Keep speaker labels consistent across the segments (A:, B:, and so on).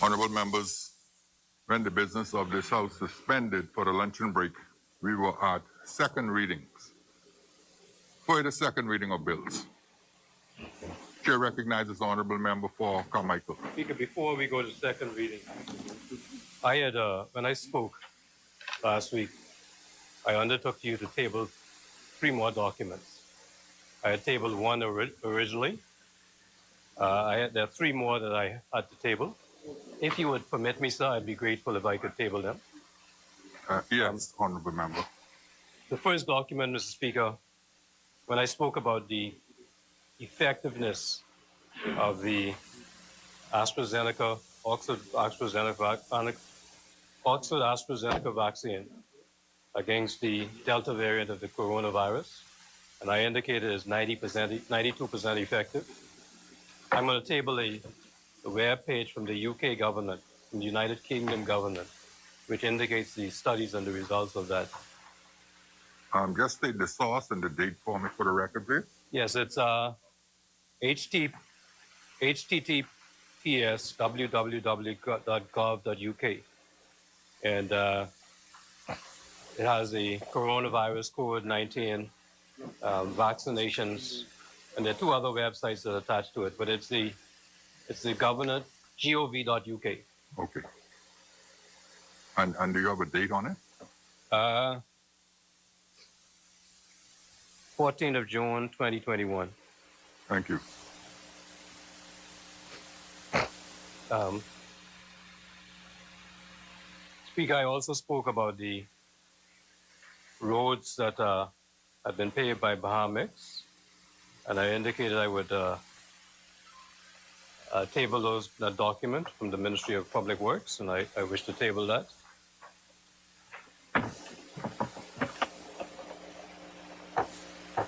A: Honorable members, when the business of this House suspended for the luncheon break, we were at second readings. For the second reading of bills. Chair recognizes Honorable Member for Committal.
B: Speaker, before we go to second reading, I had, when I spoke last week, I undertook you to table 3 more documents. I had tabled one originally. There are 3 more that I had to table. If you would permit me, sir, I'd be grateful if I could table them.
A: Yes, Honorable Member.
B: The first document, Mr. Speaker, when I spoke about the effectiveness of the AstraZeneca vaccine against the Delta variant of the coronavirus, and I indicated as 92% effective. I'm going to table a web page from the UK government, from the United Kingdom government, which indicates the studies and the results of that.
A: Just state the source and the date for me for the record, please.
B: Yes, it's https www.gov.uk, and it has the coronavirus COVID-19 vaccinations, and there are 2 other websites that are attached to it, but it's the government gov.uk.
A: Okay. And do you have a date on it?
B: 14th of June, 2021.
A: Thank you.
B: Speaker, I also spoke about the roads that have been paved by Bahamix, and I indicated I would table that document from the Ministry of Public Works, and I wish to table that.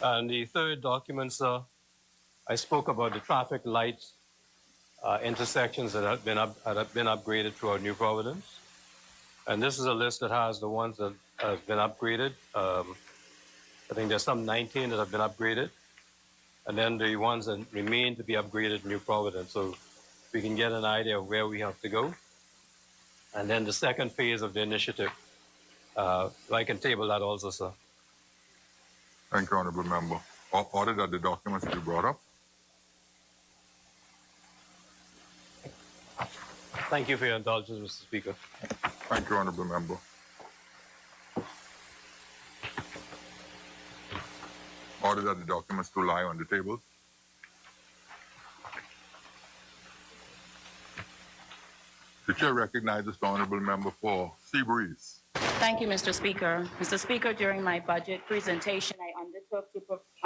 B: And the third document, sir, I spoke about the traffic light intersections that have been upgraded throughout New Providence. And this is a list that has the ones that have been upgraded. I think there's some 19 that have been upgraded. And then the ones that remain to be upgraded in New Providence. So we can get an idea of where we have to go. And then the second phase of the initiative, I can table that also, sir.
A: Thank you, Honorable Member. Order that the documents be brought up.
B: Thank you for your indulgence, Mr. Speaker.
A: Thank you, Honorable Member. Order that the documents to lie on the table. The Chair recognizes the Honorable Member for Seabreeze.
C: Thank you, Mr. Speaker. Mr. Speaker, during my budget presentation, I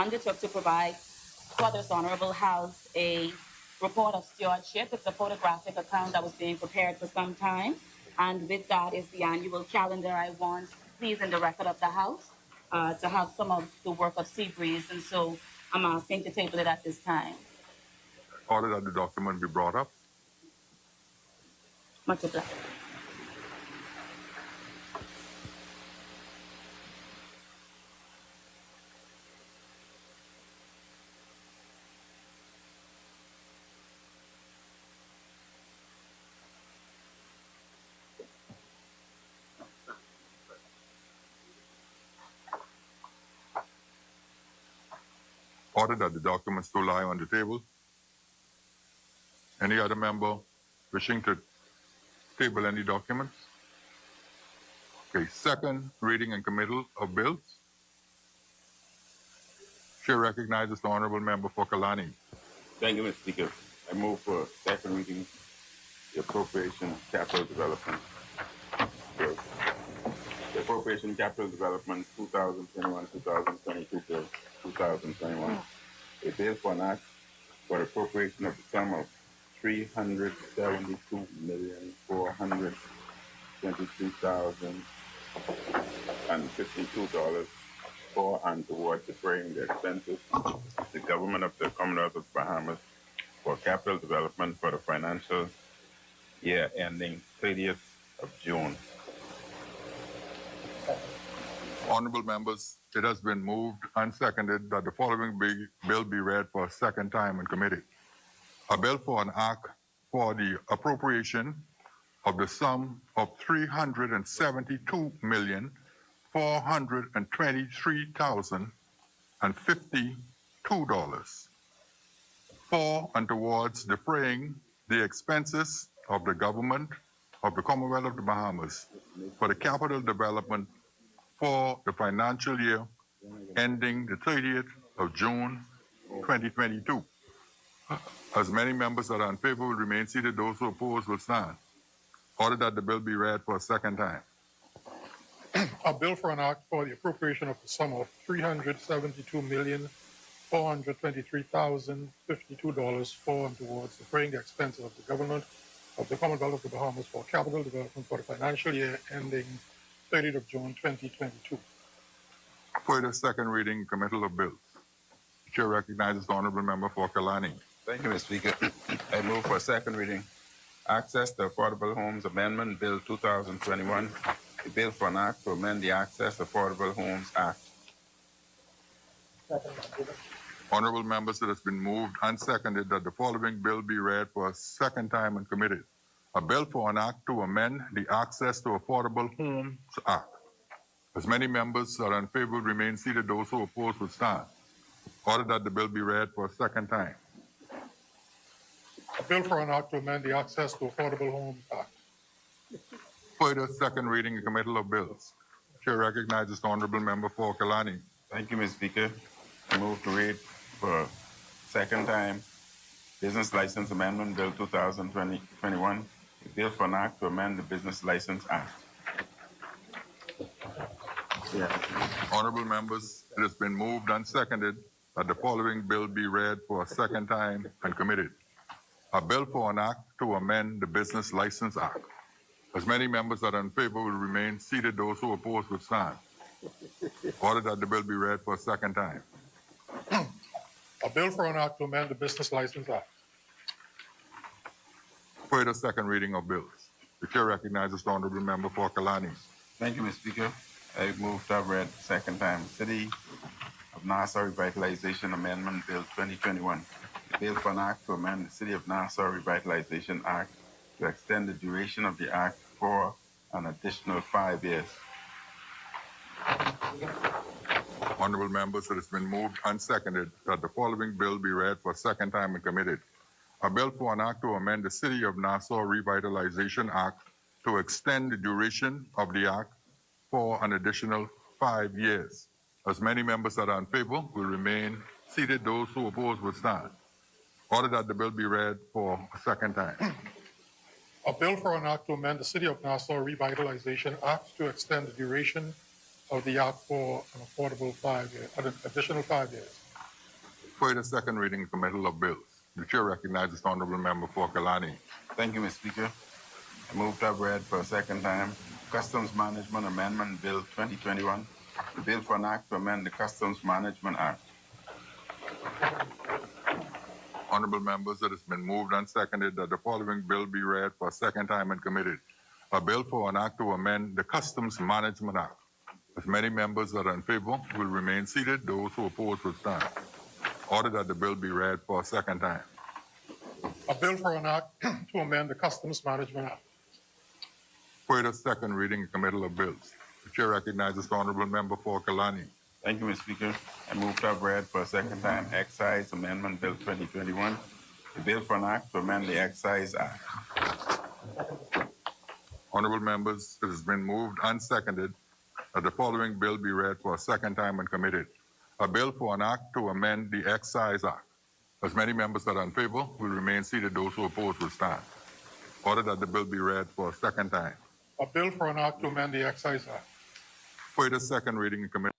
C: undertook to provide for this Honorable House a report of stewardship. It's a photographic account that was being prepared for some time. And with that is the annual calendar. I want, please, in the record of the House, to have some of the work of Seabreeze. And so I'm asking to table it at this time.
A: Order that the document be brought up.
C: Much obliged.
A: Order that the documents to lie on the table. Any other member wishing to table any documents? Okay, second reading and committal of bills. Chair recognizes the Honorable Member for Kalani.
D: Thank you, Mr. Speaker. I move for second reading the appropriation capital development bill. The appropriation capital development 2021-2022 bill 2021. A bill for an act for appropriation of the sum of $372,423,052 for and towards defraying the expenses of the government of the Commonwealth of Bahamas for capital development for the financial year ending 30th of June.
A: Honorable members, it has been moved and seconded that the following bill be read for a second time in committee. A bill for an act for the appropriation of the sum of $372,423,052 for and towards defraying the expenses of the government of the Commonwealth of the Bahamas for the capital development for the financial year ending the 30th of June 2022. As many members that are in favor will remain seated, those who oppose will stand. Order that the bill be read for a second time.
E: A bill for an act for the appropriation of the sum of $372,423,052 for and towards defraying the expenses of the government of the Commonwealth of the Bahamas for capital development for the financial year ending 30th of June 2022.
A: For the second reading, Committal of Bills. The chair recognizes the Honorable Member for Kalani.
D: Thank you, Mr. Speaker. I move for second reading. Access to Affordable Homes Amendment Bill 2021. The bill for an act to amend the Access to Affordable Homes Act.
A: Honorable members, it has been moved and seconded that the following bill be read for a second time and committed. A bill for an act to amend the Access to Affordable Homes Act. As many members that are in favor remain seated, those who oppose will stand. Order that the bill be read for a second time.
E: A bill for an act to amend the Access to Affordable Homes Act.
A: For the second reading, Committal of Bills. Chair recognizes the Honorable Member for Kalani.
D: Thank you, Mr. Speaker. I move to read for second time Business License Amendment Bill 2021. The bill for an act to amend the Business License Act.
A: Honorable members, it has been moved and seconded that the following bill be read for a second time and committed. A bill for an act to amend the Business License Act. As many members that are in favor will remain seated, those who oppose will stand. Order that the bill be read for a second time.
E: A bill for an act to amend the Business License Act.
A: For the second reading of bills. The chair recognizes the Honorable Member for Kalani.
D: Thank you, Mr. Speaker. I move to have read second time City of Nassau Revitalization Amendment Bill 2021. The bill for an act to amend the City of Nassau Revitalization Act to extend the duration of the act for an additional 5 years.
A: Honorable members, it has been moved and seconded that the following bill be read for a second time and committed. A bill for an act to amend the City of Nassau Revitalization Act to extend the duration of the act for an additional 5 years. As many members that are in favor will remain seated. Those who oppose will stand. Order that the bill be read for a second time.
E: A bill for an act to amend the City of Nassau Revitalization Act to extend the duration of the act for an additional 5 years.
A: For the second reading, Committal of Bills. The chair recognizes the Honorable Member for Kalani.
D: Thank you, Mr. Speaker. I move to have read for a second time Customs Management Amendment Bill 2021. The bill for an act to amend the Customs Management Act.
A: Honorable members, it has been moved and seconded that the following bill be read for a second time and committed. A bill for an act to amend the Customs Management Act. As many members that are in favor will remain seated. Those who oppose will stand. Order that the bill be read for a second time.
E: A bill for an act to amend the Customs Management Act.
A: For the second reading, Committal of Bills. The chair recognizes the Honorable Member for Kalani.
D: Thank you, Mr. Speaker. I move to have read for a second time Excise Amendment Bill 2021. The bill for an act to amend the Excise Act.
A: Honorable members, it has been moved and seconded that the following bill be read for a second time and committed. A bill for an act to amend the Excise Act. As many members that are in favor will remain seated. Those who oppose will stand. Order that the bill be read for a second time.
E: A bill for an act to amend the Excise Act.
A: For the second reading in committee.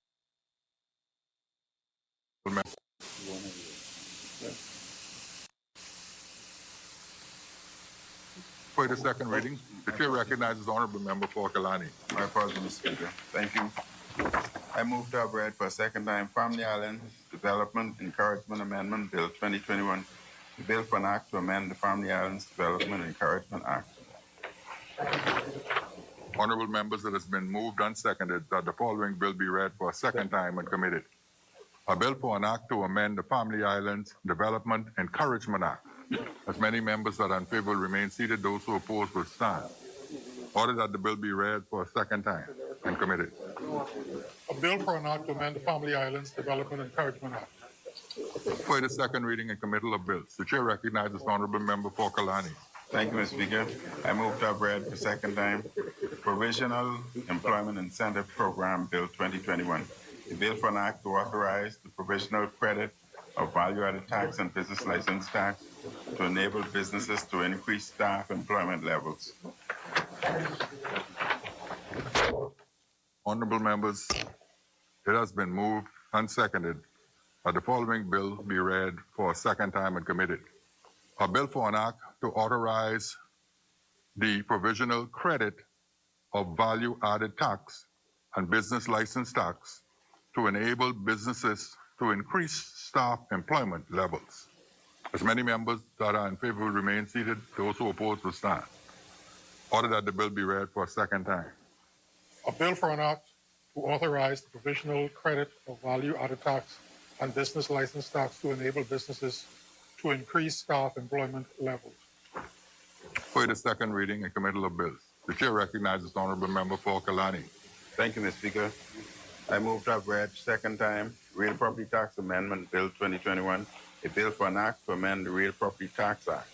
A: For the second reading, the chair recognizes the Honorable Member for Kalani.
D: My apologies, Mr. Speaker. Thank you. I move to have read for a second time Family Island Development Encouragement Amendment Bill 2021. The bill for an act to amend the Family Islands Development Encouragement Act.
A: Honorable members, it has been moved and seconded that the following bill be read for a second time and committed. A bill for an act to amend the Family Islands Development Encouragement Act. As many members that are in favor remain seated. Those who oppose will stand. Order that the bill be read for a second time and committed.
E: A bill for an act to amend the Family Islands Development Encouragement Act.
A: For the second reading and committal of bills, the chair recognizes the honorable member for Kalani.
D: Thank you, Mr. Speaker. I move to have read for second time Provisional Employment Incentive Program Bill 2021. A bill for an act to authorize the provisional credit of value-added tax and business license tax to enable businesses to increase staff employment levels.
A: Honorable members, it has been moved and seconded that the following bill be read for a second time and committed. A bill for an act to authorize the provisional credit of value-added tax and business license tax to enable businesses to increase staff employment levels. As many members that are in favor will remain seated, those who oppose will stand. Order that the bill be read for a second time.
E: A bill for an act to authorize the provisional credit of value-added tax and business license tax to enable businesses to increase staff employment levels.
A: For the second reading and committal of bills, the chair recognizes the honorable member for Kalani.
D: Thank you, Mr. Speaker. I move to have read second time Real Property Tax Amendment Bill 2021, a bill for an act to amend the Real Property Tax Act.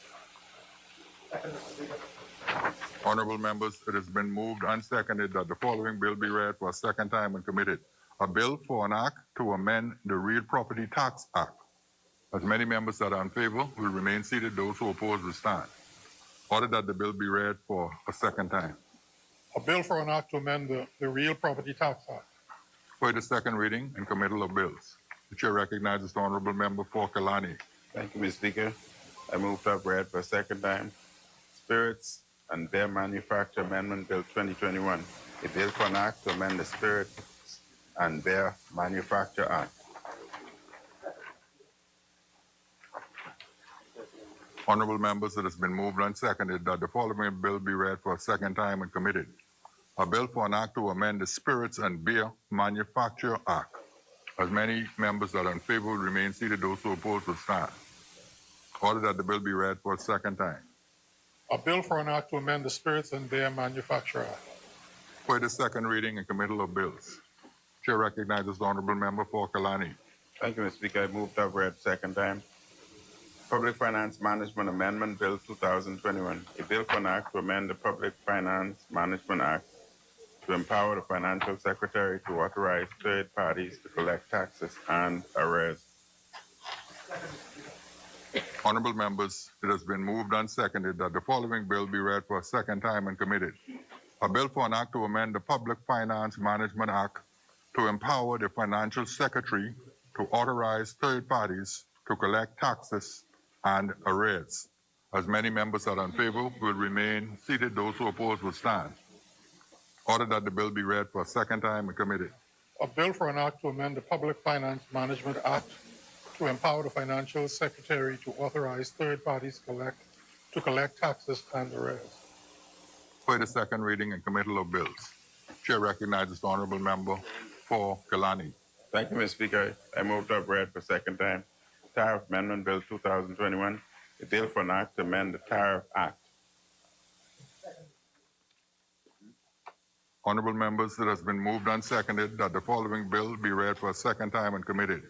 A: Honorable members, it has been moved and seconded that the following bill be read for a second time and committed. A bill for an act to amend the Real Property Tax Act. As many members that are in favor will remain seated, those who oppose will stand. Order that the bill be read for a second time.
E: A bill for an act to amend the Real Property Tax Act.
A: For the second reading and committal of bills, the chair recognizes the honorable member for Kalani.
D: Thank you, Mr. Speaker. I move to have read for a second time Spirits and Beer Manufacture Amendment Bill 2021, a bill for an act to amend the Spirits and Beer Manufacture Act.
A: Honorable members, it has been moved and seconded that the following bill be read for a second time and committed. A bill for an act to amend the Spirits and Beer Manufacture Act. As many members that are in favor will remain seated, those who oppose will stand. Order that the bill be read for a second time.
E: A bill for an act to amend the Spirits and Beer Manufacture Act.
A: For the second reading and committal of bills, chair recognizes the honorable member for Kalani.
D: Thank you, Mr. Speaker. I move to have read second time Public Finance Management Amendment Bill 2021, a bill for an act to amend the Public Finance Management Act to empower the Financial Secretary to authorize third parties to collect taxes and arrears.
A: Honorable members, it has been moved and seconded that the following bill be read for a second time and committed. A bill for an act to amend the Public Finance Management Act to empower the Financial Secretary to authorize third parties to collect taxes and arrears. As many members that are in favor will remain seated, those who oppose will stand. Order that the bill be read for a second time and committed.
E: A bill for an act to amend the Public Finance Management Act to empower the Financial Secretary to authorize third parties to collect taxes and arrears.
A: For the second reading and committal of bills, chair recognizes the honorable member for Kalani.
D: Thank you, Mr. Speaker. I move to have read for second time Tariff Amendment Bill 2021, a bill for an act to amend the Tariff Act.
A: Honorable members, it has been moved and seconded that the following bill be read for a second time and committed.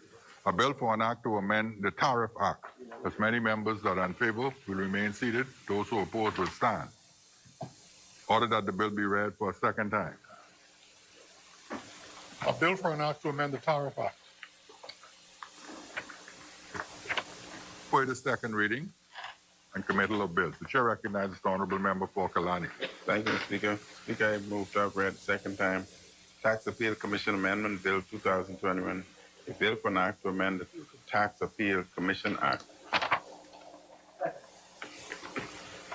A: A bill for an act to amend the Tariff Act. As many members that are in favor will remain seated. Those who oppose will stand. Order that the bill be read for a second time.
E: A bill for an act to amend the Tariff Act.
A: For the second reading and committal of bills, the chair recognizes the honorable member for Kalani.
D: Thank you, Mr. Speaker. Speaker, I move to have read second time Tax Appeal Commission Amendment Bill 2021, a bill for an act to amend the Tax Appeal Commission Act.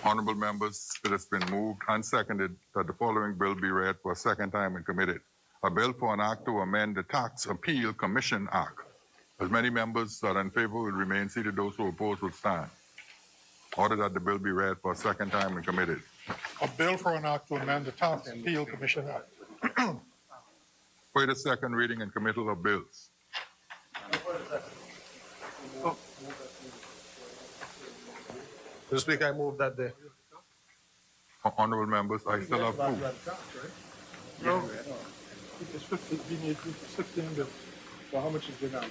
A: Honorable members, it has been moved and seconded that the following bill be read for a second time and committed. A bill for an act to amend the Tax Appeal Commission Act. As many members that are in favor will remain seated, those who oppose will stand. Order that the bill be read for a second time and committed.
E: A bill for an act to amend the Tax Appeal Commission Act.
A: For the second reading and committal of bills.
F: Mr. Speaker, I move that the
A: Honorable members, I still have two.
E: No, it's 15, we need 16 bills. So how much is it now?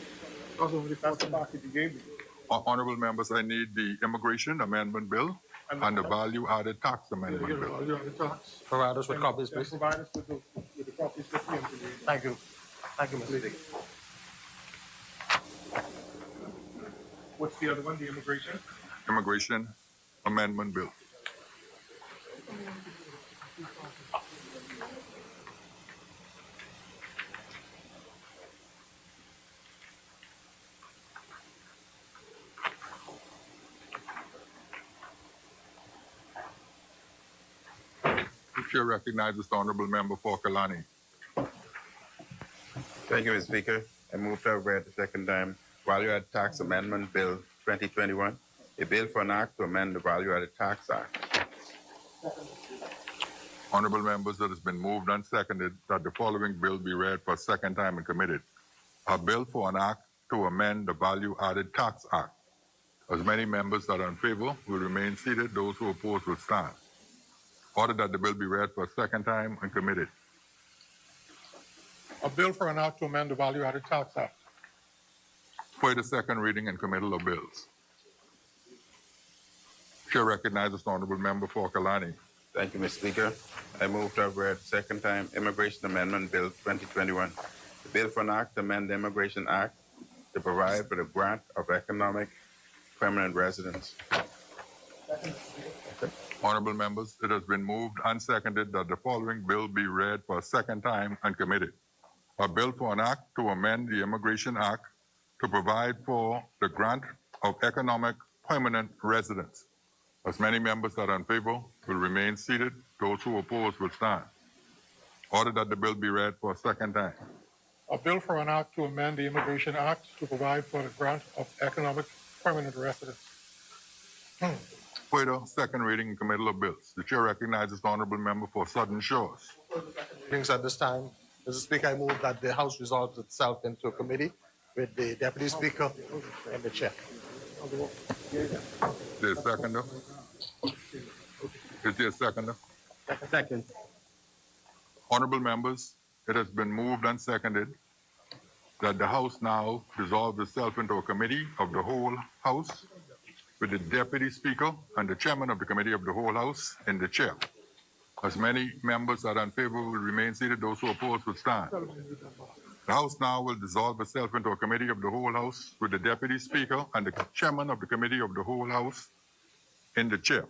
E: That's the package you gave me.
A: Honorable members, I need the immigration amendment bill and the value added tax amendment bill.
E: Value added tax.
B: Provide us with copies,
E: And
B: please.
E: provide us with the copies that we have today.
B: Thank you. Thank you, Mr. Speaker.
E: What's the other one, the immigration?
A: Immigration amendment bill. The chair recognizes the honorable member for Kalani.
D: Thank you, Mr. Speaker. I move to have read the second time Value-Added Tax Amendment Bill 2021, a bill for an act to amend the Value-Added Tax Act.
A: Honorable members, it has been moved and seconded that the following bill be read for a second time and committed. A bill for an act to amend the Value Added Tax Act. As many members that are in favor will remain seated. Those who oppose will stand. Order that the bill be read for a second time and committed.
E: A bill for an act to amend the Value Added Tax Act.
A: For the second reading and committal of bills. Chair recognizes the honorable member for Kalani.
D: Thank you, Mr. Speaker. I move to have read the second time Immigration Amendment Bill 2021, the bill for an act to amend the Immigration Act to provide for the grant of economic permanent residence.
A: Honorable members, it has been moved and seconded that the following bill be read for a second time and committed. A bill for an act to amend the Immigration Act to provide for the grant of economic permanent residence. As many members that are in favor will remain seated. Those who oppose will stand. Order that the bill be read for a second time.
E: A bill for an act to amend the Immigration Act to provide for the grant of economic permanent residence.
A: For the second reading and committal of bills. The chair recognizes the honorable member for Southern Shores.
F: Readings at this time. Mr. Speaker, I move that the House resolves itself into a committee with the Deputy Speaker and the Chair.
A: There a seconder? Is there a seconder?
B: Second.
A: Honorable members, it has been moved and seconded that the House now dissolve itself into a committee of the whole House with the Deputy Speaker and the Chairman of the Committee of the whole House and the Chair. As many members that are in favor will remain seated, those who oppose will stand. The House now will dissolve itself into a committee of the whole House with the Deputy Speaker and the Chairman of the Committee of the whole House and the Chair.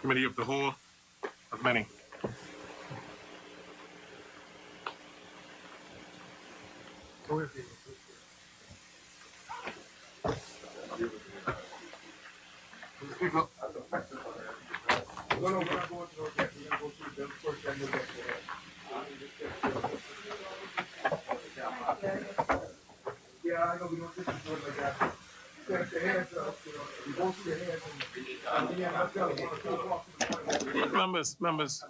E: Committee of the whole of many. Yeah, I know we don't think it's like that. Set your hands up, you go through your hands and yeah, let's go.
G: Members.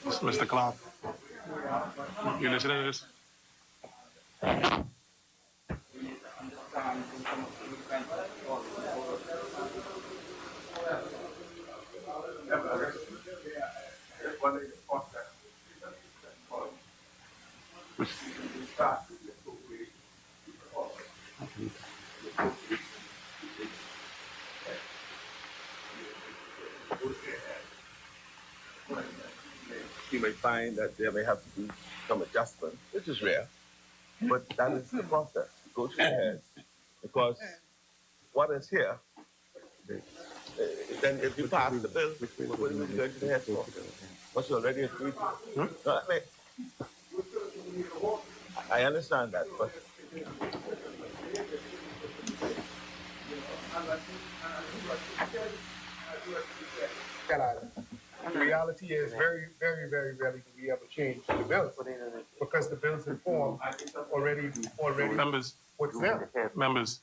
G: Mr. Clark, you listening to this?
H: You may find that there may have to be some adjustment, which is rare, but that is the process. Go through the head, because what is here, then if you pass the bill, what are you going to the head for? What's already agreed to? No, I understand that, but
I: The reality is very, very, very rarely do we ever change the bills because the bills inform already
G: Members,
I: what's there.
G: members,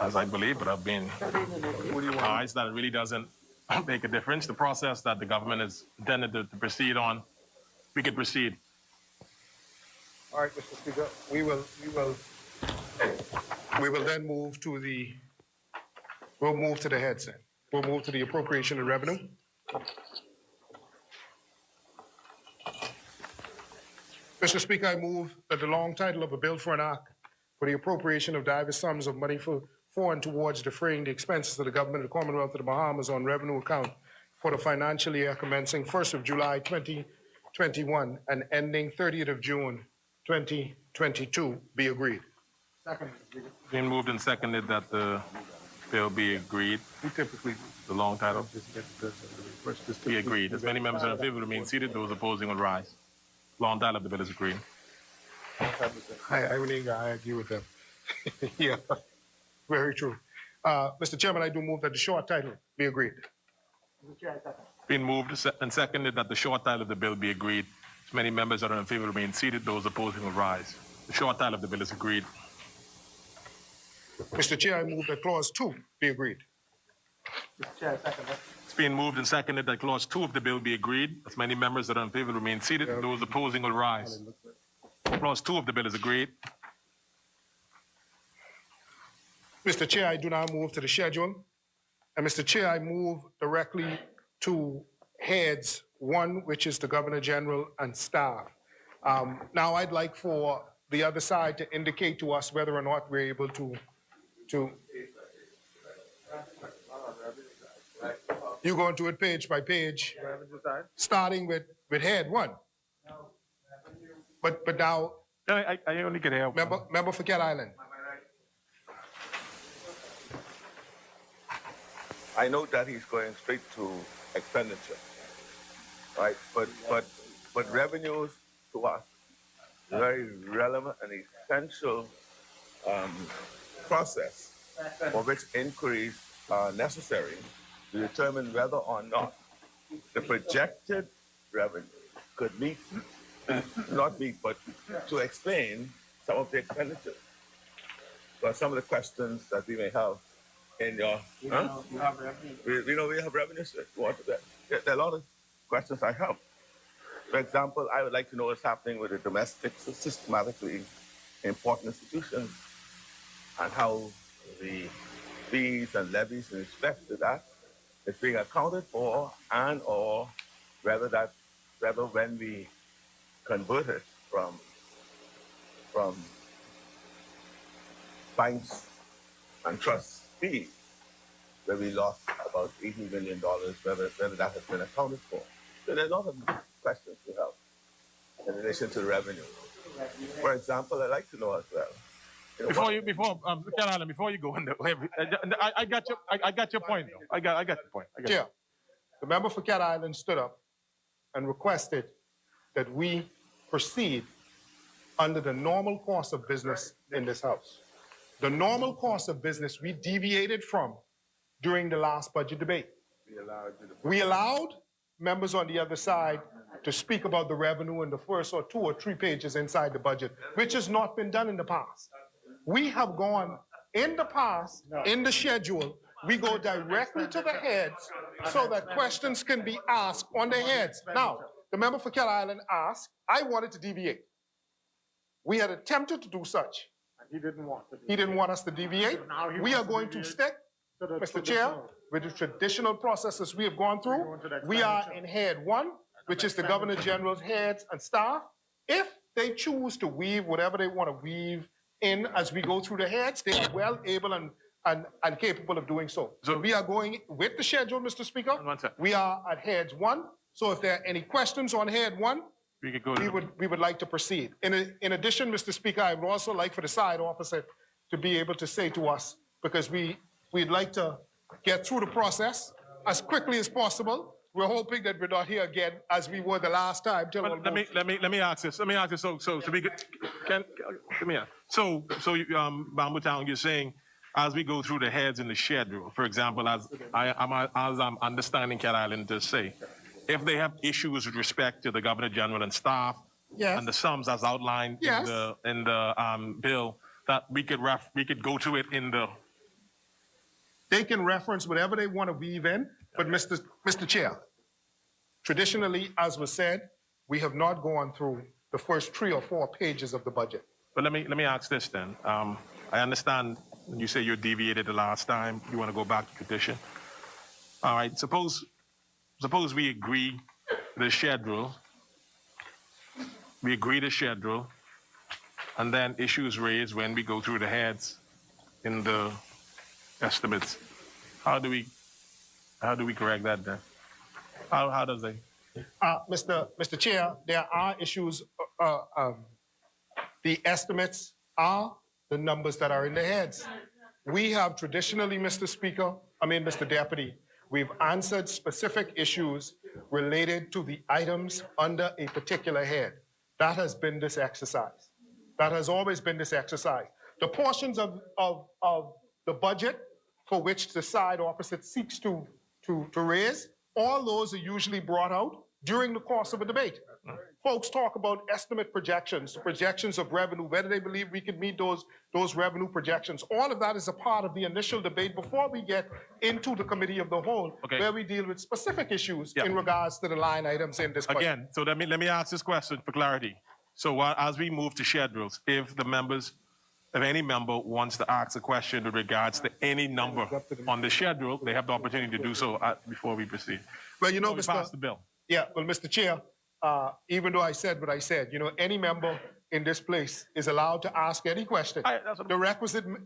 G: as I believe, but I've been advised that it really doesn't make a difference. The process that the government is intended to proceed on, we could proceed.
I: All right, Mr. Speaker, we will then move to the, we'll move to the heads then. We'll move to the appropriation and revenue. Mr. Speaker, I move that the long title of a bill for an act for the appropriation of diverse sums of money for and towards defraying the expenses of the government of the Commonwealth of the Bahamas on revenue account for the financial year commencing 1st of July 2021 and ending 30th of June 2022 be agreed.
E: Second.
G: Been moved and seconded that the bill be agreed.
E: We typically
G: The long title
E: just get the first.
G: be agreed. As many members are in favor remain seated. Those opposing will rise. Long title of the bill is agreed.
E: I agree with them.
I: Yeah, very true. Mr. Chairman, I do move that the short title be agreed.
G: Been moved and seconded that the short title of the bill be agreed. As many members that are in favor remain seated. Those opposing will rise. The short title of the bill is agreed.
I: Mr. Chair, I move that clause 2 be agreed.
G: It's been moved and seconded that clause 2 of the bill be agreed. As many members that are in favor remain seated. Those opposing will rise. Clause 2 of the bill is agreed.
I: Mr. Chair, I do now move to the schedule. And Mr. Chair, I move directly to heads 1, which is the Governor General and staff. Now I'd like for the other side to indicate to us whether or not we're able to you going to it page by page, starting with head 1. But now,
G: I only get here.
I: member for Cat Island.
H: I know that he's going straight to expenditure, right? But revenues to us very relevant and essential process for which inquiries are necessary to determine whether or not the projected revenue could meet, not meet, but to explain some of the expenditures. So some of the questions that we may have in your, we know we have revenues. There are a lot of questions I have. For example, I would like to know what's happening with the domestic systematically important institutions and how the fees and levies in respect to that is being accounted for, and or whether when we convert it from banks and trusts fees, where we lost about $80 million, whether that has been accounted for. So there are a lot of questions we have in relation to revenue. For example, I'd like to know as well.
G: Before you go in there, I got your point though. I got your point.
I: Yeah. The member for Cat Island stood up and requested that we proceed under the normal course of business in this house. The normal course of business we deviated from during the last budget debate. We allowed members on the other side to speak about the revenue in the first or 2 or 3 pages inside the budget, which has not been done in the past. We have gone in the past, in the schedule, we go directly to the heads so that questions can be asked on the heads. Now, the member for Cat Island asked, I wanted to deviate. We had attempted to do such.
E: He didn't want to.
I: He didn't want us to deviate. We are going to stick, Mr. Chair, with the traditional processes we have gone through. We are in head 1, which is the Governor General's heads and staff. If they choose to weave whatever they want to weave in as we go through the heads, they are well able and capable of doing so. So we are going with the schedule, Mr. Speaker. We are at heads 1. So if there are any questions on head 1, we would like to proceed. In addition, Mr. Speaker, I would also like for the side officer to be able to say to us, because we'd like to get through the process as quickly as possible. We're hoping that we're not here again as we were the last time.
G: Let me ask this. So we can let me ask. Bamboo Town, you're saying as we go through the heads in the schedule, for example, as I'm understanding Cat Island to say, if they have issues with respect to the Governor General and staff,
I: Yes.
G: and the sums as outlined
I: Yes.
G: in the bill, that we could go to it in the.
I: They can reference whatever they want to weave in, but Mr. Chair, traditionally, as was said, we have not gone through the first 3 or 4 pages of the budget.
G: But let me ask this then. I understand when you say you deviated the last time, you want to go back to tradition. All right, suppose we agree the schedule. We agree the schedule, and then issues raised when we go through the heads in the estimates. How do we correct that then? How does they?
I: Mr. Chair, there are issues. The estimates are the numbers that are in the heads. We have traditionally, Mr. Deputy, we've answered specific issues related to the items under a particular head. That has been this exercise. That has always been this exercise. The portions of the budget for which the side opposite seeks to raise, all those are usually brought out during the course of a debate. Folks talk about estimate projections of revenue, whether they believe we can meet those revenue projections. All of that is a part of the initial debate before we get into the committee of the whole, where we deal with specific issues in regards to the line items in this budget.
G: Again, so let me ask this question for clarity. So as we move to schedules, if any member wants to ask a question with regards to any number on the schedule, they have the opportunity to do so before we proceed.
I: Well, you know,
G: pass the bill.
I: Yeah, well, Mr. Chair, even though I said what I said, any member in this place is allowed to ask any question. The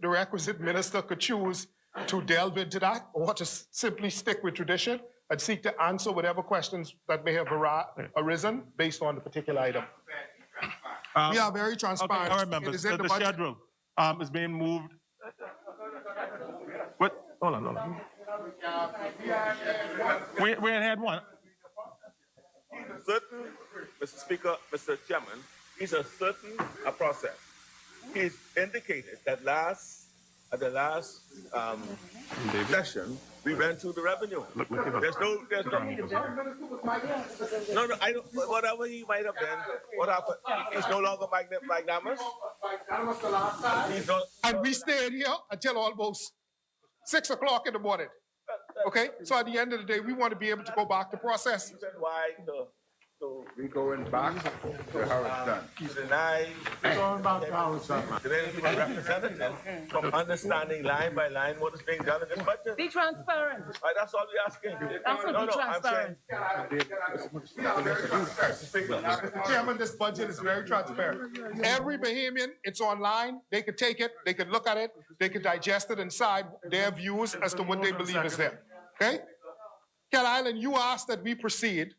I: requisite minister could choose to delve into that or to simply stick with tradition and seek to answer whatever questions that may have arisen based on the particular item. We are very transparent.
G: Okay, all right, members. The schedule is being moved. What? Hold on. We're in head one.
H: Certain, Mr. Speaker, Mr. Chairman, he's a certain process. He's indicated that at the last session, we went through the revenue. There's no, I don't, whatever he might have been, what happened? He's no longer magnanimous. He's not.
I: And we stayed here until almost 6 o'clock in the morning. Okay, so at the end of the day, we want to be able to go back to process.
H: Why
A: We going back to how it's done.
H: to deny the representative from understanding line by line what is being done in this budget?
J: Be transparent.
H: That's all we're asking.
J: That's not be transparent.
I: Mr. Chairman, this budget is very transparent. Every Bahamian, it's online. They could take it, they could look at it, they could digest it and decide their views as to what they believe is there. Okay? Cat Island, you asked that we proceed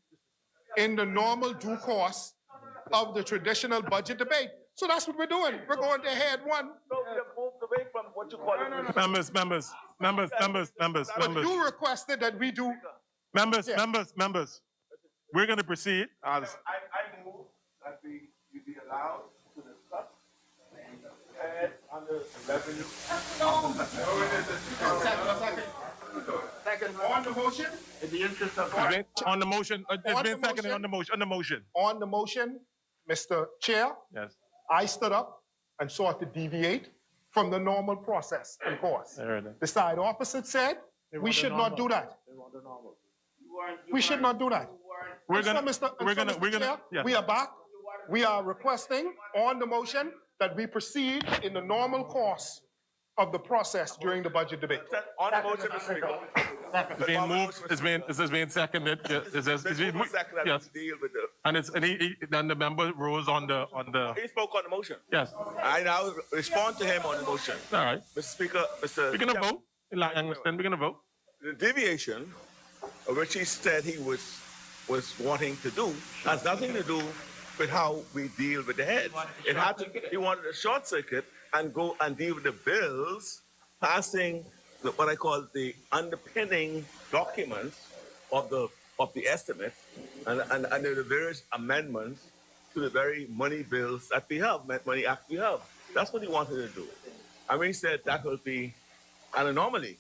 I: in the normal due course of the traditional budget debate. So that's what we're doing. We're going to head one.
H: So we have moved away from what you call it.
G: Members.
I: But you requested that we do.
G: Members. We're going to proceed as.
H: I move that you be allowed to discuss and under revenue.
I: Second. On the motion?
H: In the interest of.
G: On the motion, it's been seconded on the motion.
I: On the motion, Mr. Chair,
G: Yes.
I: I stood up and sought to deviate from the normal process and course.
G: There it is.
I: The side opposite said we should not do that. We should not do that.
G: We're
I: And so,
G: gonna,
I: Mr.
G: we're gonna,
I: Chair,
G: yes.
I: we are back. We are requesting on the motion that we proceed in the normal course of the process during the budget debate.
H: On the motion, Mr. Speaker.
G: It's being moved, it's been seconded, yes.
H: Deal with the.
G: And the member rose on the,
H: He spoke on the motion.
G: yes.
H: I now respond to him on the motion.
G: All right.
H: Mr. Speaker, Mr.
G: We're gonna
H: Chairman,
G: vote. We're gonna vote.
H: the deviation, which he said he was wanting to do, has nothing to do with how we deal with the heads. He wanted a short circuit and go and deal with the bills, passing what I call the underpinning documents of the estimate and the various amendments to the very money bills that we have, Money Act we have. That's what he wanted to do. And we said that will be an anomaly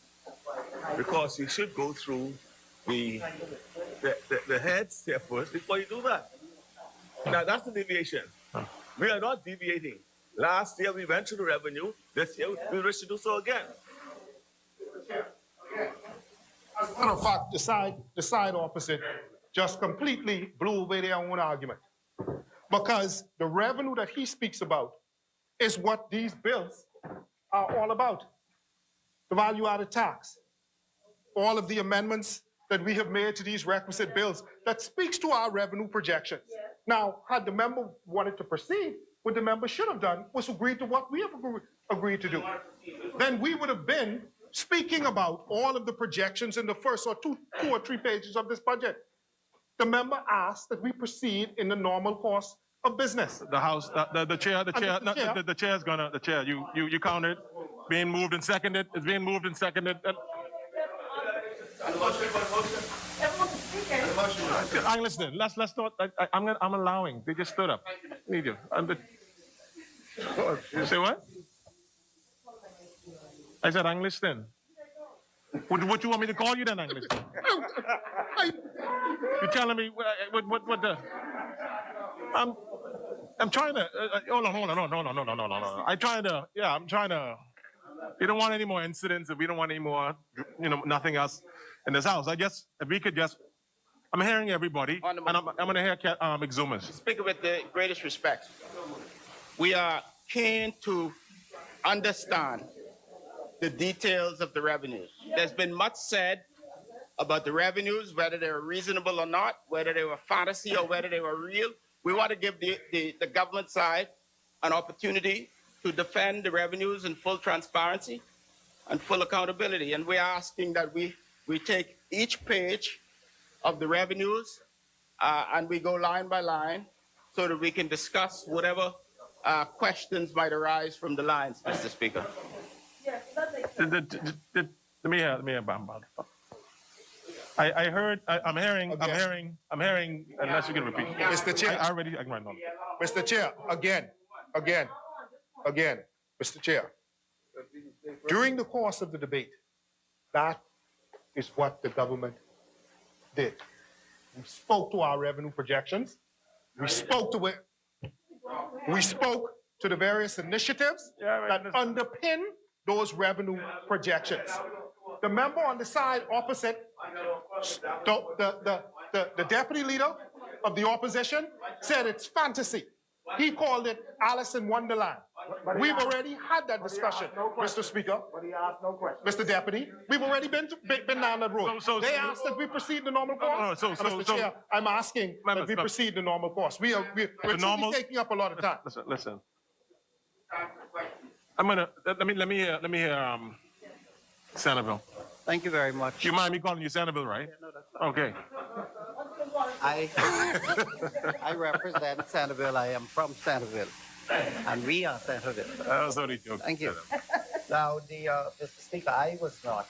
H: because you should go through the heads there first before you do that. Now, that's the deviation. We are not deviating. Last year, we went to the revenue. This year, we wish to do so again.
I: As a matter of fact, the side opposite just completely blew away their own argument. Because the revenue that he speaks about is what these bills are all about. The value-added tax, all of the amendments that we have made to these requisite bills that speaks to our revenue projections. Now, had the member wanted to proceed, what the member should have done was agree to what we have agreed to do. Then we would have been speaking about all of the projections in the first or two or three pages of this budget. The member asked that we proceed in the normal course of business.
G: The House, the chair is gonna, the chair, you counted, being moved and seconded, it's being moved and seconded. I'm listening, let's not, I'm allowing, they just stood up. Need you. You say what? I said, I'm listening. What you want me to call you then, I'm listening? You're telling me what the... I'm trying to... hold on, no. I'm trying to... We don't want any more incidents, and we don't want any more, nothing else in this house. I guess if we could just... I'm hearing everybody, and I'm going to hear Exumas.
K: Speaker, with the greatest respect, we are keen to understand the details of the revenues. There's been much said about the revenues, whether they were reasonable or not, whether they were fantasy or whether they were real. We want to give the government side an opportunity to defend the revenues in full transparency and full accountability. And we're asking that we take each page of the revenues and we go line by line so that we can discuss whatever questions might arise from the lines, Mr. Speaker.
G: Let me hear Bam. I heard, I'm hearing, unless you can repeat.
I: Mr. Chair.
G: I can write down.
I: Mr. Chair, again, Mr. Chair. During the course of the debate, that is what the government did. We spoke to our revenue projections. We spoke to it. We spoke to the various initiatives that underpin those revenue projections. The member on the side opposite, the deputy leader of the opposition, said it's fantasy. He called it Alice in Wonderland. We've already had that discussion, Mr. Speaker.
L: But he asked no question.
I: Mr. Deputy, we've already been down that road. They asked that we proceed the normal course. Mr. Chair, I'm asking that we proceed the normal course. We're truly taking up a lot of time.
G: Listen. I'm gonna let me hear Centerville.
L: Thank you very much.
G: You mind me calling you Centerville, right?
L: Yeah, no, that's fine.
G: Okay.
L: I represent Centerville. I am from Centerville, and we are Centerville.
G: Sorry, joke.
L: Thank you. Now, Mr. Speaker, I was not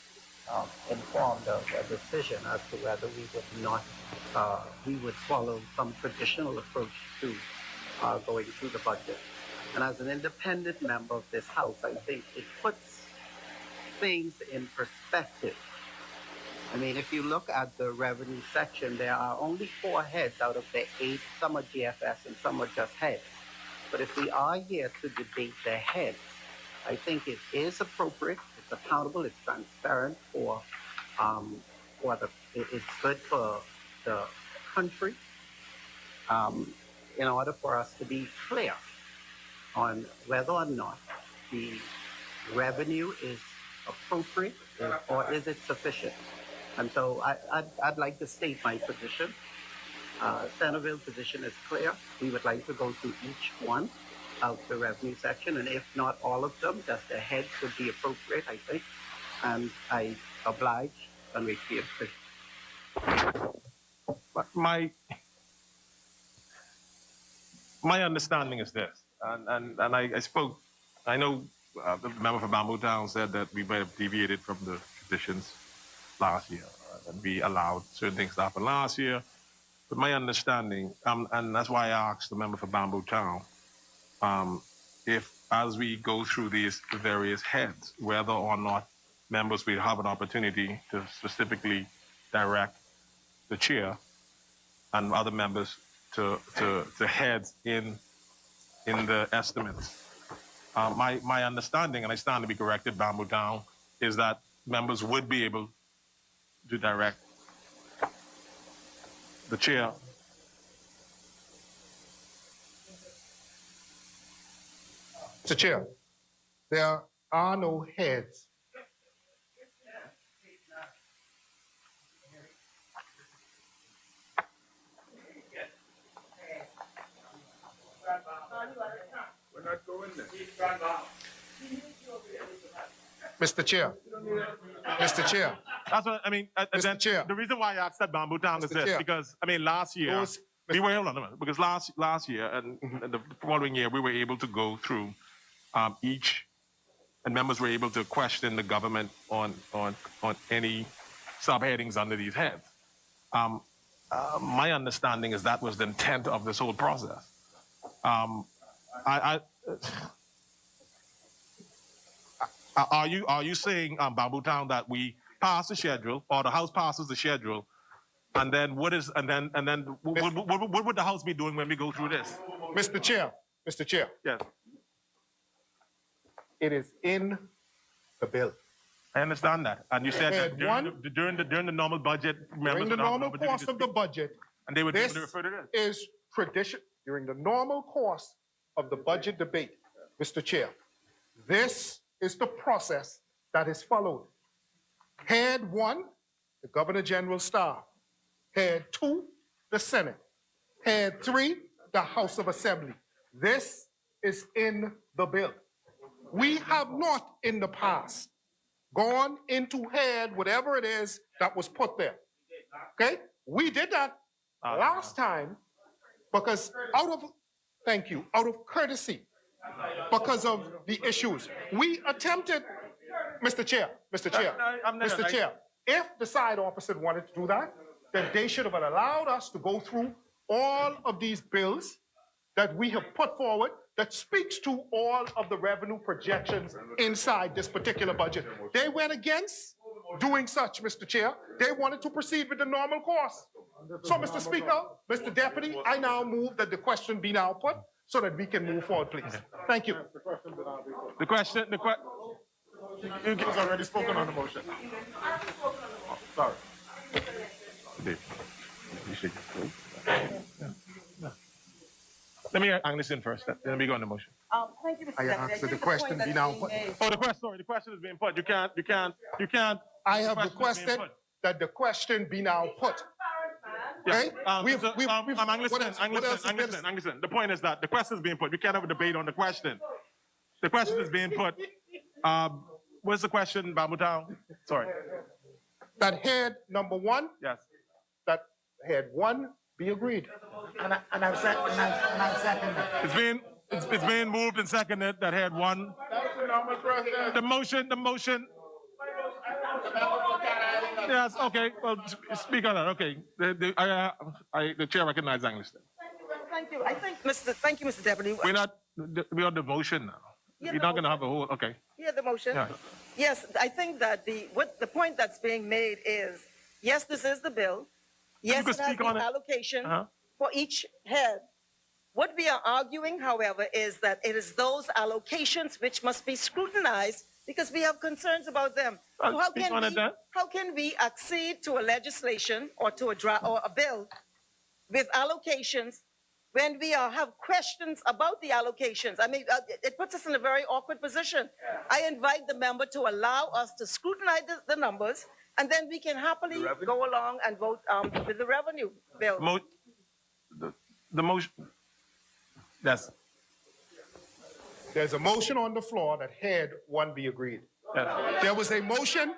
L: informed of a decision as to whether we would follow some traditional approach to going through the budget. And as an independent member of this House, I think it puts things in perspective. I mean, if you look at the revenue section, there are only 4 heads out of the 8. Some are GFS and some are just heads. But if we are here to debate the heads, I think it is appropriate, it's accountable, it's transparent it's good for the country in order for us to be clear on whether or not the revenue is appropriate or is it sufficient. And so I'd like to state my position. Centerville's position is clear. We would like to go through each one of the revenue section, and if not all of them, just the heads would be appropriate, I think. And I oblige and wait for your decision.
G: My understanding is this, and I spoke. I know the member for Bamboo Town said that we might have deviated from the traditions last year, and we allowed certain things to happen last year. But my understanding, and that's why I asked the member for Bamboo Town, if as we go through these various heads, whether or not members will have an opportunity to specifically direct the chair and other members to heads in the estimates. My understanding, and I stand to be corrected, Bamboo Town, is that members would be able to direct the chair.
I: Mr. Chair, there are no heads.
D: We're not going there.
I: Mr. Chair. Mr. Chair.
G: That's what I mean.
I: Mr. Chair.
G: The reason why I said Bamboo Town is
I: Mr.
G: this,
I: Chair.
G: because I mean last year we were hold on a minute, because last year and the following year we were able to go through each, and members were able to question the government on any subheadings under these heads. My understanding is that was the intent of this whole process. Are you saying, Bamboo Town, that we pass the schedule, or the House passes the schedule, and then what would the House be doing when we go through this?
I: Mr. Chair.
G: Yes,
I: It is in the bill.
G: I understand that, and you said that
I: Head
G: during the normal budget, members
I: During the
G: would have an
I: normal
G: opportunity
I: course
G: to
I: of the
G: speak,
I: budget,
G: and they would be able
I: this
G: to refer to this.
I: is tradition. During the normal course of the budget debate, Mr. Chair, this is the process that is followed. Head 1, the Governor General staff. Head 2, the Senate. Head 3, the House of Assembly. This is in the bill. We have not in the past gone into head whatever it is that was put there. Okay? We did that last time because out of courtesy, because of the issues. We attempted, Mr. Chair, if the side opposite wanted to do that, then they should have allowed us to go through all of these bills that we have put forward that speaks to all of the revenue projections inside this particular budget. They went against doing such, Mr. Chair. They wanted to proceed with the normal course. So, Mr. Speaker, Mr. Deputy, I now move that the question be now put so that we can move forward, please. Thank you.
G: The question.
I: He was already spoken on the motion. Sorry.
G: Let me listen first. Then we go on the motion.
C: Thank you, Mr.
I: I
C: Deputy.
I: asked that the
C: think
I: question
C: point
I: be
C: that's
I: now
C: being
I: put.
C: made-
G: Oh, the question is being put. You can't.
I: I have
G: The question is being
I: requested
G: put.
I: that the question be now put.
G: Yeah.
I: Okay?
G: I'm
I: what else is
G: Anglison. The point is that the question is being put. We can't have a debate on the question. The question is being put. What's the question, Bamboo Town? Sorry.
I: That head number 1,
G: Yes.
I: that head 1 be agreed.
L: And I've seconded it.
G: It's being moved and seconded that had one. The motion. Yes, okay. Well, speak on that. Okay. The chair recognizes Angleston.
J: Thank you. Thank you, Mr. Deputy.
G: We're on the motion now.
J: Yeah,
G: You're not going to have a whole, okay.
J: Yeah, the motion.
G: Yeah.
J: Yes, I think that the point that's being made is, yes, this is the bill. Yes,
G: could
J: it has
G: speak
J: the
G: on it.
J: allocation
G: Uh-huh.
J: for each head. What we are arguing, however, is that it is those allocations which must be scrutinized because we have concerns about them. So
G: speak on it then.
J: how can we accede to a legislation or to a bill with allocations when we have questions about the allocations? I mean, it puts us in a very awkward position. I invite the member to allow us to scrutinize the numbers, and then we can happily go along and vote with the revenue bill.
G: The motion. Yes.
I: There's a motion on the floor that head 1 be agreed.
G: Yes.
I: There was a motion,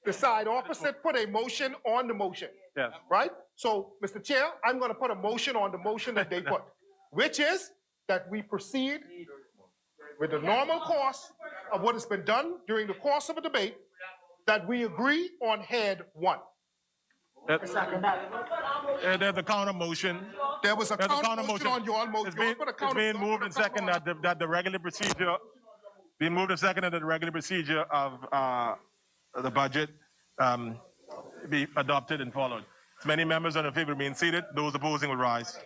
I: the side opposite put a motion on the motion.
G: Yes.
I: Right? So, Mr. Chair, I'm going to put a motion on the motion that they put, which is that we proceed with the normal course of what has been done during the course of a debate, that we agree on head 1.
G: There's a counter motion.
I: There was a
G: There's a
I: counter
G: counter
I: motion
G: motion.
I: on your motion.
G: It's being moved and seconded that the regular procedure, being moved and seconded that the regular procedure of the budget be adopted and followed. As many members are in favor of being seated, those opposing will rise.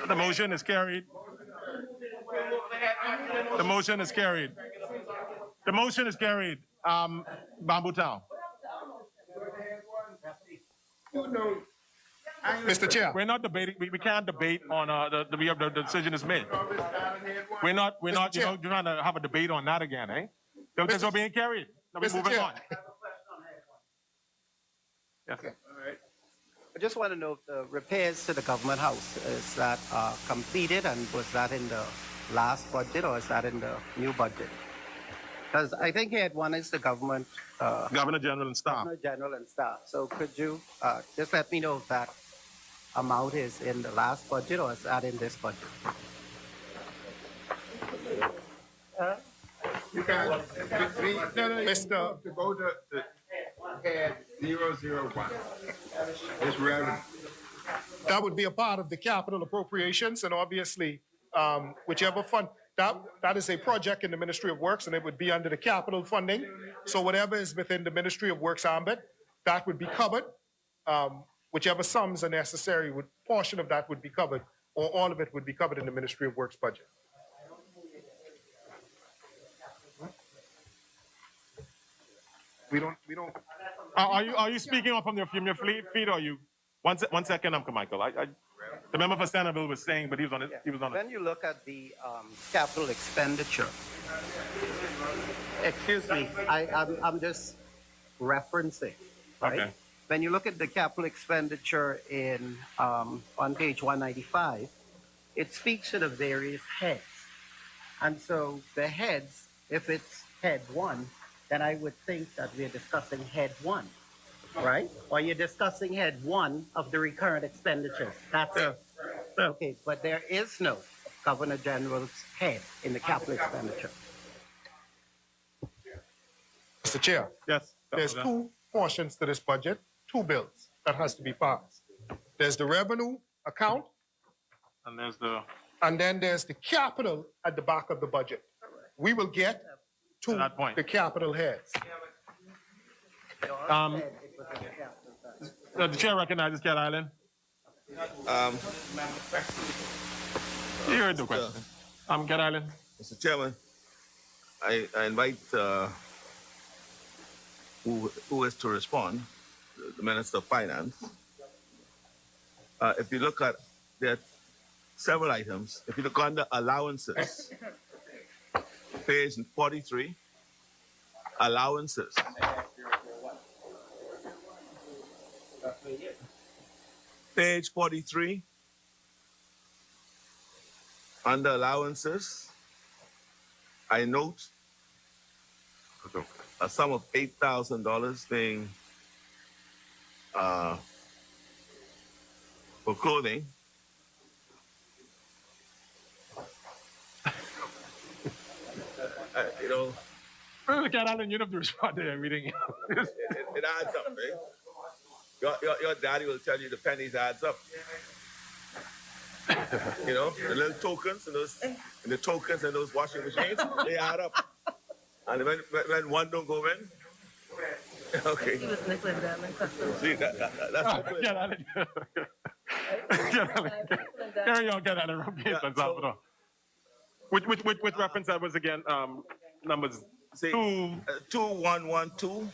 G: The motion is carried. The motion is carried. The motion is carried. Bamboo Town.
I: Mr. Chair.
G: We're not debating. We can't debate on the decision is made. We're not. You're trying to have a debate on that again, eh? Because we're being carried. Now we're moving on. Yes.
L: I just want to know if the repairs to the government house, is that completed, and was that in the last budget or is that in the new budget? Because I think head one is the government.
G: Governor General and staff.
L: Governor General and staff. So could you just let me know if that amount is in the last budget or is that in this budget?
H: You can,
I: Mr.
H: to go to head 001. It's revenue.
I: That would be a part of the capital appropriations, and obviously, whichever fund, that is a project in the Ministry of Works, and it would be under the capital funding. So whatever is within the Ministry of Works ambit, that would be covered. Whichever sums are necessary, portion of that would be covered, or all of it would be covered in the Ministry of Works budget. We don't.
G: Are you speaking from your feet, or you? One second, Michael. The member for Stantonville was saying, but he was on it. He was on it.
L: When you look at the capital expenditure, excuse me, I'm just referencing, right?
G: Okay.
L: When you look at the capital expenditure in on page 195, it speaks to the various heads, and so the heads, if it's head one, then I would think that we're discussing head one, right? Or you're discussing head one of the recurrent expenditures. That's it. Okay, but there is no Governor General's head in the capital expenditure.
I: Mr. Chair.
G: Yes.
I: There's two portions to this budget, two bills that has to be passed. There's the revenue account,
G: and
I: then there's the capital at the back of the budget. We will get to
G: that point.
I: the capital heads.
G: The chair recognizes Cat Island. You heard the question. Cat Island.
H: Mr. Chairman, I invite who is to respond, the Minister of Finance. If you look at, there are several items. If you look under allowances, page 43, allowances. Page 43, under allowances, I note a sum of $8,000 being for clothing. You know,
G: Cat Island, you don't have to respond to everything.
H: it adds up, right? Your daddy will tell you the pennies adds up. You know, the little tokens and those washing machines, they add up. And when one don't go in, okay.
J: He was nickel and diamond customer.
H: See, that's the
G: Cat Island. Carry on, Cat Island. Which reference that was again? Numbers.
H: See, 2112.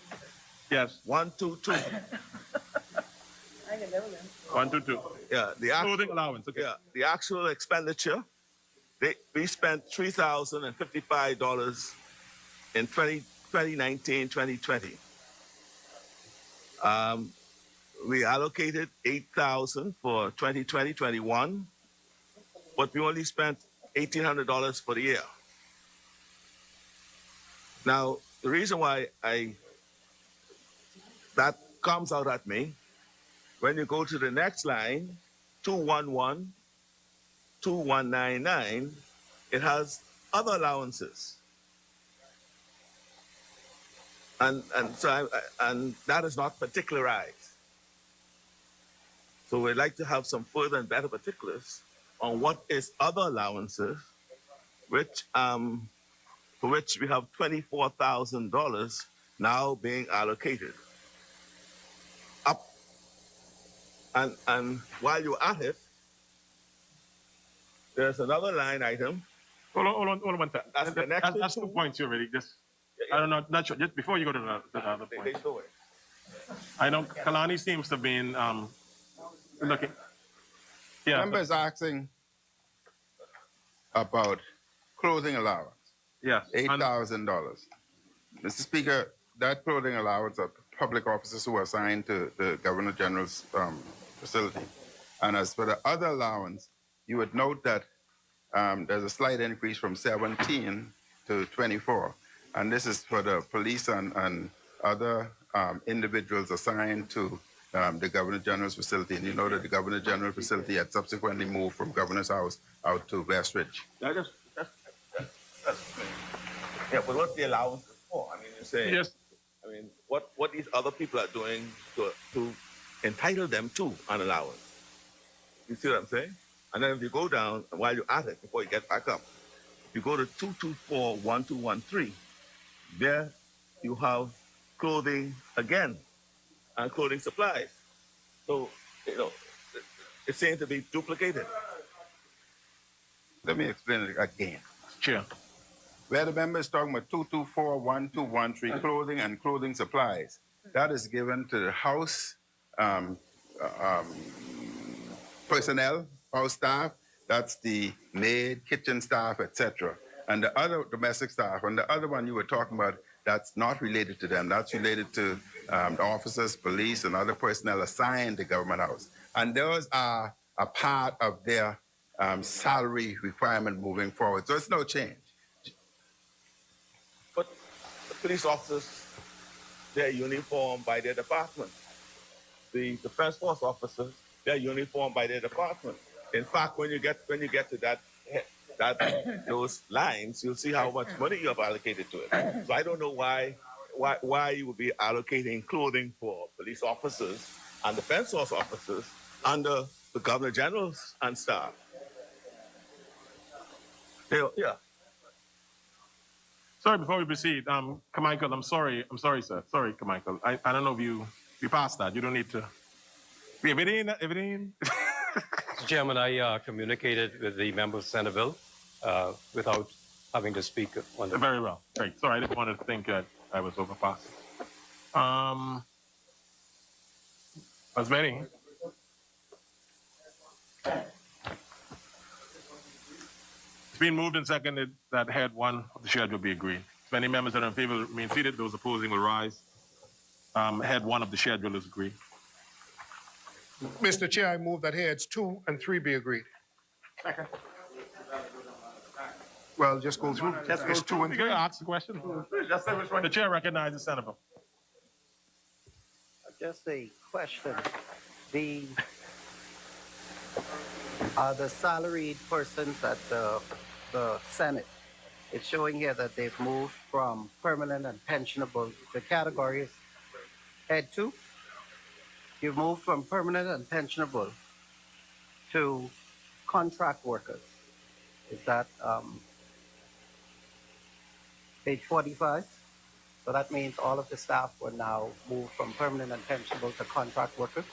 G: Yes.
H: 122.
J: I can never learn.
G: 122.
H: Yeah,
G: clothing allowance. Okay.
H: Yeah, the actual expenditure. We spent $3,055 in 2019, 2020. We allocated $8,000 for 2020, 21, but we only spent $1,800 for the year. Now, the reason why that comes out at me, when you go to the next line, 211, 2199, it has other allowances. and that is not particularized. So we'd like to have some further and better particulars on what is other allowances, which for which we have $24,000 now being allocated. Up and while you're at it, there's another line item.
G: Hold on one second.
H: That's connected
G: That's
H: to-
G: 2 points you already. Just I don't know, not sure. Just before you go to the other
H: They
G: point,
H: do it.
G: I know Kalani seems to be looking. Yeah,
D: Members asking about clothing allowance,
G: yes.
D: $8,000. Mr. Speaker, that clothing allowance are public officers who are assigned to the Governor General's facility. And as for the other allowance, you would note that there's a slight increase from 17 to 24. And this is for the police and other individuals assigned to the Governor General's facility. And you know that the Governor General facility had subsequently moved from Governor's House out to Westridge.
H: That's yeah, but what's the allowance for? I mean, you're saying,
G: Yes.
H: I mean, what these other people are doing to entitle them to an allowance. You see what I'm saying? And then if you go down, while you're at it, before you get back up, if you go to 224-1213, there you have clothing again and clothing supplies. So, you know, it seems to be duplicated.
D: Let me explain it again.
G: Chair.
D: Where the member is talking about 224-1213, clothing and clothing supplies, that is given to the house personnel, house staff. That's the maid, kitchen staff, etc. And the other domestic staff, and the other one you were talking about, that's not related to them. That's related to the officers, police, and other personnel assigned to Government House. And those are a part of their salary requirement moving forward. So it's no change.
H: But the police officers, they're uniformed by their department. The defense force officers, they're uniformed by their department. In fact, when you get to that those lines, you'll see how much money you have allocated to it. So I don't know why you would be allocating clothing for police officers and defense force officers under the Governor General's and staff. Yeah.
G: Sorry, before we proceed, Carmichael, I'm sorry, sir. Sorry, Carmichael. I don't know if you passed that. You don't need to. If it ain't.
B: Mr. Chairman, I communicated with the member of Senate bill without having to speak on the.
G: Very well. Great. Sorry, I didn't want to think that I was overpassing. Osmani. It's been moved and seconded that head one of the schedule be agreed. If any members that are in favor remain seated, those opposing will rise. Head one of the schedule is agreed.
I: Mr. Chair, I move that heads 2 and 3 be agreed.
G: Second.
I: Well, just go through. It's 2 and
G: You
I: 3.
G: can ask the question. The chair recognizes Senator.
L: Just a question. The salaried persons at the Senate, it's showing here that they've moved from permanent and pensionable. The category is head 2. You've moved from permanent and pensionable to contract workers. Is that page 45? So that means all of the staff were now moved from permanent and pensionable to contract workers?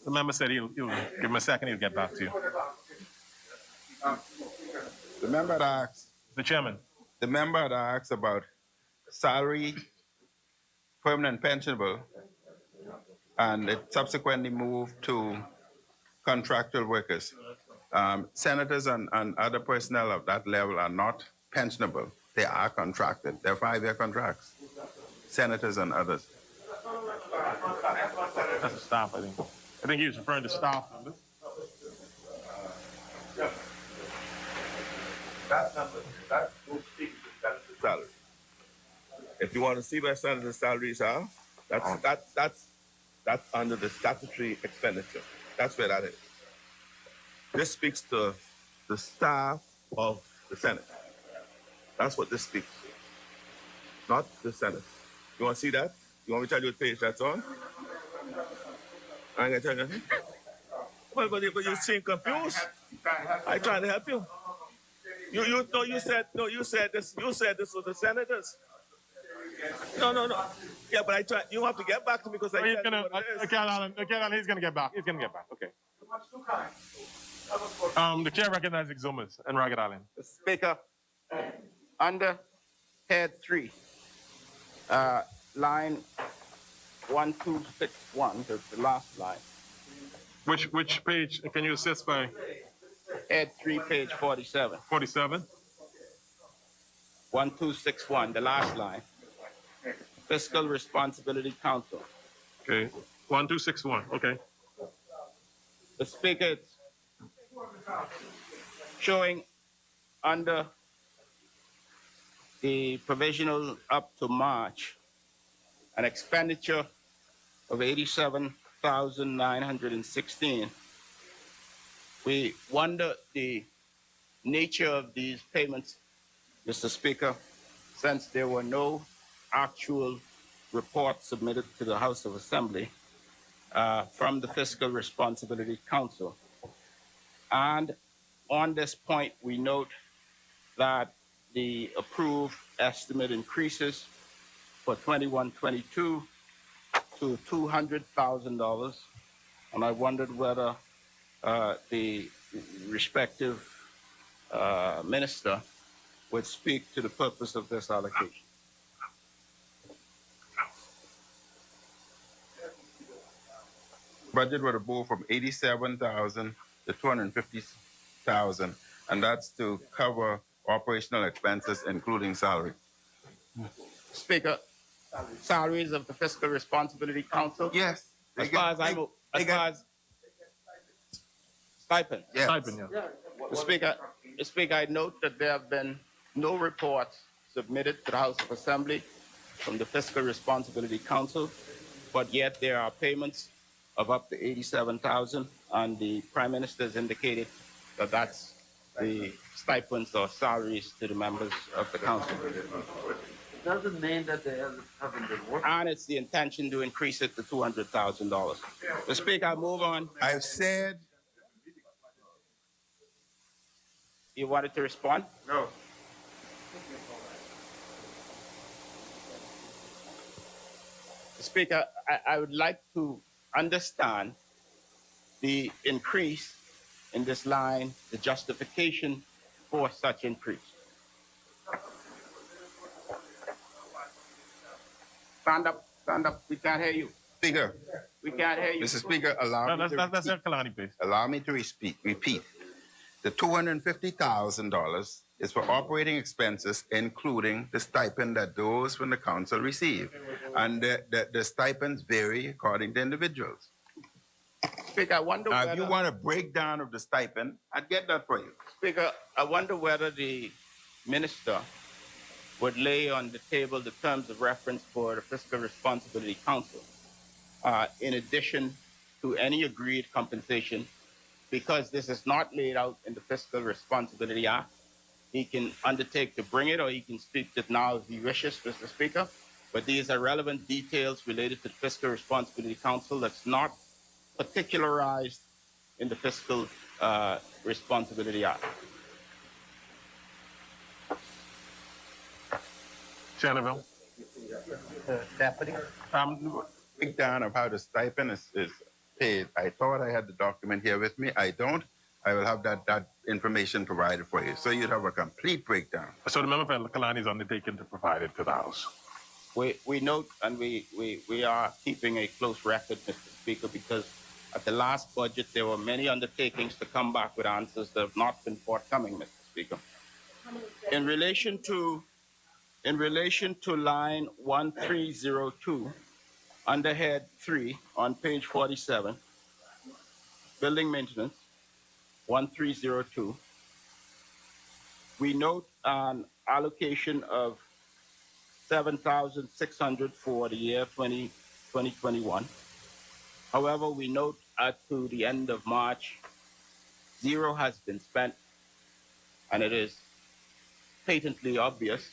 G: The member said he'll give him a second, he'll get back to you.
D: The member had asked,
G: The chairman.
D: the member had asked about salary, permanent pensionable, and it subsequently moved to contractual workers. Senators and other personnel of that level are not pensionable. They are contracted. They're 5-year contracts. Senators and others.
G: That's the staff, I think. I think he was referring to staff numbers.
H: That number, that will speak to senator salary. If you want to see where senator salaries are, that's under the statutory expenditure. That's where that is. This speaks to the staff of the Senate. That's what this speaks to, not the Senate. You want to see that? You want me to tell you what page that's on? I ain't gonna tell you nothing. But you seem confused. I trying to help you. You said this was the senators. No. Yeah, but you have to get back to me because I
G: He's
H: can't
G: gonna,
H: do what it is.
G: he's gonna get back. He's gonna get back. Okay. The chair recognizes Exumas and Ragged Island.
K: Mr. Speaker, under head 3, line 1261, the last line.
G: Which page can you assist by?
K: Head 3, page 47.
G: 47.
K: 1261, the last line. Fiscal Responsibility Council.
G: Okay. 1261. Okay.
K: The Speaker, it's showing under the provisional up to March an expenditure of 87,916. We wonder the nature of these payments, Mr. Speaker, since there were no actual reports submitted to the House of Assembly from the Fiscal Responsibility Council. And on this point, we note that the approved estimate increases for 21-22 to $200,000. And I wondered whether the respective minister would speak to the purpose of this allocation.
D: Budget would have moved from 87,000 to 250,000, and that's to cover operational expenses, including salary.
K: Speaker, salaries of the Fiscal Responsibility Council?
D: Yes.
K: As far as stipend.
D: Yes.
G: Stipend, yeah.
K: Mr. Speaker, I note that there have been no reports submitted to the House of Assembly from the Fiscal Responsibility Council, but yet there are payments of up to 87,000, and the Prime Minister has indicated that that's the stipends or salaries to the members of the council.
L: Doesn't mean that they haven't been working.
K: And it's the intention to increase it to $200,000. Mr. Speaker, I move on.
D: I've said.
K: You wanted to respond?
D: No.
K: Mr. Speaker, I would like to understand the increase in this line, the justification for such increase. Stand up, we can't hear you.
D: Speaker.
K: We can't hear you.
D: Mr. Speaker, allow me to
G: That's Kalani, please.
D: Allow me to repeat. The $250,000 is for operating expenses, including the stipend that those from the council receive. And the stipends vary according to individuals.
K: Speaker, I wonder
D: Now,
K: whether...
D: if you want a breakdown of the stipend, I'd get that for you.
K: Speaker, I wonder whether the minister would lay on the table the terms of reference for the Fiscal Responsibility Council, in addition to any agreed compensation, because this is not laid out in the Fiscal Responsibility Act. He can undertake to bring it, or he can speak to it now if he wishes, Mr. Speaker. But these are relevant details related to the Fiscal Responsibility Council that's not particularized in the Fiscal Responsibility Act.
G: Chanaville.
L: Deputy.
D: Breakdown of how the stipend is paid. I thought I had the document here with me. I don't. I will have that information provided for you. So you'd have a complete breakdown.
G: So the member for Kalani is undertaken to provide it to the House.
K: We note and we are keeping a close record, Mr. Speaker, because at the last budget there were many undertakings to come back with answers that have not been forthcoming, Mr. Speaker. In relation to line 1302 under head 3 on page 47, building maintenance, 1302, we note an allocation of 7,600 for the year 2021. However, we note to the end of March, zero has been spent, and it is patently obvious.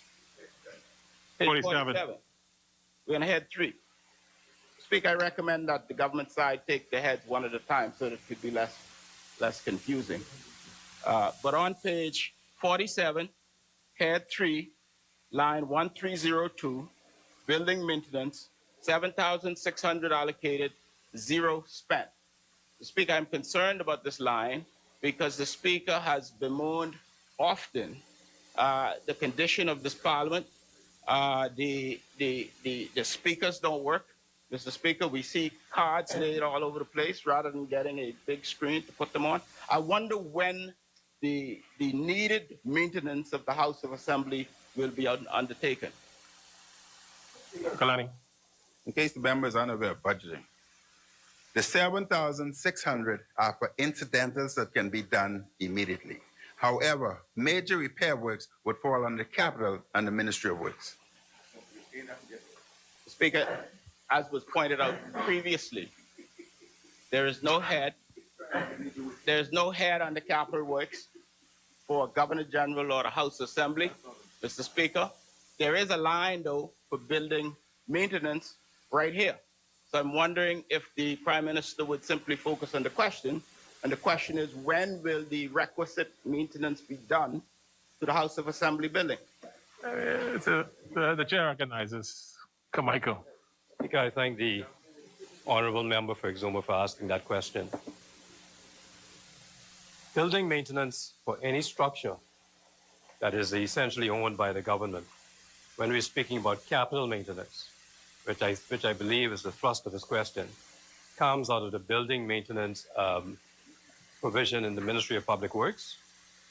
K: Page
G: 47.
K: We're on head 3. Speaker, I recommend that the government side take the heads one at a time so that it could be less confusing. But on page 47, head 3, line 1302, building maintenance, 7,600 allocated, zero spent. Speaker, I'm concerned about this line because the Speaker has bemoaned often the condition of this Parliament. The speakers don't work. Mr. Speaker, we see cards laid all over the place rather than getting a big screen to put them on. I wonder when the needed maintenance of the House of Assembly will be undertaken.
G: Kalani.
H: In case the members are unaware of budgeting, the 7,600 are for incidentals that can be done immediately. However, major repair works would fall under Capital and the Ministry of Works.
K: Speaker, as was pointed out previously, there is no head on the Capital Works for Governor General or the House Assembly, Mr. Speaker. There is a line, though, for building maintenance right here. So I'm wondering if the Prime Minister would simply focus on the question, and the question is, when will the requisite maintenance be done to the House of Assembly building?
G: The chair recognizes Carmichael.
B: Speaker, I thank the honorable member for Exuma for asking that question. Building maintenance for any structure that is essentially owned by the government, when we're speaking about capital maintenance, which I believe is the thrust of this question, comes out of the building maintenance provision in the Ministry of Public Works.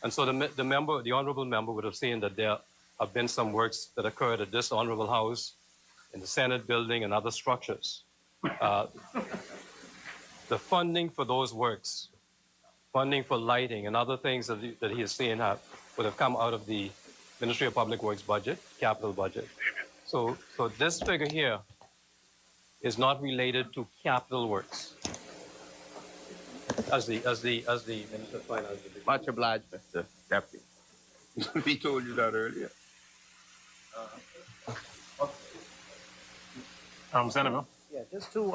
B: And so the honorable member would have seen that there have been some works that occurred at this honorable house, in the Senate building and other structures. The funding for those works, funding for lighting and other things that he has seen would have come out of the Ministry of Public Works budget, capital budget. So this figure here is not related to capital works. As the Minister of Finance.
H: Much obliged, Mr. Deputy. We told you that earlier.
G: Senator.
L: Yeah, just two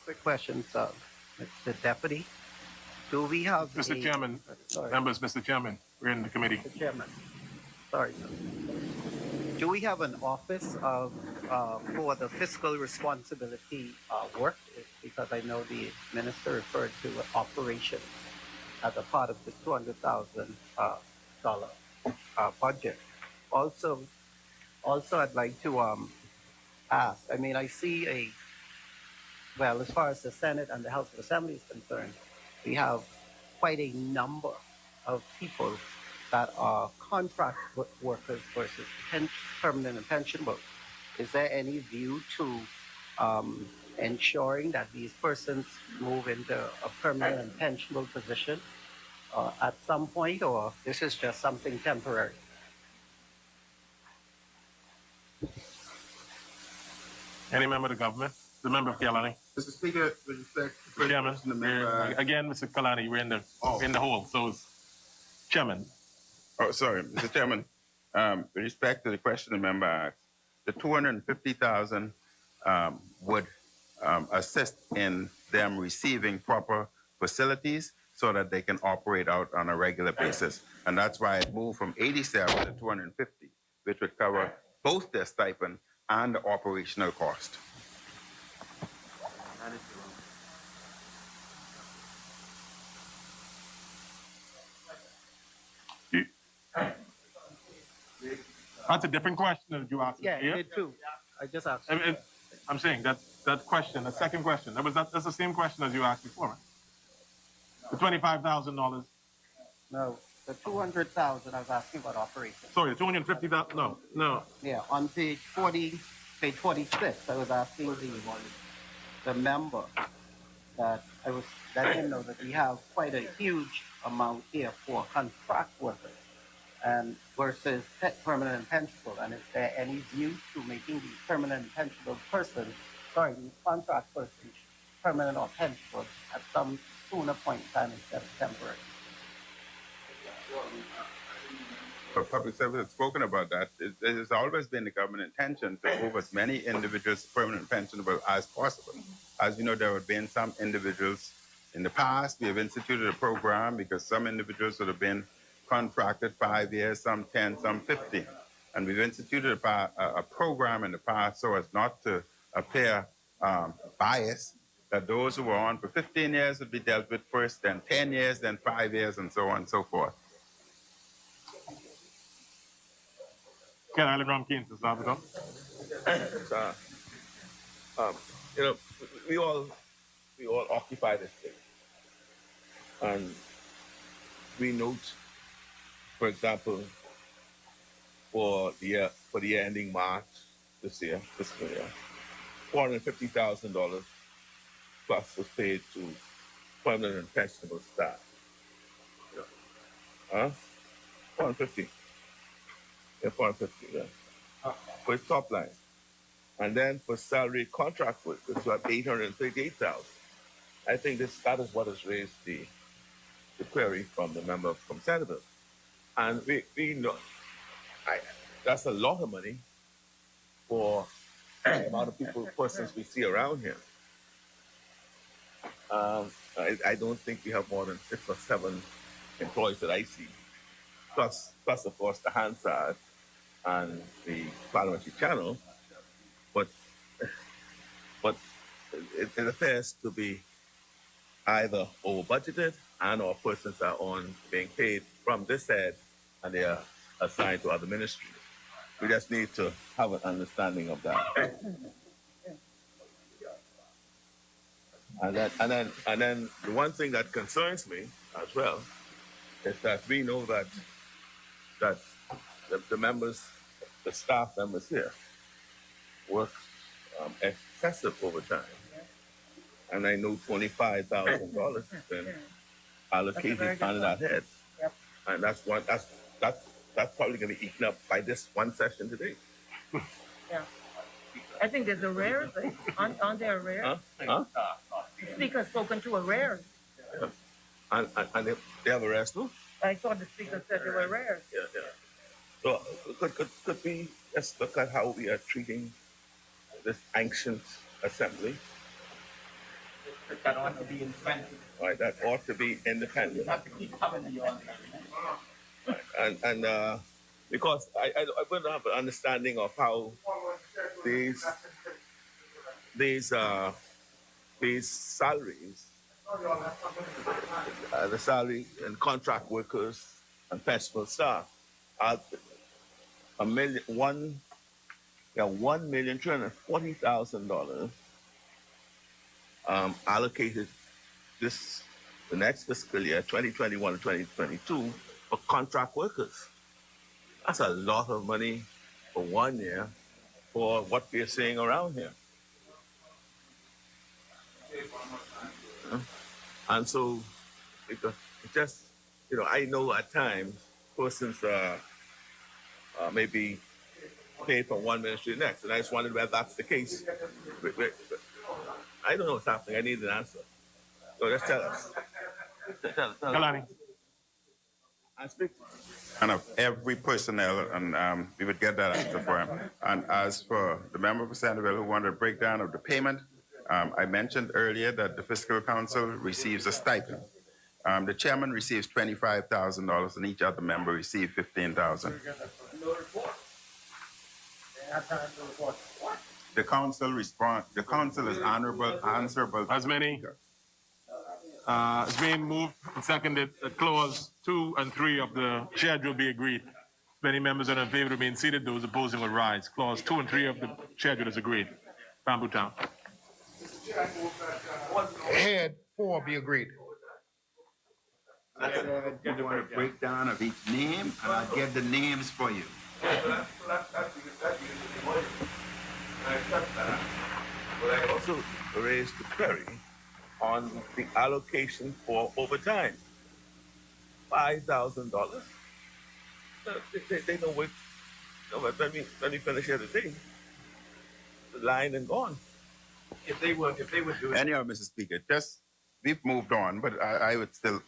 L: quick questions, Mr. Deputy. Do we have
G: Mr. Chairman, members, Mr. Chairman, we're in the committee.
L: Mr. Chairman, sorry, sir. Do we have an office of for the fiscal responsibility work? Because I know the minister referred to operation as a part of the $200,000 budget. Also, I'd like to ask. I mean, I see as far as the Senate and the House of Assembly is concerned, we have quite a number of people that are contract workers versus permanent and pension workers. Is there any view to ensuring that these persons move into a permanent and pensionable position at some point, or this is just something temporary?
G: Any member of the government? The member of Kalani.
H: Mr. Speaker, with respect to the
G: Chairman,
H: question, the member.
G: again, Mr. Kalani, we're in the hole. So, Chairman.
H: Oh, sorry, Mr. Chairman. With respect to the question the member asked, the 250,000 would assist in them receiving proper facilities so that they can operate out on a regular basis. And that's why it moved from 87 to 250, which would cover both their stipend and the operational cost.
G: That's a different question that you asked.
L: Yeah, I did too. I just asked.
G: I'm saying that question, the second question, that's the same question as you asked before, right? The $25,000.
L: No, the 200,000. I was asking about operations.
G: Sorry, the 250,000. No.
L: Yeah, on page 46, I was asking the member that I was letting him know that we have quite a huge amount here for contract workers and versus permanent and pensionable. And is there any view to making these permanent and pensionable persons, these contract persons, permanent or pensionable at some sooner point in time instead of temporary?
D: Public service has spoken about that. It has always been the government intention to move as many individuals permanent pensionable as possible. As you know, there have been some individuals in the past. We have instituted a program because some individuals would have been contracted 5 years, some 10, some 15. And we've instituted a program in the past so as not to appear biased, that those who were on for 15 years would be dealt with first, then 10 years, then 5 years, and so on and so forth.
G: Ken Island Ram Keynes to start it off.
H: You know, we all occupy this thing, and we note, for example, for the year ending March fiscal year, $450,000 plus was paid to permanent and pensionable staff. Huh? 450. Yeah, 450. Yeah. For its top line. And then for salary contract workers, we have 838,000. I think that is what has raised the query from the member from Centerville. And we know that's a lot of money for the amount of persons we see around here. I don't think we have more than 6 or 7 employees that I see. Plus of course, the Hansard and the Parliamentary channel. But it appears to be either over budgeted and or persons are on being paid from this head and they are assigned to other ministries. We just need to have an understanding of that. And then the one thing that concerns me as well is that we know that the members, the staff members here, work excessive overtime. And I know $25,000 has been allocated under that head.
J: Yep.
H: And that's probably going to be eaten up by this one session today.
J: Yeah. I think there's arrears. Aren't there arrears?
H: Huh?
J: The speaker has spoken to arrears.
H: Yeah. And they have arrears too?
J: I thought the speaker said there were arrears.
H: Yeah. So could we just look at how we are treating this ancient assembly?
L: That ought to be independent.
H: Right, that ought to be independent.
L: You have to keep coming to your
H: And because I want to have an understanding of how these salaries, the salary and contract workers and pensionable staff are $1,340,000 allocated the next fiscal year, 2021 to 2022, for contract workers. That's a lot of money for 1 year for what we're seeing around here. And so it just, I know at times persons may be paid from one ministry to the next, and I just wondered whether that's the case. I don't know what's happening. I need an answer. So just tell us. Tell
G: Kalani.
H: I speak.
D: And of every personnel, and we would get that answer for him. And as for the member for Centerville who wanted a breakdown of the payment, I mentioned earlier that the Fiscal Council receives a stipend. The chairman receives $25,000, and each other member receives $15,000. The council is answerable.
G: As many? It's being moved and seconded that clause 2 and 3 of the schedule be agreed. If any members are in favor of remain seated, those opposing will rise. Clause 2 and 3 of the schedule is agreed. Bamboo Town.
I: Head 4 be agreed.
M: I said you want a breakdown of each name, and I'll get the names for you.
H: But I also raised the query on the allocation for overtime. $5,000. They don't wait. No, but let me finish here today. The line and gone.
M: If they were doing.
D: Anyhow, Mr. Speaker, just we've moved on, but I would still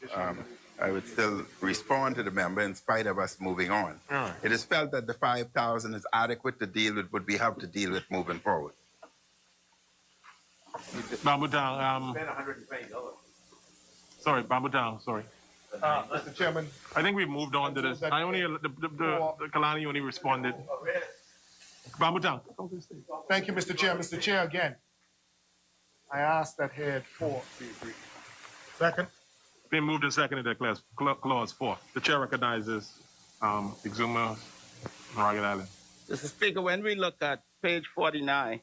D: respond to the member in spite of us moving on.
G: All right.
D: It is felt that the 5,000 is adequate to deal with what we have to deal with moving forward.
G: Bambutang,
M: Spent $120.
G: sorry, Bambutang, sorry.
I: Mr. Chairman,
G: I think we've moved on to this. I only, the Kalani only responded. Bambutang.
I: thank you, Mr. Chair. Mr. Chair, again, I ask that head 4 be agreed. Second.
G: Been moved and seconded that clause 4. The chair recognizes Exuma, Morgan Island.
K: Mr. Speaker, when we look at page 49,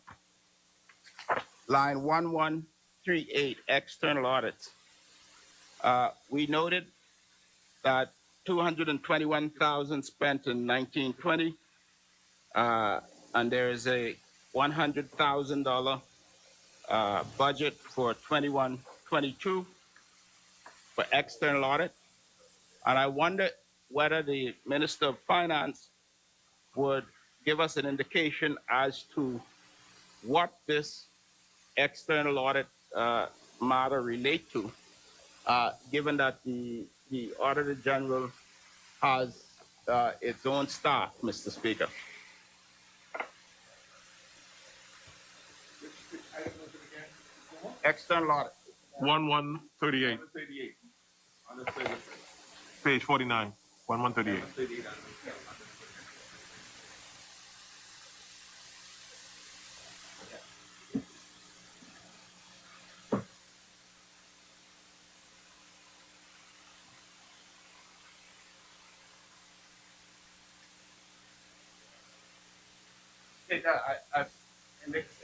K: line 1138, external audits, we noted that 221,000 spent in 1920, and there is a $100,000 budget for 21-22 for external audit. And I wonder whether the Minister of Finance would give us an indication as to what this external audit matter relate to, given that the Auditor General has its own staff, Mr. Speaker. External audit.
G: 1138. Page 49. 1138.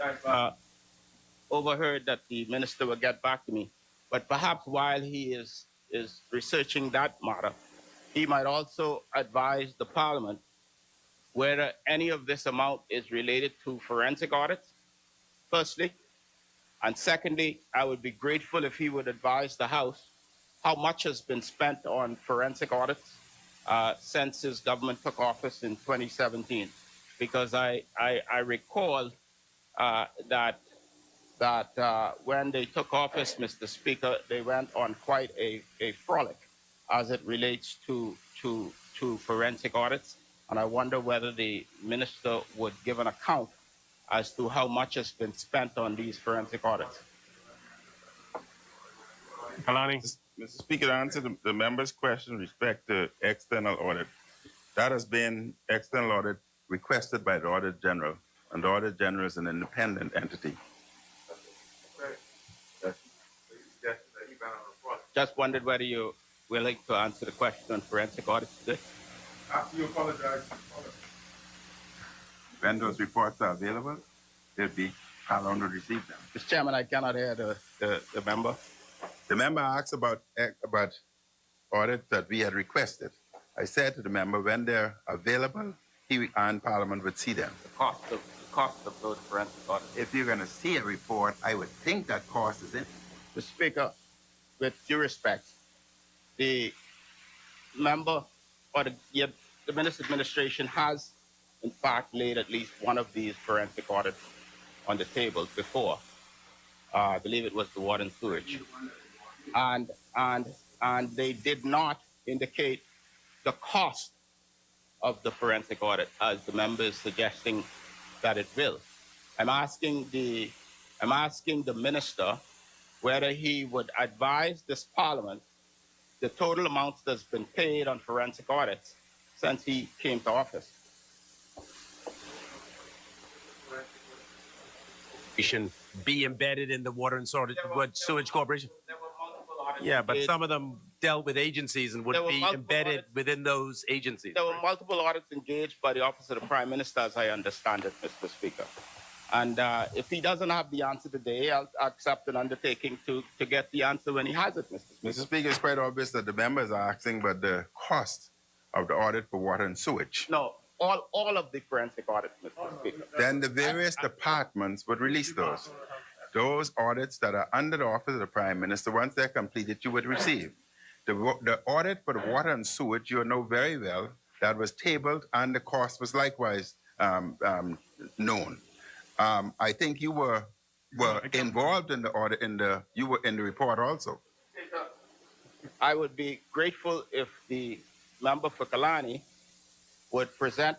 K: I've overheard that the minister will get back to me, but perhaps while he is researching that matter, he might also advise the Parliament whether any of this amount is related to forensic audits, firstly, and secondly, I would be grateful if he would advise the House how much has been spent on forensic audits since his government took office in 2017, because I recall that when they took office, Mr. Speaker, they went on quite a frolic as it relates to forensic audits. And I wonder whether the minister would give an account as to how much has been spent on these forensic audits.
G: Kalani.
D: Mr. Speaker, to answer the member's question with respect to external audit, that has been external audit requested by the Auditor General, and the Auditor General is an independent entity.
K: Just wondered whether you're willing to answer the question on forensic audits today.
I: After you apologize.
D: When those reports are available, they'll be allowed to receive them.
K: Mr. Chairman, I cannot hear the member.
D: The member asked about audits that we had requested. I said to the member, when they're available, he and Parliament would see them.
K: The cost of those forensic audits.
D: If you're going to see a report, I would think that cost is in.
K: Mr. Speaker, with due respect, the member or the Minister's administration has, in fact, laid at least one of these forensic audits on the table before. I believe it was the water and sewage. And they did not indicate the cost of the forensic audit as the member is suggesting that it will. I'm asking the minister whether he would advise this Parliament the total amounts that's been paid on forensic audits since he came to office.
N: Be embedded in the water and sewage corporation. Yeah, but some of them dealt with agencies and would be embedded within those agencies.
K: There were multiple audits engaged by the Office of the Prime Minister, as I understand it, Mr. Speaker. And if he doesn't have the answer today, I'll accept an undertaking to get the answer when he has it, Mr. Speaker.
D: Mr. Speaker, it's quite obvious that the members are asking about the cost of the audit for water and sewage.
K: No, all of the forensic audits, Mr. Speaker.
D: Then the various departments would release those.
H: Those audits that are under the office of the Prime Minister, once they're completed, you would receive. The audit for the water and sewage, you know very well, that was tabled and the cost was likewise known. I think you were involved in the audit, you were in the report also.
K: I would be grateful if the member for Kalani would present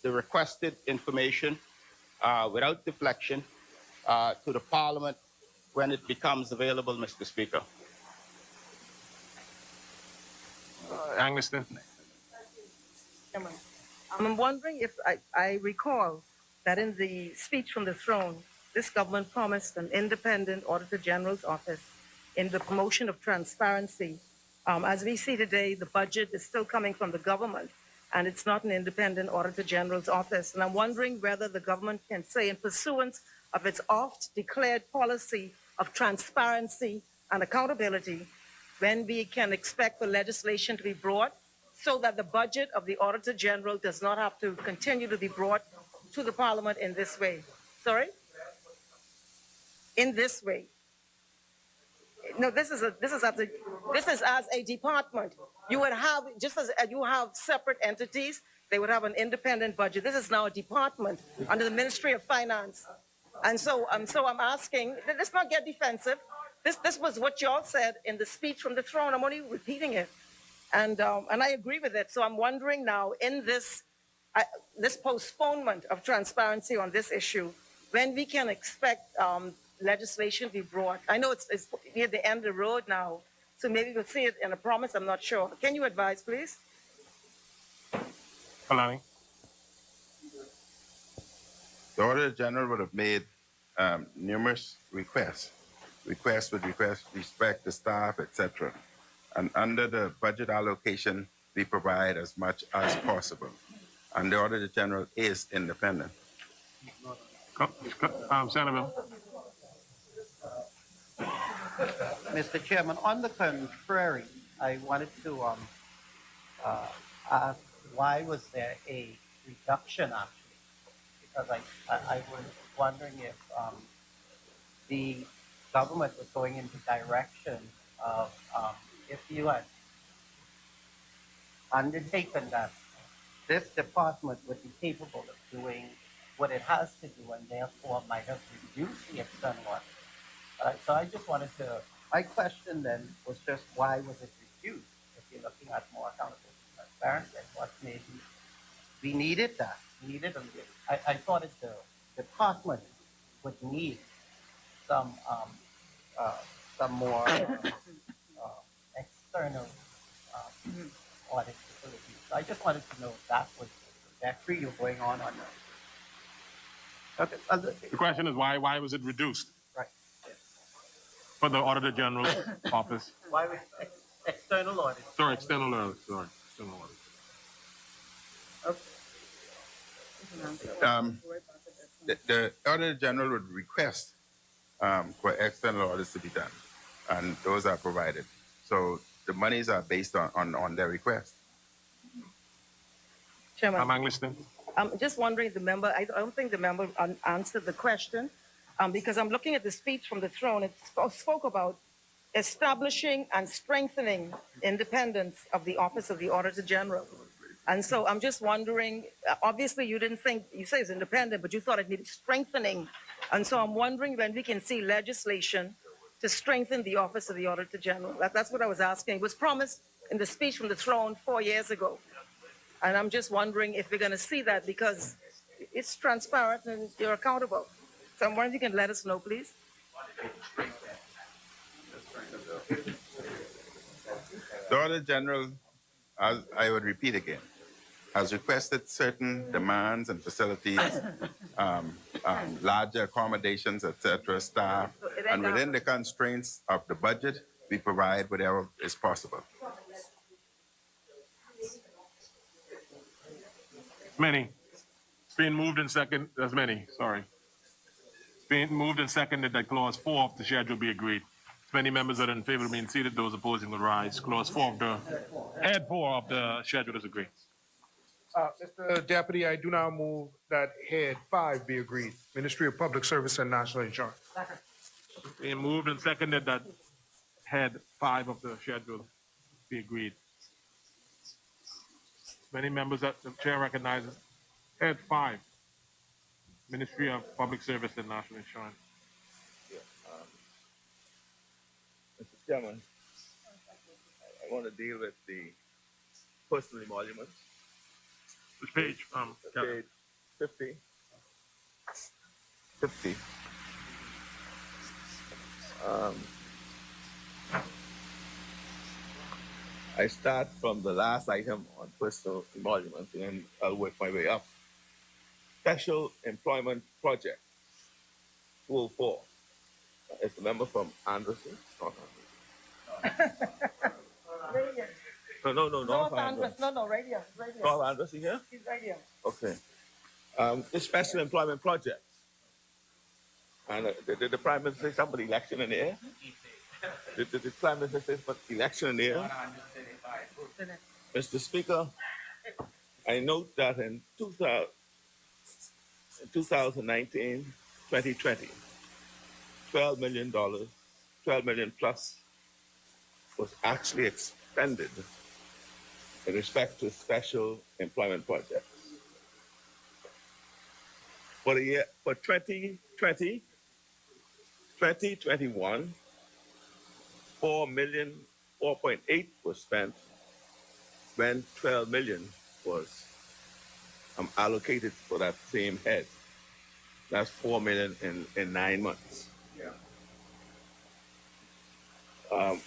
K: the requested information without deflection to the Parliament when it becomes available, Mr. Speaker.
G: Angliston.
J: I'm wondering if I recall that in the speech from the throne, this government promised an independent Auditor General's office in the promotion of transparency. As we see today, the budget is still coming from the government, and it's not an independent Auditor General's office. And I'm wondering whether the government can say, in pursuance of its oft-declared policy of transparency and accountability, when we can expect the legislation to be brought so that the budget of the Auditor General does not have to continue to be brought to the Parliament in this way. Sorry? In this way. No, this is as a department. You would have, just as you have separate entities, they would have an independent budget. This is now a department under the Ministry of Finance. And so I'm asking, let's not get defensive. This was what y'all said in the speech from the throne. I'm only repeating it. And I agree with it. So I'm wondering now, in this postponement of transparency on this issue, when we can expect legislation to be brought. I know it's near the end of the road now, so maybe we'll see it in a promise. I'm not sure. Can you advise, please?
G: Kalani.
H: The Auditor General would have made numerous requests with respect to staff, etc. And under the budget allocation, we provide as much as possible. And the Auditor General is independent.
G: Senator.
L: Mr. Chairman, on the contrary, I wanted to ask why was there a reduction actually? Because I was wondering if the government was going into direction of if you had undertaken that this department would be capable of doing what it has to do and therefore might have reduced the external audit. So I just wanted to, my question then was just why was it reduced? If you're looking at more accountability and transparency, what maybe we needed that. I thought that the department would need some more external audit facilities. So I just wanted to know if that was the trajectory you're going on or not. Okay.
G: The question is why was it reduced?
L: Right.
G: For the Auditor General's office.
L: Why was external audit?
G: Sorry, external audit. External audit.
L: Okay.
H: The Auditor General would request for external audits to be done, and those are provided. So the monies are based on their request.
J: Chairman.
G: I'm Angliston.
J: I'm just wondering, I don't think the member answered the question, because I'm looking at the speech from the throne. It spoke about establishing and strengthening independence of the Office of the Auditor General. And so I'm just wondering, obviously you didn't think, you say it's independent, but you thought it needed strengthening. And so I'm wondering when we can see legislation to strengthen the Office of the Auditor General. That's what I was asking. It was promised in the speech from the throne 4 years ago. And I'm just wondering if we're going to see that, because it's transparent and you're accountable. So I'm wondering if you can let us know, please.
H: The Auditor General, as I would repeat again, has requested certain demands and facilities, larger accommodations, etc., staff, and within the constraints of the budget, we provide whatever is possible.
G: Many. It's been moved and seconded. That's many. Sorry. It's been moved and seconded that clause 4 of the schedule be agreed. As many members that are in favor of being seated, those opposing will rise. Clause 4 of the head 4 of the schedule is agreed.
I: Mr. Deputy, I do now move that head 5 be agreed. Ministry of Public Service and National Insurance.
G: Being moved and seconded that head 5 of the schedule be agreed. Many members that the chair recognizes. Head 5, Ministry of Public Service and National Insurance.
H: Mr. Chairman, I want to deal with the personal emoluments.
G: Which page?
H: Page 50. 50. I start from the last item on personal emoluments and then I'll work my way up. Special Employment Project, 204. It's a member from Anderson. No, North Anderson.
J: No, right here.
H: North Anderson here?
J: He's right here.
H: Okay. The Special Employment Project. And did the Prime Minister say somebody election in the air? Did the Prime Minister say election in the air? Mr. Speaker, I note that in 2019, 2020, $12 million, 12 million plus was actually expended in respect to special employment projects. For the year, for 2020, 2021, 4.8 was spent when 12 million was allocated for that same head. That's 4 million in 9 months.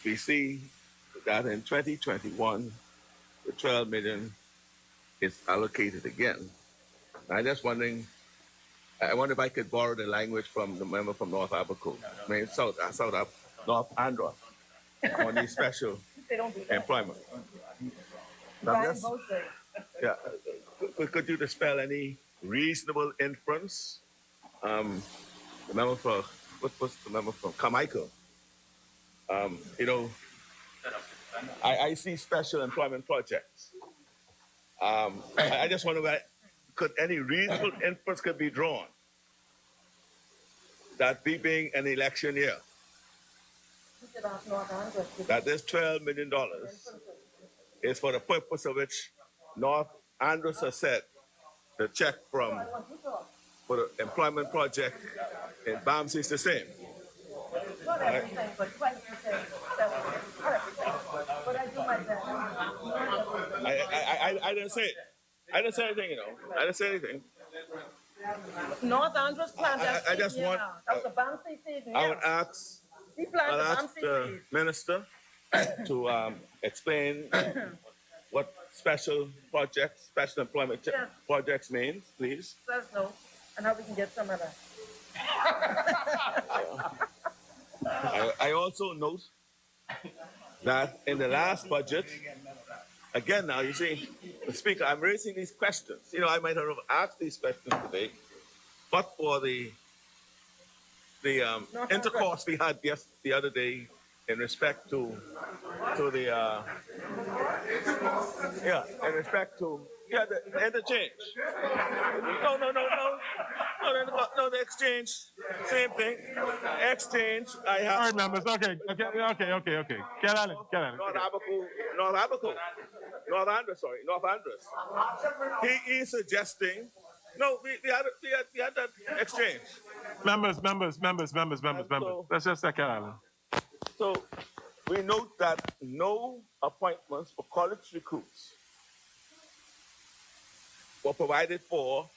H: We see that in 2021, the 12 million is allocated again. I'm just wondering, I wonder if I could borrow the language from the member from North Abaco, North Andros, on the special employment. Yeah, could you dispel any reasonable inference? The member for, what's the member from Carmichael? I see special employment projects. I just wonder, could any reasonable inference could be drawn that we being an election year, that this $12 million is for the purpose of which North Andros has said the check for the employment project in BAMS is the same.
J: Not everything, but 20%. But I do my best.
H: I didn't say it. I didn't say anything, I didn't say anything.
J: North Andros plant
H: I just want.
J: That was a bouncy seed.
H: I would ask.
J: He planted
H: I'll ask the
J: seed.
H: minister to explain what special projects, special employment projects means, please.
J: Let us know, and how we can get some of that.
H: I also note that in the last budget, again now, you see, Speaker, I'm raising these questions. I might have asked these questions today, but for the intercourse we had the other day in respect to the the interchange. No, the exchange, same thing. Exchange, I have.
G: All right, members. Okay. Get on it.
H: North Andros. He's suggesting. No, we had that exchange.
G: Members. Let's just get on it.
H: So we note that no appointments for college recruits were provided for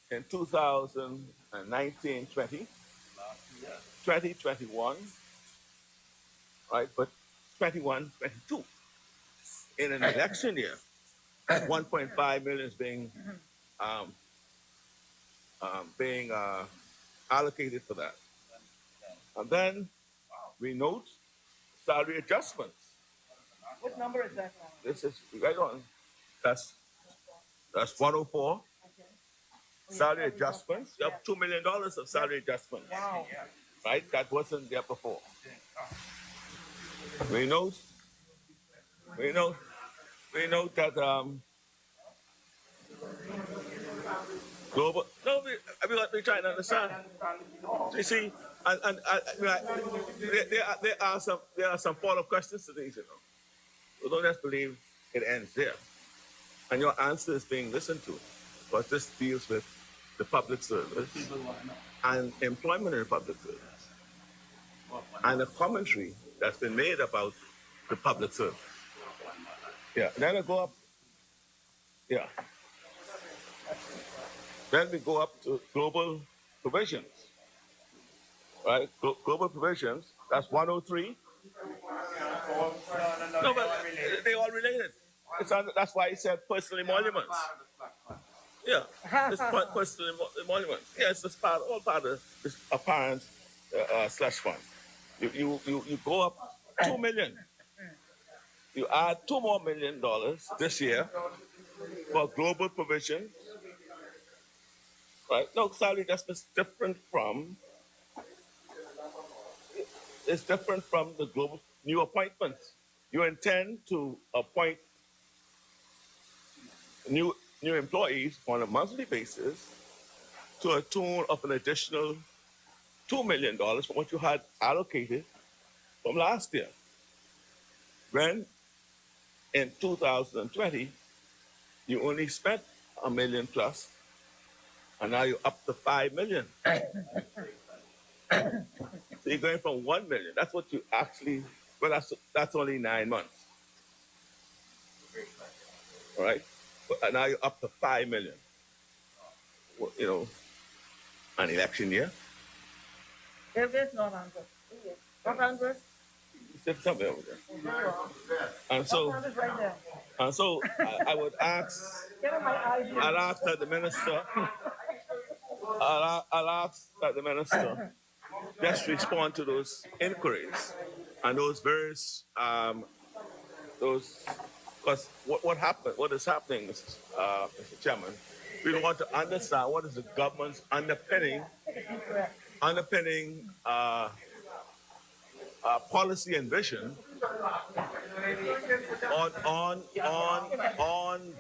H: in 2019, 20, 2021, right? But 21, 22. In an election year, 1.5 million is being allocated for that. And then we note salary adjustments.
J: What number is that now?
H: This is right on. That's 104. Okay. Salary adjustments. You have $2 million of salary adjustments.
J: Wow.
H: Right? That wasn't there before. We note that global. No, we're trying to understand. You see, there are some follow-up questions to these, you know. So don't just believe it ends there. And your answer is being listened to. But this deals with the public service and employment in the public service. And the commentary that's been made about the public service. Yeah, then I go up. Yeah. Then we go up to global provisions. Right? Global provisions, that's 103. No, but they all related. That's why he said personal emoluments. Yeah, it's personal emoluments. Yeah, it's just all part of this apparent slush fund. You go up $2 million. You add $2 more million this year for global provision. Right? No, salary adjustment is different from. It's different from the global new appointments. You intend to appoint new employees on a monthly basis to a tune of an additional $2 million from what you had allocated from last year. When in 2020, you only spent $1 million plus, and now you're up to $5 million. So you're going from 1 million. That's what you actually, well, that's only 9 months. All right? But now you're up to 5 million. Well, you know, an election year.
J: There is no answer. What answer?
H: You said something over there. And so, I would ask, I'll ask that the minister, I'll ask that the minister just respond to those inquiries and those various, because what is happening, Mr. Chairman, we want to understand what is the government's underpinning policy and vision on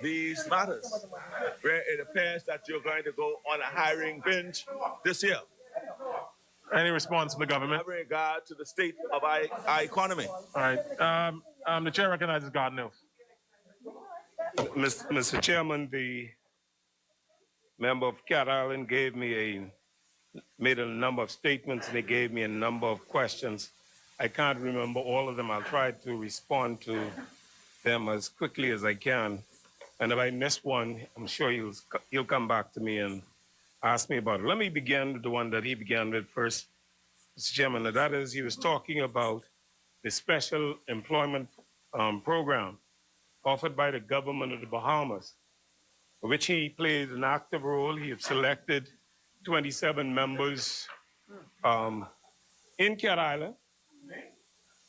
H: these matters, where it appears that you're going to go on a hiring binge this year.
G: Any response from the government?
H: In regard to the state of our economy.
G: All right. The chair recognizes God Mills.
O: Mr. Chairman, the member of Cat Island made a number of statements and he gave me a number of questions. I can't remember all of them. I'll try to respond to them as quickly as I can. And if I miss one, I'm sure he'll come back to me and ask me about it. Let me begin with the one that he began with first, Mr. Chairman, and that is he was talking about the special employment program offered by the government of the Bahamas, for which he played an active role. He had selected 27 members in Cat Island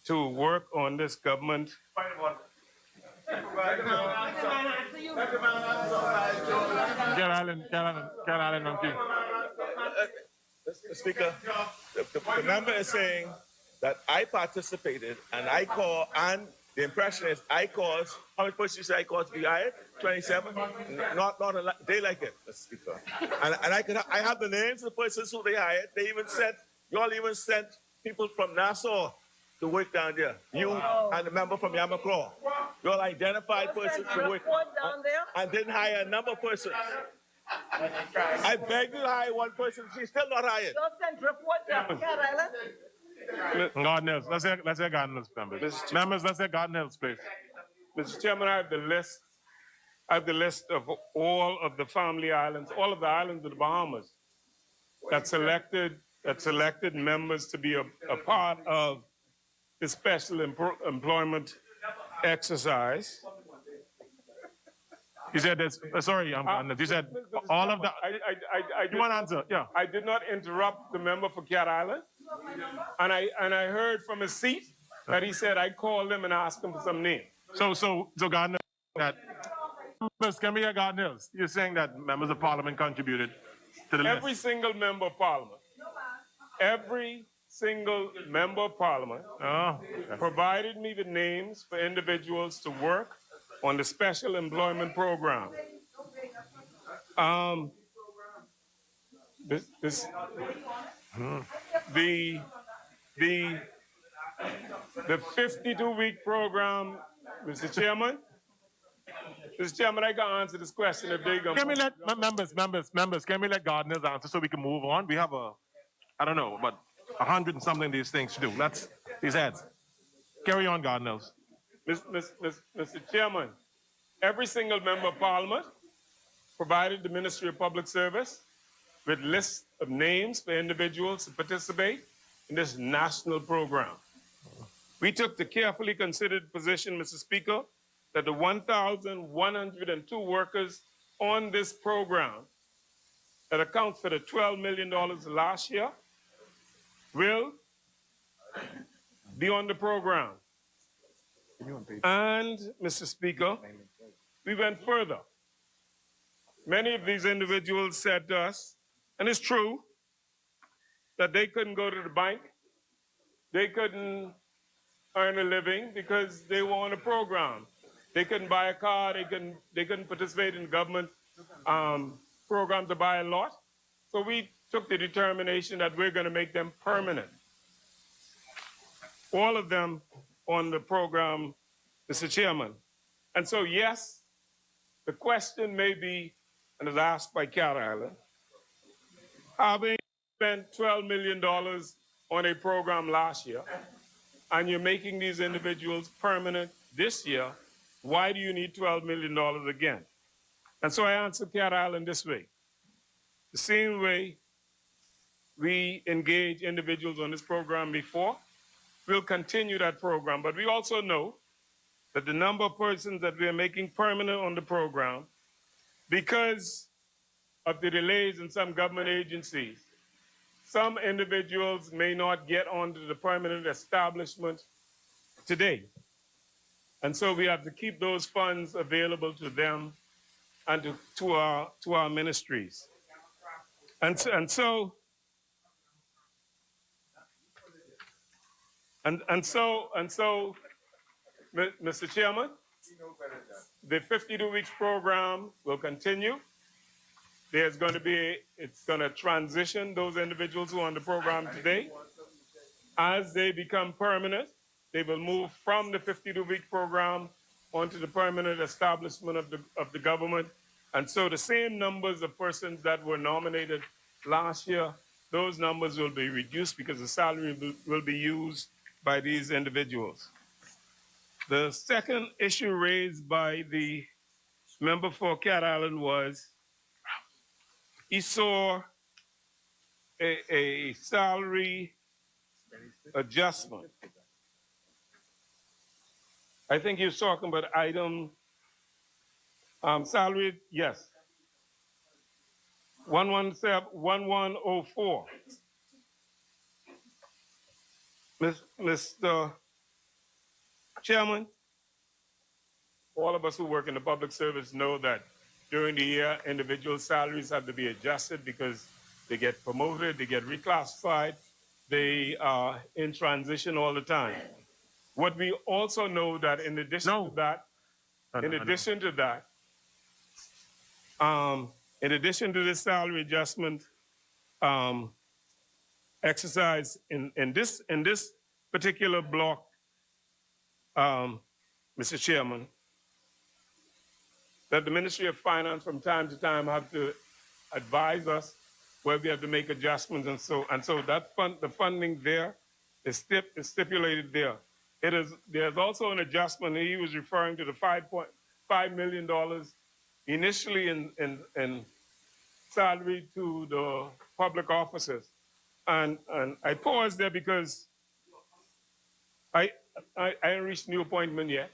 O: to work on this government.
G: Cat Island,
H: Mr. Speaker, the member is saying that I participated and the impression is I caused, how many persons you say I caused to be hired? 27? Not a day like it, Mr. Speaker. And I have the names of the persons who they hired. You all even sent people from Nassau to work down there. You and the member from Yamacraw. You all identified persons to work
J: down there
H: and didn't hire a number of persons. I begged you to hire one person. She's still not hired.
J: You sent report to Cat Island.
G: God Mills. Let's hear God Mills, members. Members, let's hear God Mills, please.
O: Mr. Chairman, I have the list. I have the list of all of the family islands, all of the islands of the Bahamas that selected members to be a part of the special employment exercise.
G: You said this. Sorry, you said all of the. You want to answer? Yeah.
O: I did not interrupt the member for Cat Island, and I heard from his seat that he said I called him and asked him for some names.
G: So God knows that. Members, can we hear God knows? You're saying that members of Parliament contributed to the list.
O: Every single member of Parliament. Every single member of Parliament provided me the names for individuals to work on the special employment program. the 52-week program, Mr. Chairman. Mr. Chairman, I can answer this question if they go.
G: Can we let members, can we let gardeners answer so we can move on? We have I don't know, about 100 and something of these things to do. These heads. Carry on, gardeners.
O: Mr. Chairman, every single member of Parliament provided the Ministry of Public Service with lists of names for individuals to participate in this national program. We took the carefully considered position, Mr. Speaker, that the 1,102 workers on this program that accounts for the $12 million last year will be on the program. And, Mr. Speaker, we went further. Many of these individuals said to us, and it's true, that they couldn't go to the bank, they couldn't earn a living because they were on a program. They couldn't buy a car, they couldn't participate in government program to buy a lot. So we took the determination that we're going to make them permanent. All of them on the program, Mr. Chairman. And so, yes, the question may be, and is asked by Cat Island, having spent $12 million on a program last year, and you're making these individuals permanent this year, why do you need $12 million again? And so I answered Cat Island this way. The same way we engage individuals on this program before, we'll continue that program. But we also know that the number of persons that we are making permanent on the program, because of the delays in some government agencies, some individuals may not get onto the permanent establishment today. And so we have to keep those funds available to them and to our ministries. And so, Mr. Chairman, the 52 weeks program will continue. It's going to transition those individuals who are on the program today. As they become permanent, they will move from the 52-week program onto the permanent establishment of the government. And so the same numbers of persons that were nominated last year, those numbers will be reduced because the salary will be used by these individuals. The second issue raised by the member for Cat Island was he saw a salary adjustment. I think he was talking about item salary, yes. 1104. Mr. Chairman, all of us who work in the public service know that during the year, individual salaries have to be adjusted because they get promoted, they get reclassified, they are in transition all the time. What we also know that in addition to that, in addition to this salary adjustment exercise in this particular block, Mr. Chairman, that the Ministry of Finance from time to time have to advise us where we have to make adjustments, and so that the funding there is stipulated there. There's also an adjustment. He was referring to the $5.5 million initially in salary to the public officers, and I paused there because I haven't reached new appointment yet.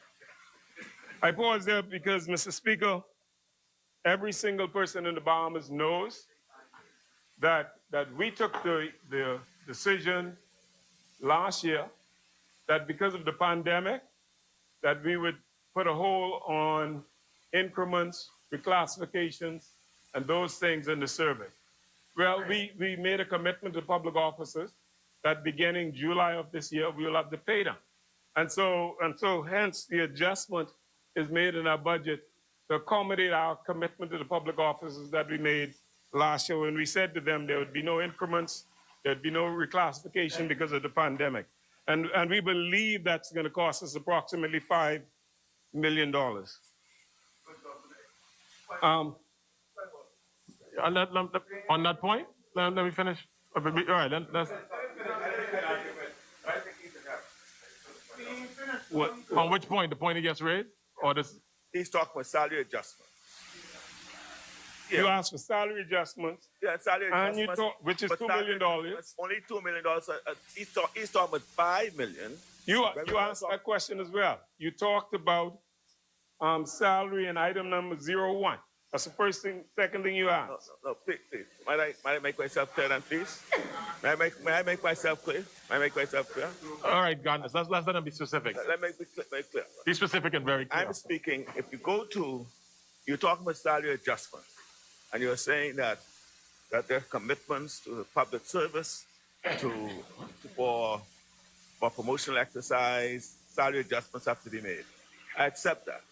O: I paused there because, Mr. Speaker, every single person in the Bahamas knows that we took the decision last year that because of the pandemic, that we would put a hold on increments, reclassifications, and those things in the service. Well, we made a commitment to public officers that beginning July of this year, we will have to pay them. And so hence the adjustment is made in our budget to accommodate our commitment to the public officers that we made last year when we said to them there would be no increments, There'd be no reclassification because of the pandemic. And we believe that's going to cost us approximately $5 million. On that point, let me finish. All right, let's. What, on which point? The point he gets raised? Or this?
H: He's talking about salary adjustment.
O: You asked for salary adjustments.
H: Yeah, salary
O: and
H: adjustments.
O: You talk, which is $2 million.
H: Only $2 million. He's talking about $5 million.
O: You asked that question as well. You talked about salary in item number 01. That's the first thing, second thing you asked.
H: No, please. Might I make myself clear then, please? May I make myself clear? May I make myself clear?
O: All right, Gandhi, let's let them be specific.
H: Let me make clear.
O: Be specific and very clear.
H: I'm speaking, if you go to, you're talking about salary adjustments, and you're saying that there are commitments to the public service, for promotional exercise, salary adjustments have to be made. I accept that.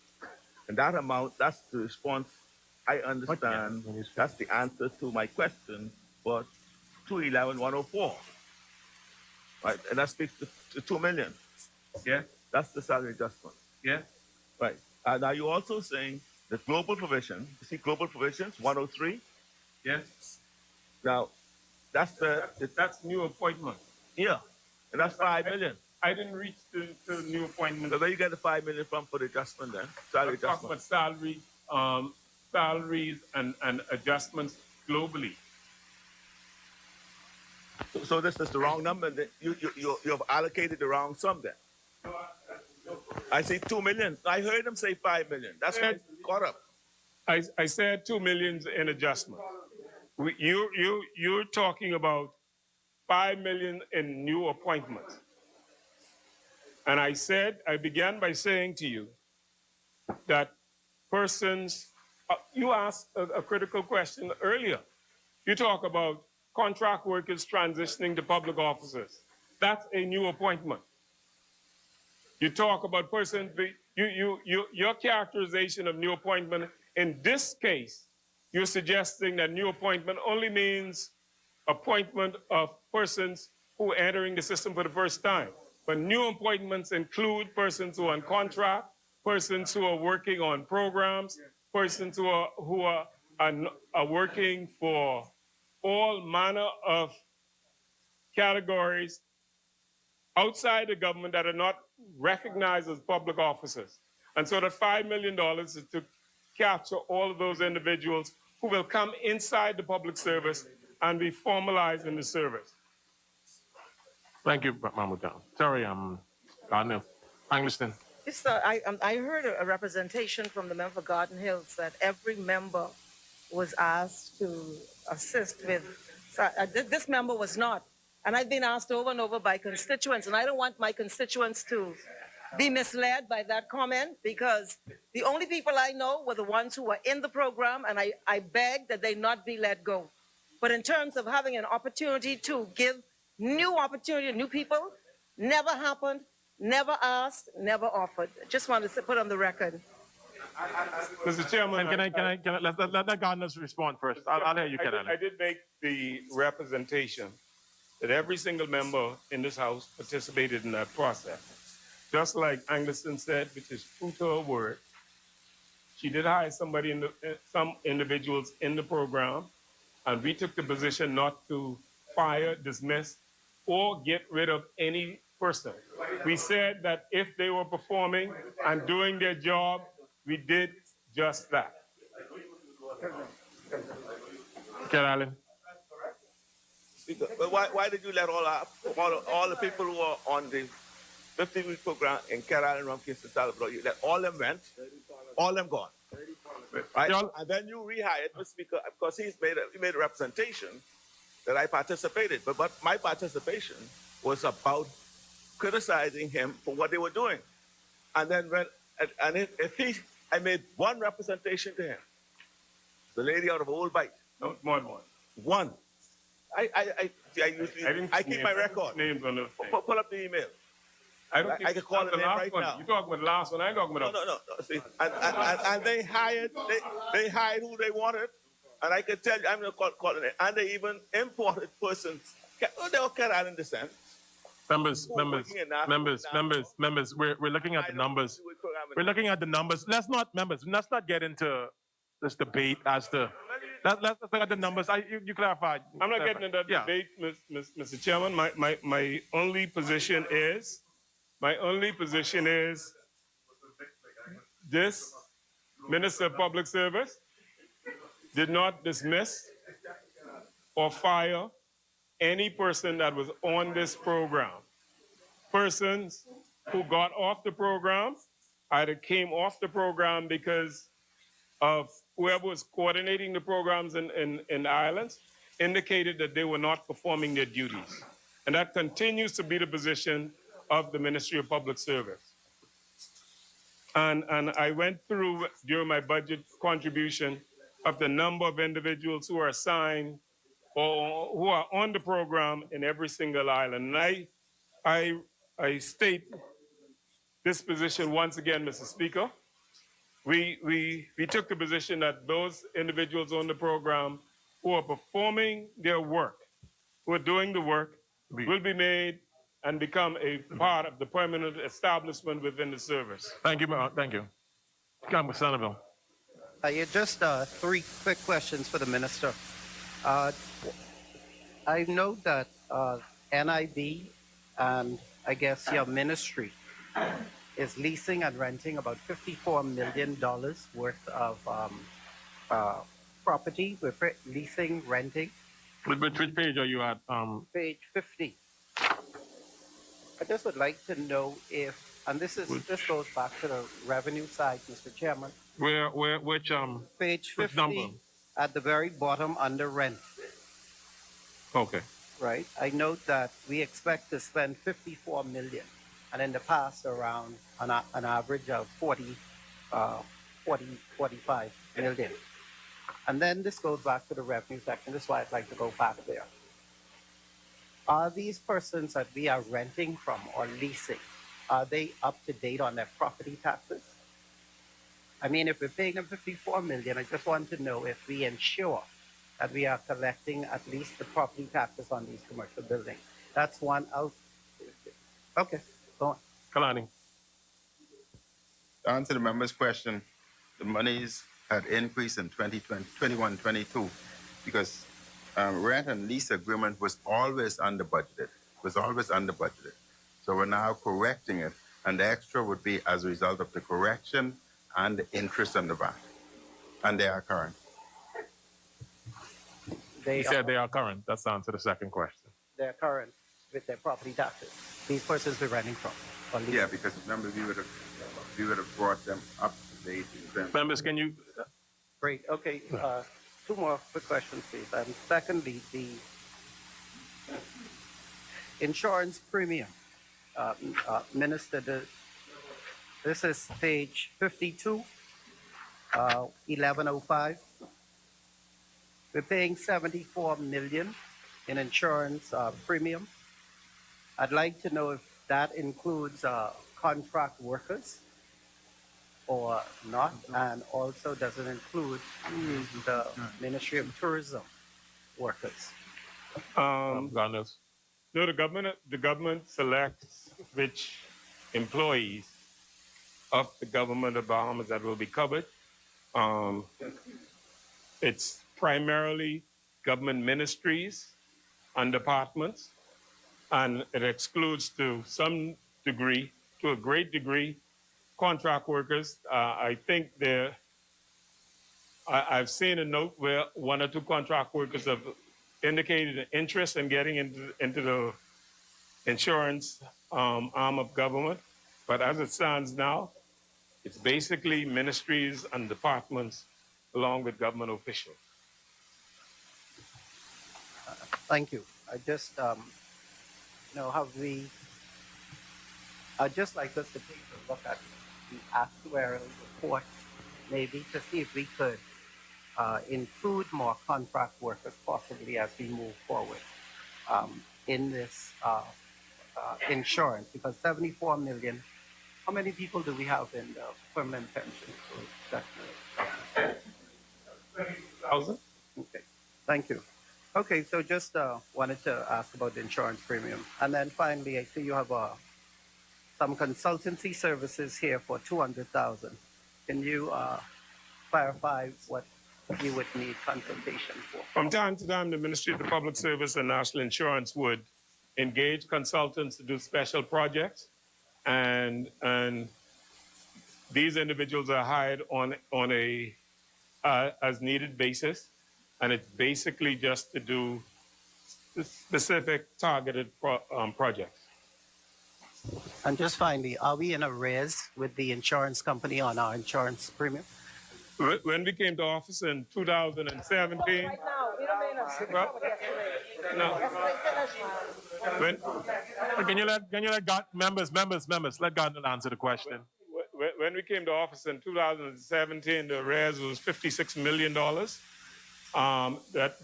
H: And that amount, that's the response I understand. That's the answer to my question for 211-104. Right? And that speaks to 2 million. Yeah? That's the salary adjustment. Yeah? Right. Now you're also saying the global provision, you see global provisions, 103?
O: Yes.
H: Now, that's
O: new appointment.
H: Yeah. And that's 5 million.
O: I didn't reach the new appointment.
H: So where you get the 5 million from for the adjustment then? Salary adjustment.
O: Talking about salary, salaries and adjustments globally.
H: So this is the wrong number. You have allocated the wrong sum then. I say 2 million. I heard him say 5 million. That's why I caught up.
O: I said 2 million in adjustment. You're talking about 5 million in new appointments. And I began by saying to you that persons, you asked a critical question earlier. You talk about contract workers transitioning to public offices. That's a new appointment. You talk about persons, your characterization of new appointment, in this case, you're suggesting that new appointment only means appointment of persons who are entering the system for the first time. But new appointments include persons who are on contract, persons who are working on programs, persons who are working for all manner of categories outside the government that are not recognized as public officers. And so that $5 million is to capture all of those individuals who will come inside the public service and be formalized in the service. Thank you, Mahmoud. Sorry, Garden Angleston.
J: I heard a representation from the member for Garden Hills that every member was asked to assist with. This member was not. And I've been asked over and over by constituents, and I don't want my constituents to be misled by that comment, because the only people I know were the ones who were in the program, and I beg that they not be let go. But in terms of having an opportunity to give new opportunity to new people, never happened, never asked, never offered. Just wanted to put on the record.
O: Mr. Chairman, can I let the governors respond first? I'll hear you, Ken. I did make the representation that every single member in this House participated in that process. Just like Angleston said, which is true to her word, she did hire somebody some individuals in the program, and we took the position not to fire, dismiss, or get rid of any person. We said that if they were performing and doing their job, we did just that. Ken Allen.
H: But why did you let all the people who are on the 50-week program in Kerala and Rumpkins and Salvador, you let all them went, all them gone? Right? And then you rehired the speaker because he made a representation that I participated. But my participation was about criticizing him for what they were doing. And then I made one representation to him, the lady out of Old Bite.
O: No, more than one.
H: One. I keep my record.
O: Names on the
H: pull up the email. I can call the name right now.
O: You're talking about the last one. I ain't talking about
H: No. See, and they hired who they wanted, and I can tell you, I'm gonna call the name. And they even imported persons They'll Cat Island descent.
G: Members, we're looking at the numbers. We're looking at the numbers. Let's not get into this debate as to, let's look at the numbers. You clarified.
O: I'm not getting into that
G: Yeah.
O: debate, Mr. Chairman. My only position is this Minister of Public Service did not dismiss or fire any person that was on this program. Persons who got off the program either came off the program because of whoever was coordinating the programs in the islands indicated that they were not performing their duties. And that continues to be the position of the Ministry of Public Service. And I went through during my budget contribution of the number of individuals who are assigned or who are on the program in every single island. And I state this position once again, Mr. Speaker. We took the position that those individuals on the program who are performing their work, who are doing the work, will be made and become a part of the permanent establishment within the service.
G: Thank you. Thank you. Come with Senator.
L: Just three quick questions for the minister. I know that NIB and I guess your ministry is leasing and renting about $54 million worth of property. We're leasing, renting.
G: Which page are you at?
L: Page 50. I just would like to know if, and this goes back to the revenue side, Mr. Chairman.
G: Which
L: Page 50
G: which number?
L: at the very bottom under rent.
G: Okay.
L: Right. I note that we expect to spend 54 million, and in the past around an average of 45 million. And then this goes back to the revenue section. This is why I'd like to go back there. Are these persons that we are renting from or leasing, are they up to date on their property taxes? I mean, if we're paying them 54 million, I just want to know if we ensure that we are collecting at least the property taxes on these commercial buildings. That's one out. Okay, go on.
G: Kalani.
D: To answer the member's question, the monies had increased in 2021-22 because rent and lease agreement was always under budgeted. So we're now correcting it, and the extra would be as a result of the correction and the interest on the VAT. And they are current.
G: He said they are current. That's the answer to the second question.
L: They're current with their property taxes. These persons we're renting from. Or leasing.
D: Yeah, because remember we would have brought them up to date.
G: Members, can you?
L: Great. Okay. Two more quick questions, please. And secondly, the insurance premium. Minister, this is page 52, 1105. We're paying 74 million in insurance premium. I'd like to know if that includes contract workers or not, and also does it include the Ministry of Tourism workers?
O: No, the government selects which employees of the government of Bahamas that will be covered. It's primarily government ministries and departments, and it excludes to some degree, to a great degree, contract workers. I think I've seen a note where one or two contract workers have indicated an interest in getting into the insurance arm of government. But as it stands now, it's basically ministries and departments along with government officials.
L: Thank you. I just, I'd just like us to take a look at the actuarial reports, maybe to see if we could include more contract workers possibly as we move forward in this insurance, because 74 million, how many people do we have in the permanent pension section?
O: 1,000.
L: Okay, thank you. Okay, so just wanted to ask about the insurance premium. And then finally, I see you have some consultancy services here for 200,000. Can you clarify what you would need consultation for?
O: From time to time, the Ministry of the Public Service and National Insurance would engage consultants to do special projects, and these individuals are hired on a as needed basis, and it's basically just to do specific targeted projects.
L: And just finally, are we in arrears with the insurance company on our insurance premium?
O: When we came to office in 2017,
G: Can you let members let Gardner answer the question?
O: when we came to office in 2017, the arrears was $56 million.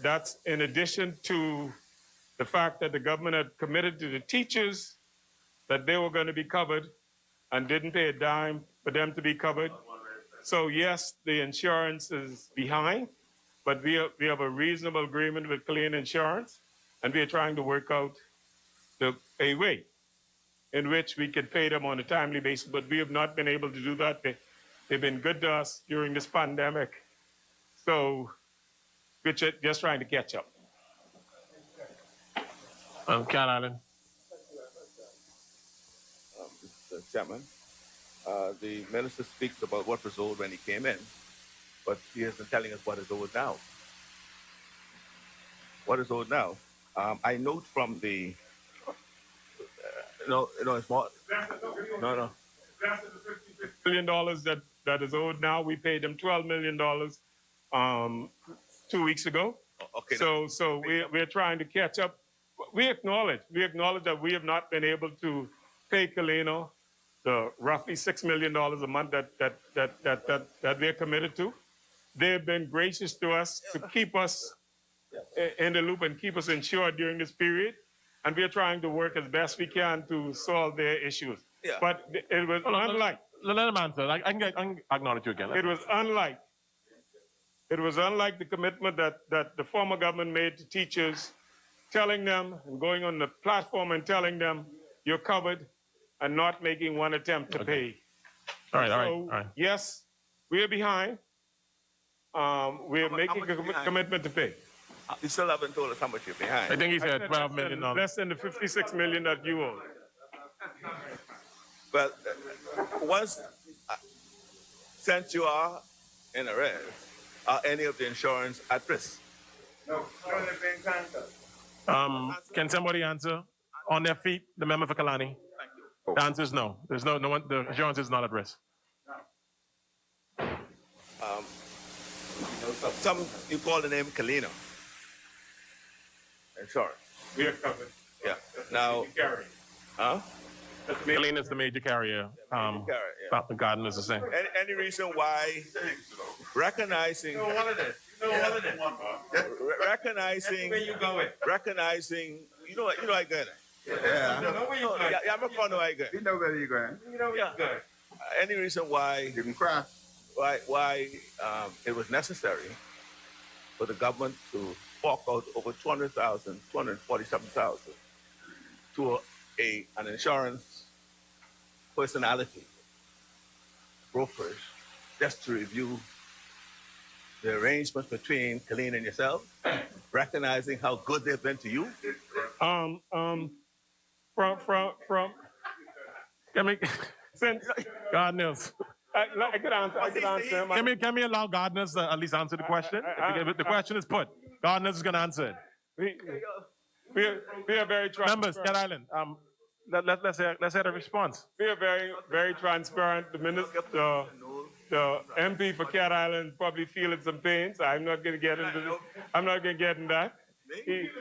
O: That's in addition to the fact that the government had committed to the teachers that they were going to be covered and didn't pay a dime for them to be covered. So yes, the insurance is behind, but we have a reasonable agreement with Clean Insurance, and we are trying to work out a way in which we could pay them on a timely basis, but we have not been able to do that. They've been good to us during this pandemic, so we're just trying to catch up.
G: Cat Island.
H: Mr. Chairman, the minister speaks about what was owed when he came in, but he isn't telling us what is owed now. What is owed now? I note from the it's more. No.
O: $56 million that is owed now. We paid them $12 million 2 weeks ago.
H: Okay.
O: So we're trying to catch up. We acknowledge that we have not been able to pay Kalino the roughly $6 million a month that we're committed to. They've been gracious to us to keep us in the loop and keep us insured during this period. And we're trying to work as best we can to solve their issues.
H: Yeah.
O: But it was unlike.
G: Let him answer. I can acknowledge you again.
O: It was unlike the commitment that the former government made to teachers, telling them and going on the platform and telling them you're covered and not making one attempt to pay.
G: All right.
O: Yes, we are behind. We're making a commitment to pay.
H: You still haven't told us how much you're behind.
G: I think he said $12 million.
O: Less than the $56 million that you owe.
H: Well, since you are in arrears, are any of the insurance at risk?
O: No.
G: Can somebody answer on their feet? The member for Kalani. The answer is no. There's no one. The insurance is not at risk.
H: Some you call the name Kalino. Insurance.
O: We are covered.
H: Yeah. Now. Huh?
G: Kalina is the major carrier. The Garden is the same.
H: Any reason why recognizing recognizing
O: where you going?
H: Recognizing you know I get it. Yeah.
O: You know where you going?
H: Yeah, I'm not going to I get.
M: You know where you're going.
O: You know where you going?
H: Any reason why
M: You can cry.
H: why it was necessary for the government to fork out over 200,000, 247,000 to an insurance personality, brokers, just to review the arrangements between Colleen and yourself, recognizing how good they've been to you?
G: God knows.
O: I could answer.
G: Can we allow Gardner's at least answer the question? If the question is put, Gardner's is going to answer it.
O: We are very transparent.
G: Members, Cat Island, let's hear the response.
O: We are very, very transparent. The minister, the MP for Cat Island probably feeling some pains. I'm not going to get into this. I'm not going to get in that.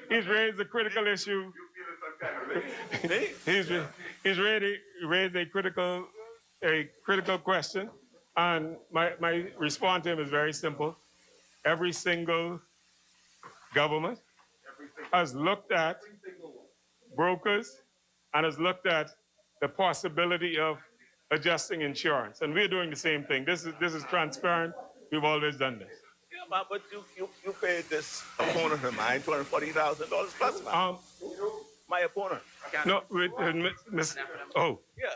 O: He's raised a critical issue. He's raised a critical question, and my response to him is very simple. Every single government has looked at brokers and has looked at the possibility of adjusting insurance, and we're doing the same thing. This is transparent. We've always done this.
H: But you paid this opponent of mine $240,000 plus, man. My opponent.
O: No, with Miss. Oh.
H: Yeah.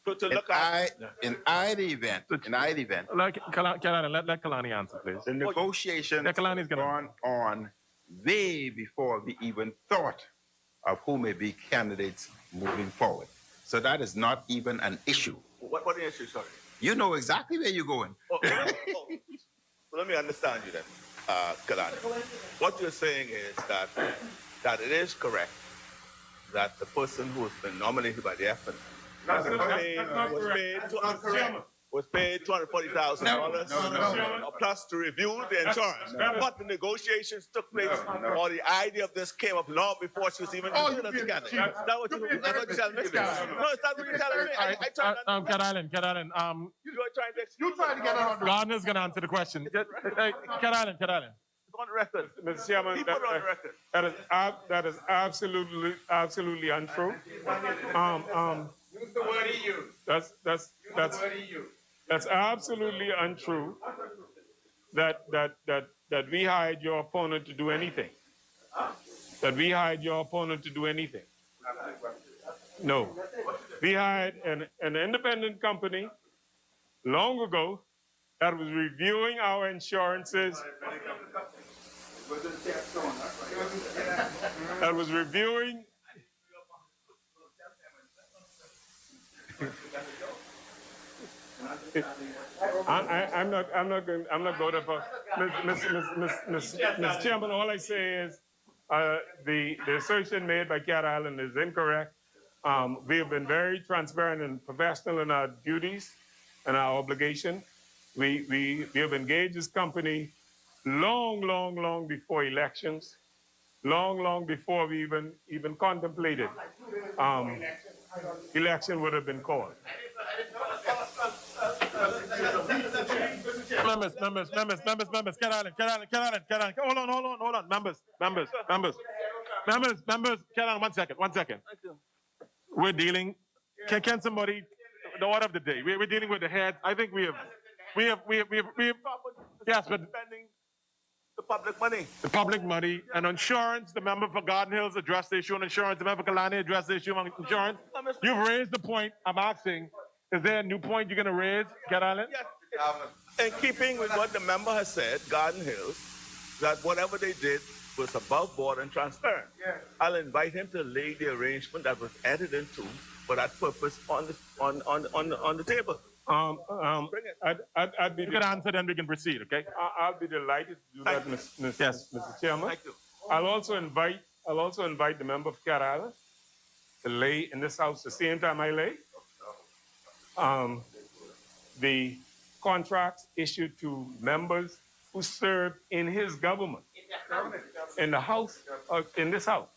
H: So to look at.
M: In either event,
G: Let Kalani answer, please.
M: the negotiations
G: Yeah, Kalani's gonna-
M: gone on way before we even thought of who may be candidates moving forward. So that is not even an issue.
H: What are the issues, sorry?
M: You know exactly where you're going.
H: Well, let me understand you then, Kalani. What you're saying is that it is correct that the person who has been nominated by the FN was paid $240,000 plus to review the insurance. But the negotiations took place, or the idea of this came up long before she was even considered as a candidate. Is that what you're telling me? No, it's not what you're telling me. I tried to
G: Cat Island,
H: You're trying to get on
G: Gardner's going to answer the question. Cat Island.
H: on the record.
O: Mr. Chairman,
H: Keep it on the record.
O: that is absolutely untrue. That's absolutely untrue. That we hired your opponent to do anything. No, we hired an independent company long ago that was reviewing our insurances. That was reviewing. I'm not going to. Mr. Chairman, all I say is the assertion made by Cat Island is incorrect. We have been very transparent and professional in our duties and our obligation. We have engaged this company long before elections, long before we even contemplated election would have been called.
G: Members, Cat Island. Hold on. Members, Cat Island, one second. We're dealing, can somebody, the order of the day, we're dealing with the head. I think we have, yes, but
H: Spending the public money.
G: the public money and insurance, the member for Garden Hills addressed the issue on insurance, the member for Kalani addressed the issue on insurance. You've raised the point. I'm asking, is there a new point you're going to raise, Cat Island?
H: Yes. In keeping with what the member has said, Garden Hills, that whatever they did was above board and transparent. Yeah. I'll invite him to lay the arrangement that was entered into for that purpose on the table. Bring it.
G: I'd be. You can answer, then we can proceed. Okay.
O: I'll be delighted to do that, Mr. Chairman.
H: Thank you.
O: I'll also invite the member of Cat Island to lay in this house the same time I lay. The contracts issued to members who served in his government, in the house, in this house.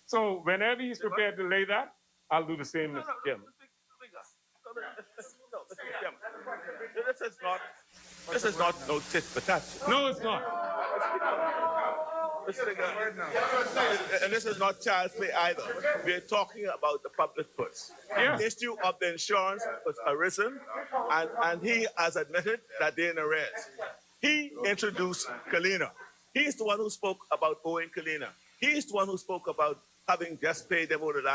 O: So whenever he's prepared to lay that, I'll do the same, Mr. Chairman.
H: This is not no tit for tat.
O: No, it's not.
H: And this is not child's play either. We're talking about the public purse.
O: Yes.
H: The issue of the insurance was arisen, and he has admitted that they're in arrears. He introduced Kalina. He's the one who spoke about owing Kalina. He's the one who spoke about having just paid them over the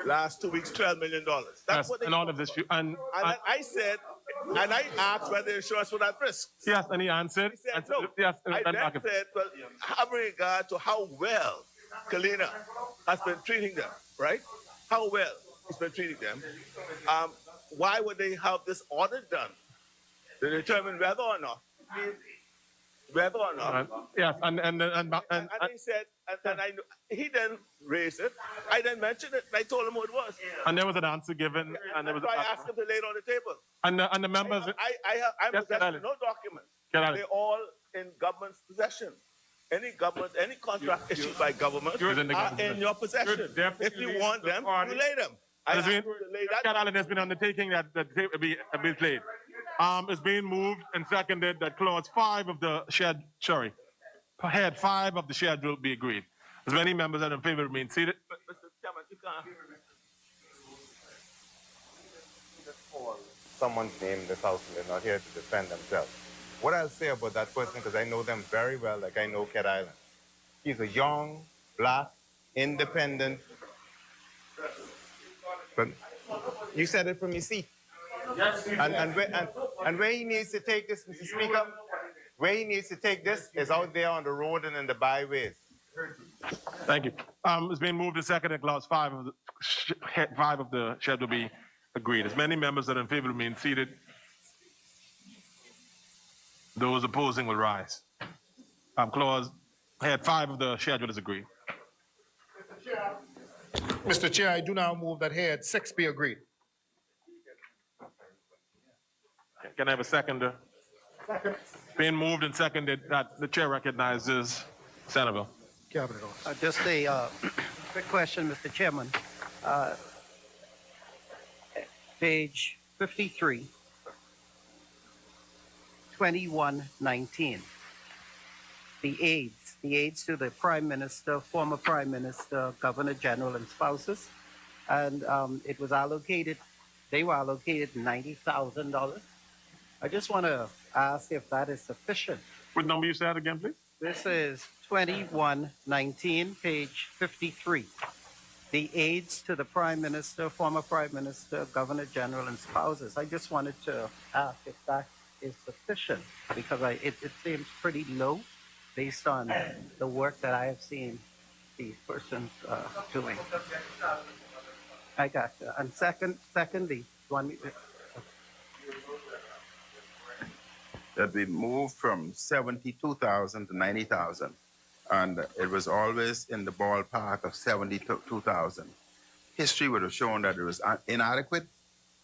H: last 2 weeks, $12 million. That's what they
G: and all of this.
H: And I said, and I asked whether the insurance was at risk.
G: Yes, and he answered.
H: He said no.
G: Yes,
H: I then said, well, having regard to how well Kalina has been treating them, right? How well he's been treating them. Why would they have this audit done to determine whether or not?
G: Yes, and
H: he said, he then raised it. I then mentioned it. And I told him what it was.
G: And there was an answer given. And there was.
H: So I asked him to lay it on the table.
G: And the members.
H: I'm possessing no documents. They're all in government's possession. Any contract issued by government are in your possession. If you want them, you lay them.
G: Cat Island has been undertaking that be played. It's being moved and seconded that clause 5 of the head 5 of the schedule be agreed. As many members that are in favor remain seated.
H: Mr. Chairman, you can't.
P: Someone's name in this house and they're not here to defend themselves.
M: what I'll say about that person, because I know them very well, like I know Cat Island. He's a young, black, independent. But you said it from your seat. Yes, and where he needs to take this, Mr. Speaker, where he needs to take this is out there on the road and in the byways.
G: Thank you. It's been moved and seconded. Clause 5 of the schedule be agreed. As many members that are in favor of being seated, those opposing will rise. Clause head 5 of the schedule is agreed.
I: Mr. Chair, I do now move that head 6 be agreed.
G: Can I have a seconder? Second. Being moved and seconded that the chair recognizes Centerville.
L: Just a quick question, Mr. Chairman. Page 53, 2119. The aids to the Prime Minister, former Prime Minister, Governor General, and spouses. And it was allocated, they were allocated $90,000. I just want to ask if that is sufficient.
G: What number you said again, please?
L: This is 2119, page 53. The aids to the Prime Minister, former Prime Minister, Governor General, and spouses. I just wanted to ask if that is sufficient because it seems pretty low based on the work that I have seen these persons doing. I got you. And secondly,
M: That we moved from 72,000 to 90,000. And it was always in the ballpark of 72,000. History would have shown that it was inadequate,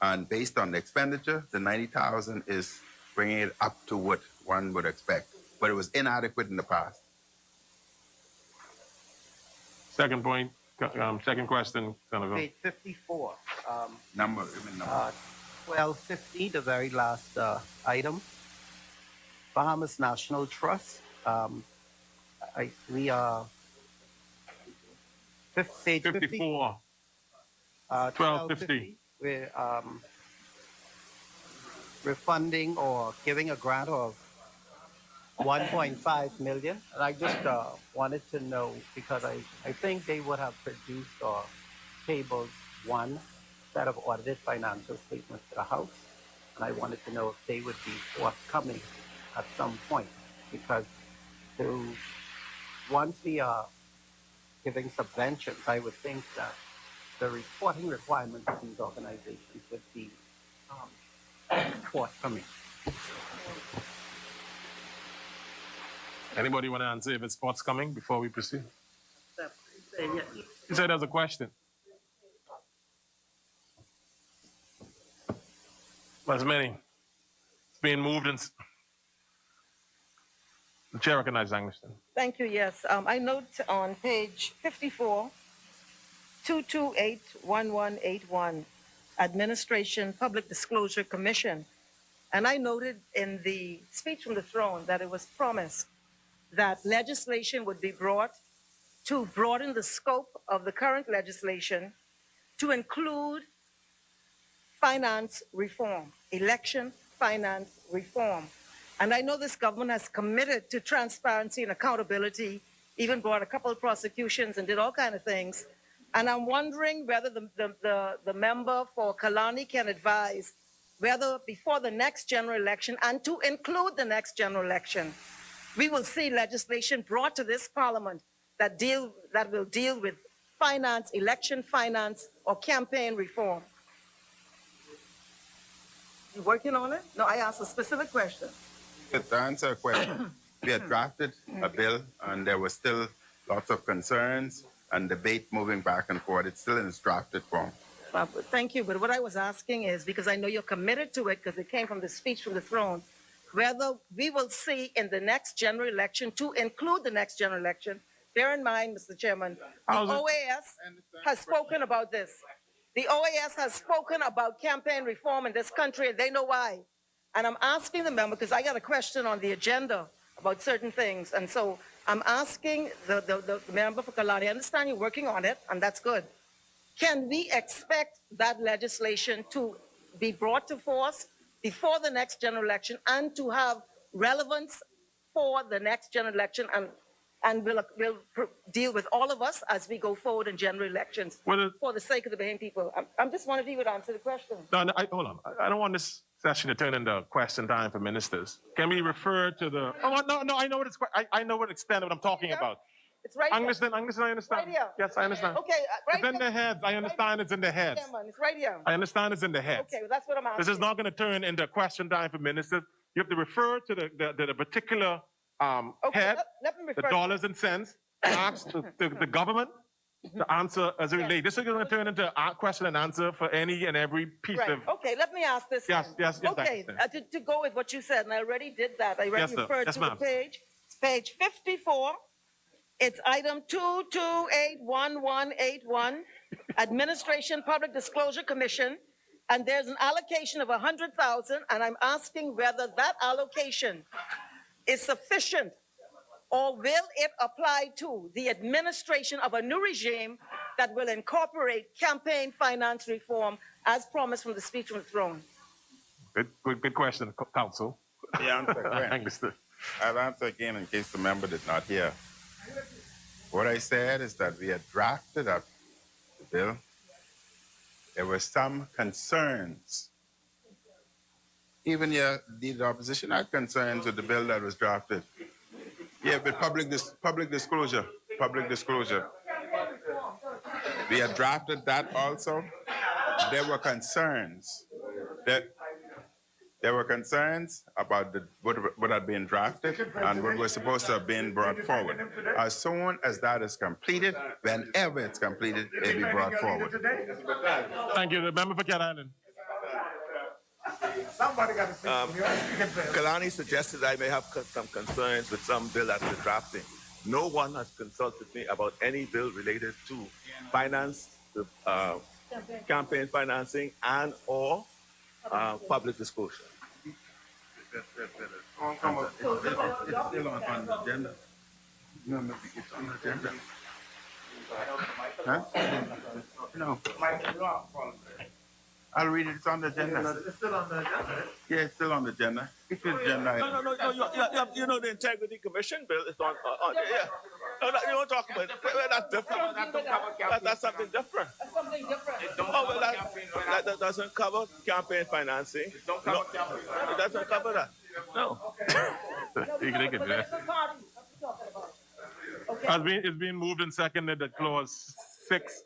M: and based on the expenditure, the 90,000 is bringing it up to what one would expect. But it was inadequate in the past.
G: Second point, second question, Senator.
L: Page 54.
M: Number.
L: 1250, the very last item. Bahamas National Trust. We are page
G: 54. 1250.
L: We're funding or giving a grant of 1.5 million. And I just wanted to know because I think they would have produced or tabled one set of audited financial statements to the House. And I wanted to know if they would be forthcoming at some point because once we are giving subventions, I would think that the reporting requirements of these organizations would be forthcoming.
G: Anybody want to answer if it's forthcoming before we proceed?
L: You
G: said there's a question. As many. It's being moved and the chair recognizes Angliston.
J: Thank you, yes. I note on page 54, 2281181, Administration Public Disclosure Commission. And I noted in the speech from the throne that it was promised that legislation would be brought to broaden the scope of the current legislation to include finance reform, election finance reform. And I know this government has committed to transparency and accountability, even brought a couple of prosecutions and did all kinds of things. And I'm wondering whether the member for Kalani can advise whether before the next general election and to include the next general election, we will see legislation brought to this parliament that will deal with finance, election finance, or campaign reform. You working on it? No, I asked a specific question.
M: To answer a question, we had drafted a bill and there were still lots of concerns and debate moving back and forth. It's still in its drafted form.
J: Thank you, but what I was asking is, because I know you're committed to it because it came from the speech from the throne, whether we will see in the next general election to include the next general election. Bear in mind, Mr. Chairman, the OAS has spoken about this. The OAS has spoken about campaign reform in this country, and they know why. And I'm asking the member, because I got a question on the agenda about certain things. And so I'm asking the member for Kalani, I understand you're working on it, and that's good. Can we expect that legislation to be brought to force before the next general election and to have relevance for the next general election and will deal with all of us as we go forward in general elections for the sake of the Bahamian people. I'm just wondering if you would answer the question.
G: No, hold on. I don't want this session to turn into question time for ministers. Can we refer to the? Oh no, I know what it's. I know what extent of what I'm talking about.
J: It's right
G: I
J: here.
G: understand. I understand.
J: Right here.
G: Yes, I understand.
J: Okay, right
G: It's in their heads. I understand it's in their heads.
J: It's right here.
G: I understand it's in their heads.
J: Okay, well, that's what I'm asking.
G: This is not going to turn into question time for ministers. You have to refer to the particular head,
J: let me refer
G: the dollars and cents, ask the government to answer as it relates. This is going to turn into a question and answer for any and every piece
J: Right.
G: of.
J: Okay, let me ask this.
G: Yes,
J: then.
G: yes, yes,
J: Okay, to go with what you said, and I already did that. I already
G: Yes, sir.
J: referred
G: Yes,
J: to the
G: ma'am.
J: page. It's page 54. It's item 228181, Administration Public Disclosure Commission, and there's an allocation of 100,000, and I'm asking whether that allocation is sufficient, or will it apply to the administration of a new regime that will incorporate campaign finance reform as promised from the speech from the throne?
G: Good question, Council.
M: The answer again.
G: I understood.
M: I'll answer again in case the member did not hear. What I said is that we had drafted up the bill. There were some concerns. Even the opposition had concerns with the bill that was drafted. Yeah, but public disclosure. We had drafted that also. There were concerns. There were concerns about what had been drafted and what was supposed to have been brought forward. As soon as that is completed, whenever it's completed, it'll be brought forward.
G: Thank you. The member for Cat Island.
H: Kalani suggested I may have some concerns with some bill that we're drafting. No one has consulted me about any bill related to finance, campaign financing, and or public disclosure.
M: It's still on the agenda. No, it's on the agenda. Huh? No. I'll read it. It's on the agenda. It's still on the agenda. Yeah, it's still on the agenda. It's the agenda.
H: No. You know the Integrity Commission bill is on. Yeah. No, you don't talk about it. That's different. That's something different.
J: That's something different.
H: That doesn't cover campaign financing. It doesn't cover that. No.
G: It's been moved and seconded that clause 6,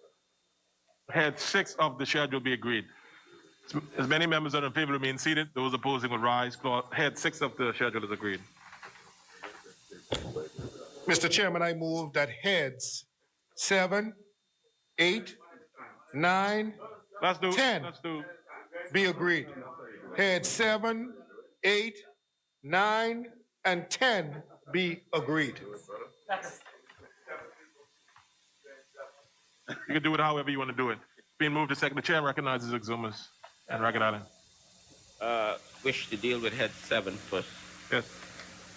G: head 6 of the schedule be agreed. As many members are in favor remain seated. Those opposing will rise. Head 6 of the schedule is agreed.
I: Mr. Chairman, I move that heads 7, 8, 9, 10 be agreed. Heads 7, 8, 9, and 10 be agreed.
G: You can do it however you want to do it. Being moved to second, the chair recognizes Exumas and Ragged Island.
P: Wish to deal with head 7 first.
G: Yes.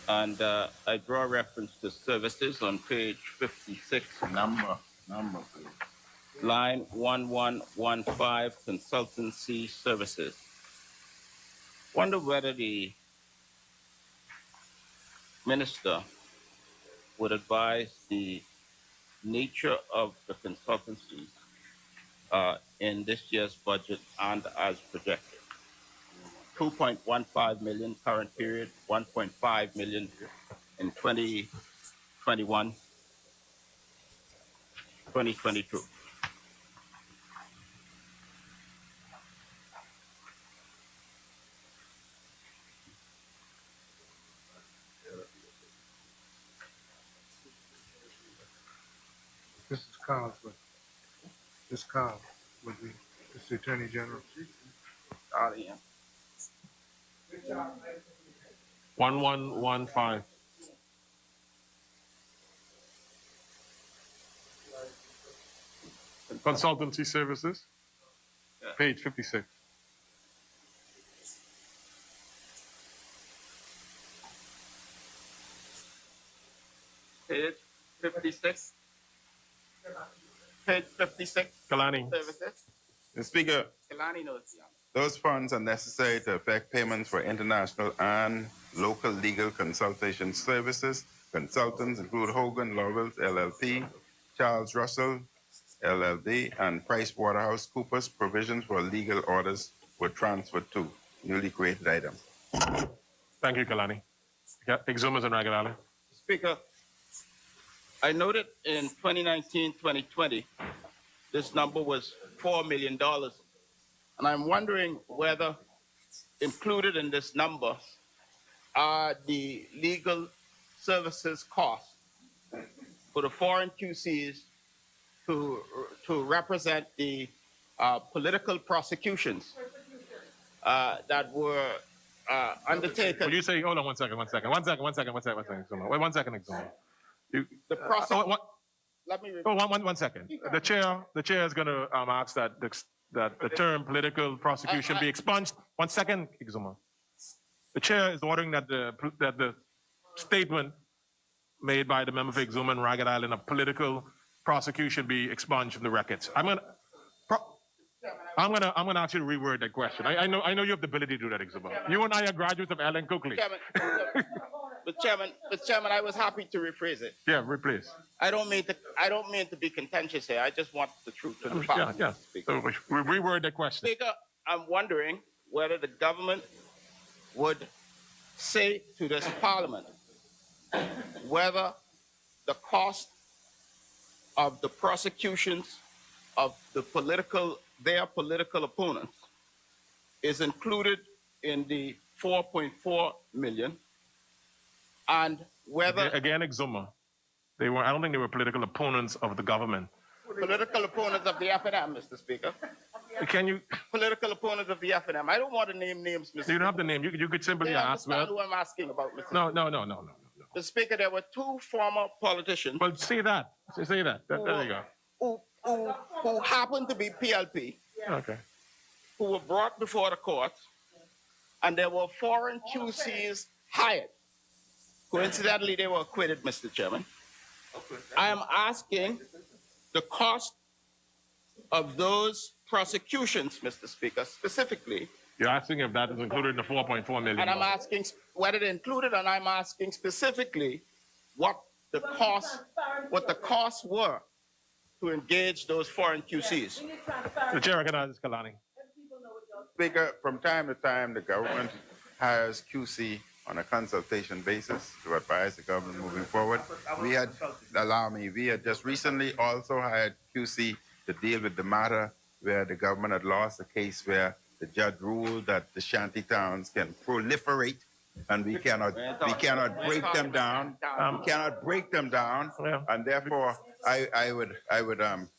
P: And I draw reference to services on page 56.
M: Number, please.
P: Line 1115, consultancy services. Wonder whether the minister would advise the nature of the consultancy in this year's budget and as projected. 2.15 million current period, 1.5 million in 2021, 2022.
E: This is Carl's, but this Carl would be the Attorney General.
P: Yeah.
G: 1115. Consultancy services. Page 56.
P: Page 56. Page 56.
G: Kalani.
P: Services.
M: Mr. Speaker,
P: Kalani knows the answer.
M: Those funds are necessary to effect payments for international and local legal consultation services. Consultants include Hogan Lovells LLP, Charles Russell LLD, and PricewaterhouseCoopers. Provisions for legal orders were transferred to newly created items.
G: Thank you, Kalani. Yeah, Exhumus and Ragged Island.
K: Speaker, I noted in 2019-2020, this number was $4 million. And I'm wondering whether included in this number are the legal services costs for the foreign QCs to represent the political prosecutions that were undertaken.
G: Will you say, hold on one second. Wait, 1 second, Exhumus.
K: The prosecution. Let me repeat.
G: 1 second. The chair is going to ask that the term political prosecution be expunged. 1 second, Exuma. The chair is ordering that the statement made by the member for Exuma and Ragged Island of political prosecution be expunged from the records. I'm gonna ask you to reword that question. I know you have the ability to do that, Exuma. You and I are graduates of Allen Coakley.
K: But Chairman, I was happy to rephrase it.
G: Yeah, please.
K: I don't mean to be contentious here. I just want the truth to the facts.
G: Yeah. So reword that question.
K: Speaker, I'm wondering whether the government would say to this Parliament whether the cost of the prosecutions of their political opponents is included in the 4.4 million, and whether
G: again, Exuma, I don't think they were political opponents of the government.
K: Political opponents of the FNM, Mr. Speaker.
G: Can you?
K: Political opponents of the FNM. I don't want to name names, Mr.
G: You don't have to name. You could simply ask.
K: Well, who I'm asking about, Mr.
G: No.
K: Mr. Speaker, there were two former politicians.
G: Well, say that. Say that. There you
K: go. Who happened to be PLP.
G: Okay.
K: Who were brought before the court, and there were foreign QCs hired. Coincidentally, they were acquitted, Mr. Chairman. I am asking the cost of those prosecutions, Mr. Speaker, specifically.
G: You're asking if that is included in the 4.4 million.
K: And I'm asking whether it included, and I'm asking specifically what the costs were to engage those foreign QCs.
G: The chair recognizes Kalani.
M: Speaker, from time to time, the government hires QC on a consultation basis to advise the government moving forward. We had just recently also hired QC to deal with the matter where the government had lost a case where the judge ruled that the shanty towns can proliferate and we cannot break them down. We cannot break them down, and therefore I would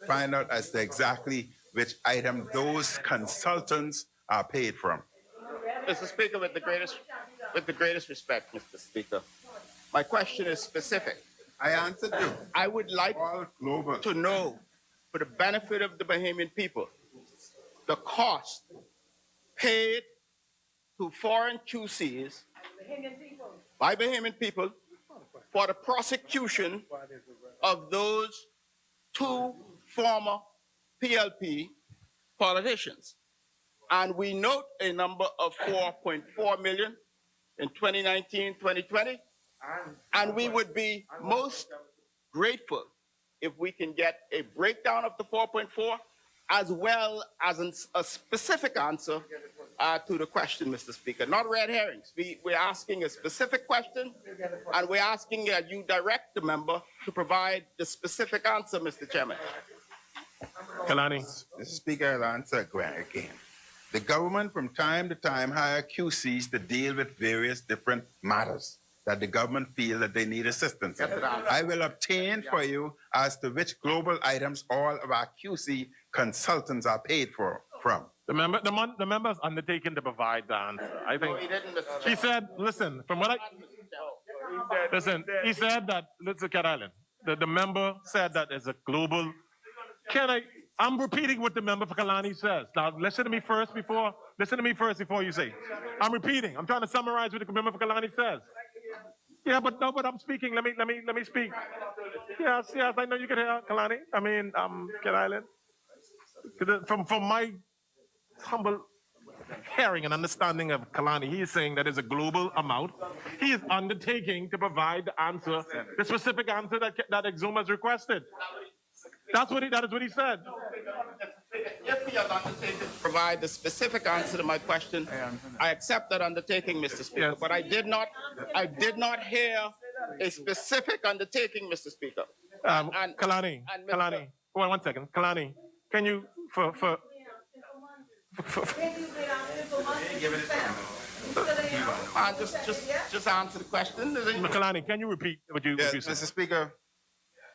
M: find out as to exactly which item those consultants are paid from.
K: Mr. Speaker, with the greatest respect, Mr. Speaker, my question is specific.
M: I answered you.
K: I would like to know, for the benefit of the Bahamian people, the cost paid to foreign QCs by Bahamian people for the prosecution of those two former PLP politicians. And we note a number of 4.4 million in 2019-2020, and we would be most grateful if we can get a breakdown of the 4.4 as well as a specific answer to the question, Mr. Speaker. Not red herrings. We're asking a specific question, and we're asking that you direct the member to provide the specific answer, Mr. Chairman.
G: Kalani.
M: Mr. Speaker, I'll answer again. The government from time to time hire QCs to deal with various different matters that the government feel that they need assistance in. I will obtain for you as to which global items all of our QC consultants are paid from.
G: The member's undertaken to provide the answer. I think he said, listen, from what he said that, listen, Cat Island, the member said that as a global, I'm repeating what the member for Kalani says. Now, listen to me first before you say. I'm repeating. I'm trying to summarize what the member for Kalani says. Yeah, but I'm speaking. Let me speak. Yes, I know you can hear Kalani. I mean, Cat Island. From my humble hearing and understanding of Kalani, he is saying that is a global amount. He is undertaking to provide the answer, the specific answer that Exuma has requested. That is what he said.
K: If he has undertaken to provide the specific answer to my question, I accept that undertaking, Mr. Speaker.
G: Yes.
K: But I did not hear a specific undertaking, Mr. Speaker.
G: Kalani, Kalani, hold on 1 second. Kalani, can you,
K: just answer the question.
G: Kalani, can you repeat what you
M: Yes,
G: said?
M: Mr. Speaker,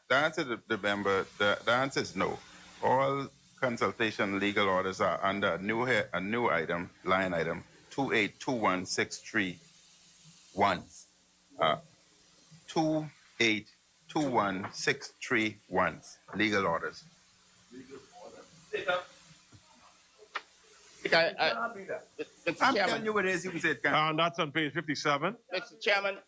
M: the answer to the member, the answer is no. All consultation legal orders are under a new item, line item 2821631. 2821631 legal orders.
K: I'm
M: telling you what it is. You can say it.
G: That's on page 57.
K: Mr. Chairman,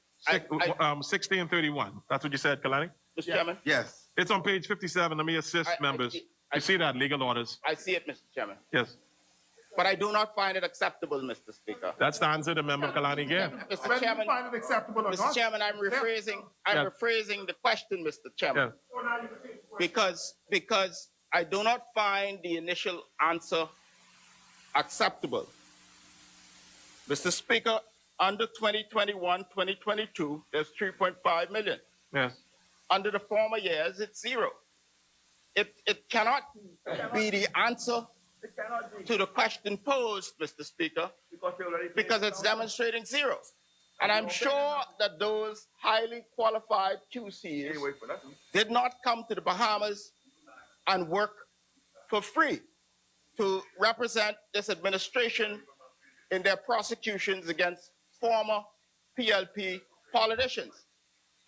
G: 60 and 31. That's what you said, Kalani?
K: Mr. Chairman?
M: Yes.
G: It's on page 57. Let me assist members. You see that, legal orders?
K: I see it, Mr. Chairman.
G: Yes.
K: But I do not find it acceptable, Mr. Speaker.
G: That's the answer the member Kalani gave.
K: Mr. Chairman,
I: find it acceptable or
K: Mr.
I: not?
K: Chairman, I'm rephrasing the question, Mr. Chairman. Because I do not find the initial answer acceptable. Mr. Speaker, under 2021-2022, there's 3.5 million.
G: Yes.
K: Under the former years, it's zero. It cannot be the answer to the question posed, Mr. Speaker, because it's demonstrating zero. And I'm sure that those highly qualified QCs did not come to the Bahamas and work for free to represent this administration in their prosecutions against former PLP politicians.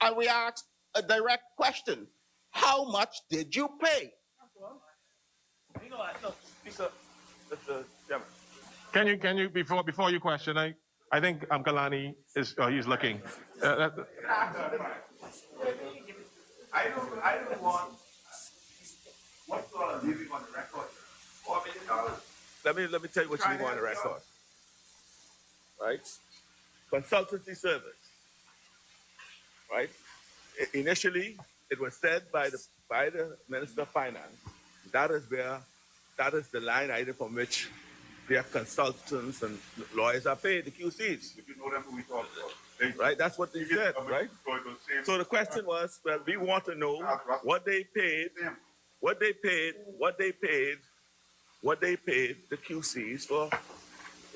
K: And we asked a direct question: how much did you pay?
G: Can you before you question? I think Kalani is he's looking.
Q: I don't want what you are leaving on the record. $4 million.
H: Let me tell you what you leave on the record. Right? Consultancy service. Right? Initially, it was said by the Minister of Finance that is the line item from which their consultants and lawyers are paid, the QCs.
Q: If you know them, who we talk about.
H: Right? That's what they said, right? So the question was, well, we want to know what they paid the QCs for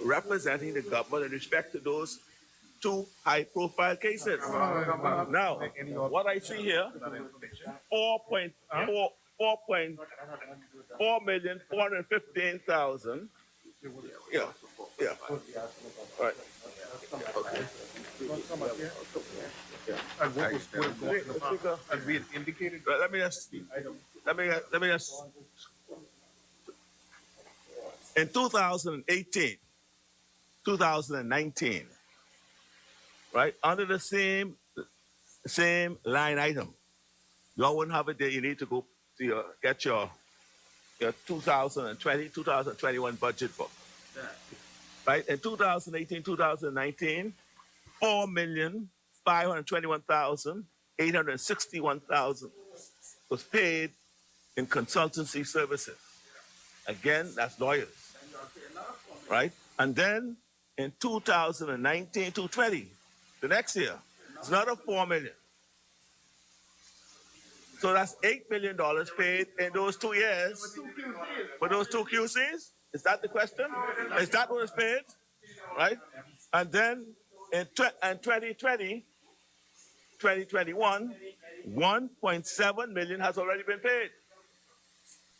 H: representing the government in respect to those two high-profile cases. Now, what I see here, 4,415,000. Yeah. Right. Okay.
I: And what would have been indicated?
H: Let me just. In 2018, 2019, right, under the same line item, you all wouldn't have it there. You need to go to get your 2020, 2021 budget book. Right? In 2018, 2019, 4,521,861,000 was paid in consultancy services. Again, that's lawyers. Right? And then in 2019 to 20, the next year, it's another 4 million. So that's $8 million paid in those 2 years for those two QCs. Is that the question? Is that what is paid? Right? And then in 2020, 2021, 1.7 million has already been paid.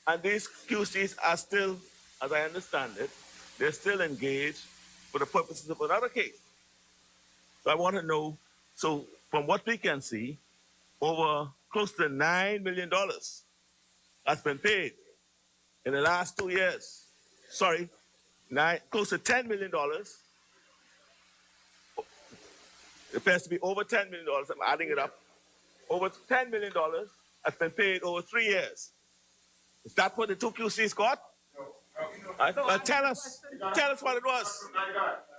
H: And these QCs are still, as I understand it, they're still engaged for the purposes of another case. So I want to know, so from what we can see, over close to $9 million has been paid in the last 2 years. Sorry, close to $10 million. It appears to be over $10 million. I'm adding it up. Over $10 million has been paid over 3 years. Is that what the two QCs got? Tell us. Tell us what it was.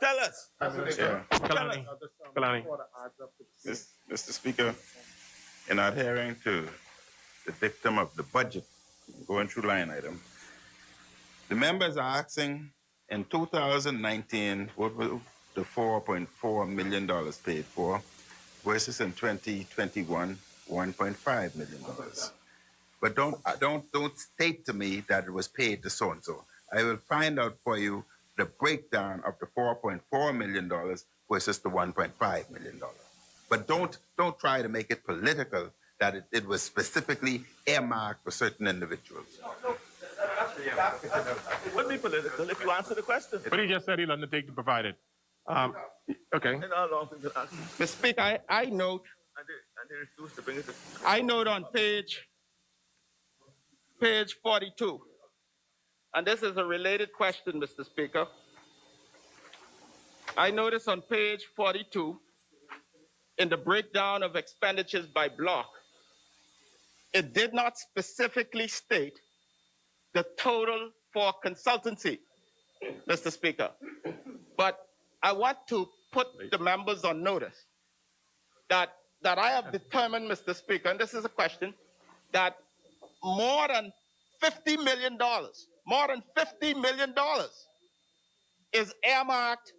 H: Tell us.
D: Yeah.
G: Kalani. Kalani.
D: Mr. Speaker, in adhering to the dictum of the budget, going through line item, the members are asking in 2019 what will the $4.4 million paid for versus in 2021 $1.5 million. But don't state to me that it was paid to so and so. I will find out for you the breakdown of the $4.4 million versus the $1.5 million. But don't try to make it political that it was specifically earmarked for certain individuals.
H: It would be political if you answer the question.
G: But he just said he'll undertake to provide it. Okay.
K: Mr. Speaker, I note.
H: And they refused to bring it to.
K: I note on page 42, and this is a related question, Mr. Speaker. I notice on page 42, in the breakdown of expenditures by block, it did not specifically state the total for consultancy, Mr. Speaker. But I want to put the members on notice that I have determined, Mr. Speaker, and this is a question, that more than $50 million is earmarked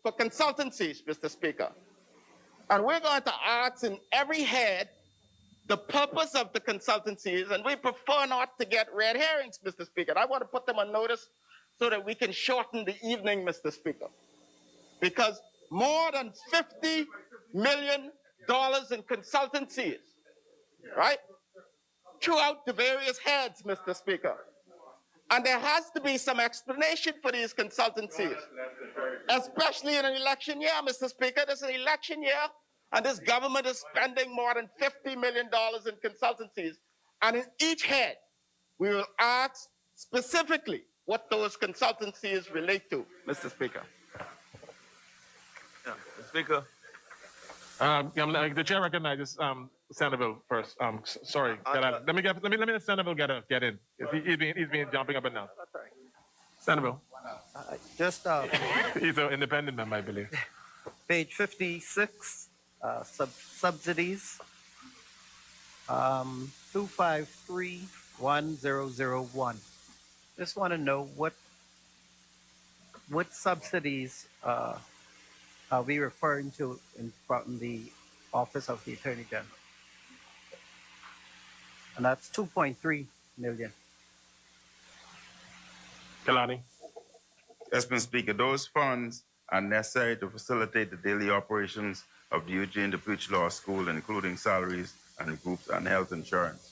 K: for consultancies, Mr. Speaker. And we're going to ask in every head the purpose of the consultancies, and we prefer not to get red herrings, Mr. Speaker. And I want to put them on notice so that we can shorten the evening, Mr. Speaker. Because more than $50 million in consultancies, right? Throughout the various heads, Mr. Speaker. And there has to be some explanation for these consultancies, especially in an election year, Mr. Speaker. This is an election year, and this government is spending more than $50 million in consultancies. And in each head, we will ask specifically what those consultancies relate to, Mr. Speaker.
H: Yeah, Mr. Speaker.
G: The chair recognizes Sandoval first. Sorry, let me let Sandoval get in. He's been jumping up and down. Sandoval. He's an independent member, I believe.
L: Page 56, subsidies, 2531001. Just want to know what subsidies are we referring to from the Office of the Attorney General? And that's 2.3 million.
G: Kalani.
D: Yes, Mr. Speaker, those funds are necessary to facilitate the daily operations of the Eugene DePuch Law School, including salaries and groups and health insurance.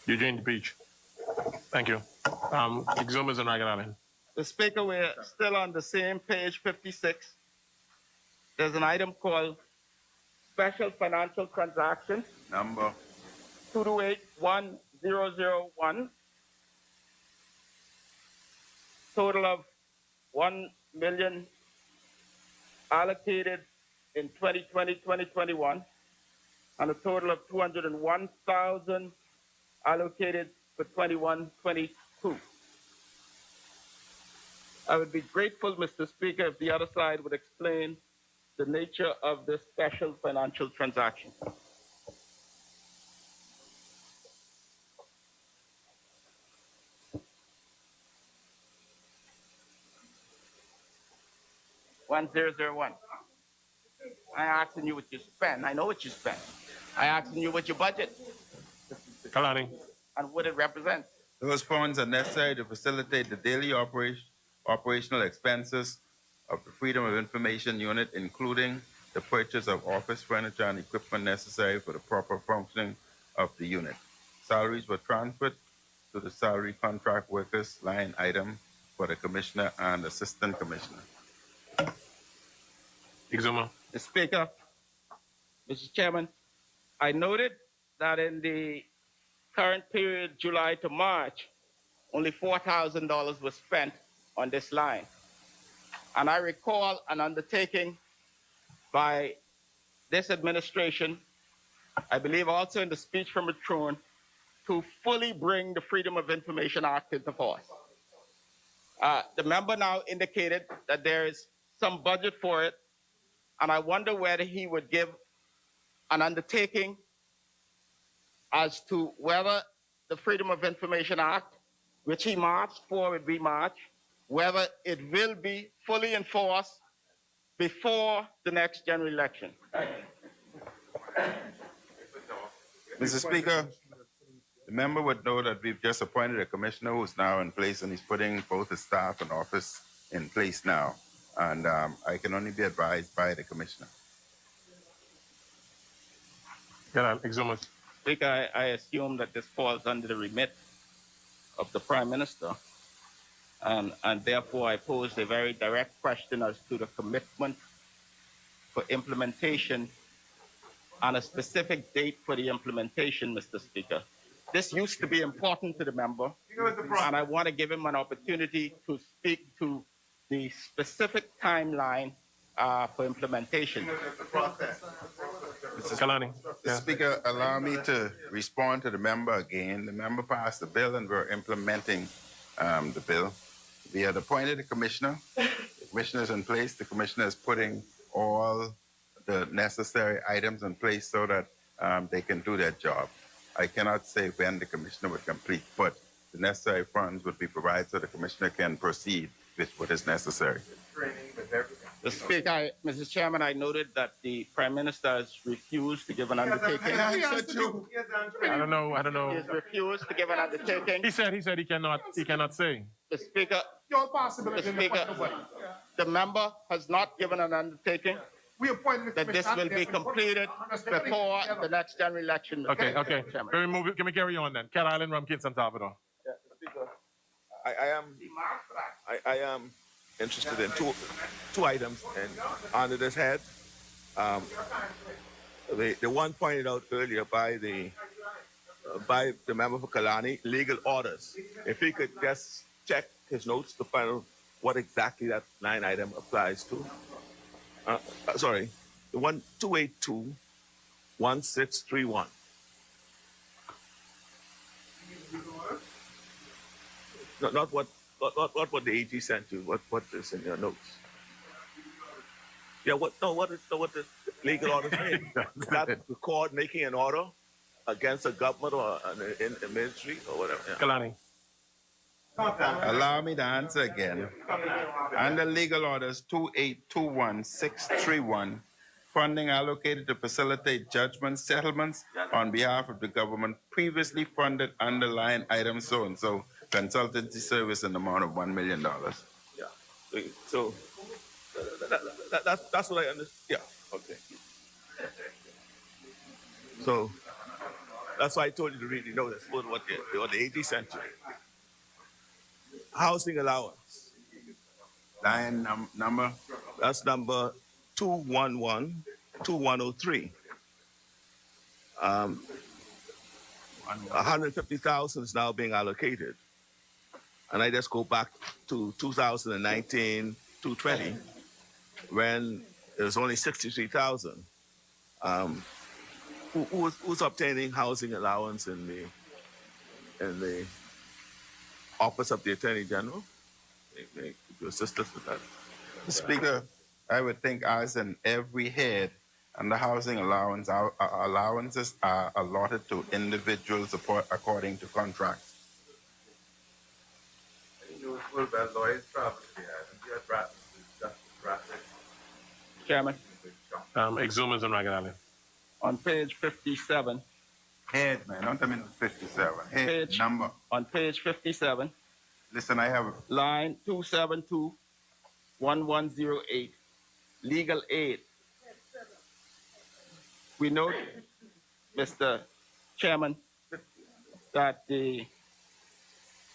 G: Eugene DePuch. Thank you. Exumas and Ragged Island.
K: The Speaker, we're still on the same page 56. There's an item called Special Financial Transaction.
D: Number
K: 2281,001. Total of 1 million allocated in 2020-2021, and a total of 201,000 allocated for 21-22. I would be grateful, Mr. Speaker, if the other side would explain the nature of this special financial transaction. $1,001. I'm asking you what you spend. I know what you spend. I'm asking you what your budget.
G: Kalani.
K: And what it represents.
D: Those funds are necessary to facilitate the daily operational expenses of the Freedom of Information Unit, including the purchase of office furniture and equipment necessary for the proper functioning of the unit. Salaries were transferred to the salary contract workers line item for the Commissioner and Assistant Commissioner.
G: Exuma.
K: Mr. Speaker, Mr. Chairman, I noted that in the current period, July to March, only $4,000 was spent on this line. And I recall an undertaking by this administration, I believe also in the speech from the throne, to fully bring the Freedom of Information Act into force. The member now indicated that there is some budget for it, and I wonder whether he would give an undertaking as to whether the Freedom of Information Act, which he marched for with March, whether it will be fully enforced before the next general election.
M: Mr. Speaker, the member would know that we've just appointed a commissioner who's now in place, and he's putting both his staff and office in place now. And I can only be advised by the commissioner.
K: Speaker, I assume that this falls under the remit of the Prime Minister, and therefore I pose a very direct question as to the commitment for implementation and a specific date for the implementation, Mr. Speaker. This used to be important to the member, and I want to give him an opportunity to speak to the specific timeline for implementation.
M: Mr. Speaker, allow me to respond to the member again. The member passed the bill, and we're implementing the bill. We had appointed a commissioner. The commissioner is in place. The commissioner is putting all the necessary items in place so that they can do their job. I cannot say when the commissioner would complete, but the necessary funds would be provided so the commissioner can proceed with what is necessary.
K: Mr. Speaker, Mr. Chairman, I noted that the Prime Minister has refused to give an undertaking.
G: I don't know.
K: He has refused to give an undertaking.
G: He said he cannot say.
K: Mr. Speaker, the member has not given an undertaking that this will be completed before the next general election.
G: Okay. Can we carry on then? Cat Island, Rumkin, San Salvador.
R: Yeah, Speaker, I am interested in two items and under this head. The one pointed out earlier by the member for Kalani, legal orders. If he could just check his notes to find out what exactly that line item applies to. Sorry, the 1282-1631. Not what the AG sent you. What is in your notes? Yeah. What the legal order mean? That the court making an order against a government or a ministry or whatever. Yeah.
G: Kalani.
M: Allow me to answer again. Under legal orders 2821631, funding allocated to facilitate judgment settlements on behalf of the government previously funded under line item so and so consultancy service in the amount of $1 million.
R: Yeah. So that's what I understand. Yeah. Okay. So that's why I told you to read the notice for what the AG sent you. Housing allowance.
M: Line number?
R: That's number 211-2103. 150,000 is now being allocated. And I just go back to 2019-2020 when it was only 63,000. Who's obtaining housing allowance in the Office of the Attorney General? Could you assist us with that?
M: Speaker, I would think as in every head under housing allowance, our allowances are allotted to individuals according to contracts.
K: Chairman.
G: Exhumers and Ragged Island.
K: On page 57.
M: Head, man, not I mean 57. Head number.
K: On page 57.
M: Listen, I have
K: line 272-1108. Legal aid. We note, Mr. Chairman, that the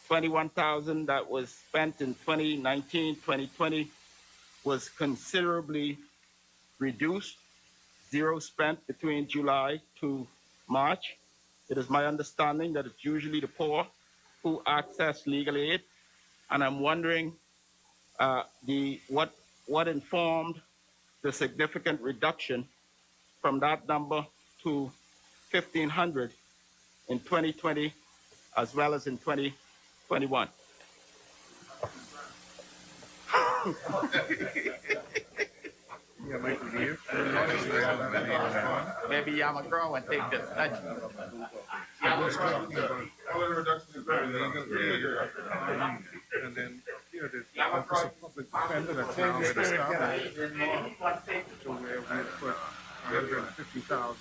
K: 21,000 that was spent in 2019-2020 was considerably reduced. Zero spent between July to March. It is my understanding that it's usually the poor who access legal aid, and I'm wondering what informed the significant reduction from that number to 1,500 in 2020 as well as in 2021. Maybe I'm a grow and take this.
I: And then here the Office of Public Defender that's now been established to where we put 150,000.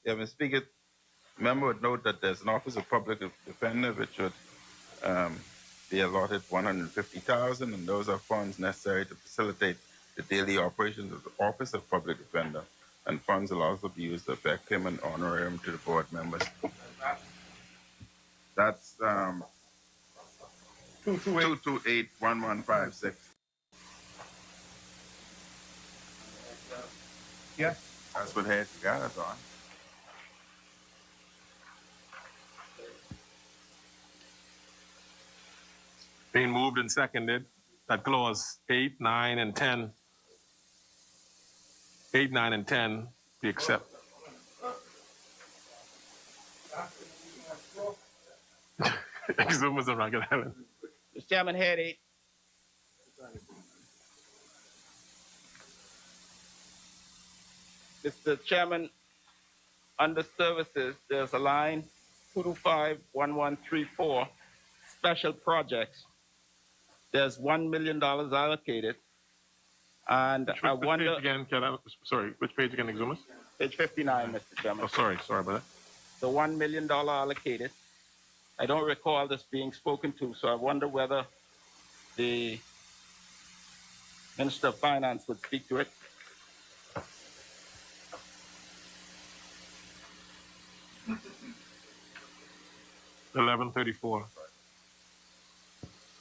M: Yeah, Mr. Speaker, member would note that there's an Office of Public Defender which would be allotted 150,000, and those are funds necessary to facilitate the daily operations of the Office of Public Defender, and funds will also be used to effect payment honorarium to the board members. That's 228-1156.
I: Yeah.
M: That's what had got us on.
G: Being moved and seconded that clause 8, 9, and 10. 8, 9, and 10 be accepted. Exumas on Rocket Island.
K: Mr. Chairman, head 8. Mr. Chairman, under services, there's a line 225-1134, special projects. There's $1 million allocated. And I wonder.
G: Page again, sorry, which page again, Exumas?
K: Page 59, Mr. Chairman.
G: Oh, sorry about that.
K: The $1 million allocated. I don't recall this being spoken to, so I wonder whether the Minister of Finance would speak to it.
G: $1134.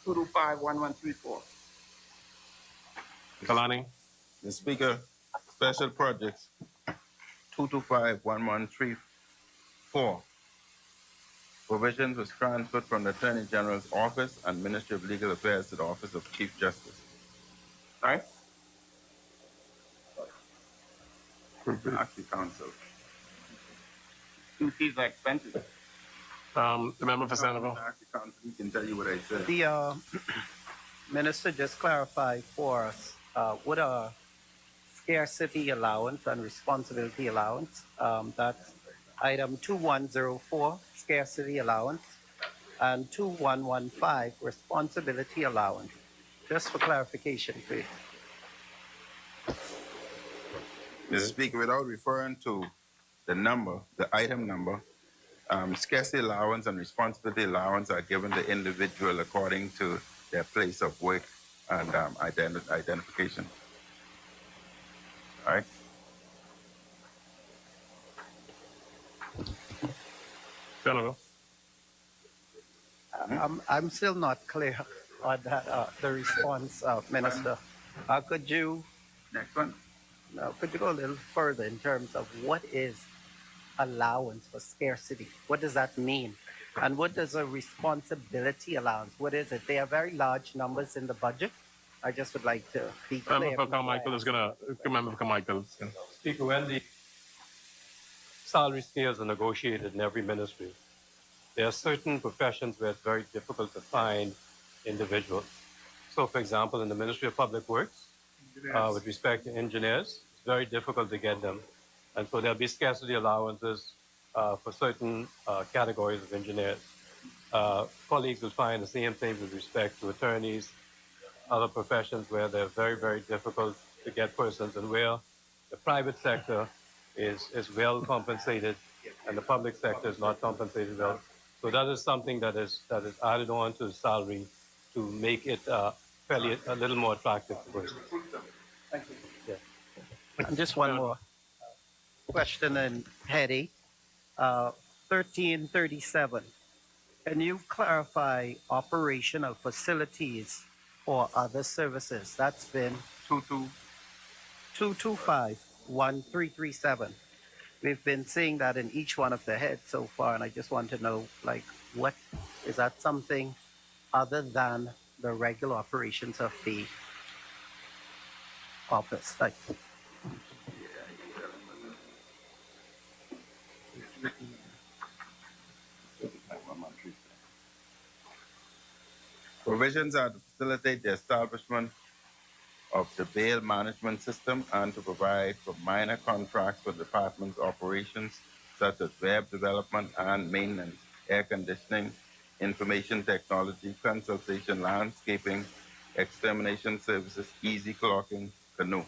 K: 225-1134.
G: Kalani.
M: Mr. Speaker, special projects 225-1134. Provisions was transferred from the Attorney General's Office and Ministry of Legal Affairs to the Office of Chief Justice.
K: All right.
M: Actually, Council.
K: These are expensive.
G: The member for Centerville.
M: He can tell you what I said.
L: The minister just clarified for us what a scarcity allowance and responsibility allowance. That's item 2104, scarcity allowance, and 2115, responsibility allowance. Just for clarification, please.
M: Mr. Speaker, without referring to the number, the item number, scarcity allowance and responsibility allowance are given the individual according to their place of work and identification. All right.
G: Senator.
L: I'm still not clear on that, the response, Minister. Could you?
M: Next one.
L: No, could you go a little further in terms of what is allowance for scarcity? What does that mean? And what does a responsibility allowance? What is it? They are very large numbers in the budget. I just would like to be clear.
G: Member for Carmichael is gonna. Member for Carmichael.
B: Speaker, when the salary scales are negotiated in every ministry, there are certain professions where it's very difficult to find individuals. So, for example, in the Ministry of Public Works, with respect to engineers, it's very difficult to get them. And so there'll be scarcity allowances for certain categories of engineers. Colleagues will find the same thing with respect to attorneys, other professions where they're very, very difficult to get persons, and where the private sector is well compensated and the public sector is not compensated well. So that is something that is added on to the salary to make it fairly a little more attractive to persons.
L: Thank you. Yeah. And just one more question in Hetty, 1337. Can you clarify operational facilities or other services? That's been 225 1337. We've been seeing that in each one of the heads so far, and I just want to know, like, what is that something other than the regular operations of the office? Like,
M: Provisions are to facilitate the establishment of the bail management system and to provide for minor contracts for departments' operations such as web development and maintenance, air conditioning, information technology, consultation, landscaping, extermination services, easy clocking, canoe.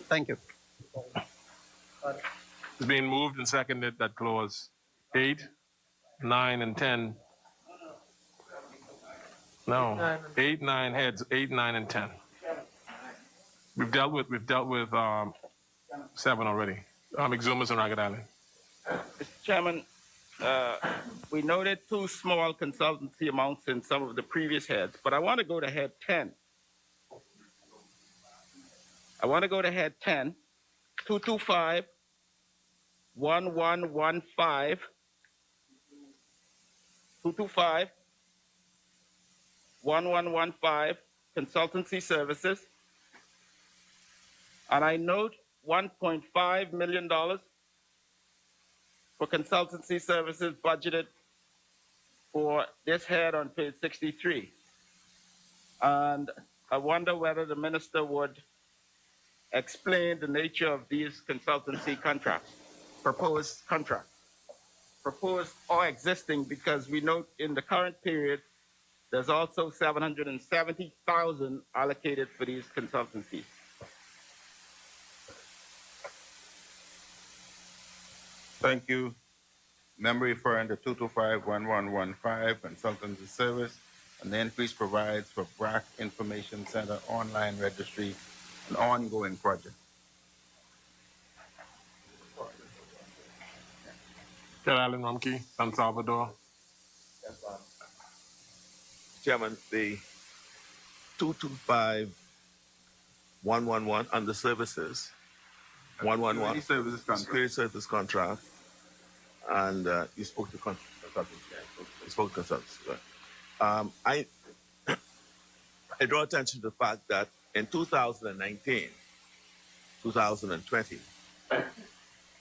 L: thank you.
G: It's being moved and seconded that clause 8, 9, and 10. No, 8, 9 heads, 8, 9, and 10. We've dealt with 7 already. Exumas and Ragged Island.
K: Mr. Chairman, we noted 2 small consultancy amounts in some of the previous heads, but I want to go to head 10. I want to go to head 10, 225, 1115, 225, 1115, consultancy services. And I note $1.5 million for consultancy services budgeted for this head on page 63. And I wonder whether the minister would explain the nature of these consultancy contracts, proposed or existing, because we note in the current period, there's also $770,000 allocated for these consultancies.
M: Thank you. Member referring to 225-1115, consultancy service, and the increase provides for BRAC Information Center online registry, an ongoing project.
G: Island, Rumkey, San Salvador.
R: Chairman, the 225-111 under services, 111 security services contract, and you spoke to consultants. You spoke to consultants. Right? I draw attention to the fact that in 2019, 2020,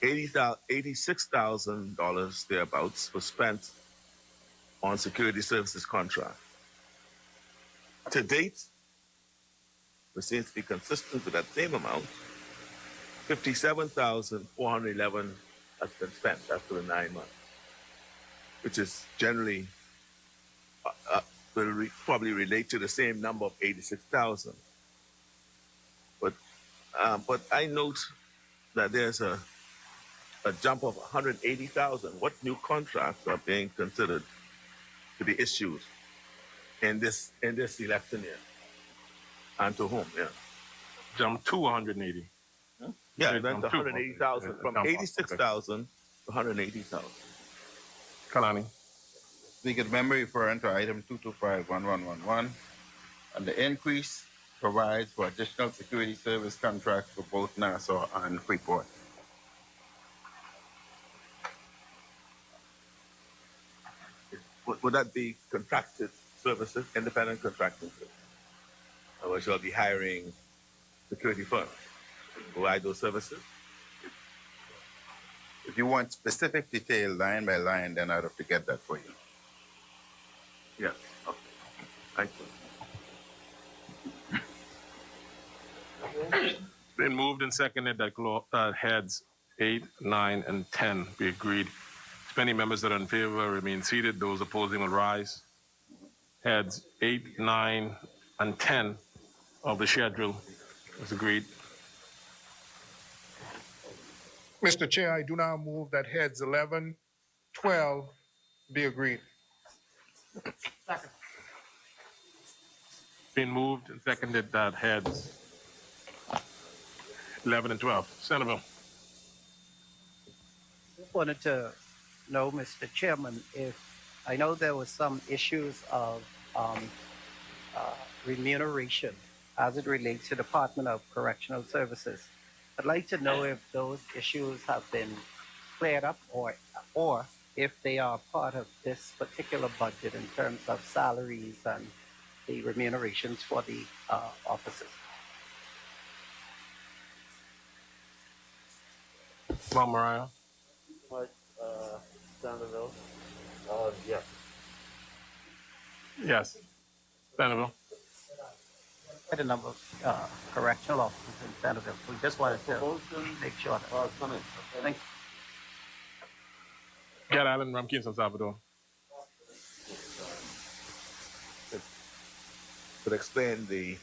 R: $86,000 thereabouts was spent on security services contract. To date, we seem to be consistent with that same amount. $57,411 has been spent after the 9 months, which is generally will probably relate to the same number of 86,000. But I note that there's a jump of 180,000. What new contracts are being considered to be issued in this election year, and to whom? Yeah,
G: Jump to 180.
R: yeah, it went to 180,000 from 86,000 to 180,000.
G: Kalani.
M: Speaker, the member referring to item 225-1111, and the increase provides for additional security service contracts for both Nassau and Freeport.
R: Would that be contracted services, independent contracting services? Or we shall be hiring security firms to provide those services?
M: If you want specific detail line by line, then I'd have to get that for you.
R: Yes. Okay. Thank you.
G: It's been moved and seconded that heads 8, 9, and 10 be agreed. If any members that are in favor remain seated, those opposing will rise. Heads 8, 9, and 10 of the schedule is agreed.
I: Mr. Chair, I do now move that heads 11, 12 be agreed.
J: Second.
G: Been moved and seconded that heads 11 and 12. Senator.
L: Just wanted to know, Mr. Chairman, if I know there was some issues of remuneration as it relates to Department of Correctional Services. I'd like to know if those issues have been cleared up or if they are part of this particular budget in terms of salaries and the remunerations for the officers.
G: Mom Mariah.
S: Sandoval. Yes.
G: Yes. Sandoval.
L: Quite a number of correctional officers in Sandoval. We just wanted to make sure that. Thank you.
G: Cat Island, Ramkins, and Salvador.
R: Could explain the,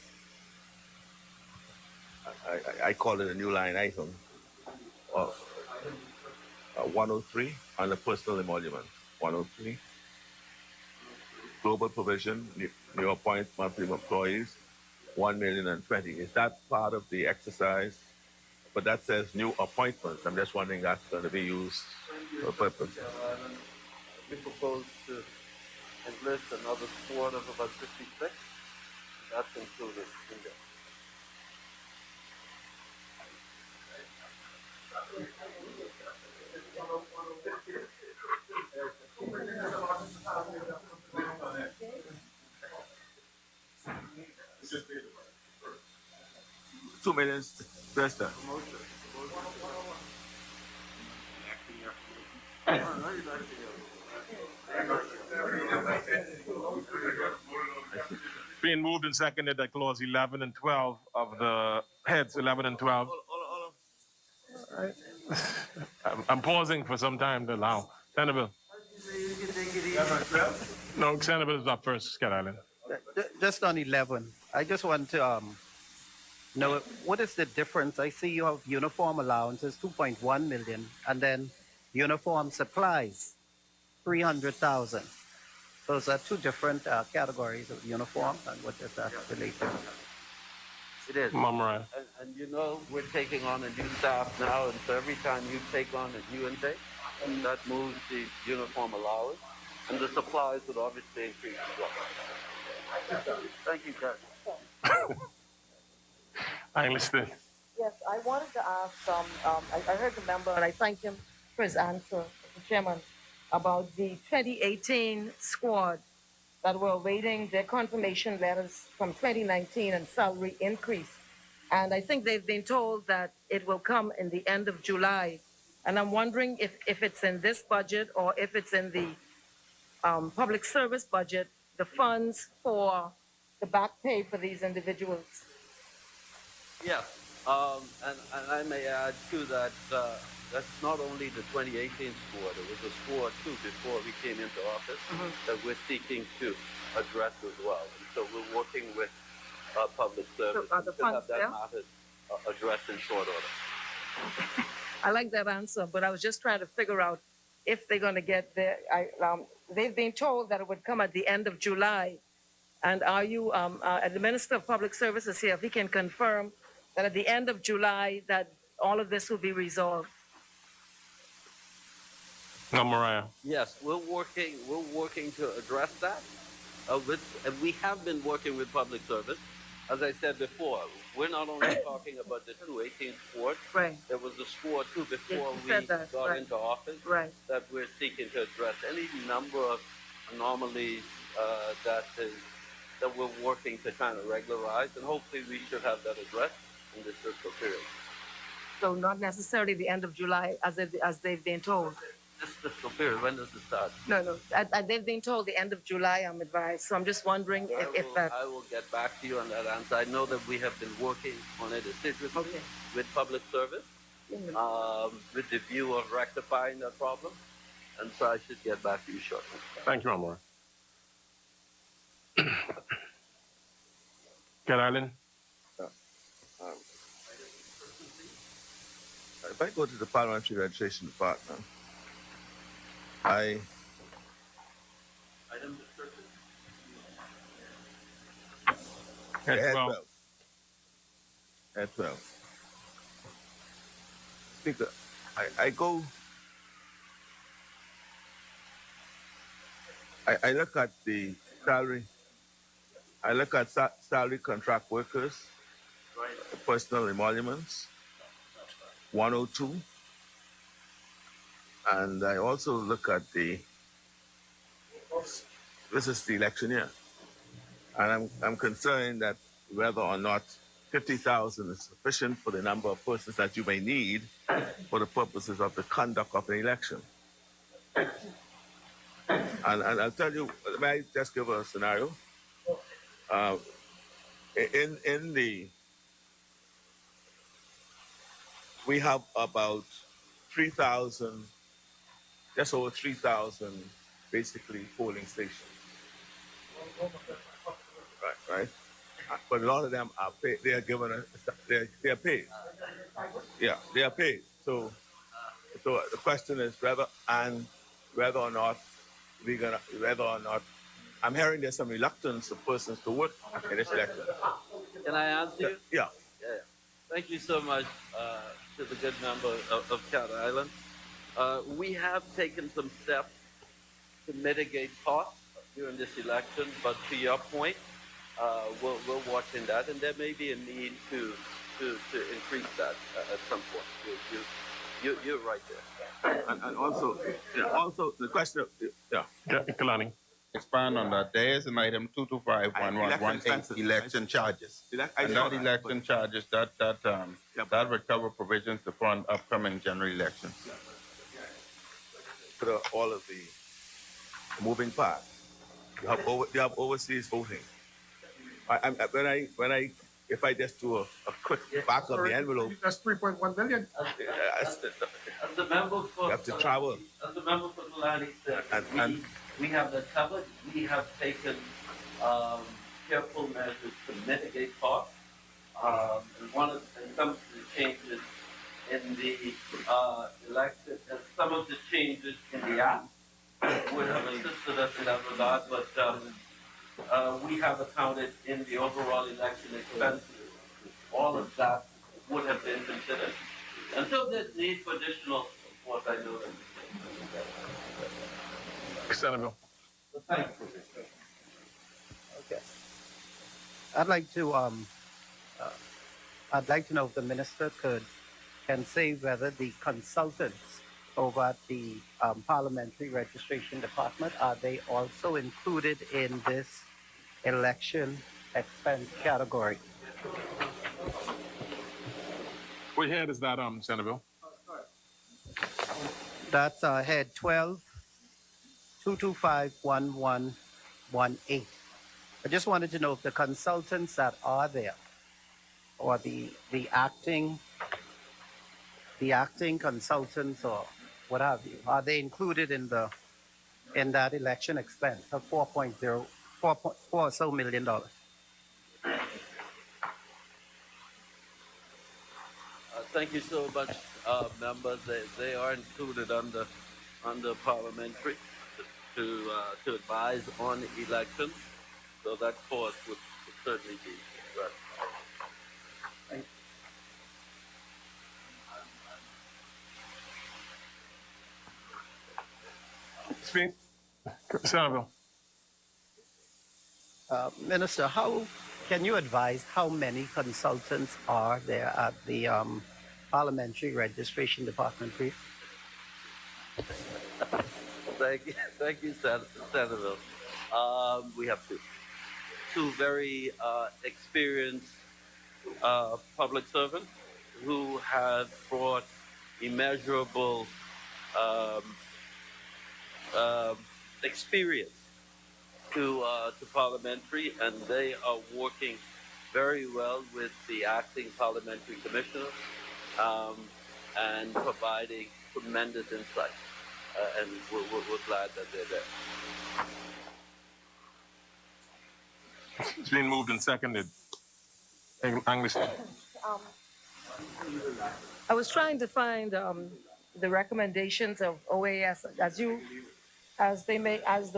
R: I call it a new line item of 103 on the personal emolument. 103. Global provision, new appoint monthly employees, 1,020,000. Is that part of the exercise? But that says new appointments. I'm just wondering if that's going to be used for purpose.
S: We propose to enlist another squad of about 56. That's included in there.
R: $2 million, Preston.
G: Being moved and seconded that clause 11 and 12 of the heads 11 and 12. I'm pausing for some time to allow. Sandoval. No, Sandoval is up first, Cat Island.
L: Just on 11, I just want to know what is the difference? I see you have uniform allowances, 2.1 million, and then uniform supplies, 300,000. Those are two different categories of uniform, and what does that relate to?
S: It is.
G: Mama.
S: And you know, we're taking on a new staff now, and so every time you take on a new intake, that moves the uniform allowance, and the supplies would obviously increase as well. Thank you, Judge.
G: I listening.
J: Yes, I wanted to ask, I heard the member, and I thank him for his answer, Mr. Chairman, about the 2018 squad that were awaiting their confirmation letters from 2019 and salary increase. And I think they've been told that it will come in the end of July. And I'm wondering if it's in this budget or if it's in the public service budget, the funds for the back pay for these individuals.
S: Yes, and I may add too that that's not only the 2018 squad, it was a squad too before we came into office that we're seeking to address as well. And so we're working with public service
J: So are the
S: to have
J: funds
S: that
J: there?
S: matter addressed in short order.
J: I like that answer, but I was just trying to figure out if they're going to get there. They've been told that it would come at the end of July. And are you, the Minister of Public Services here, if he can confirm that at the end of July that all of this will be resolved?
G: No, Mariah.
S: Yes, we're working to address that. And we have been working with public service. As I said before, we're not only talking about the 2018 squad.
J: Right.
S: There was a squad too before
J: You
S: we
J: said that,
S: got
J: right.
S: into office.
J: Right.
S: That we're seeking to address. Any number of anomalies that we're working to kind of regularize, and hopefully we should have that addressed in this fiscal period.
J: So not necessarily the end of July as they've been told.
S: This fiscal period, when does it start?
J: No. They've been told the end of July, I'm advised. So I'm just wondering if that.
S: I will get back to you on that answer. I know that we have been working on it assiduously with public service, with the view of rectifying that problem. And so I should get back to you shortly.
G: Thank you, Amor. Cat Island.
R: If I go to the Parliamentary Registration Department, I
G: Head 12.
R: Head 12. Speaker, I go I look at the salary. I look at salary contract workers, personal emoluments, 102. And I also look at this is the election year. And I'm concerned that whether or not 50,000 is sufficient for the number of persons that you may need for the purposes of the conduct of an election. And I'll tell you, may I just give a scenario? We have about 3,000, just over 3,000, basically polling stations. Right? But a lot of them are paid. They are given they are paid. Yeah, they are paid. So the question is whether or not I'm hearing there's some reluctance of persons to work in this election.
S: Can I answer you?
R: Yeah.
S: Thank you so much to the good member of Cat Island. We have taken some steps to mitigate costs during this election, but to your point, we're watching that, and there may be a need to increase that at some point. You're right there.
R: And also the question of
G: Kalani.
M: Expand on that. There is an item 2251118 election charges. And that election charges that would cover provisions to fund upcoming general elections.
R: For all of the moving parts, you have overseas voting. If I just do a quick back of the envelope,
I: That's 3.1 million.
S: As the member for
R: you have to travel.
S: As the member for Kalani said, we have that covered. We have taken careful measures to mitigate costs. And some of the changes in the election, some of the changes in the act would have assisted us in that regard, but we have accounted in the overall election expenses. All of that would have been considered. Until there's need for additional support, I know that.
G: Senator.
L: Thank you. Okay. I'd like to know if the minister can say whether the consultants over at the Parliamentary Registration Department, are they also included in this election expense category?
G: What head is that, Senator?
L: That's head 12, 2251118. I just wanted to know if the consultants that are there, or the acting consultants or what have you, are they included in that election expense of $4 million?
S: Thank you so much, members. They are included under parliamentary to advise on elections, so that cost would certainly be addressed.
L: Thank
G: you. Speak. Senator.
L: Minister, can you advise how many consultants are there at the Parliamentary Registration Department, please?
S: Thank you, Senator. We have two very experienced public servants who have brought immeasurable experience to parliamentary, and they are working very well with the acting parliamentary commissioner and providing tremendous insight. And we're glad that they're there.
G: It's been moved and seconded. English.
T: I was trying to find the recommendations of OAS as the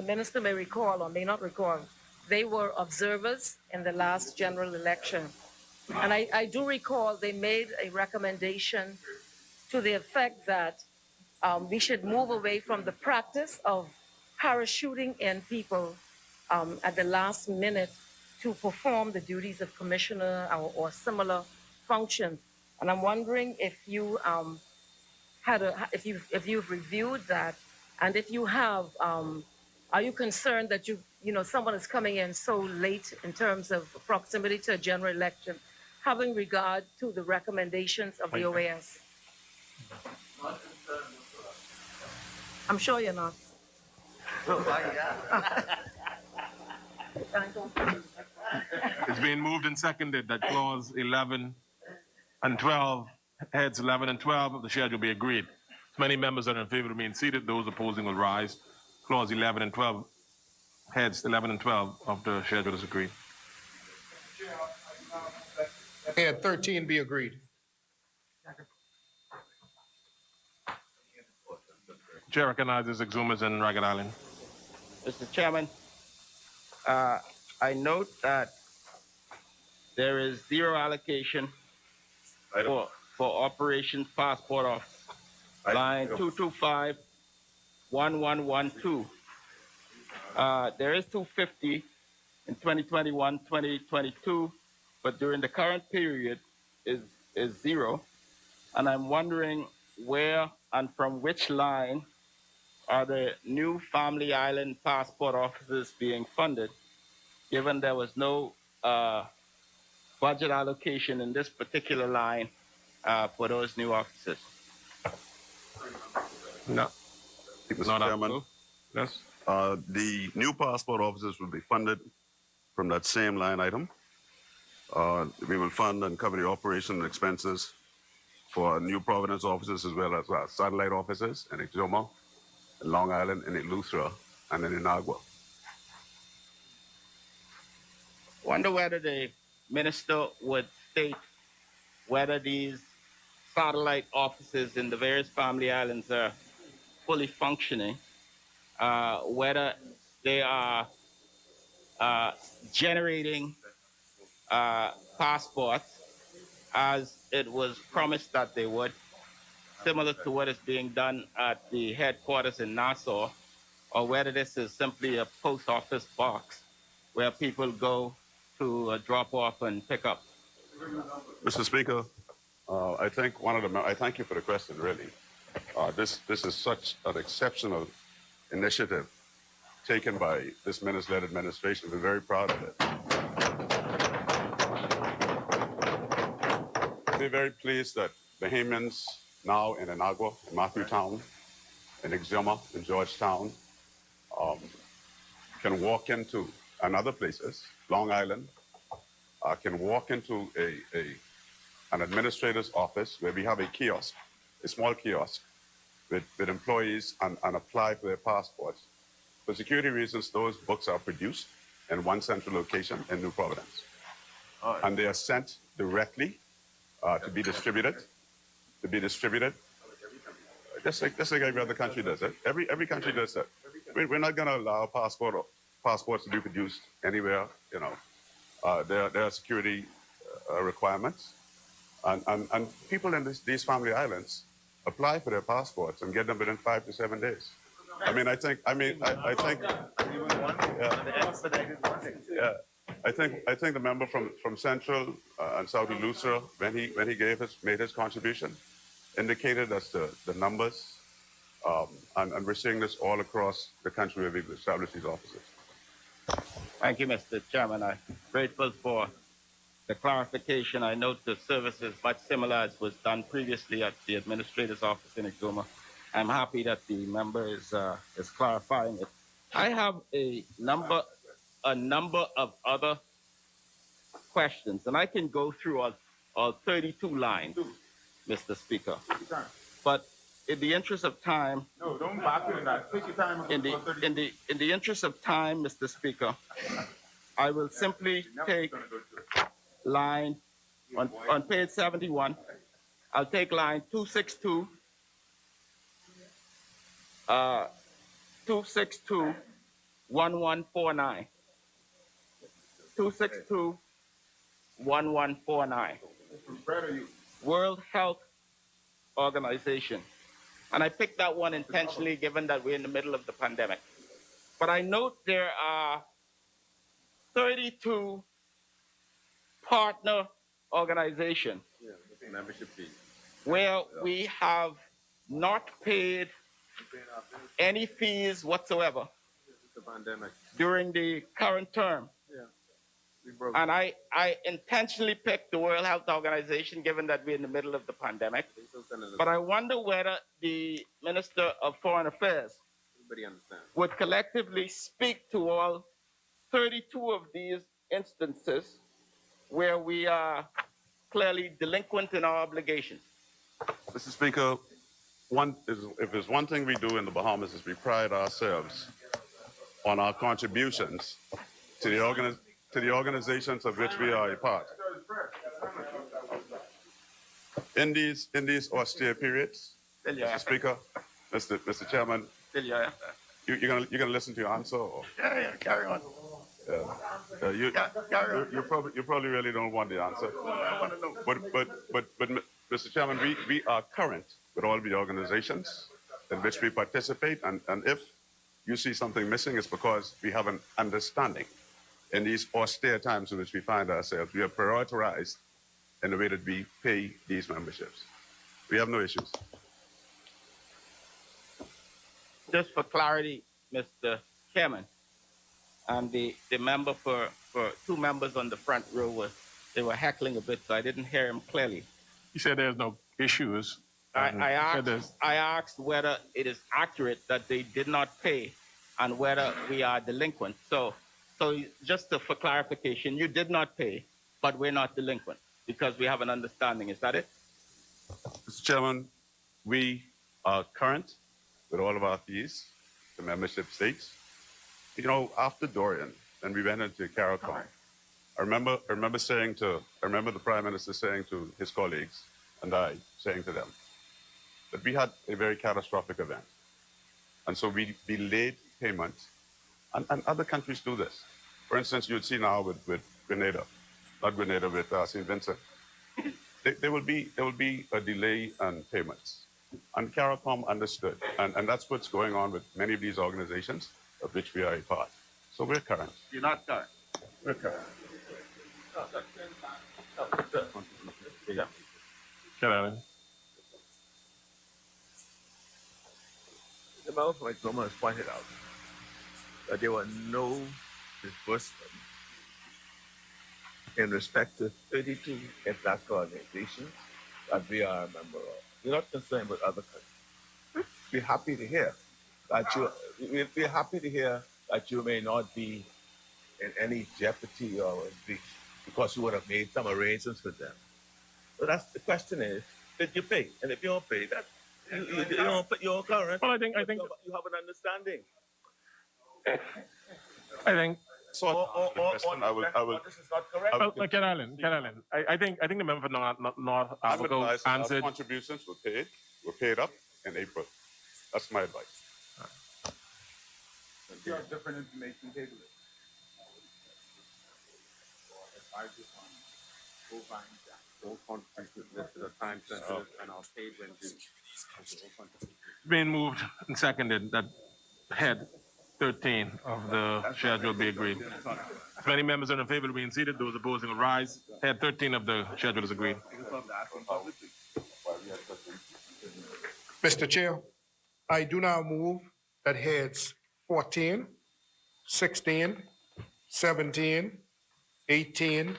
T: minister may recall or may not recall. They were observers in the last general election, and I do recall they made a recommendation to the effect that we should move away from the practice of parachuting in people at the last minute to perform the duties of commissioner or similar functions. And I'm wondering if you if you've reviewed that, and if you have, are you concerned that someone is coming in so late in terms of proximity to a general election, having regard to the recommendations of the OAS? I'm sure you're not.
G: It's been moved and seconded that clause 11 and 12, heads 11 and 12 of the schedule be agreed. As many members that are in favor remain seated. Those opposing will rise. Clause 11 and 12, heads 11 and 12 of the schedule is agreed.
I: Head 13 be agreed.
G: Chair recognizes Exumas and Ragged Island.
K: Mr. Chairman, I note that there is zero allocation for Operations Passport Office. Line 225-1112. There is 250 in 2021-2022, but during the current period is zero. And I'm wondering where and from which line are the new Family Island passport offices being funded, given there was no budget allocation in this particular line for those new offices?
G: No.
U: Mr. Chairman,
G: yes.
U: The new passport offices will be funded from that same line item. We will fund and cover the operation expenses for New Providence offices as well as our satellite offices in Exuma, in Long Island, in Eleuthera, and in Inagua.
K: Wonder whether the minister would state whether these satellite offices in the various family islands are fully functioning, whether they are generating passports as it was promised that they would, similar to what is being done at the headquarters in Nassau, or whether this is simply a post office box where people go to drop off and pick up.
U: Mr. Speaker, I think I thank you for the question, really. This is such an exceptional initiative taken by this minister-led administration. We're very proud of it. We're very pleased that Bahamians now in Inagua, in Matthewtown, in Exuma, in Georgetown, can walk into, and other places, Long Island, can walk into an administrator's office where we have a kiosk, a small kiosk, with employees and apply for their passports. For security reasons, those books are produced in one central location in New Providence. And they are sent directly to be distributed, just like every other country does it. Every country does that. We're not going to allow passports to be produced anywhere. There are security requirements, and people in these family islands apply for their passports and get them within 5 to 7 days. I think the member from Central and South Eleuthera, when he made his contribution, indicated us the numbers, and we're seeing this all across the country where we've established these offices.
K: Thank you, Mr. Chairman. I'm grateful for the clarification. I note the service is much similar as was done previously at the administrator's office in Exuma. I'm happy that the member is clarifying it. I have a number of other questions, and I can go through all 32 lines, Mr. Speaker. But in the interest of time,
H: No, don't back in that. Take your time.
K: in the interest of time, Mr. Speaker, I will simply take line on page 71. I'll take line 262. 262-1149. 262-1149. World Health Organization. And I picked that one intentionally given that we're in the middle of the pandemic. But I note there are 32 partner organizations
P: Membership fee.
K: where we have not paid any fees whatsoever
P: The pandemic.
K: during the current term.
P: Yeah. We broke.
K: And I intentionally picked the World Health Organization, given that we're in the middle of the pandemic. But I wonder whether the Minister of Foreign Affairs
P: Everybody understands.
K: would collectively speak to all 32 of these instances where we are clearly delinquent in our obligations.
U: Mr. Speaker, if there's one thing we do in the Bahamas is we pride ourselves on our contributions to the organizations of which we are a part. In these austere periods, Mr. Speaker, Mr. Chairman, you're gonna listen to your answer? Or?
K: Yeah, carry on.
U: You probably really don't want the answer.
K: I want to know.
U: But Mr. Chairman, we are current with all the organizations in which we participate, and if you see something missing, it's because we have an understanding. In these austere times in which we find ourselves, we are prioritized in the way that we pay these memberships. We have no issues.
K: Just for clarity, Mr. Chairman, and the member for two members on the front row they were heckling a bit, so I didn't hear him clearly.
G: You said there's no issues.
K: I asked whether it is accurate that they did not pay and whether we are delinquent. So just for clarification, you did not pay, but we're not delinquent because we have an understanding. Is that it?
U: Mr. Chairman, we are current with all of our fees, the membership states. You know, after Dorian, when we went into CARICOM, I remember the Prime Minister saying to his colleagues and I saying to them that we had a very catastrophic event. And so we delayed payment, and other countries do this. For instance, you'd see now with Grenada, not Grenada, with St. Vincent. There will be a delay in payments. And CARICOM understood. And that's what's going on with many of these organizations of which we are a part. So we're current.
K: You're not current.
U: We're current.
R: The member for Oklahoma has pointed out that there were no disbursements in respect to 32 international organizations that we are a member of. We're not concerned with other countries. We're happy to hear that you may not be in any jeopardy or breach because you would have made some arrangements with them. So that's the question is, did you pay? And if you don't pay, that you're current.
G: Well, I think
R: you have an understanding.
G: I think.
U: I will.
R: This is not correct.
G: Well, Ken Allen. I think the member for North Africa answered.
U: Our contributions were paid up in April. That's my advice.
D: You have different information tables.
P: All contributions listed are time sensitive and are paid when due.
G: Been moved and seconded that head 13 of the schedule be agreed. If any members are in favor of being seated, those opposing will rise. Head 13 of the schedule is agreed.
I: Mr. Chair, I do now move that heads 14, 16, 17, 18,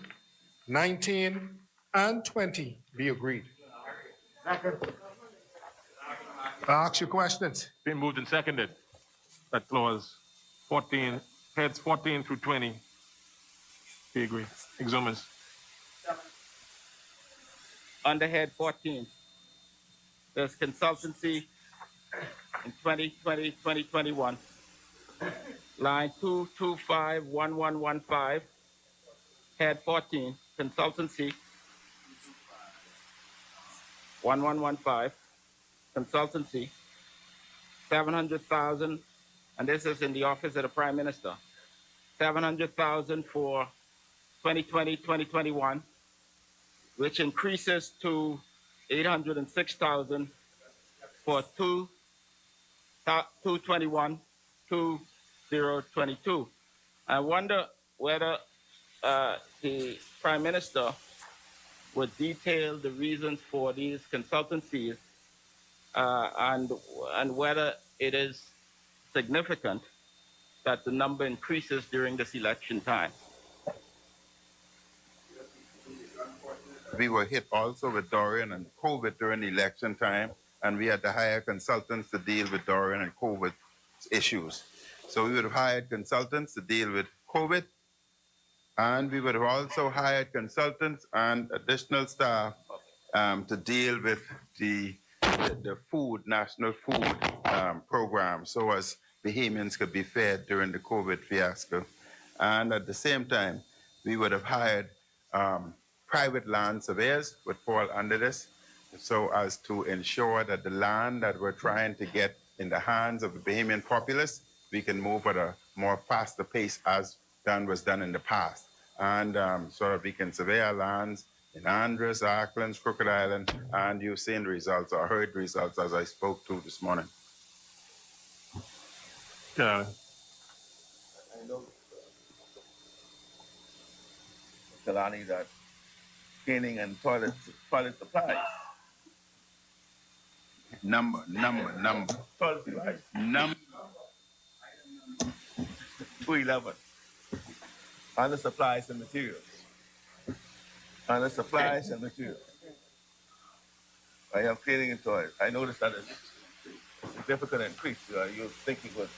I: 19, and 20 be agreed. I ask you questions.
G: Been moved and seconded that clause 14, heads 14 through 20 be agreed. Exhumers.
K: Under head 14, there's consultancy in 2020-2021, line 2251115, head 14, consultancy 1115, consultancy 700,000, and this is in the office of the Prime Minister. 700,000 for 2020-2021, which increases to 806,000 for 221-222. 022. I wonder whether the Prime Minister would detail the reasons for these consultancies and whether it is significant that the number increases during this election time.
M: We were hit also with Dorian and COVID during the election time, and we had to hire consultants to deal with Dorian and COVID issues. So we would have hired consultants to deal with COVID, and we would have also hired consultants and additional staff to deal with the food, national food program, so as Bahamians could be fed during the COVID fiasco. And at the same time, we would have hired private land surveyors would fall under this, so as to ensure that the land that we're trying to get in the hands of the Bahamian populace, we can move at a more faster pace as was done in the past. And so that we can survey our lands in Andros, Auckland, Crooked Island, and you've seen the results or heard the results as I spoke to this morning.
G: Yeah.
H: I know, Kalani, that cleaning and toilet supplies.
M: Number.
H: Toilet supplies.
M: Number.
H: 211. Under supplies and materials. Under supplies and materials. I have cleaning and toilets. I noticed that it's a significant increase. You think it was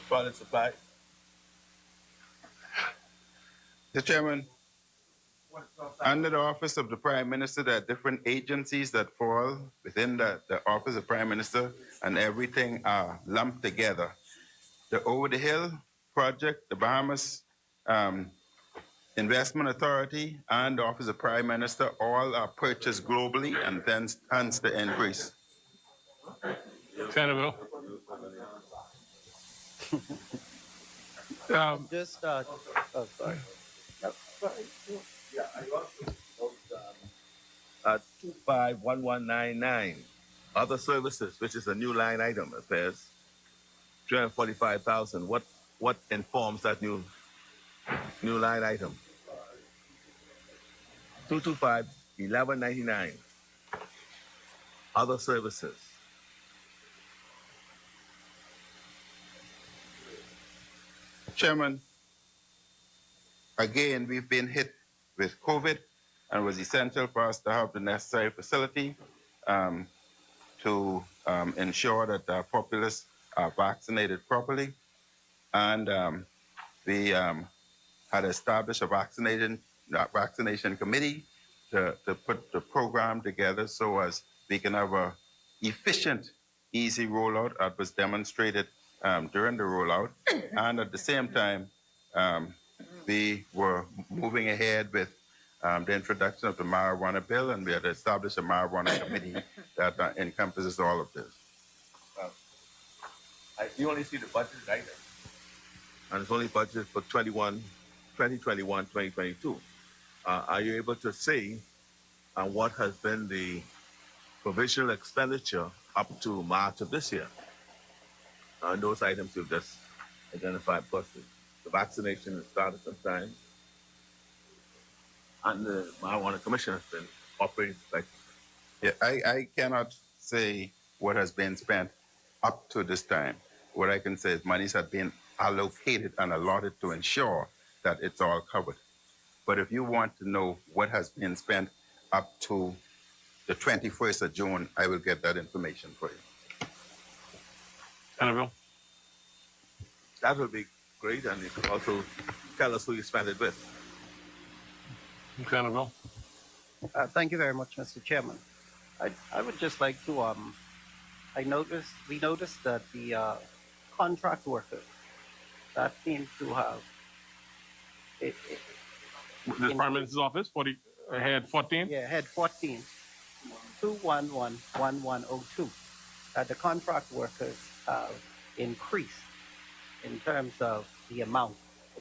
H: toilet supplies?
M: Mr. Chairman, under the office of the Prime Minister, there are different agencies that fall within the office of Prime Minister, and everything are lumped together. The Over the Hill project, the Bahamas Investment Authority, and the Office of Prime Minister all are purchased globally, and hence the increase.
G: Senator.
L: Just, oh, sorry. No, sorry.
H: Yeah, I also note 251199, other services, which is a new line item, appears 345,000. What informs that new line item? 2251199, other services.
M: Chairman, again, we've been hit with COVID, and it was essential for us to have the necessary facility to ensure that our populace are vaccinated properly. And we had established a vaccination committee to put the program together so as we can have a efficient, easy rollout that was demonstrated during the rollout. And at the same time, we were moving ahead with the introduction of the marijuana bill, and we had established a marijuana committee that encompasses all of this.
H: You only see the budget item, and it's only budgeted for 2021, 2022. Are you able to say what has been the provisional expenditure up to March of this year? On those items you've just identified, plus the vaccination has started sometime, and the marijuana commission has been operating like.
M: Yeah, I cannot say what has been spent up to this time. What I can say is monies have been allocated and allotted to ensure that it's all covered. But if you want to know what has been spent up to the 21st of June, I will get that information for you.
G: Senator.
H: That would be great, and you can also tell us who you spent it with.
G: Senator.
L: Thank you very much, Mr. Chairman. I would just like to, we noticed that the contract workers, that seems to have,
G: The Prime Minister's office, head 14?
L: Yeah, head 14, 2111102. The contract workers have increased in terms of the amount.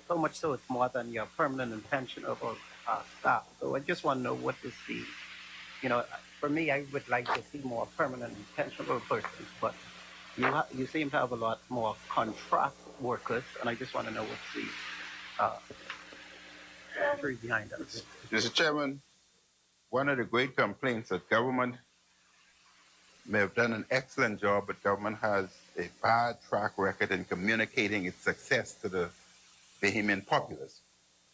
L: So much so it's more than your permanent and pensionable staff. So I just want to know what is the, for me, I would like to see more permanent and pensionable persons, but you seem to have a lot more contract workers, and I just want to know what's the history behind that.
M: Mr. Chairman, one of the great complaints that government may have done an excellent job, but government has a bad track record in communicating its success to the Bahamian populace.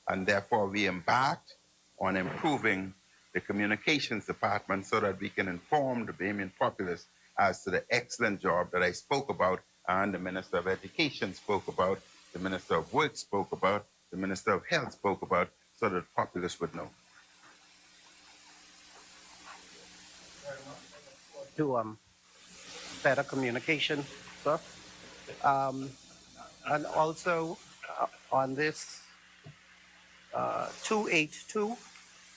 M: And therefore, we embarked on improving the communications department so that we can inform the Bahamian populace as to the excellent job that I spoke about, and the Minister of Education spoke about, the Minister of Work spoke about, the Minister of Health spoke about, so that the populace would know.
L: To better communication, sir. And also on this 282,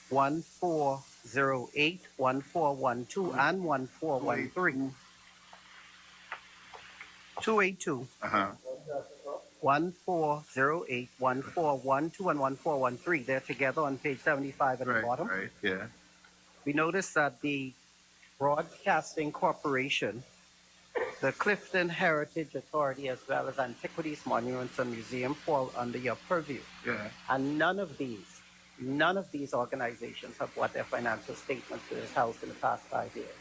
L: 1408, 1412, and 1413. 282, 1408, 1412, and 1413. They're together on page 75 at the bottom.
M: Right, yeah.
L: We noticed that the Broadcasting Corporation, the Clifton Heritage Authority, as well as Antiquities, Monuments, and Museum fall under your purview.
M: Yeah.
L: And none of these organizations have brought their financial statements to this house in the past 5 years.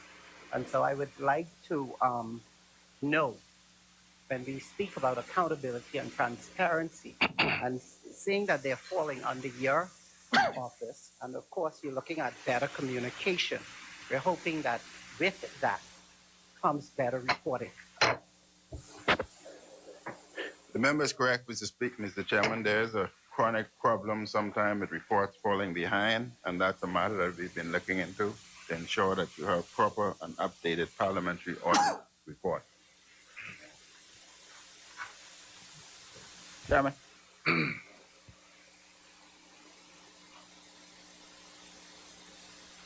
L: And so I would like to know, when we speak about accountability and transparency, and seeing that they're falling under your office, and of course you're looking at better communication, we're hoping that with that comes better reporting.
M: The member is correct, Mr. Chairman. There's a chronic problem sometimes with reports falling behind, and that's a matter that we've been looking into to ensure that you have proper and updated parliamentary audit report.
P: Chairman.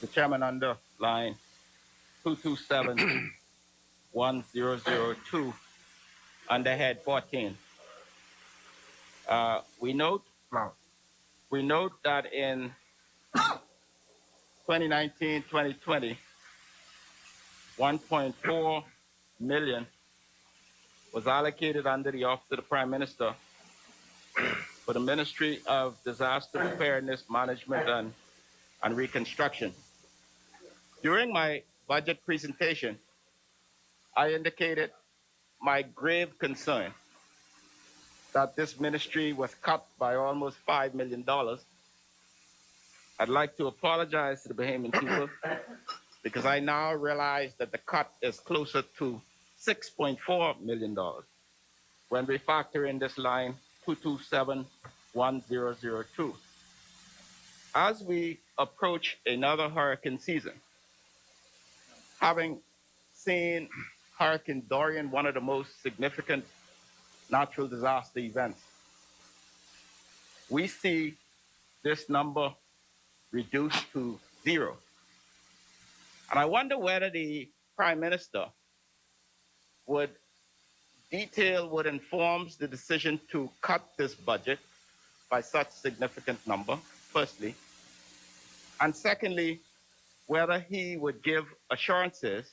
P: The chairman, under line 227-1002, under head 14. We note that in 2019-2020, 1.4 million was allocated under the Office of the Prime Minister for the Ministry of Disaster Preparedness, Management, and Reconstruction. During my budget presentation, I indicated my grave concern that this ministry was cut by almost $5 million. I'd like to apologize to the Bahamian people because I now realize that the cut is closer to $6.4 million when we factor in this line 227-1002. As we approach another hurricane season, having seen Hurricane Dorian, one of the most significant natural disaster events, we see this number reduced to 0. And I wonder whether the Prime Minister would detail what informs the decision to cut this budget by such significant number, firstly. And secondly, whether he would give assurances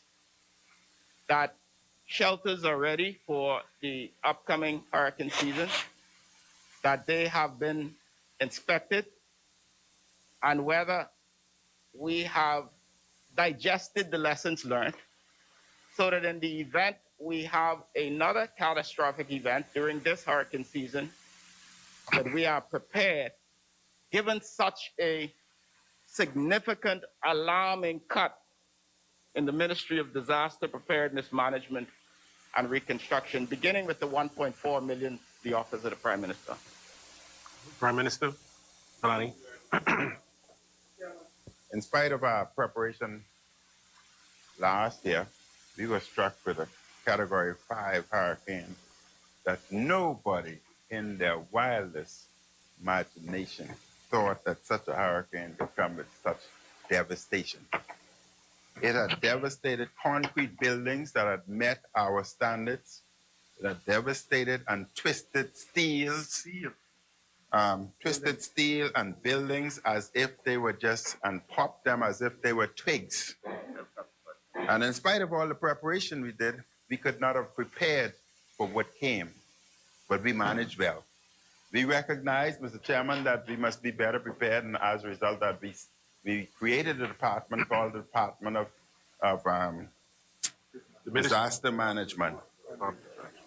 P: that shelters are ready for the upcoming hurricane season, that they have been inspected, and whether we have digested the lessons learned so that in the event we have another catastrophic event during this hurricane season, that we are prepared, given such a significant, alarming cut in the Ministry of Disaster Preparedness, Management, and Reconstruction, beginning with the 1.4 million, the Office of the Prime Minister.
G: Prime Minister, Kalani.
M: In spite of our preparation last year, we were struck with a Category 5 hurricane that nobody in their wildest imagination thought that such a hurricane could come with such devastation. It had devastated concrete buildings that had met our standards. It had devastated and twisted steel and buildings as if they were and popped them as if they were twigs. And in spite of all the preparation we did, we could not have prepared for what came, but we managed well. We recognize, Mr. Chairman, that we must be better prepared, and as a result, that we created a department called the Department of Disaster Management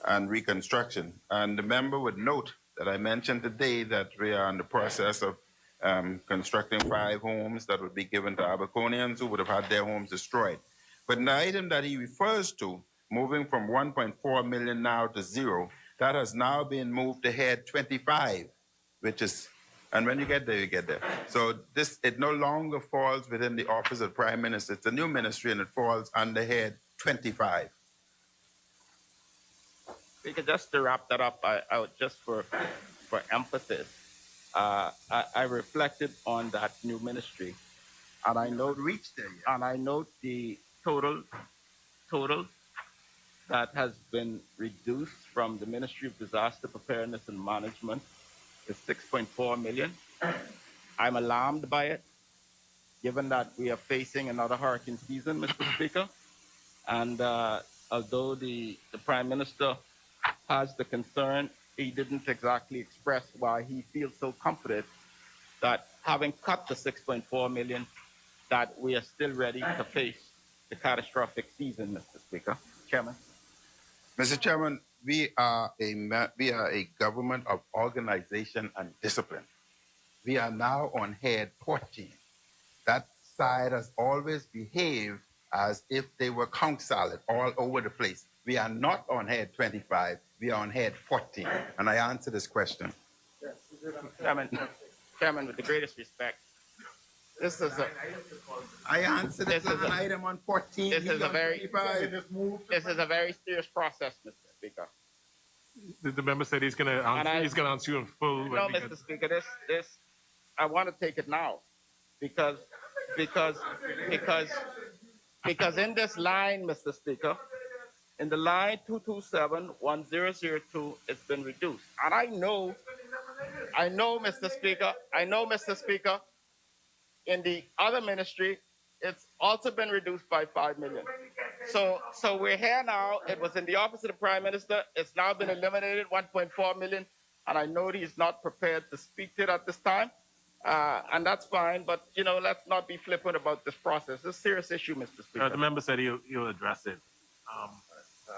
M: and Reconstruction. And the member would note that I mentioned today that we are in the process of constructing 5 homes that would be given to Abaconians who would have had their homes destroyed. But the item that he refers to, moving from 1.4 million now to 0, that has now been moved to head 25, which is, and when you get there, you get there. So it no longer falls within the office of Prime Minister. It's a new ministry and it falls under head 25.
P: Speaker, just to wrap that up, I would just for emphasis, I reflected on that new ministry, and I note the total that has been reduced from the Ministry of Disaster Preparedness and Management is 6.4 million. I'm alarmed by it, given that we are facing another hurricane season, Mr. Speaker, and although the Prime Minister has the concern, he didn't exactly express why he feels so confident that having cut the 6.4 million, that we are still ready to face the catastrophic season, Mr. Speaker. Chairman.
M: Mr. Chairman, we are a government of organization and discipline. We are now on head 14. That side has always behaved as if they were conch salad all over the place. We are not on head 25. We are on head 14. And I answer this question.
P: Chairman, with the greatest respect, this is a.
M: I answered this as an item on 14.
P: This is a very serious process, Mr. Speaker.
G: The member said he's going to answer you in full.
P: No, Mr. Speaker, this I want to take it now, because in this line, Mr. Speaker, in the line 227-1002, it's been reduced, and I know, Mr. Speaker, in the other ministry, it's also been reduced by 5 million. So we're here now. It was in the office of the Prime Minister. It's now been eliminated, 1.4 million, and I know he's not prepared to speak to it at this time, and that's fine. But let's not be flippant about this process. It's a serious issue, Mr. Speaker.
G: The member said he'll address it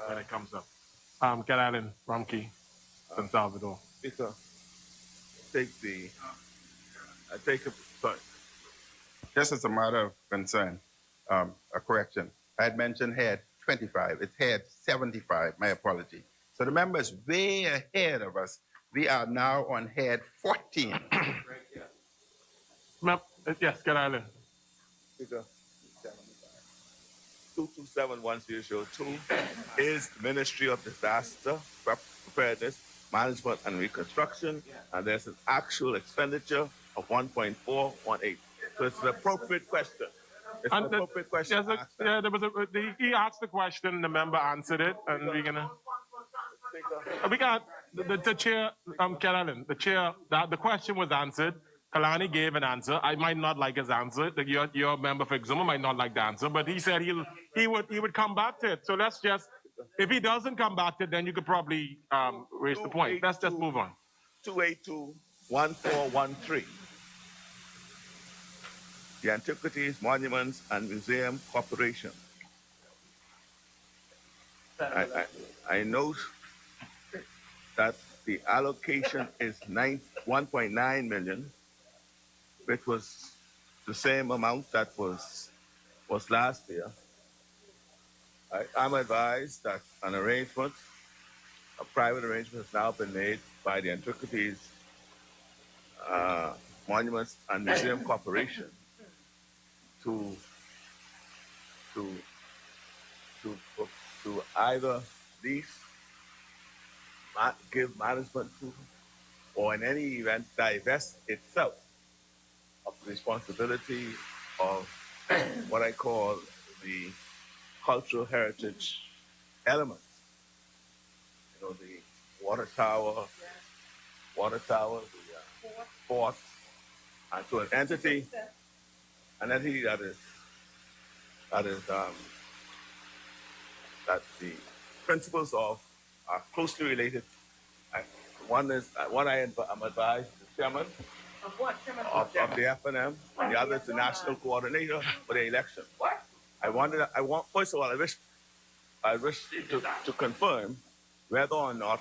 G: when it comes up. Cat Allen, Rumkey, San Salvador.
R: Speaker, sorry.
M: Just as a matter of concern, a correction. I had mentioned head 25. It's head 75. My apology. So the member is way ahead of us. We are now on head 14.
G: Yes, Cat Allen.
R: Speaker, 227-1002 is the Ministry of Disaster Preparedness, Management and Reconstruction, and there's an actual expenditure of 1.418. So it's an appropriate question. It's an appropriate question.
G: He asked the question, the member answered it, and we got the chair, Cat Allen, the chair, the question was answered. Kalani gave an answer. I might not like his answer. Your member for example might not like the answer, but he said he would come back to it. So let's just, if he doesn't come back to it, then you could probably raise the point. Let's just move on.
R: 282-1413. The Antiquities, Monuments and Museum Corporation. I note that the allocation is 1.9 million, which was the same amount that was last year. I'm advised that a private arrangement has now been made by the Antiquities, Monuments and Museum Corporation to either lease, give management to, or in any event divest itself of the responsibility of what I call the cultural heritage elements. The water tower, the fort, and to an entity that
H: principles of are closely related. One is I'm advised the chairman
J: Of what? Chairman?
H: of the FNM, and the other is the national coordinator for the election.
J: What?
H: First of all, I wish to confirm whether or not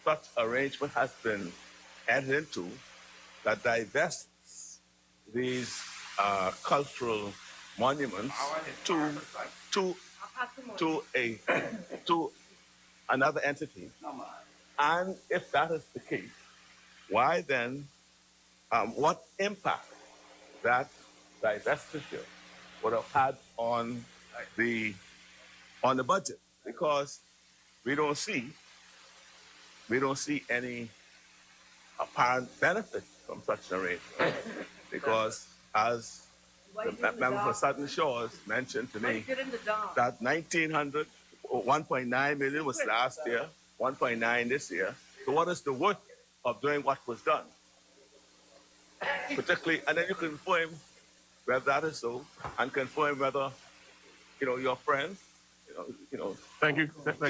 H: such arrangement has been entered into that divests these cultural monuments to another entity. And if that is the case, why then, what impact that divestiture would have had on the budget? Because we don't see any apparent benefit from such an arrangement. Because as the member for Southern Shores mentioned to me, that 1.9 million was last year, 1.9 this year. So what is the worth of doing what was done? Particularly, and then you confirm whether that is so, and confirm whether, your friends,
G: Thank you. Thank you,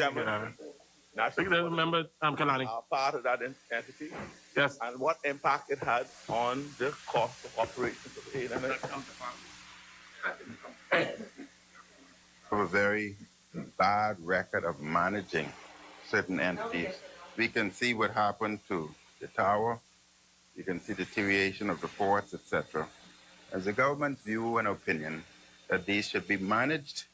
G: Member Kalani.
H: are part of that entity.
G: Yes.
H: And what impact it had on the cost of operations of the ANMA.
M: Have a very bad record of managing certain entities. We can see what happened to the tower. You can see deterioration of the forts, etc. As the government's view and opinion that these should be managed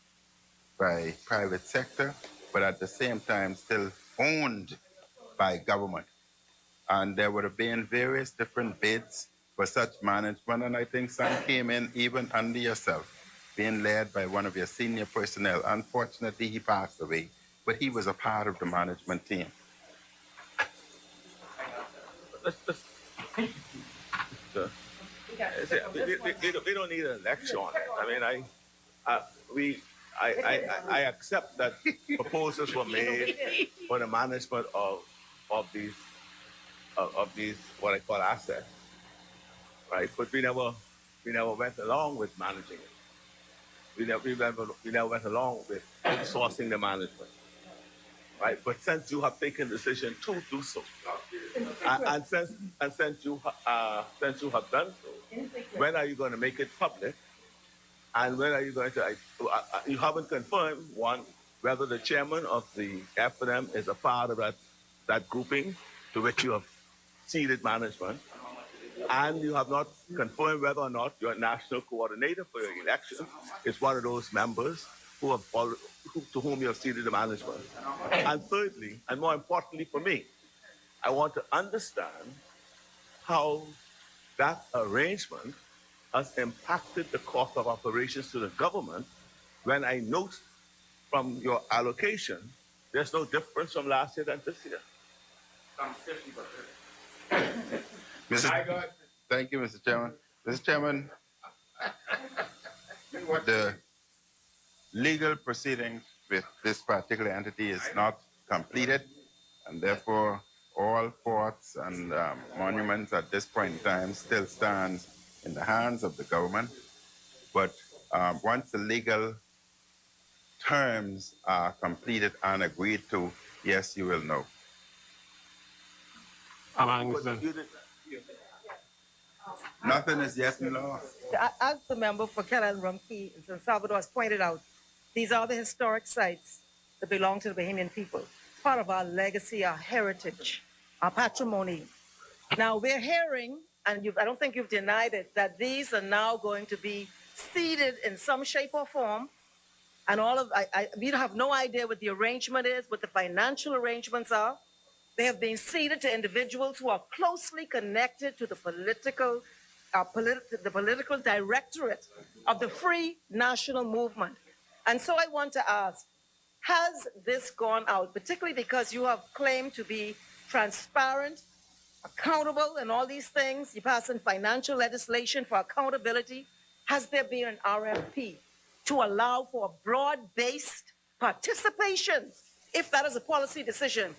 M: by private sector, but at the same time still owned by government. And there would have been various different bids for such management, and I think some came in even under yourself, being led by one of your senior personnel. Unfortunately, he passed away, but he was a part of the management team.
H: We don't need an election on it. I mean, I accept that proposals were made for the management of these what I call assets, right? But we never went along with managing it. We never went along with outsourcing the management, right? But since you have taken the decision to do so, and since you have done so, when are you going to make it public? And when are you going to? You haven't confirmed whether the chairman of the FNM is a part of that grouping to which you have ceded management, and you have not confirmed whether or not your national coordinator for your election is one of those members to whom you have ceded the management. And thirdly, and more importantly for me, I want to understand how that arrangement has impacted the cost of operations to the government when I note from your allocation, there's no difference from last year than this year.
M: Thank you, Mr. Chairman. Mr. Chairman, the legal proceedings with this particular entity is not completed, and therefore all forts and monuments at this point in time still stands in the hands of the government. But once the legal terms are completed and agreed to, yes, you will know. Nothing is yet in law.
J: As the member for Carroll Rumkey in San Salvador has pointed out, these are the historic sites that belong to the Bahamian people. Part of our legacy, our heritage, our patrimony. Now we're hearing, and I don't think you've denied it, that these are now going to be ceded in some shape or form. And we have no idea what the arrangement is, what the financial arrangements are. They have been ceded to individuals who are closely connected to the political directorate of the Free National Movement. And so I want to ask, has this gone out, particularly because you have claimed to be transparent, accountable, and all these things? You pass in financial legislation for accountability. Has there been an RFP to allow for a broad-based participation, if that is a policy decision?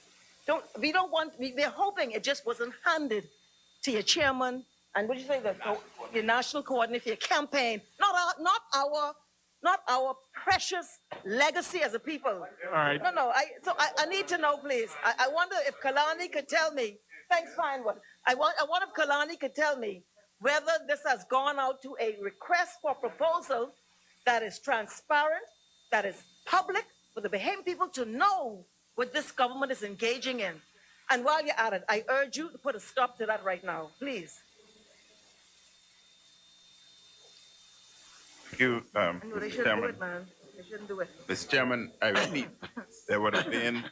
J: We're hoping it just wasn't handed to your chairman and what do you say, your national coordinator for your campaign, not our not our precious legacy as a people.
G: All right.
J: No. I need to know, please. I wonder if Kalani could tell me. Thanks, fine one. I wonder if Kalani could tell me whether this has gone out to a request for proposal that is transparent, that is public, for the Bahamian people to know what this government is engaging in. And while you're at it, I urge you to put a stop to that right now, please.
M: Thank you,
J: No, they
M: Mr.
J: shouldn't do
M: Chairman.
J: it, man. They shouldn't do it.
M: Mr. Chairman, I repeat, there would have been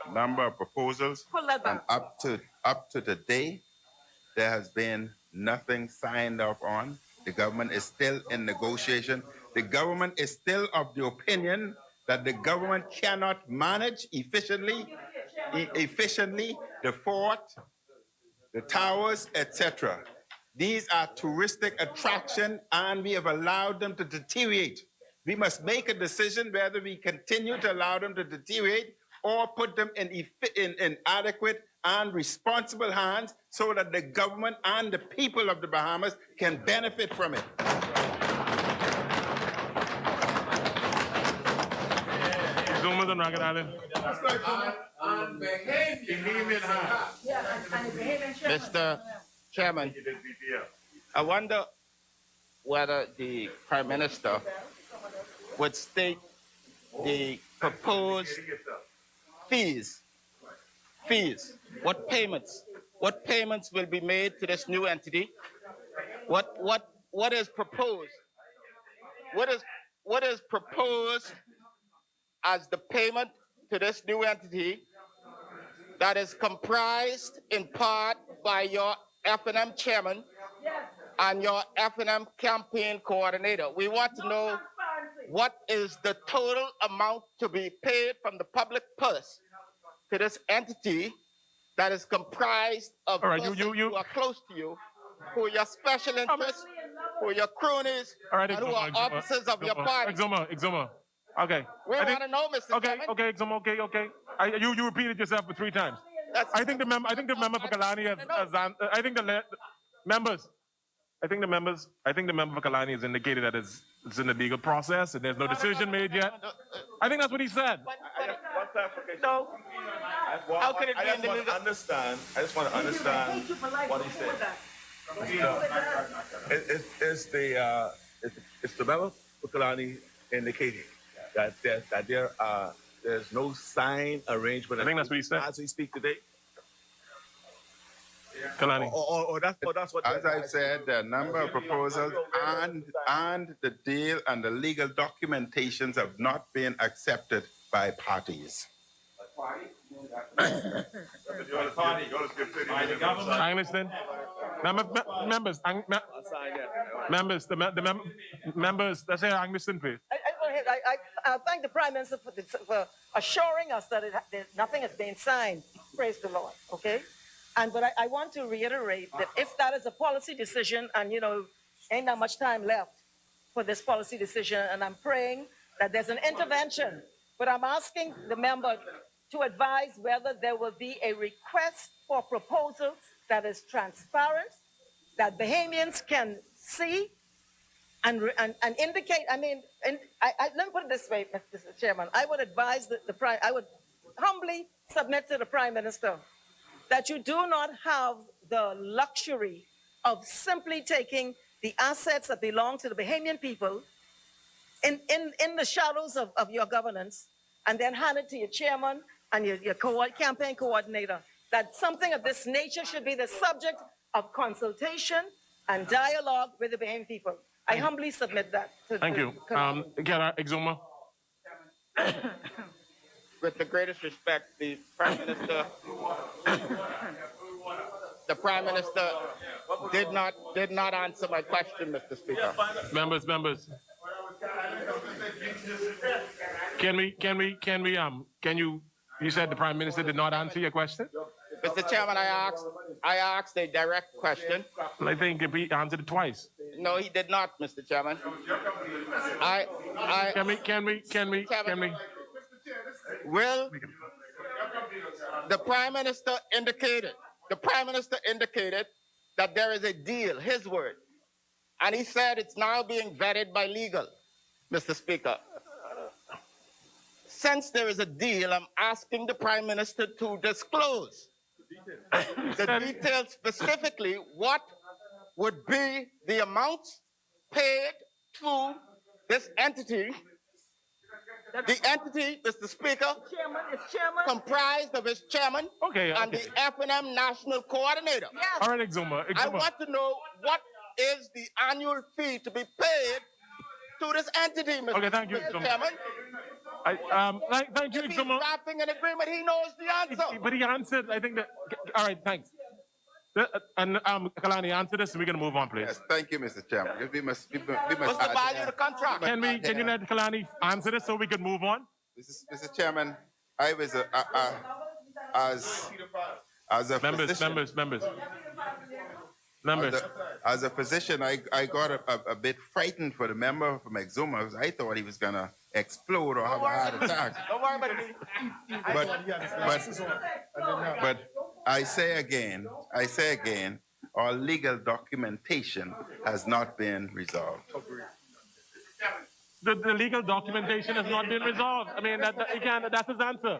M: a number of proposals.
J: Pull that
M: And
J: back.
M: up to today, there has been nothing signed off on. The government is still in negotiation. The government is still of the opinion that the government cannot manage efficiently the fort, the towers, etc. These are touristic attraction, and we have allowed them to deteriorate. We must make a decision whether we continue to allow them to deteriorate or put them in adequate and responsible hands so that the government and the people of the Bahamas can benefit from it.
K: Mr. Chairman, I wonder whether the Prime Minister would state the proposed fees, what payments will be made to this new entity, what is proposed, what is proposed as the payment to this new entity that is comprised in part by your F&M chairman and your F&M campaign coordinator. We want to know what is the total amount to be paid from the public purse to this entity that is comprised of persons who are close to you, who are your special interests, who are your cronies, and who are officers of your party.
G: Exuma. Okay.
K: We want to know, Mr. Chairman.
G: Okay, Exuma, okay. You repeated yourself for 3 times. I think the member for Kalani has the member for Kalani has indicated that it's in the legal process and there's no decision made yet. I think that's what he said.
R: One clarification.
K: No. How could it be in the legal?
R: I just want to understand what he said. It's the member for Kalani indicating that there's no signed arrangement.
G: I think that's what he said.
R: As we speak today.
G: Kalani.
R: Or that's what.
M: As I said, there are a number of proposals and the deal and the legal documentations have not been accepted by parties.
G: I understand. Members, let's say I understand, please.
J: I thank the Prime Minister for assuring us that nothing has been signed. Praise the Lord, okay? But I want to reiterate that if that is a policy decision, and ain't that much time left for this policy decision, and I'm praying that there's an intervention, but I'm asking the member to advise whether there will be a request for proposal that is transparent, that Bahamians can see and indicate. Let me put it this way, Mr. Chairman. I would advise I would humbly submit to the Prime Minister that you do not have the luxury of simply taking the assets that belong to the Bahamian people in the shadows of your governance and then hand it to your chairman and your campaign coordinator. That something of this nature should be the subject of consultation and dialogue with the Bahamian people. I humbly submit that.
G: Thank you. Exuma.
K: With the greatest respect, the Prime Minister did not answer my question, Mr. Speaker.
G: Members. You said the Prime Minister did not answer your question?
K: Mr. Chairman, I asked a direct question.
G: I think he answered it twice.
K: No, he did not, Mr. Chairman.
G: Can we?
K: Will the Prime Minister indicated that there is a deal, his word, and he said it's now being vetted by legal. Mr. Speaker, since there is a deal, I'm asking the Prime Minister to disclose the details, specifically what would be the amounts paid to this entity. The entity, Mr. Speaker, comprised of its chairman and the F&M National Coordinator.
G: All right, Exuma.
K: I want to know what is the annual fee to be paid to this entity, Mr.
G: Okay, thank you,
K: Mr.
G: Exuma.
K: Chairman.
G: Thank you,
K: If he's
G: Exuma.
K: drafting an agreement, he knows the answer.
G: But he answered, I think that. All right, thanks. And Kalani, answer this, and we're gonna move on, please.
M: Yes, thank you, Mr. Chairman. We must
K: What's the value of the contract?
G: Can you let Kalani answer this so we can move on?
M: Mr. Chairman, I was as a physician, As a physician, I got a bit frightened for the member from Exuma. I thought he was gonna explode or have a heart attack.
K: Don't worry about me.
M: But I say again, our legal documentation has not been resolved.
G: The legal documentation has not been resolved. I mean, that's his answer.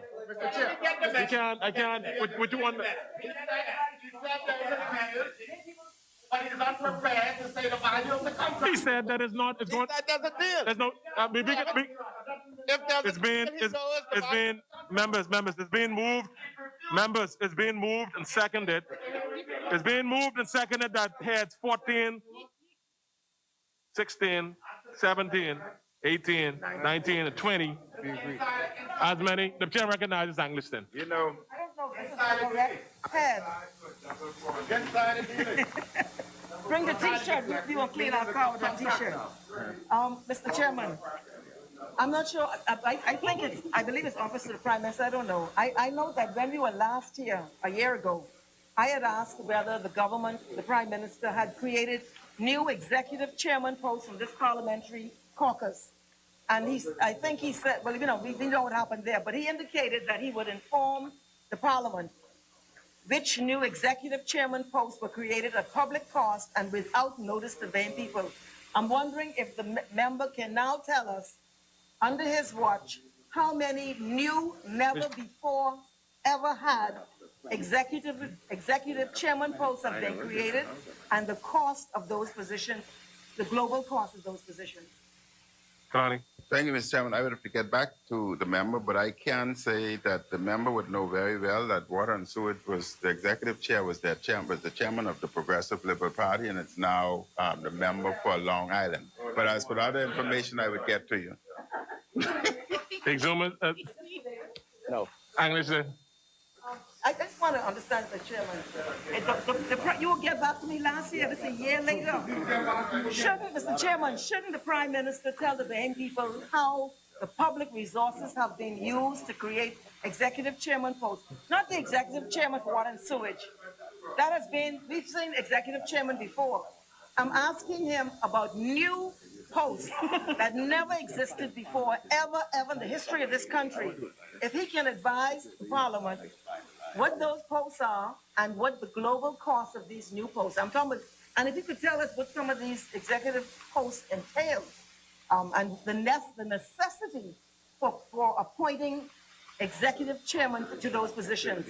G: I can't. What you want?
K: But he's not prepared to say the value of the contract.
G: He said that it's not. It's going.
K: There's a deal.
G: There's no. It's been members. It's being moved. Members, it's being moved and seconded. It's being moved and seconded that heads 14, 16, 17, 18, 19, and 20. As many. The chair recognizes Angliston.
M: You know.
J: I don't know if this is the correct head. Bring the T-shirt. You will clean our car with that T-shirt. Mr. Chairman, I'm not sure. I believe it's Office of the Prime Minister. I don't know. I know that when we were last here, a year ago, I had asked whether the government, the Prime Minister, had created new executive chairman posts from this parliamentary caucus. And I think he said, well, you know, we know what happened there, but he indicated that he would inform the Parliament which new executive chairman posts were created at public cost and without notice to vain people. I'm wondering if the member can now tell us, under his watch, how many new, never before ever had executive chairman posts have been created, and the cost of those positions, the global cost of those positions.
G: Connie.
M: Thank you, Mr. Chairman. I would have to get back to the member, but I can say that the member would know very well that Water and Sewage was the executive chair, was the chairman of the Progressive Liberal Party, and it's now the member for Long Island. But as for other information, I would get to you.
G: Exuma,
K: no.
G: Angliston.
J: I just want to understand, the chairman. You will get back to me last year. It's a year later. Mr. Chairman, shouldn't the Prime Minister tell the Bahamian people how the public resources have been used to create executive chairman posts? Not the executive chairman for water and sewage. We've seen executive chairman before. I'm asking him about new posts that never existed before, ever in the history of this country. If he can advise the Parliament what those posts are and what the global cost of these new posts. I'm talking about, and if you could tell us what some of these executive posts entail, and the necessity for appointing executive chairman to those positions.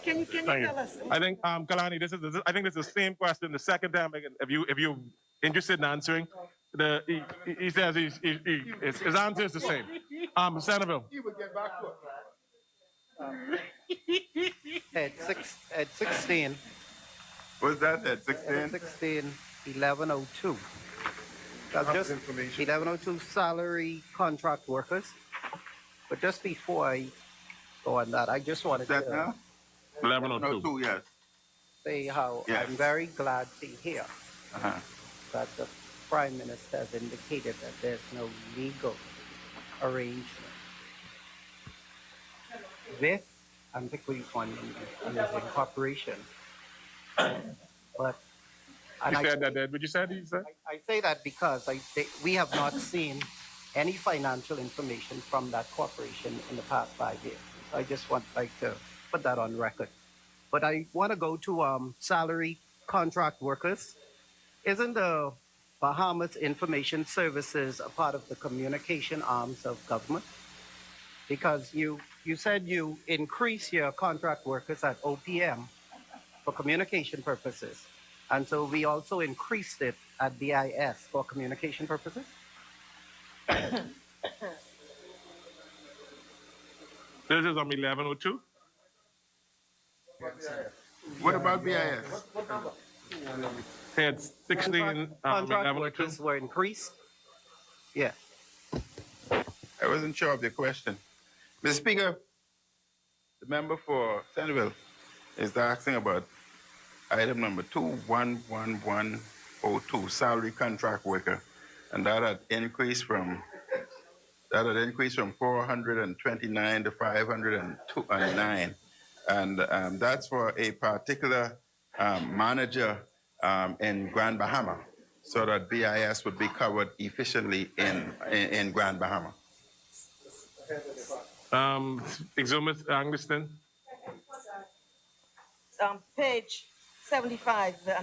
J: Can you tell us?
G: I think Kalani, I think this is the same question. The second time, if you're interested in answering, he says his answer is the same. Senator.
I: He would get back to it.
L: At 16.
M: Was that at 16?
L: At 16, 1102. That's just 1102 salary contract workers. But just before I go on that, I just wanted to
M: 1102, yes.
L: Say how
M: Yes.
L: I'm very glad to hear that the Prime Minister has indicated that there's no legal arrangement with Antiquity Fund and his incorporation. But
G: You said that, but you said he said?
L: I say that because we have not seen any financial information from that corporation in the past 5 years. So I just want to put that on record. But I want to go to salary contract workers. Isn't the Bahamas Information Services a part of the communication arms of government? Because you said you increase your contract workers at OPM for communication purposes. And so we also increased it at BIS for communication purposes?
G: This is on 1102.
M: What about BIS?
G: Head 16,
L: Contract
G: 1102.
L: workers were increased? Yeah.
M: I wasn't sure of the question. Mr. Speaker, the member for Centerville is asking about item number 211102, salary contract worker, and that had increased from 429 to 509, and that's for a particular manager in Grand Bahama, so that BIS would be covered efficiently in Grand Bahama.
G: Exumus Angliston.
J: Page 75, the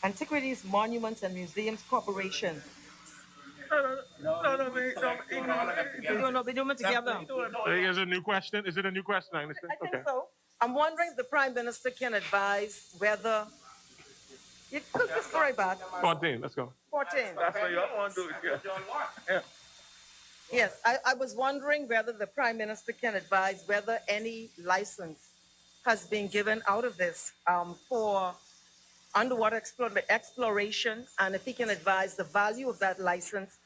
J: Antiquities, Monuments and Museums Corporation. They do them together.
G: Is it a new question? Is it a new question, Angliston?
J: I think so. I'm wondering if the Prime Minister can advise whether you could just go right back.
G: 14, let's go.
J: 14.
Q: That's what y'all want to do. Yeah.
J: Yes, I was wondering whether the Prime Minister can advise whether any license has been given out of this for underwater exploration, and if he can advise the value of that license,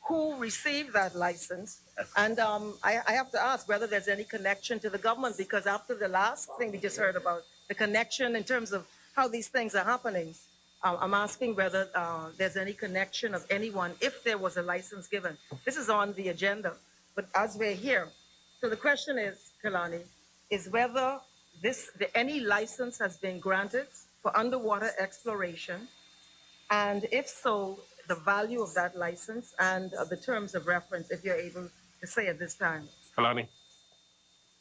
J: who received that license, and I have to ask whether there's any connection to the government, because after the last thing we just heard about, the connection in terms of how these things are happening, I'm asking whether there's any connection of anyone, if there was a license given. This is on the agenda, but as we're here, so the question is, Kalani, is whether any license has been granted for underwater exploration, and if so, the value of that license and the terms of reference, if you're able to say at this time.
G: Kalani.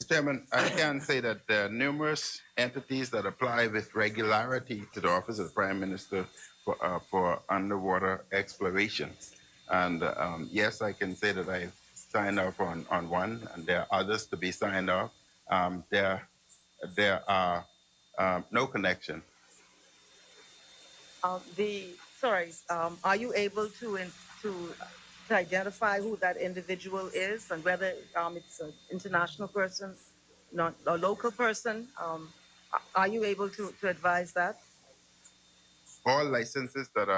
M: Mr. Chairman, I can say that there are numerous entities that apply with regularity to the Office of the Prime Minister for underwater exploration. And yes, I can say that I've signed off on one, and there are others to be signed off. There are no connection.
J: Are you able to identify who that individual is and whether it's an international person, not a local person? Are you able to advise that?
M: All licenses that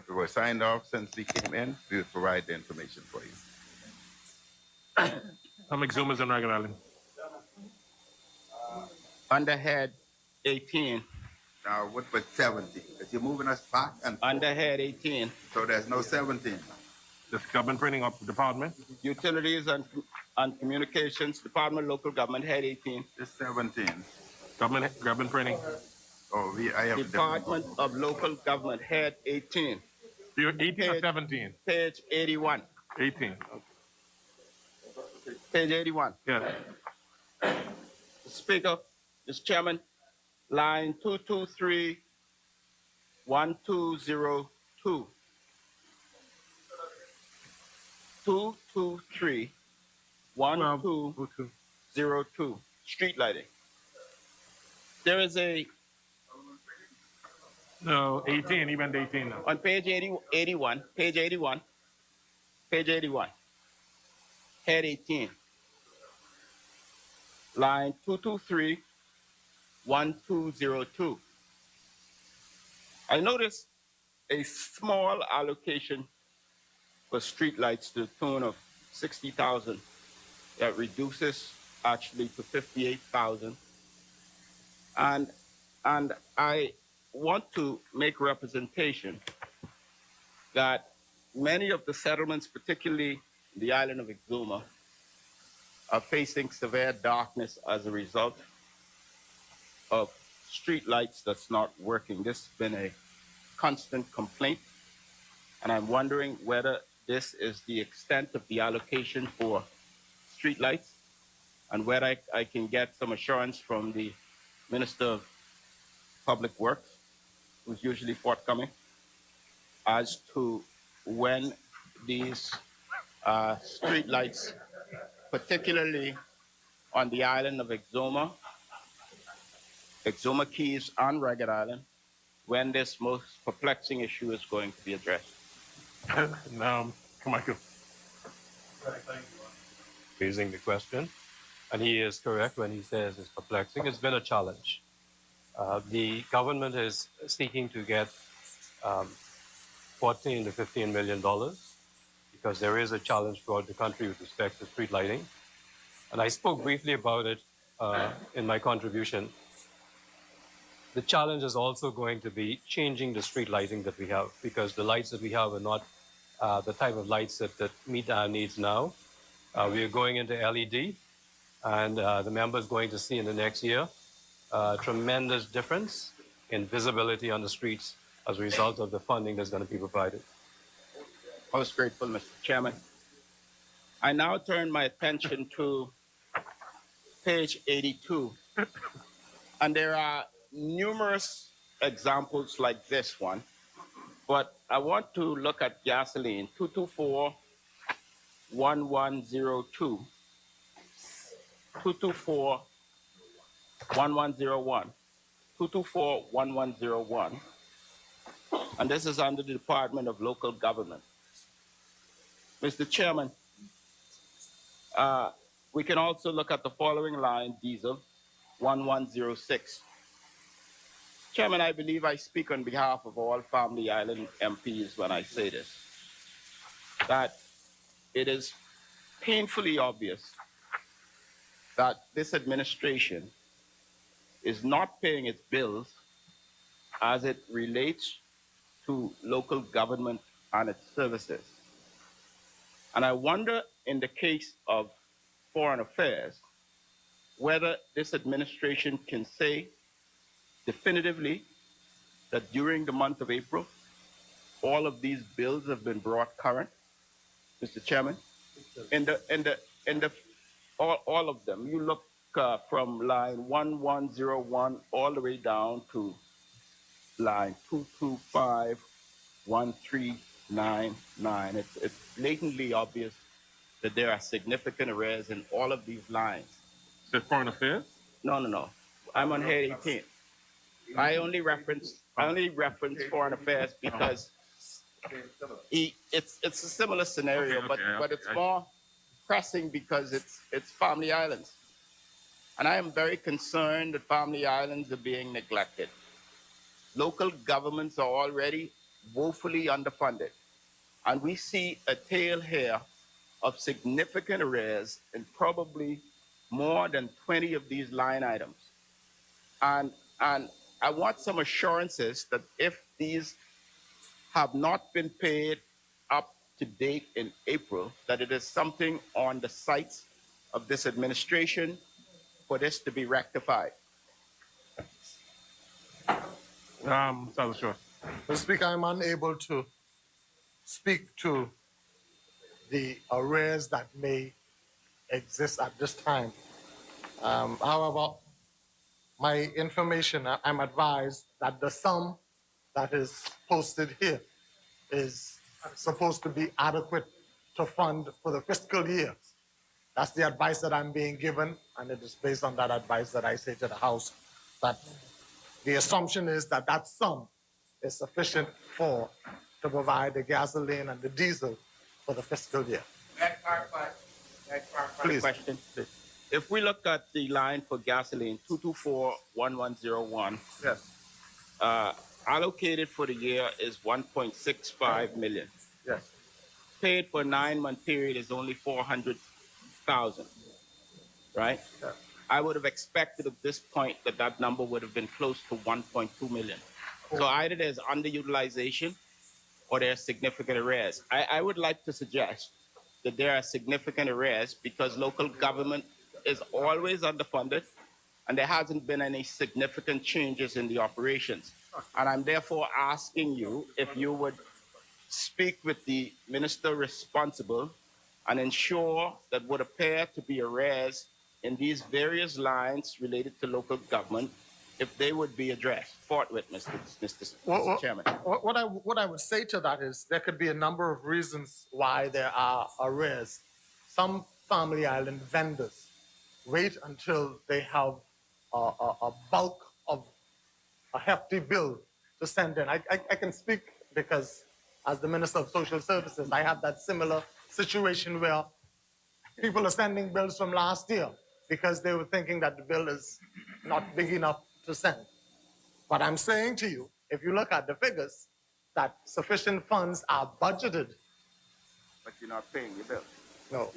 M: were signed off since we came in, we will provide the information for you.
G: I'm Exumus and Ragged Island.
K: Under head 18.
M: Now, what about 17? Because you're moving us back and
K: under head 18.
M: So there's no 17.
G: The government printing up the department.
K: Utilities and Communications Department, local government, head 18.
M: It's 17.
G: Government printing.
M: Oh, I have
K: Department of Local Government, head 18.
G: You're 18 or 17?
K: Page 81.
G: 18.
K: Page 81.
G: Yeah.
K: Speaker, Mr. Chairman, line 223, 1202. 223, 1202. Street lighting. There is a...
G: No, 18, even 18 now.
K: On page 81, page 81, head 18, line 223, 1202. I noticed a small allocation for streetlights to the tune of 60,000 that reduces actually to 58,000. And I want to make representation that many of the settlements, particularly the island of Exuma, are facing severe darkness as a result of street lights that's not working. This has been a constant complaint, and I'm wondering whether this is the extent of the allocation for street lights, and whether I can get some assurance from the Minister of Public Works who's usually forthcoming, as to when these street lights, particularly on the island of Exuma Keys, and Ragged Island, when this most perplexing issue is going to be addressed.
G: Michael.
B: Raising the question, and he is correct when he says it's perplexing. It's been a challenge. The government is seeking to get $14 to $15 million because there is a challenge throughout the country with respect to street lighting. And I spoke briefly about it in my contribution. The challenge is also going to be changing the street lighting that we have, because the lights that we have are not the type of lights that meet our needs now. We are going into LED, and the member is going to see in the next year tremendous difference in visibility on the streets as a result of the funding that's going to be provided.
K: Most grateful, Mr. Chairman. I now turn my attention to page 82. And there are numerous examples like this one, but I want to look at gasoline, 224-1102, 224-1101, 224-1101, and this is under the Department of Local Government. Mr. Chairman, we can also look at the following line, diesel, 1106. Chairman, I believe I speak on behalf of all Family Island MPs when I say this, that it is painfully obvious that this administration is not paying its bills as it relates to local government and its services. And I wonder, in the case of foreign affairs, whether this administration can say definitively that during the month of April, all of these bills have been brought current, Mr. Chairman. All of them. You look from line 1101 all the way down to line 2251399. It's blatantly obvious that there are significant arrears in all of these lines.
G: Is that foreign affairs?
K: No. I'm on head 18. I only reference foreign affairs because it's a similar scenario, but it's more pressing because it's Family Islands. And I am very concerned that Family Islands are being neglected. Local governments are already woefully underfunded. And we see a tail here of significant arrears in probably more than 20 of these line items. And I want some assurances that if these have not been paid up to date in April, that it is something on the sites of this administration for this to be rectified.
G: Mr.
F: Speaker, I'm unable to speak to the arrears that may exist at this time. However, my information, I'm advised that the sum that is posted here is supposed to be adequate to fund for the fiscal year. That's the advice that I'm being given, and it is based on that advice that I say to the House that the assumption is that that sum is sufficient to provide the gasoline and the diesel for the fiscal year.
K: Please. Question. If we look at the line for gasoline, 224-1101,
F: yes.
K: Allocated for the year is 1.65 million.
F: Yes.
K: Paid for a 9-month period is only 400,000, right?
F: Yes.
K: I would have expected at this point that number would have been close to 1.2 million. So either there's underutilization or there's significant arrears. I would like to suggest that there are significant arrears because local government is always underfunded and there hasn't been any significant changes in the operations. And I'm therefore asking you if you would speak with the minister responsible and ensure that would appear to be arrears in these various lines related to local government if they would be addressed forthwith, Mr. Chairman.
F: What I would say to that is there could be a number of reasons why there are arrears. Some Family Island vendors wait until they have a bulk of a hefty bill to send in. I can speak because as the Minister of Social Services, I have that similar situation where people are sending bills from last year because they were thinking that the bill is not big enough to send. But I'm saying to you, if you look at the figures, that sufficient funds are budgeted.
K: But you're not paying your bill.
F: No.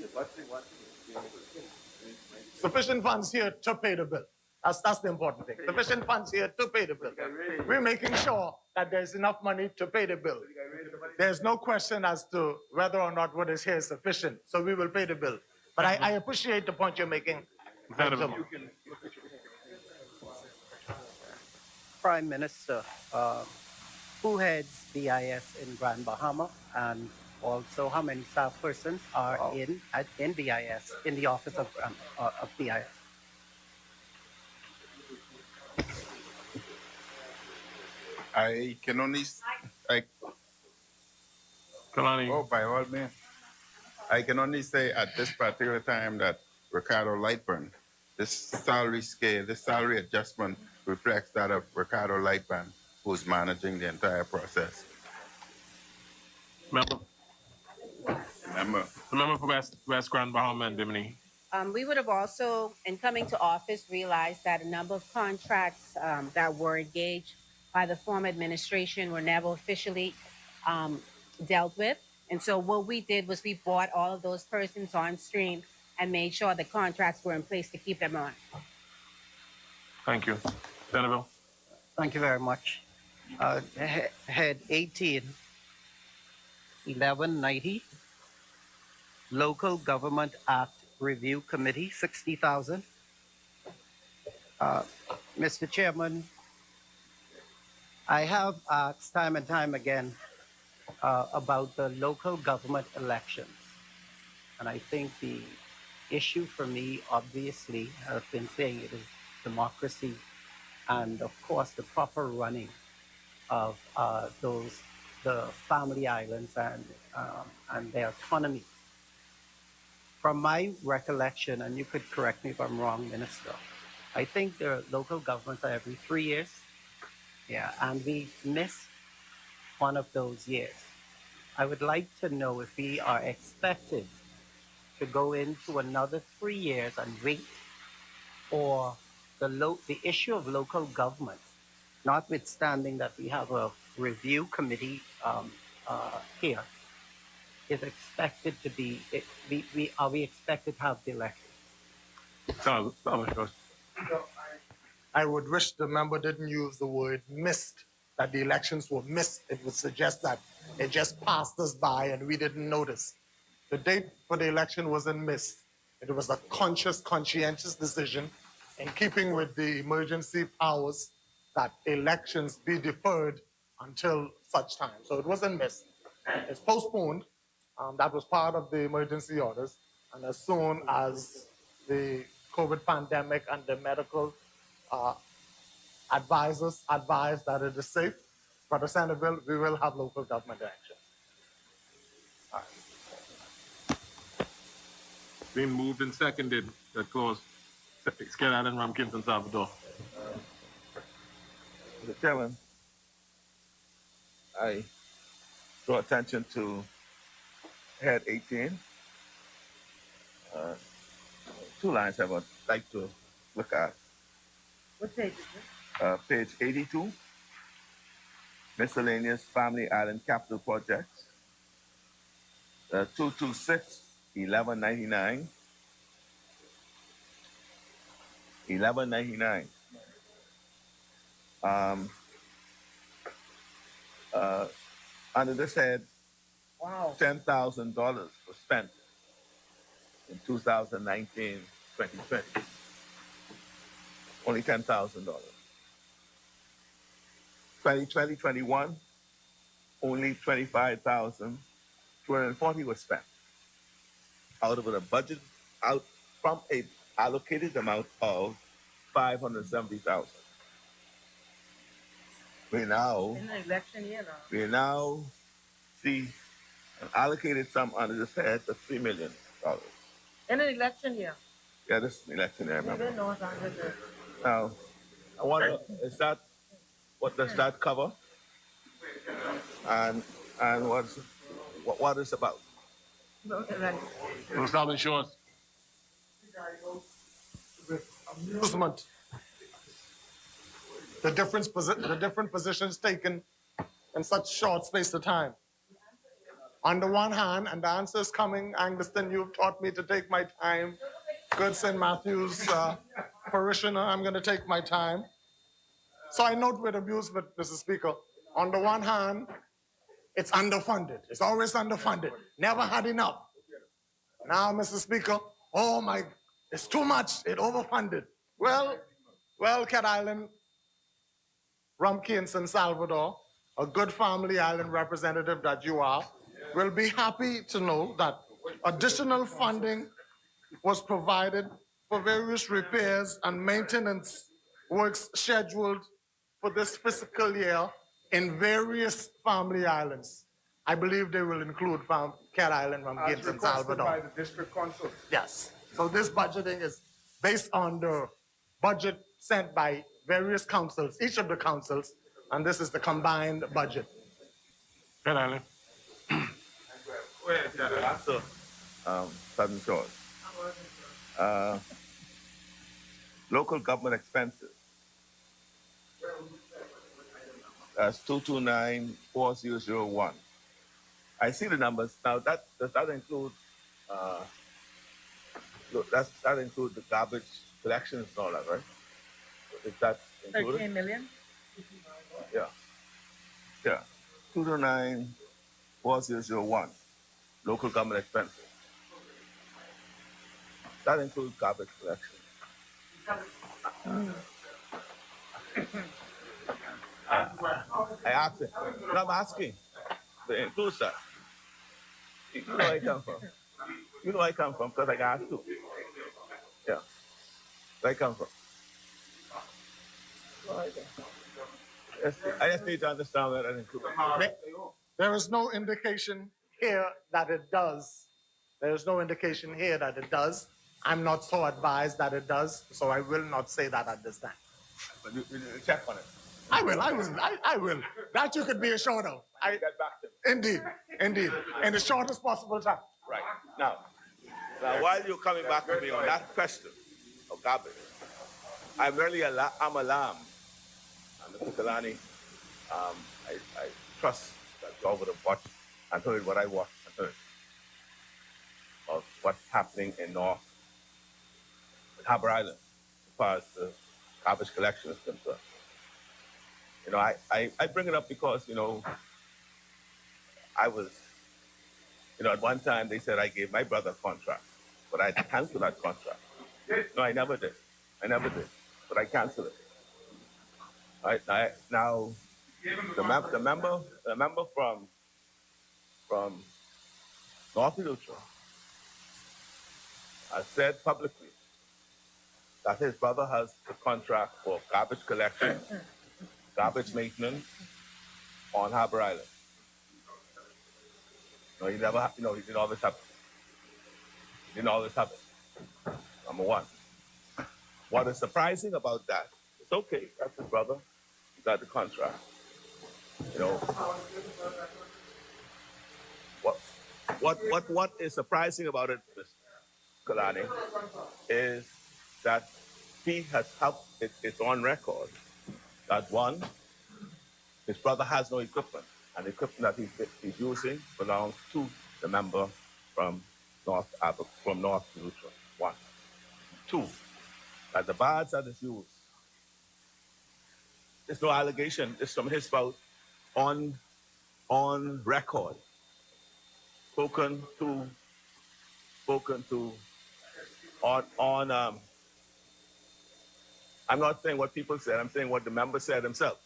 F: Sufficient funds here to pay the bill. That's the important thing. Sufficient funds here to pay the bill. We're making sure that there's enough money to pay the bill. There's no question as to whether or not what is here is sufficient. So we will pay the bill. But I appreciate the point you're making.
L: Prime Minister, who heads BIS in Grand Bahama, and also how many staff persons are in BIS, in the office of BIS?
M: I can only, by all means, I can only say at this particular time that Ricardo Lightburn, this salary scale, this salary adjustment reflects that of Ricardo Lightburn, who's managing the entire process.
G: Member for West Grand Bahama and Bimini.
A: We would have also, in coming to office, realized that a number of contracts that were engaged by the former administration were never officially dealt with. And so what we did was we brought all of those persons on stream and made sure the contracts were in place to keep them on.
G: Thank you. Senator.
L: Thank you very much. Head 18, 1190, Local Government Act Review Committee, 60,000. Mr. Chairman, I have asked time and time again about the local government elections. And I think the issue for me, obviously, I've been saying it is democracy and, of course, the proper running of the family islands and their autonomy. From my recollection, and you could correct me if I'm wrong, Minister, I think the local governments are every 3 years. Yeah, and we missed one of those years. I would like to know if we are expected to go into another 3 years and wait, or the issue of local government, notwithstanding that we have a review committee here, is expected to be, are we expected to have the election?
F: I would wish the member didn't use the word missed, that the elections were missed. It would suggest that it just passed us by and we didn't notice. The date for the election wasn't missed. It was a conscious, conscientious decision in keeping with the emergency powers that elections be deferred until such time. So it wasn't missed. It's postponed. That was part of the emergency orders. And as soon as the COVID pandemic and the medical advisors advise that it is safe, Brother Sandoval, we will have local government action.
G: Been moved and seconded that clause. Scott Allen, Ramkins, and Salvador.
R: Mr. Chairman, I draw attention to head 18. Two lines I would like to look at.
A: What page is it?
R: Page 82, miscellaneous family island capital projects. 226, 1199. 1199. Under this head,
A: wow,
R: $10,000 was spent in 2019-2020. Only $10,000. 2020-21, only $25,240 was spent out of a budget, out from a allocated amount of $570,000.
H: we now
T: In the election year now.
H: we now see an allocated sum under this head of $3 million.
T: In an election year.
H: Yeah, this is an election year, remember.
T: Maybe not under the.
H: Now, I wonder, is that, what does that cover? And what is about?
G: Mr. Insurance.
I: Amusement. The different positions taken in such short space of time. On the one hand, and the answer is coming, Angliston, you've taught me to take my time. Good St. Matthew's parishioner, I'm going to take my time. So I note with amusement, Mr. Speaker, on the one hand, it's underfunded. It's always underfunded. Never had enough. Now, Mr. Speaker, oh my, it's too much. It overfunded. Well, Cat Island, Rumpke and San Salvador, a good family island representative that you are, will be happy to know that additional funding was provided for various repairs and maintenance works scheduled for this fiscal year in various family islands. I believe they will include Cat Island, Rumpke and Salvador.
E: By the district council.
I: Yes. So this budgeting is based on the budget sent by various councils, each of the councils, and this is the combined budget.
G: Cat Island.
H: Answer, Southern Shores. Local government expenses. That's 2294001. I see the numbers now. Does that include? That include the garbage collections and all that, right? Is that included?
T: 13 million?
H: Yeah. 2294001. Local government expenses. That includes garbage collection. I asked it. No, I'm asking. It includes that. You know where I come from. You know where I come from because I got asked too. Yeah. Where I come from. I just need to understand that includes.
I: There is no indication here that it does. There is no indication here that it does. I'm not so advised that it does, so I will not say that at this time.
H: But you check on it.
I: I will. That you could be assured of.
H: Get back to me.
I: Indeed. In the shortest possible time.
H: Right. Now, while you're coming back to me on that question of garbage, I'm alarmed. And Mr. Kalani, I trust that you would have watched and heard what I watched and heard of what's happening in North Harbour Island as far as the garbage collection is concerned. You know, I bring it up because, I was, at one time they said I gave my brother a contract, but I had to cancel that contract. No, I never did. But I canceled it. Now, the member from North Lutra has said publicly that his brother has a contract for garbage collection, garbage maintenance on Harbour Island. No, he didn't always happen. Number one. What is surprising about that, it's okay, that's his brother, he got the contract. What is surprising about it, Mr. Kalani, is that he has helped, it's on record, that one, his brother has no equipment, and the equipment that he's using belongs to the member from North Lutra. One. Two, that the barge that is used, there's no allegation, it's from his mouth, on record, spoken to, I'm not saying what people said, I'm saying what the member said himself.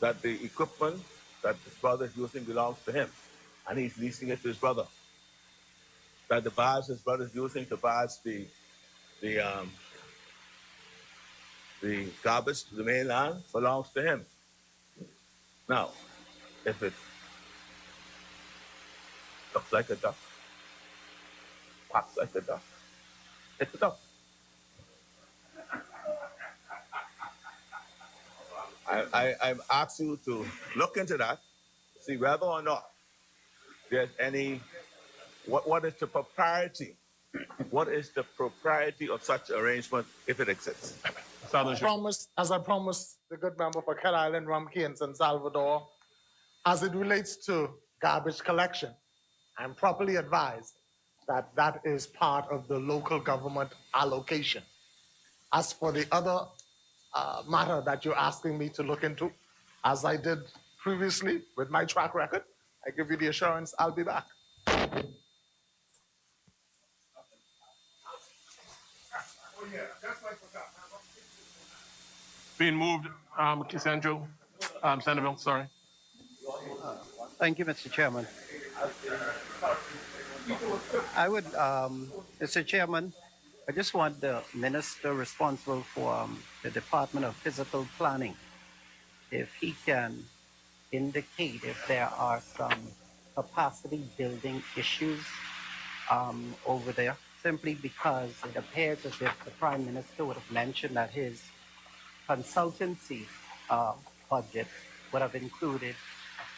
H: That the equipment that his brother is using belongs to him, and he's leasing it to his brother. That the barge his brother is using to barge the
R: the garbage to the mainland belongs to him. Now, if it looks like a duck, quacks like a duck, it's a duck. I'm asking you to look into that, see whether or not there's any, what is the propriety? What is the propriety of such arrangement if it exists?
F: As I promised the good member for Cat Island, Rumkey, and San Salvador, as it relates to garbage collection, I'm properly advised that that is part of the local government allocation. As for the other matter that you're asking me to look into, as I did previously with my track record, I give you the assurance I'll be back.
G: Being moved, Central, Centerville, sorry.
L: Thank you, Mr. Chairman. I would, Mr. Chairman, I just want the minister responsible for the Department of Physical Planning, if he can indicate if there are some capacity building issues over there, simply because it appears as if the Prime Minister would have mentioned that his consultancy budget would have included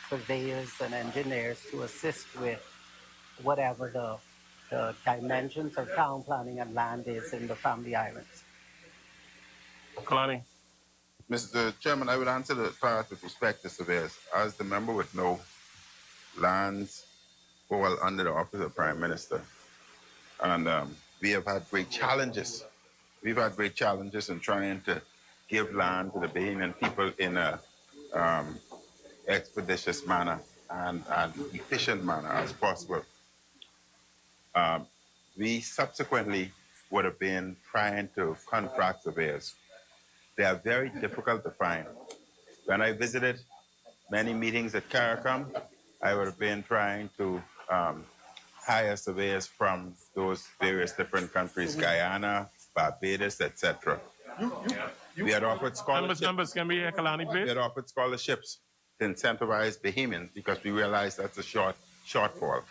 L: surveyors and engineers to assist with whatever the dimensions of town planning and land is in the Family Islands.
G: Kalani.
M: Mr. Chairman, I will answer the part with respect to surveyors. As the member would know, lands fall under the office of Prime Minister. And we have had great challenges. We've had great challenges in trying to give land to the Bahamian people in a expeditious manner and efficient manner as possible. We subsequently would have been trying to contract surveyors. They are very difficult to find. When I visited many meetings at CARICOM, I would have been trying to hire surveyors from those various different countries, Guyana, Barbados, etc. We had offered scholarships.
G: Numbers can be here, Kalani, please.
M: We had offered scholarships to incentivize Bahamians because we realized that's a shortfall.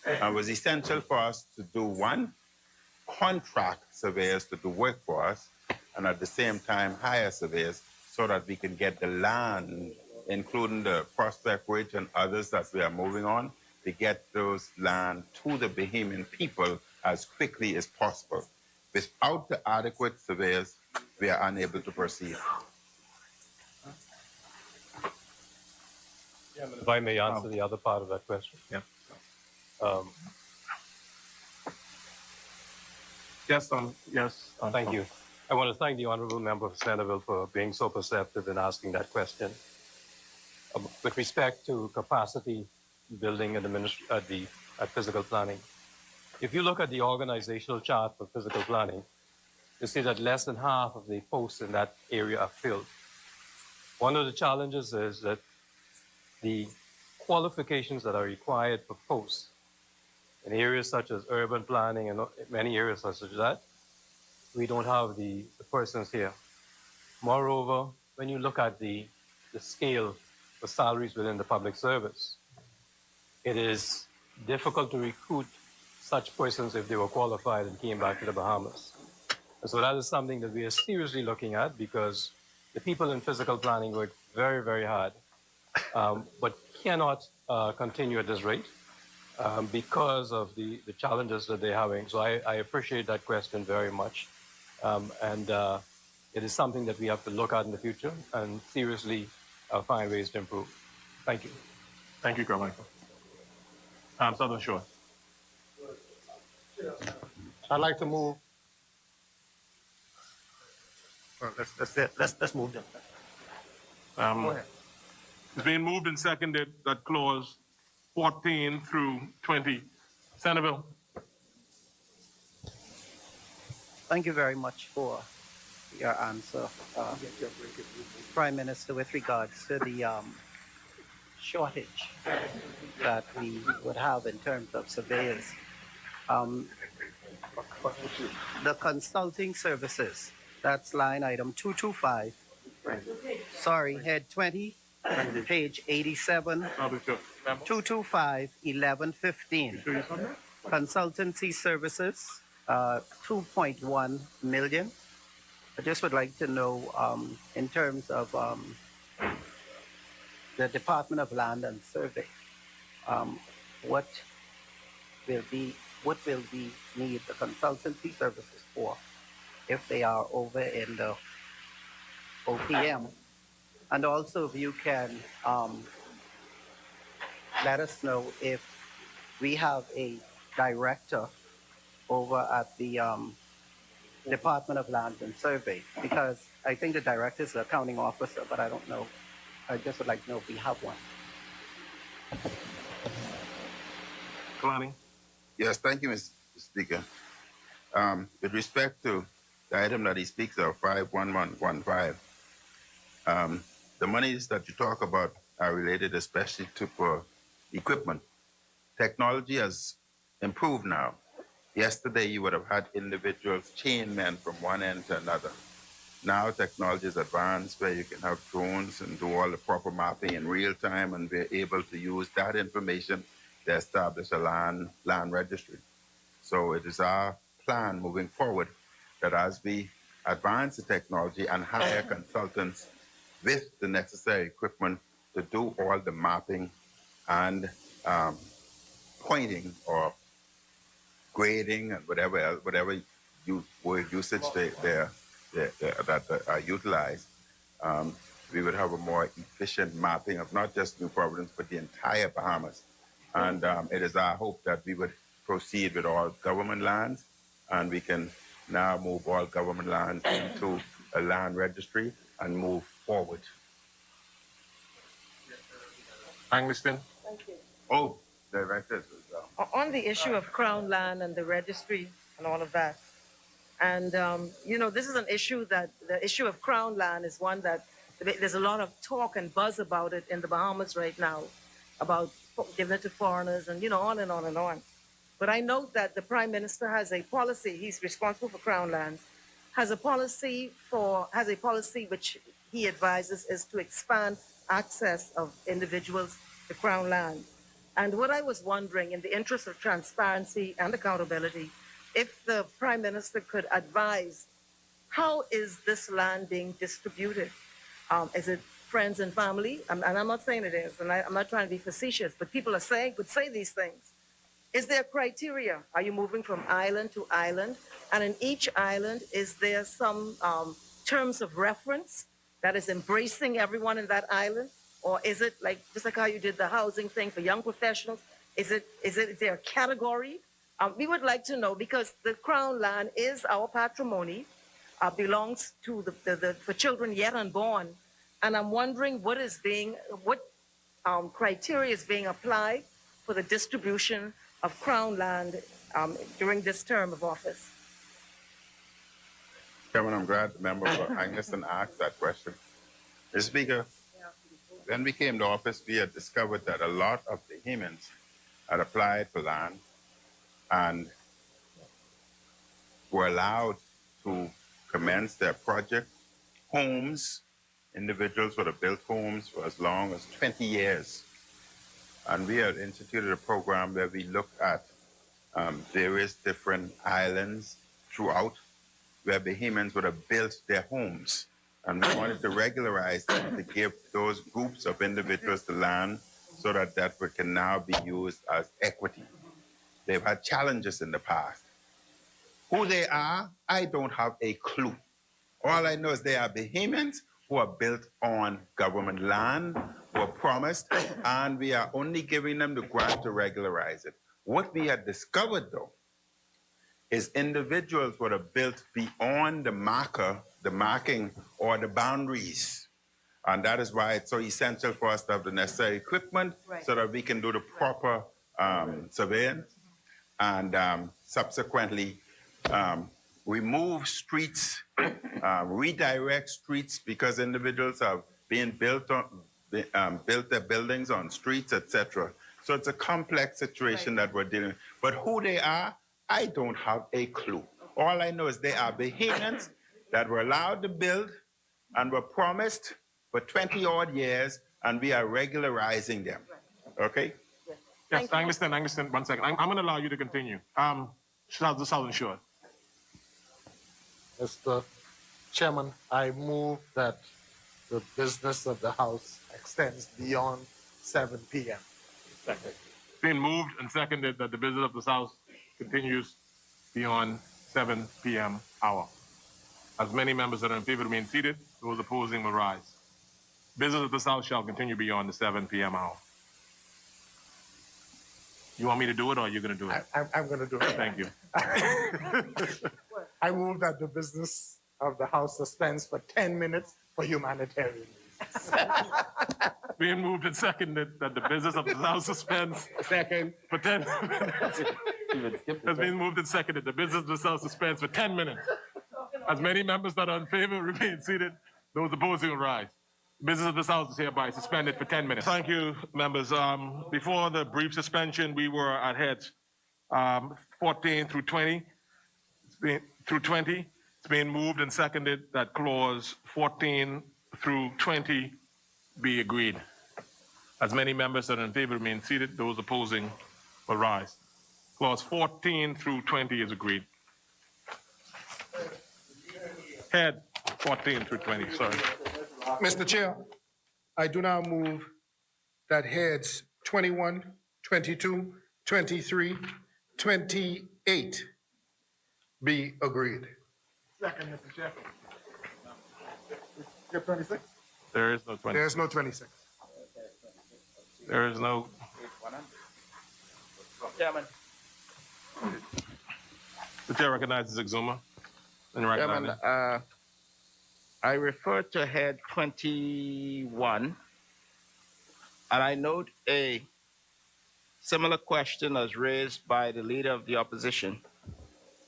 M: It was essential for us to do one, contract surveyors to do work for us, and at the same time hire surveyors so that we can get the land, including the Prospect Ridge and others that we are moving on, to get those land to the Bahamian people as quickly as possible. Without the adequate surveyors, we are unable to proceed.
B: If I may answer the other part of that question.
G: Yeah. Yes.
B: Thank you. I want to thank the honourable member for Centerville for being so perceptive in asking that question. With respect to capacity building at physical planning, if you look at the organizational chart for physical planning, you see that less than half of the posts in that area are filled. One of the challenges is that the qualifications that are required for posts in areas such as urban planning and many areas such as that, we don't have the persons here. Moreover, when you look at the scale for salaries within the public service, it is difficult to recruit such persons if they were qualified and came back to the Bahamas. And so that is something that we are seriously looking at because the people in physical planning work very, very hard, but cannot continue at this rate because of the challenges that they're having. So I appreciate that question very much. And it is something that we have to look at in the future and seriously find ways to improve. Thank you.
G: Thank you, Carmichael. Southern Shore.
F: I'd like to move.
L: Let's move them.
F: Go ahead.
G: It's been moved and seconded that clause 14 through 20. Centerville.
L: Thank you very much for your answer, Prime Minister, with regards to the shortage that we would have in terms of surveyors. The consulting services That's line item 225. Sorry, head 20, page 87. 225, 1115. Consultancy services, 2.1 million. I just would like to know, in terms of the Department of Land and Survey, what will we need the consultancy services for if they are over in the OPM? And also if you can let us know if we have a director over at the Department of Land and Survey, because I think the director is the accounting officer, but I don't know. I just would like to know if we have one.
G: Kalani?
M: Yes, thank you, Mr. Speaker. With respect to the item that he speaks of, 51115, the monies that you talk about are related especially to for equipment. Technology has improved now. Yesterday, you would have had individuals, chain men from one end to another. Now technology is advanced where you can have drones and do all the proper mapping in real time, and we're able to use that information to establish a land registry. So it is our plan moving forward that as we advance the technology and hire consultants with the necessary equipment to do all the mapping and pointing or grading and whatever word usage that are utilized, we would have a more efficient mapping of not just New Providence, but the entire Bahamas. And it is our hope that we would proceed with all government lands, and we can now move all government lands into a land registry and move forward.
G: Angliston?
T: Thank you.
M: Oh, directors.
T: On the issue of Crown land and the registry and all of that, and this is an issue that the issue of Crown land is one that there's a lot of talk and buzz about it in the Bahamas right now, about giving it to foreigners and on and on and on. But I note that the Prime Minister has a policy. He's responsible for Crown lands. Has a policy which he advises is to expand access of individuals to Crown land. And what I was wondering, in the interest of transparency and accountability, if the Prime Minister could advise, how is this land being distributed? Is it friends and family? And I'm not saying it is, and I'm not trying to be facetious, but people would say these things. Is there criteria? Are you moving from island to island? And in each island, is there some terms of reference that is embracing everyone in that island? Or is it just like how you did the housing thing for young professionals? Is there a category? We would like to know, because the Crown land is our patrimony, belongs to for children yet unborn. And I'm wondering what criteria is being applied for the distribution of Crown land during this term of office.
M: Chairman, I'm glad the member for Angliston asked that question. Mr. Speaker, when we came to office, we had discovered that a lot of Bahamians had applied for land and were allowed to commence their project. Homes, individuals would have built homes for as long as 20 years. And we had instituted a program where we looked at various different islands throughout where Bahamians would have built their homes. And we wanted to regularize them, to give those groups of individuals the land so that can now be used as equity. They've had challenges in the past. Who they are, I don't have a clue. All I know is they are Bahamians who are built on government land, who are promised, and we are only giving them the grant to regularize it. What we had discovered, though, is individuals who are built beyond the marking or the boundaries. And that is why it's so essential for us to have the necessary equipment so that we can do the proper surveillance and subsequently remove streets, redirect streets because individuals have been built their buildings on streets, etc. So it's a complex situation that we're dealing with. But who they are, I don't have a clue. All I know is they are Bahamians that were allowed to build and were promised for 20 odd years, and we are regularizing them. Okay?
G: Yes, I understand. 1 second. I'm going to allow you to continue. Southern Shore.
F: Mr. Chairman, I move that the business of the House extends beyond 7 p.m.
G: Second. It's been moved and seconded that the business of this House continues beyond 7 p.m. hour. As many members that are in favor remain seated, those opposing will rise. Business of this House shall continue beyond the 7 p.m. hour. You want me to do it, or are you going to do it?
F: I'm going to do it.
G: Thank you.
F: I move that the business of the House suspends for 10 minutes for humanitarian reasons.
G: Being moved and seconded that the business of the House suspends for 10 minutes. It's been moved and seconded. The business of the House suspends for 10 minutes. As many members that are in favor remain seated, those opposing will rise. Business of this House is hereby suspended for 10 minutes. Thank you, members. Before the brief suspension, we were at heads 14 through 20. It's been moved and seconded that clause 14 through 20 be agreed. As many members that are in favor remain seated, those opposing will rise. Clause 14 through 20 is agreed. Head 14 through 20, sorry.
I: Mr. Chair, I do now move that heads 21, 22, 23, 28 be agreed.
F: Second, Mr. Chair. You have 26?
G: There is no 20.
I: There's no 26.
G: There is no.
P: Chairman.
G: The chair recognizes Exuma.
P: Chairman, I refer to head 21, and I note a similar question as raised by the leader of the opposition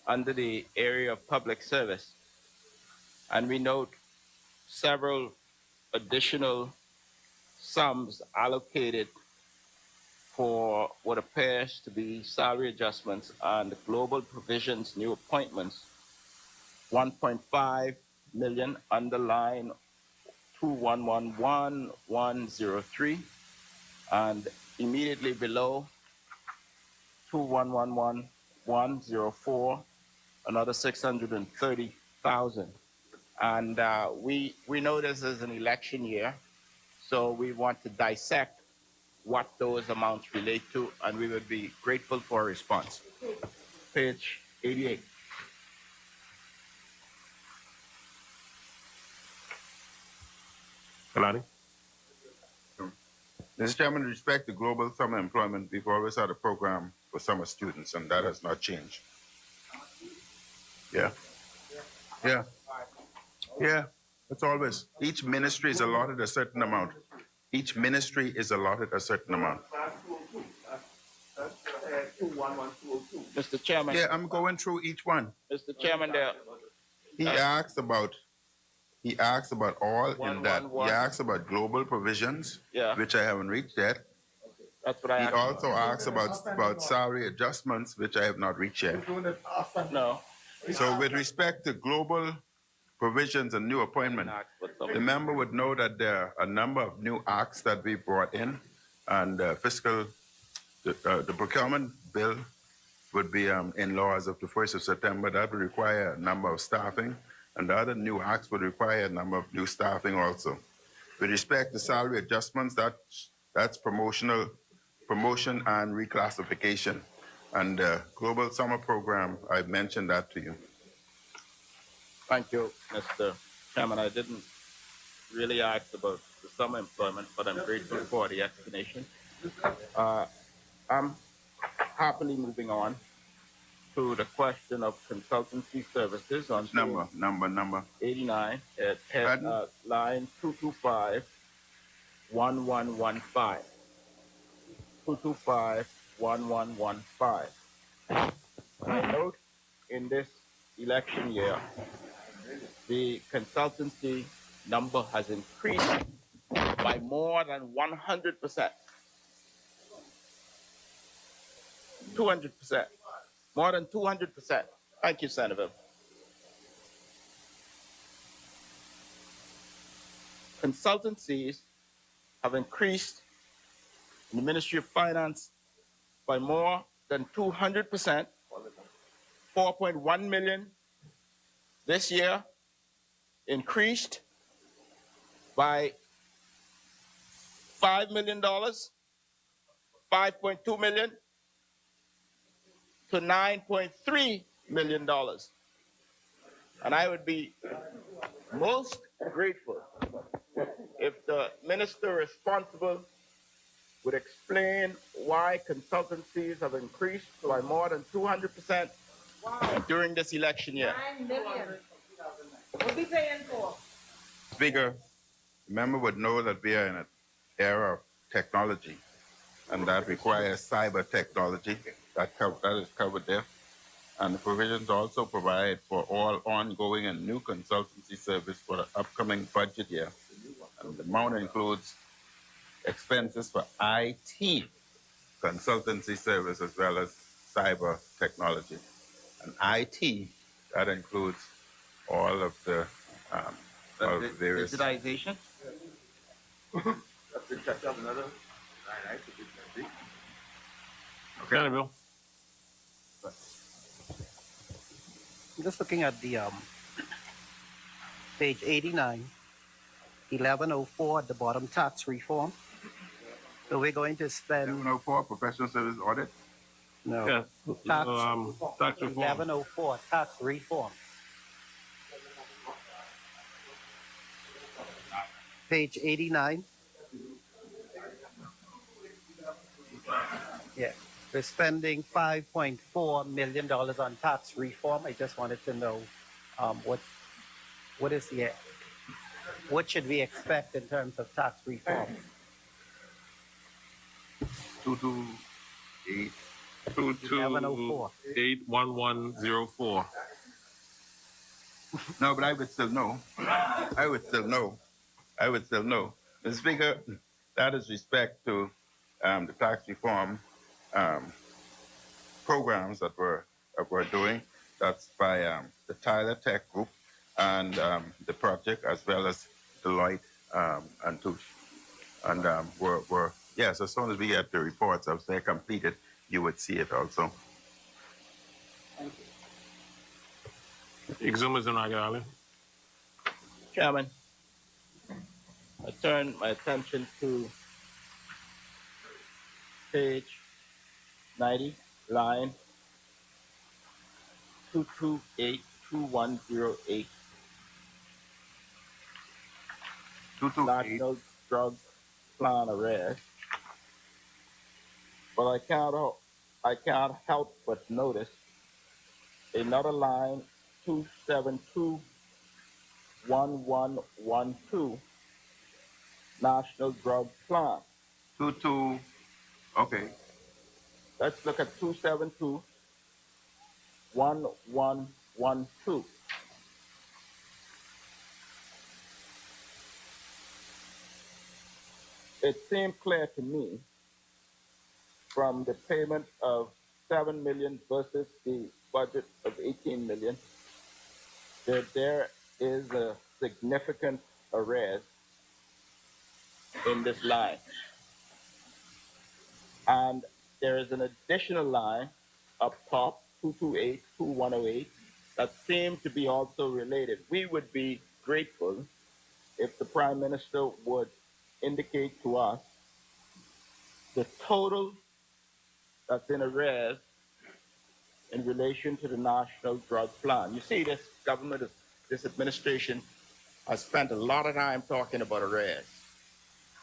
P: under the area of public service. And we note several additional sums allocated for what appears to be salary adjustments and global provisions, new appointments, 1.5 million underline 2111103, and immediately below 2111104, another 630,000. And we know this is an election year, so we want to dissect what those amounts relate to, and we would be grateful for a response. Page 88.
G: Kalani?
M: Mr. Chairman, with respect to global summer employment, we've always had a program for summer students, and that has not changed. Yeah. It's always. Each ministry is allotted a certain amount. Each ministry is allotted a certain amount.
P: Mr. Chairman.
M: Yeah, I'm going through each one.
P: Mr. Chairman, there.
M: He asks about all in that. He asks about global provisions, which I haven't reached yet.
P: That's what I
M: He
P: asked
M: also asks about salary adjustments, which I have not reached yet.
P: No.
M: So with respect to global provisions and new appointment, the member would know that there are a number of new acts that we brought in, and the procurement bill would be in law as of the 1st of September. That would require a number of staffing, and the other new acts would require a number of new staffing also. With respect to salary adjustments, that's promotion and reclassification. And global summer program, I've mentioned that to you.
P: Thank you, Mr. Chairman. I didn't really ask about the summer employment, but I'm grateful for the explanation. I'm happily moving on to the question of consultancy services on
M: number
P: 89 at line 225 1115. 225 1115. I note in this election year, the consultancy number has increased by more than 100%. 200%. More than 200%. Thank you, Senator.
K: consultancies have increased in the Ministry of Finance by more than 200%, 4.1 million this year, increased by $5 million, 5.2 million to $9.3 million. And I would be most grateful if the minister responsible would explain why consultancies have increased by more than 200% during this election year.
J: 9 million. What we paying for?
M: Speaker, member would know that we are in an era of technology, and that requires cyber technology. That is covered there. And the provisions also provide for all ongoing and new consultancy service for the upcoming budget year. And the amount includes expenses for IT consultancy service as well as cyber technology. And IT, that includes all of the various...
K: Digitization?
B: Okay, Bill.
L: Just looking at the page 89, 1104 at the bottom, tax reform. So we're going to spend
M: 1104 professional service audit.
L: no
B: Yeah,
L: tax,
B: tax reform.
L: 1104 tax reform. Page 89. Yeah, we're spending $5.4 million on tax reform. I just wanted to know what should we expect in terms of tax reform?
B: 2281104.
M: No, but I would still know. I would still know. Mr. Speaker, that is respect to the tax reform programs that we're doing. That's by the Tyler Tech Group and the project, as well as Deloitte and Touche. And yes, as soon as we get the reports, as they're completed, you would see it also.
B: Exhumas and Nagali.
K: Chairman, I turn my attention to page 90, line 2282108.
M: 228.
K: National Drug Plan arrest. But I can't help but notice another line, 2721112, National Drug Plan.
M: 22. Okay.
K: Let's look at 2721112. It seemed clear to me from the payment of 7 million versus the budget of 18 million that there is a significant arrears in this line. And there is an additional line up top, 2282108, that seems to be also related. We would be grateful if the Prime Minister would indicate to us the total that's in arrears in relation to the National Drug Plan. You see, this government, this administration has spent a lot of time talking about arrears.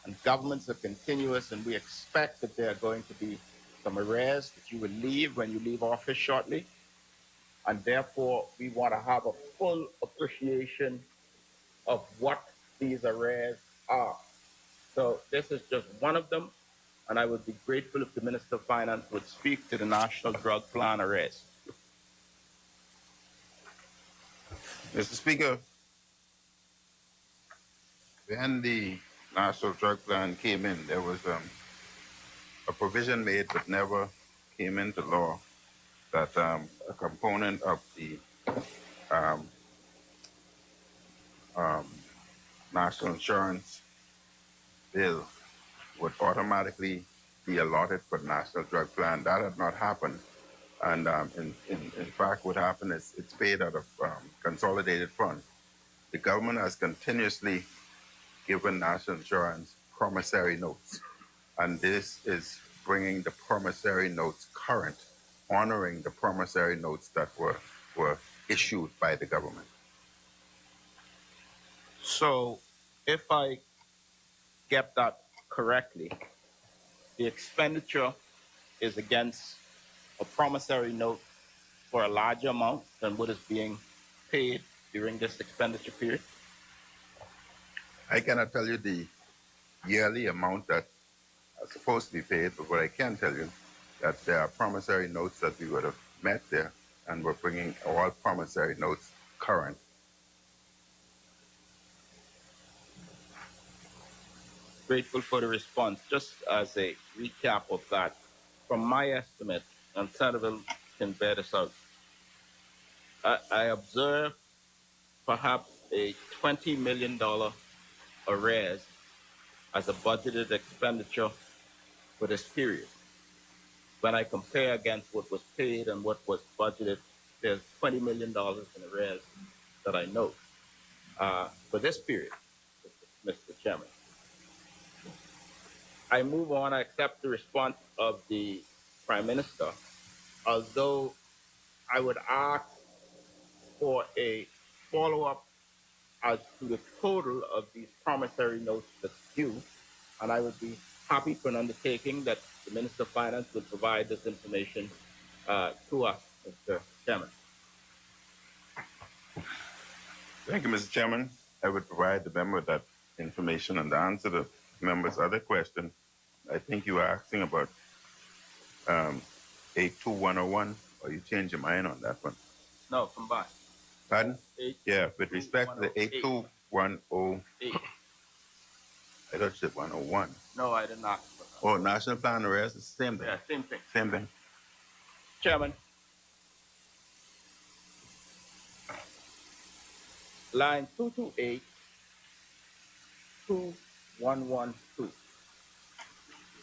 K: And governments are continuous, and we expect that there are going to be some arrears that you will leave when you leave office shortly. And therefore, we want to have a full appreciation of what these arrears are. So this is just one of them, and I would be grateful if the Minister of Finance would speak to the National Drug Plan arrears.
M: Mr. Speaker, when the National Drug Plan came in, there was a provision made but never came into law that a component of the national insurance bill would automatically be allotted for the National Drug Plan. That had not happened. And in fact, what happened is it's paid out of consolidated funds. The government has continuously given national insurance promissory notes. And this is bringing the promissory notes current, honoring the promissory notes that were issued by the government.
P: So, if I get that correctly, the expenditure is against a promissory note for a larger amount than what is being paid during this expenditure period?
M: I cannot tell you the yearly amount that are supposed to be paid, but what I can tell you that there are promissory notes that we would have met there, and we're bringing all promissory notes current.
P: Grateful for the response. Just as a recap of that, from my estimate, and Senator can bear this out, I observe perhaps a $20 million arrears as a budgeted expenditure for this period. When I compare against what was paid and what was budgeted, there's $20 million in arrears that I know for this period, Mr. Chairman. I move on. I accept the response of the Prime Minister, although I would ask for a follow-up as to the total of these promissory notes that's due, and I would be happy for an undertaking that the Minister of Finance would provide this information to us, Mr. Chairman.
M: Thank you, Mr. Chairman. I would provide the member that information and the answer to the member's other question. I think you were asking about 82101, or you changed your mind on that one?
P: No, combined.
M: Pardon? Yeah, with respect to the 82108. I thought you said 101.
P: No, I did not.
M: Oh, National Plan arrears, it's the same thing.
P: Yeah, same thing.
M: Same thing.
P: Chairman, line 228, 2112,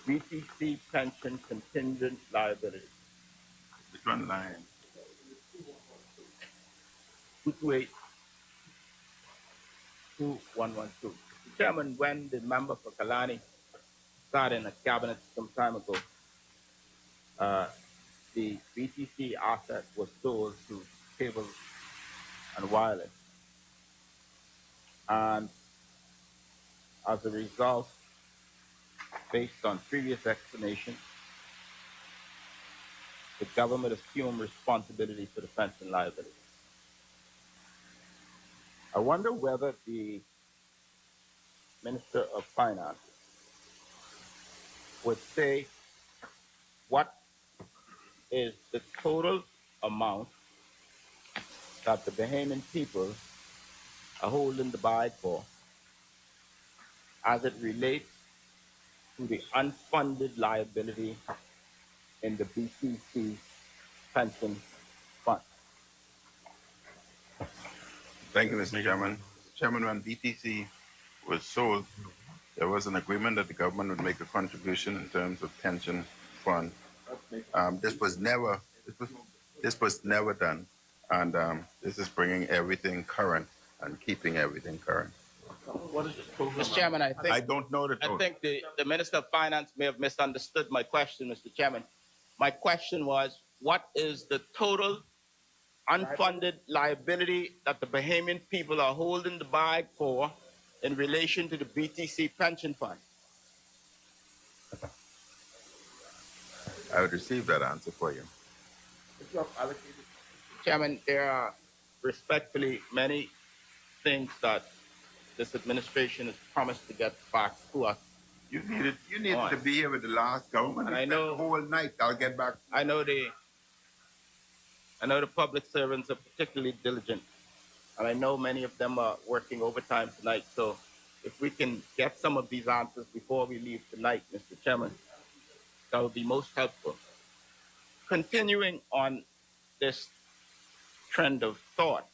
P: BTC pension contingent liability.
M: Which one line?
P: 228, 2112. Chairman, when the member for Kalani sat in a cabinet some time ago, the BTC asset was sold to Cable and Wireless. And as a result, based on previous explanation, the government assumed responsibility for the pension liability. I wonder whether the Minister of Finance would say what is the total amount that the Bahamian people are holding the bag for as it relates to the unfunded liability in the BTC pension fund.
M: Thank you, Mr. Chairman. Chairman, when BTC was sold, there was an agreement that the government would make a contribution in terms of pension fund. This was never done, and this is bringing everything current and keeping everything current.
P: What is the total? Mr. Chairman,
M: I don't know the total.
P: I think the Minister of Finance may have misunderstood my question, Mr. Chairman. My question was, what is the total unfunded liability that the Bahamian people are holding the bag for in relation to the BTC pension fund?
M: I would receive that answer for you.
P: Chairman, there are respectfully many things that this administration has promised to get back to us.
M: You needed to be here with the last government.
P: And I know
M: the whole night. I'll get back.
P: I know the public servants are particularly diligent, and I know many of them are working overtime tonight. So, if we can get some of these answers before we leave tonight, Mr. Chairman, that would be most helpful. Continuing on this trend of thought,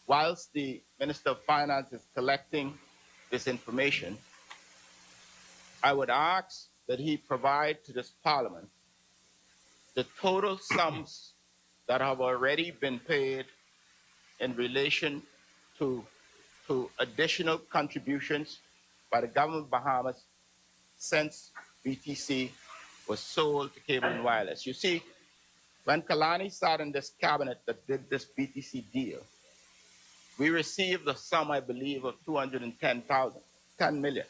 P: whilst the Minister of Finance is collecting
K: this information, I would ask that he provide to this Parliament the total sums that have already been paid in relation to additional contributions by the government of Bahamas since BTC was sold to Cable and Wireless. You see, when Kalani sat in this cabinet that did this BTC deal, we received a sum, I believe, of 10 million.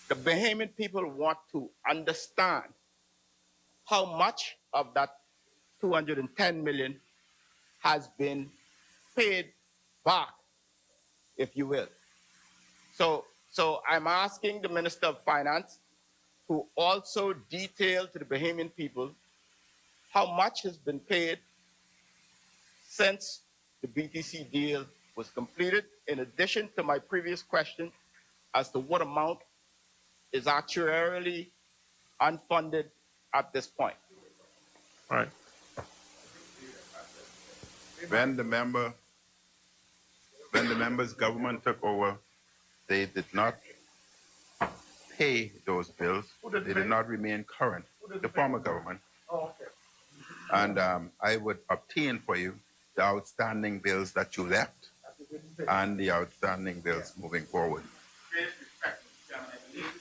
K: The Bahamian people want to understand how much of that 210 million has been paid back, if you will. So I'm asking the Minister of Finance to also detail to the Bahamian people how much has been paid since the BTC deal was completed, in addition to my previous question as to what amount is actuarially unfunded at this point.
G: All right.
M: When the member's government took over, they did not pay those bills. They did not remain current, the former government.
F: Oh, okay.
M: And I would obtain for you the outstanding bills that you left and the outstanding bills moving forward.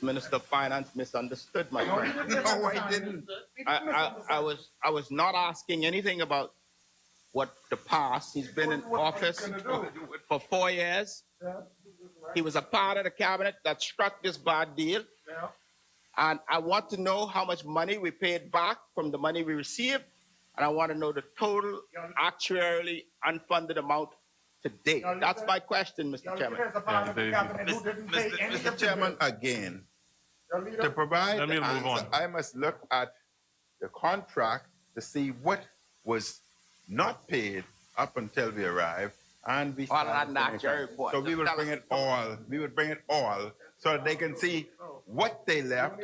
K: Minister of Finance misunderstood my question.
M: No, I didn't.
K: I was not asking anything about what the past. He's been in office for 4 years. He was a part of the cabinet that struck this bad deal. And I want to know how much money we paid back from the money we received. And I want to know the total actuarially unfunded amount to date. That's my question, Mr. Chairman.
M: Mr. Chairman, again, to provide the answer, I must look at the contract to see what was not paid up until we arrived, and we so we would bring it all. We would bring it all so that they can see what they left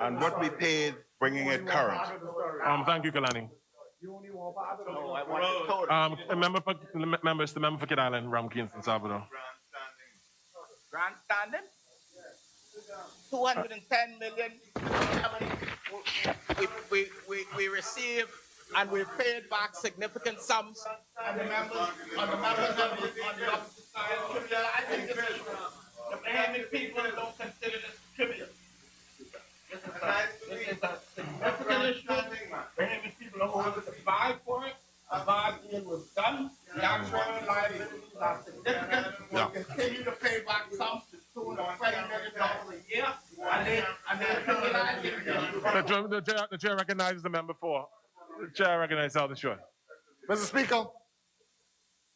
M: and what we paid, bringing it current.
G: Thank you, Kalani.
K: No, I want the total.
G: The member for Kid Island, Ramkins and Salvador.
K: Grandstanding? 210 million. We received and we paid back significant sums. And the members I think the Bahamian people don't consider this trivial. This is a significant issue. Bahamian people are holding the bag for it. A bad deal was done. The actual liabilities are significant. We'll continue to pay back sums to $220 million a year. And they criminalize it.
G: The chair recognizes the member for. The chair recognizes Alder Short.
F: Mr. Speaker,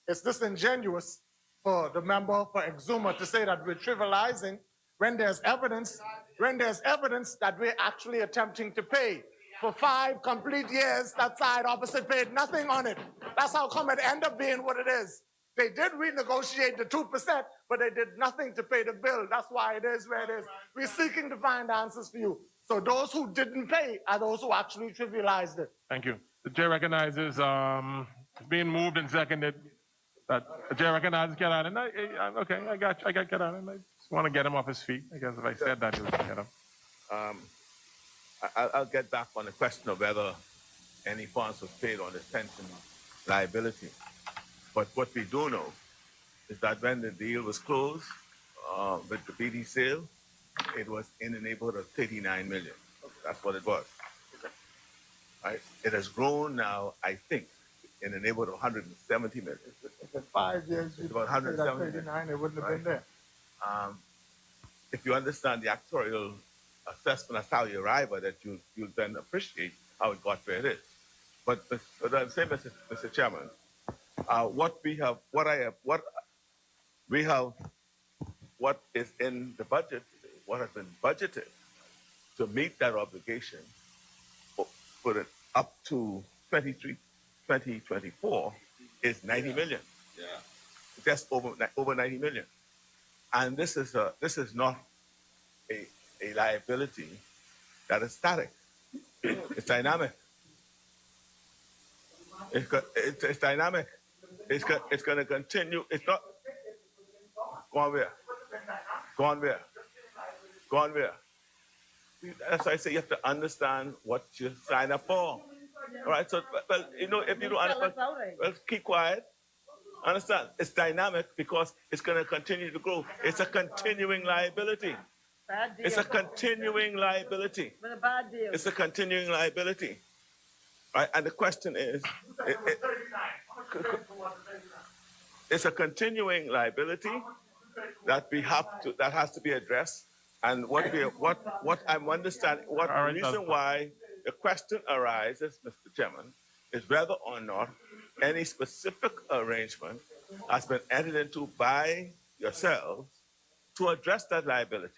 F: it's disingenuous for the member for Exuma to say that we're trivializing when there's evidence that we're actually attempting to pay. For 5 complete years, that side opposite paid nothing on it. That's how come it ended up being what it is. They did renegotiate the 2%, but they did nothing to pay the bill. That's why it is where it is. We're seeking to find answers for you. So those who didn't pay are those who actually trivialized it.
G: Thank you. The chair recognizes it's being moved and seconded. That the chair recognizes Kid Island. Okay, I got Kid Island. I just want to get him off his feet. I guess if I said that, he would get him.
R: I'll get back on the question of whether any funds was paid on this pension liability. But what we do know is that when the deal was closed with the BD sale, it was in the neighborhood of 39 million. That's what it was. Right? It has grown now, I think, in the neighborhood of 170 million.
F: If in 5 years you
R: about
F: paid that 39, it wouldn't have been there.
R: If you understand the actuarial assessment as how you arrive at it, you'll then appreciate how it got where it is. But I'm saying, Mr. Chairman, what is in the budget, what has been budgeted to meet that obligation for it up to 2024 is 90 million. Yeah. Just over 90 million. And this is not a liability that is static. It's dynamic. It's dynamic. It's going to continue. It's not. Go on where?
H: Gone where? Gone where? That's why I say you have to understand what you sign up for. All right, so, well, you know, if you don't understand, well, keep quiet. Understand, it's dynamic because it's going to continue to grow. It's a continuing liability. It's a continuing liability. It's a continuing liability. Right? And the question is, it's a continuing liability that we have to, that has to be addressed. And what I'm understanding, what the reason why the question arises, Mr. Chairman, is whether or not any specific arrangement has been entered into by yourselves to address that liability.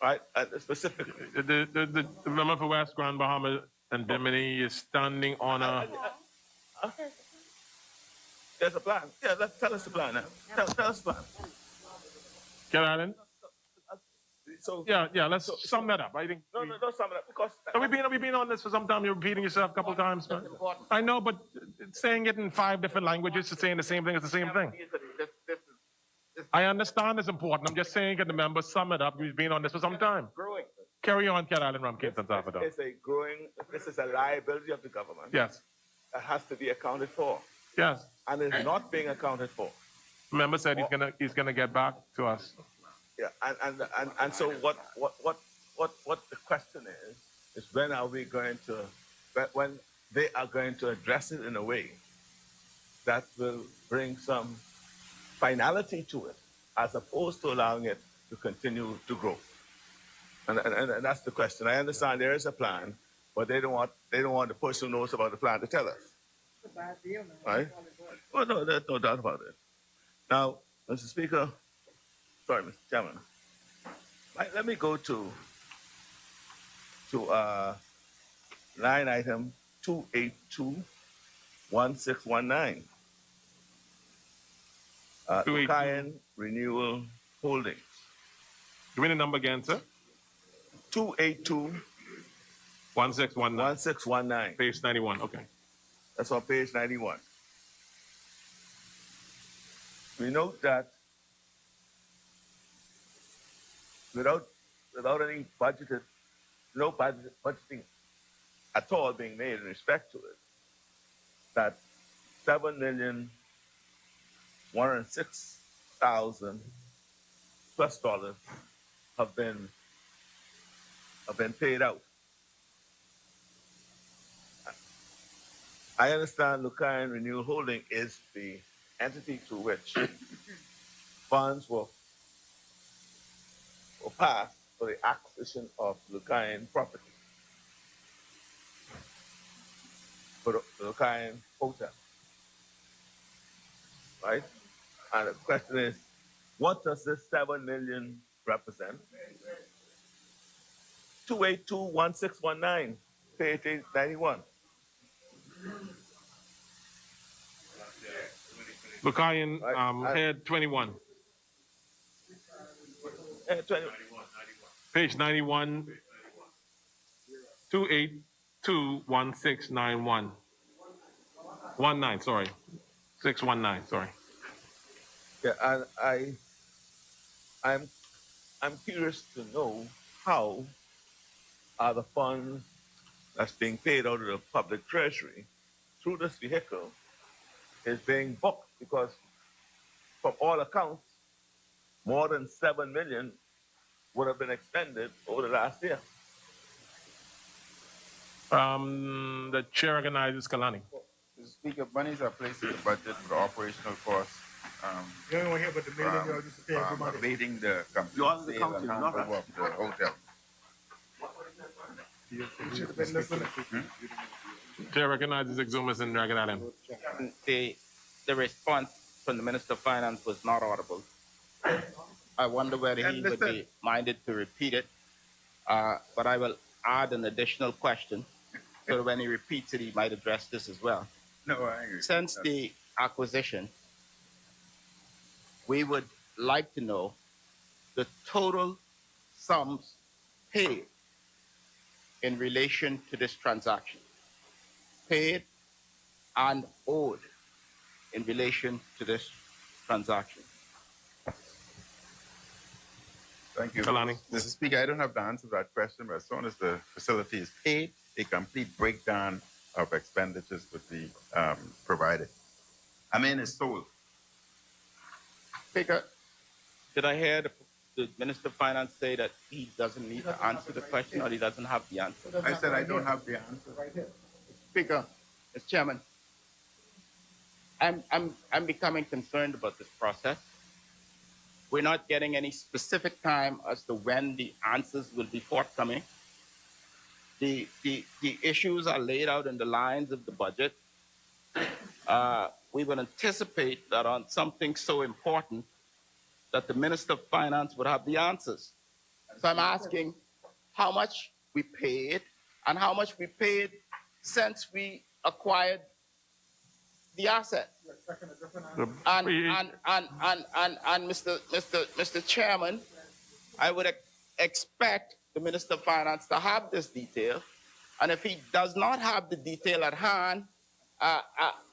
H: Right? Specifically.
G: The member for West Grand Bahama and Bimini is standing on a.
H: There's a plan. Yeah, tell us the plan now. Tell us the plan.
G: Cat Island?
H: So
G: yeah. Let's sum that up. I think.
H: No, sum it up because
G: we've been on this for some time. You're repeating yourself a couple of times. Man. I know, but saying it in 5 different languages to saying the same thing is the same thing. I understand it's important. I'm just saying, can the members sum it up? We've been on this for some time.
H: Growing.
G: Carry on, Cat Island, Rum Cape, and Salvador.
H: It's a growing. This is a liability of the government.
G: Yes.
H: That has to be accounted for.
G: Yes.
H: And it's not being accounted for.
G: The member said he's gonna get back to us.
H: Yeah, and so what the question is when are we going to, when they are going to address it in a way that will bring some finality to it, as opposed to allowing it to continue to grow. And that's the question. I understand there is a plan, but they don't want the person who knows about the plan to tell us.
T: It's a bad deal, man.
H: Right? Well, no, there's no doubt about it. Now, Mr. Speaker, sorry, Mr. Chairman, let me go to line item 2821619. Cayenne Renewal Holdings.
G: Give me the number again, sir.
H: 282
G: 1619. Page 91. Okay.
H: That's on page 91. We note that without any budgeting at all being made in respect to it, that $7,106,000 plus have been paid out. I understand Lucayan Renewal Holding is the entity to which funds were passed for the acquisition of Lucayan property for the Lucayan Hotel. Right? And the question is, what does this $7 million represent? 2821619, page 91.
G: Lucayan head 21. Page 91. 2821691. 19, sorry. 619, sorry.
H: Yeah, and I'm curious to know how are the funds that's being paid out of the public treasury through this vehicle is being booked, because from all accounts, more than 7 million would have been expended over the last year.
G: The chair recognizes Kalani.
D: Mr. Speaker, monies are placed in the budget for the operational costs.
E: You don't want to hear about the million you used to pay every month.
D: Abating the
H: You are the
D: sale
H: county,
D: and
H: not
D: handover
H: us.
D: of the hotel.
G: Chair recognizes Exumas and Dragon Island.
K: The response from the Minister of Finance was not audible. I wonder whether he would be minded to repeat it. But I will add an additional question so that when he repeats it, he might address this as well.
D: No, I agree.
K: Since the acquisition, we would like to know the total sums paid in relation to this transaction. Paid and owed in relation to this transaction.
M: Thank you.
G: Kalani.
M: Mr. Speaker, I don't have the answer to that question, but as soon as the facility is paid, a complete breakdown of expenditures would be provided. I mean, it's sold.
P: Speaker, did I hear the Minister of Finance say that he doesn't need to answer the question or he doesn't have the answer?
M: I said I don't have the answer.
P: Speaker, Mr. Chairman, I'm becoming concerned about this process. We're not getting any specific time as to when the answers will be forthcoming. The issues are laid out in the lines of the budget. We would anticipate that on something so important that the Minister of Finance would have the answers. So I'm asking how much we paid and how much we paid since we acquired the asset. And Mr. Chairman, I would expect the Minister of Finance to have this detail. And if he does not have the detail at hand,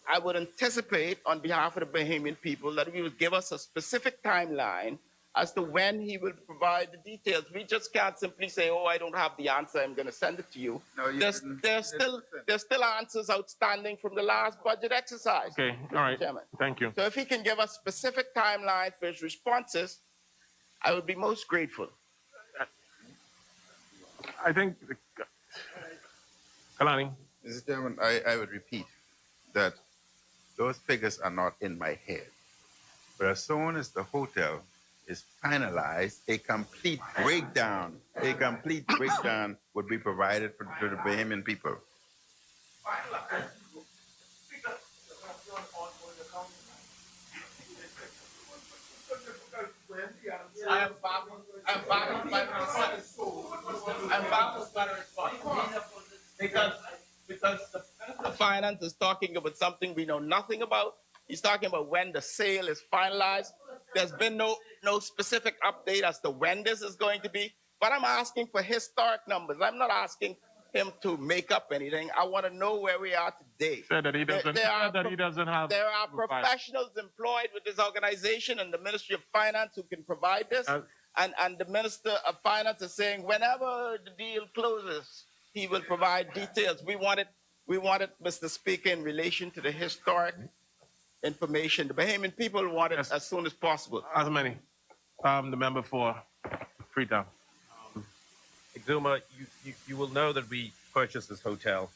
P: I would anticipate on behalf of the Bahamian people that he would give us a specific timeline as to when he will provide the details. We just can't simply say, oh, I don't have the answer, I'm going to send it to you. No, there's still answers outstanding from the last budget exercise.
G: Okay, all right.
P: Chairman.
G: Thank you.
P: So if he can give us specific timeline for his responses, I would be most grateful.
G: I think, Kalani.
M: Mr. Chairman, I would repeat that those figures are not in my head. But as soon as the hotel is finalized, a complete breakdown would be provided to the Bahamian people.
P: I'm baffled by the response. Because the Minister of Finance is talking about something we know nothing about. He's talking about when the sale is finalized. There's been no specific update as to when this is going to be. But I'm asking for historic numbers. I'm not asking him to make up anything. I want to know where we are today.
G: Said that he doesn't have.
P: There are professionals employed with this organization and the Ministry of Finance who can provide this. And the Minister of Finance is saying whenever the deal closes, he will provide details. We want it, Mr. Speaker, in relation to the historic information. The Bahamian people want it as soon as possible.
G: As many. The member for Freetown.
N: Exuma, you will know that we purchased this hotel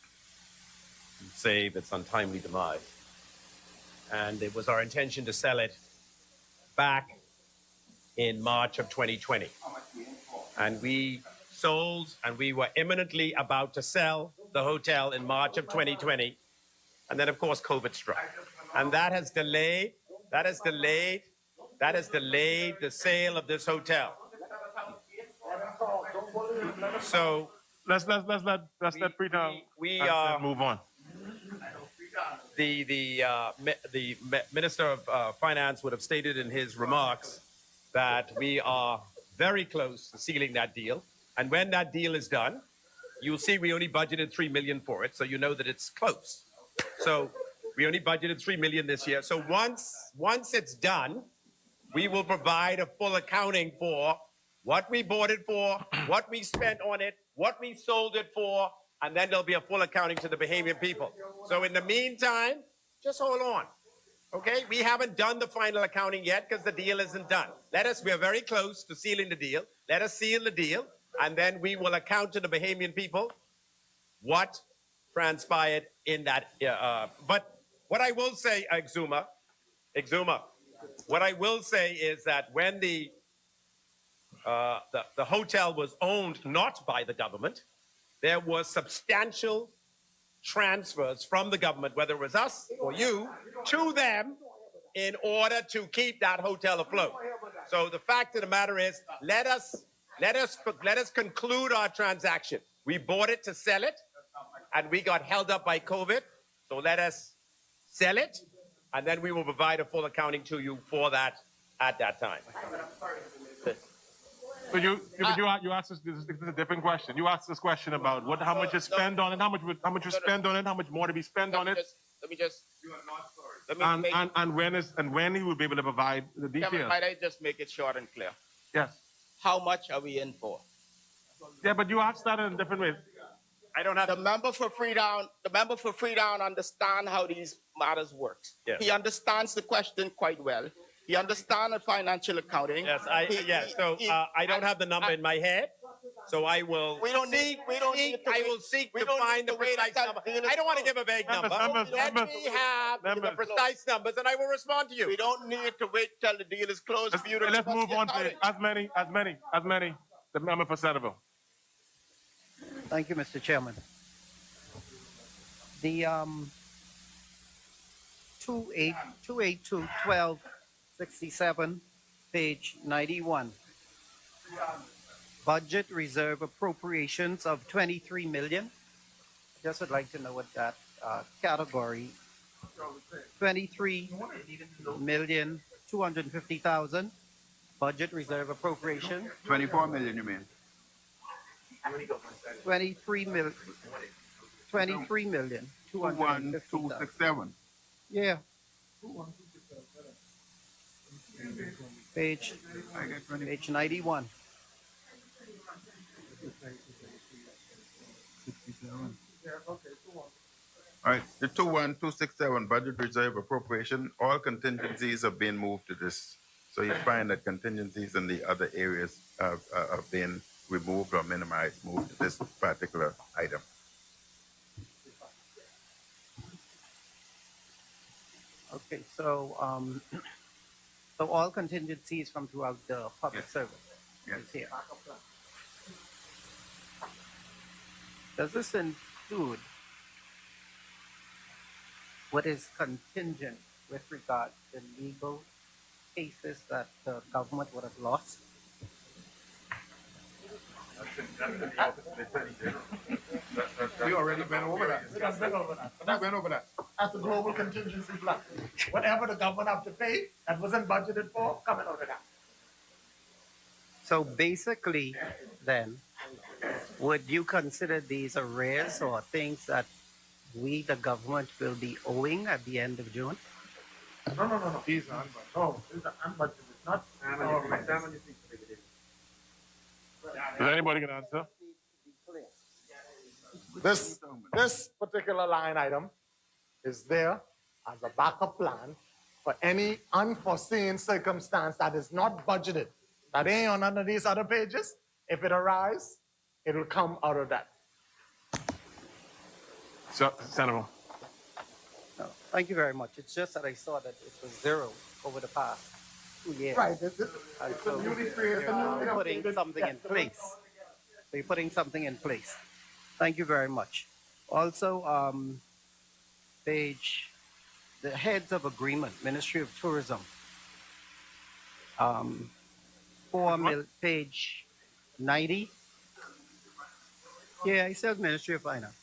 N: to save its untimely demise. And it was our intention to sell it back in March of 2020. And we sold, and we were imminently about to sell the hotel in March of 2020. And then, of course, COVID struck. And that has delayed the sale of this hotel. So
G: let's let Freetown move on.
N: The Minister of Finance would have stated in his remarks that we are very close to sealing that deal. And when that deal is done, you'll see we only budgeted $3 million for it, so you know that it's close. So we only budgeted $3 million this year. So once it's done, we will provide a full accounting for what we bought it for, what we spent on it, what we sold it for, and then there'll be a full accounting to the Bahamian people. So in the meantime, just hold on. Okay, we haven't done the final accounting yet because the deal isn't done. We're very close to sealing the deal. Let us seal the deal, and then we will account to the Bahamian people what transpired in that. But what I will say, Exuma, what I will say is that when the hotel was owned not by the government, there was substantial transfers from the government, whether it was us or you, to them in order to keep that hotel afloat. So the fact of the matter is, let us conclude our transaction. We bought it to sell it, and we got held up by COVID. So let us sell it, and then we will provide a full accounting to you for that at that time.
G: So you asked this is a different question. You asked this question about how much is spent on it, how much you spend on it, how much more to be spent on it.
P: And
G: when he will be able to provide the details.
P: Might I just make it short and clear?
G: Yes.
K: how much are we in for?
G: Yeah, but you asked that in a different way. I don't have
K: The member for Freetown understands how these matters work.
N: Yes.
K: He understands the question quite well. He understands the financial accounting.
N: Yes, I don't have the number in my head, so I will.
K: We don't need
N: to find the precise number. I don't want to give a vague number. Let me have the precise numbers, and I will respond to you.
K: We don't need to wait till the deal is closed for you to
G: Let's move on to as many. The member for Centerville.
L: Thank you, Mr. Chairman. The 282-1267, page 91. Budget reserve appropriations of 23 million. I just would like to know what that category. 23,250,000 budget reserve appropriation.
M: 24 million, you mean?
L: 23 million.
M: 21267.
L: Yeah. Page 91.
M: 67. All right, the 21267 budget reserve appropriation, all contingencies have been moved to this. So you find that contingencies in the other areas have been removed or minimized, moved to this particular item.
L: Okay, so so all contingencies from throughout the public service is here. Does this include what is contingent with regard to legal cases that the government would have lost?
I: We already went over that. We went over that.
F: That's a global contingency plan. Whatever the government have to pay that wasn't budgeted for, coming out of that.
L: So basically, then, would you consider these arrears or things that we, the government, will be owing at the end of June?
F: No. These are unbudgeted. No, these are unbudgeted, not.
G: Is anybody going to answer?
F: This particular line item is there as a backup plan for any unforeseen circumstance that is not budgeted. That ain't on none of these other pages. If it arises, it will come out of that.
G: So, Senator.
L: No, thank you very much. It's just that I saw that it was zero over the past 2 years.
F: Right.
L: And so you're putting something in place. So you're putting something in place. Thank you very much. Also, page, the heads of agreement, Ministry of Tourism. Page 90. Yeah, it says Ministry of Finance.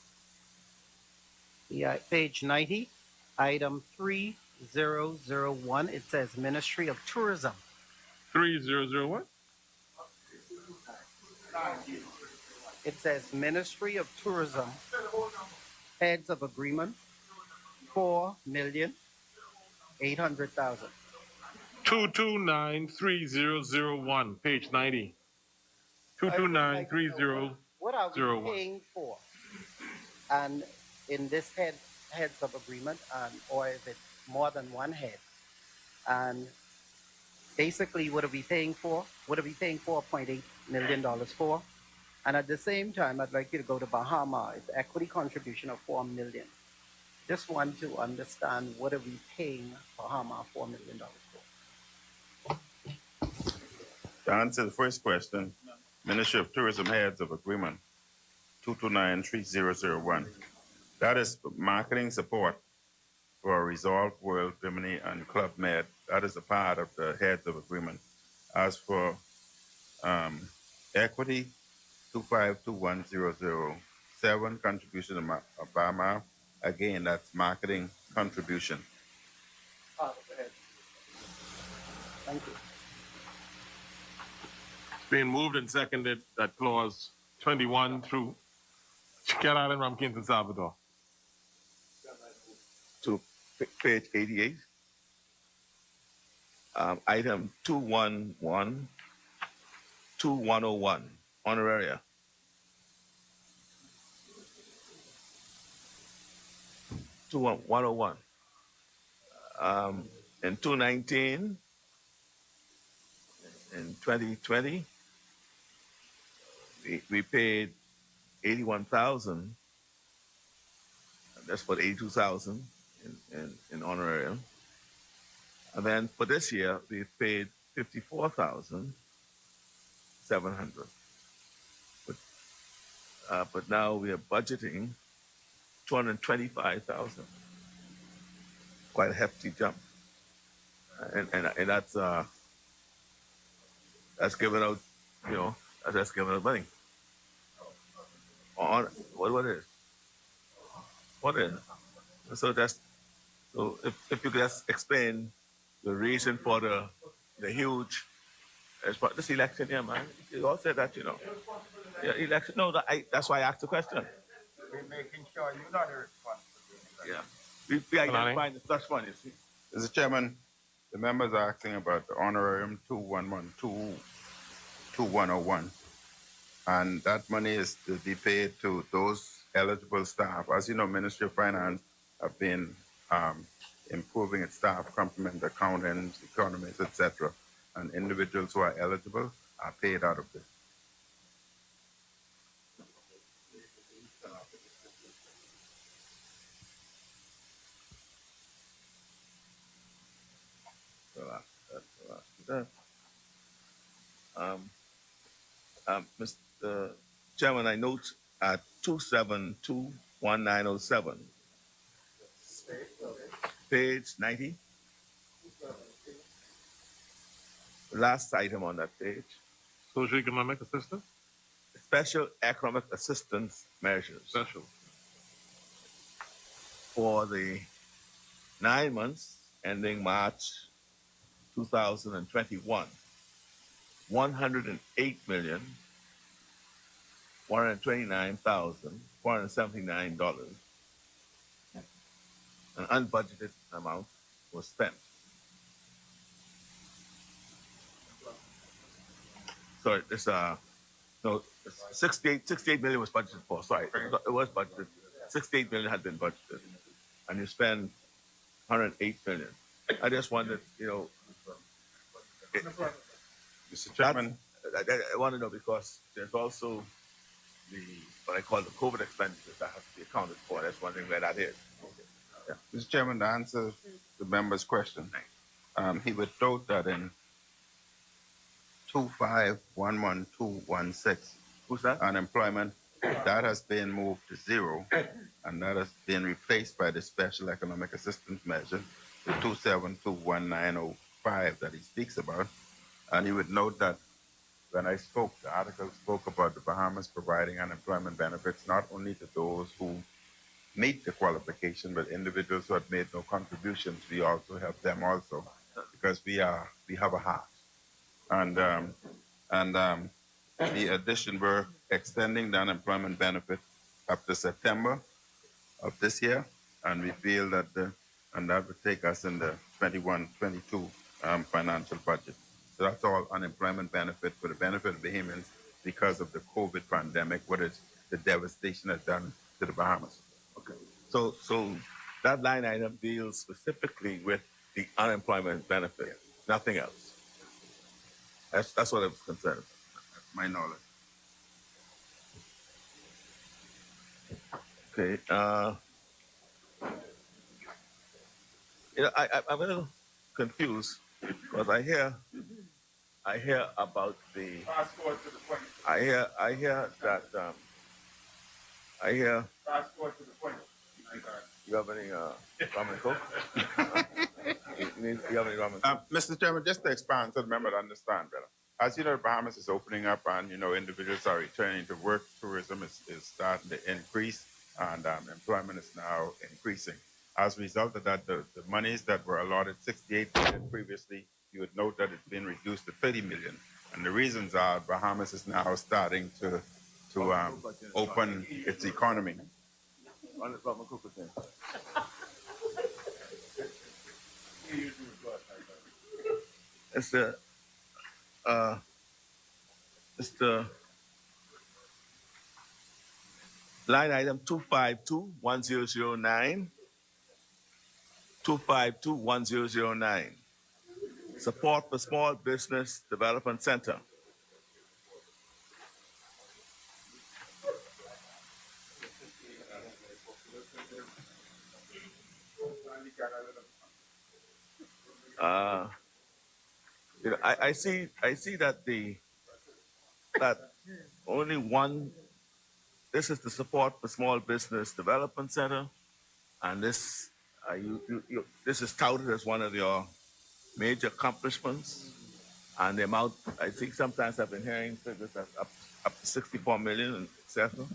L: Yeah, page 90, item 3001, it says Ministry of Tourism.
G: 3001?
L: It says Ministry of Tourism, heads of agreement, 4,800,000.
G: 2293001, page 90. 2293001.
L: What are we paying for? And in this heads of agreement, or is it more than one head? And basically, what are we paying for? What are we paying $4.8 million for? And at the same time, I'd like you to go to Bahama. It's equity contribution of $4 million. Just want to understand what are we paying Bahama $4 million for?
M: To answer the first question, Ministry of Tourism heads of agreement 2293001. That is marketing support for Resolve World, Bimini, and Club Med. That is a part of the heads of agreement. As for equity, 2521007, contribution to Obama. Again, that's marketing contribution.
L: Thank you.
G: It's been moved and seconded that clause 21 through Cat Island, Ramkins, and Salvador.
R: To page 88, item 211, 2101, honoraria. To 101. In 2019, in 2020, we paid 81,000. That's for 82,000 in honorarium. And then for this year, we paid 54,700. But now we are budgeting 225,000. Quite a hefty jump, and that's giving out, that's giving out money. On what is? What is? So if you could just explain the reason for the huge, this election here, man. You all said that, Yeah, election. No, that's why I asked the question.
H: We're making sure you're not responsible.
R: Yeah. We identifying the slush fund, you see.
D: Mr. Chairman, the members are asking about the honorarium 2101, and that money is to be paid to those eligible staff. As you know, Ministry of Finance have been improving its staff complement, accountants, economists, etc. And individuals who are eligible are paid out of this.
R: Mr. Chairman, I note at 2721907, page 90, last item on that page.
G: Social economic assistance?
R: Special economic assistance measures.
G: Special.
R: For the 9 months ending March 2021, $108,129,479. An unbudgeted amount was spent. Sorry, this no, 68 million was budgeted for. Sorry, it was budgeted. 68 million had been budgeted, and you spend 108 million. I just wondered,
D: Mr. Chairman,
R: I want to know because there's also what I call the COVID expenditures that have to be accounted for. I was wondering where that is.
D: Yeah. Mr. Chairman, to answer the member's question, he would note that in 2511216,
R: who's that?
D: Unemployment, that has been moved to zero, and that has been replaced by the special economic assistance measure, the 2721905 that he speaks about. And you would note that when I spoke, the article spoke about the Bahamas providing unemployment benefits not only to those who meet the qualification, but individuals who have made no contributions. We also help them also because we have a heart. And the addition, we're extending the unemployment benefit up to September of this year, and we feel that that would take us in the 21-22 financial budget. So that's all unemployment benefit for the benefit of Bahamians because of the COVID pandemic, what is the devastation has done to the Bahamas.
R: Okay. So that line item deals specifically with the unemployment benefit, nothing else. That's what I was concerned about.
D: That's my knowledge.
R: Okay. I'm a little confused because I hear about the.
H: Fast forward to the point.
R: I hear that. I hear.
H: Fast forward to the point.
R: You have any rum and coke? You have any rum and coke?
D: Mr. Chairman, just to expand so the member to understand better. As you know, the Bahamas is opening up and, individuals are returning to work. Tourism is starting to increase and employment is now increasing. As a result of that, the monies that were allotted 68 million previously, you would note that it's been reduced to 30 million. And the reasons are Bahamas is now starting to open its economy.
R: It's Mr. Line item 2521009. 2521009. Support for Small Business Development Center. Uh, I see that only one. This is the Support for Small Business Development Center, and this this is touted as one of your major accomplishments. And the amount, I think sometimes I've been hearing figures up to 64 million, etc.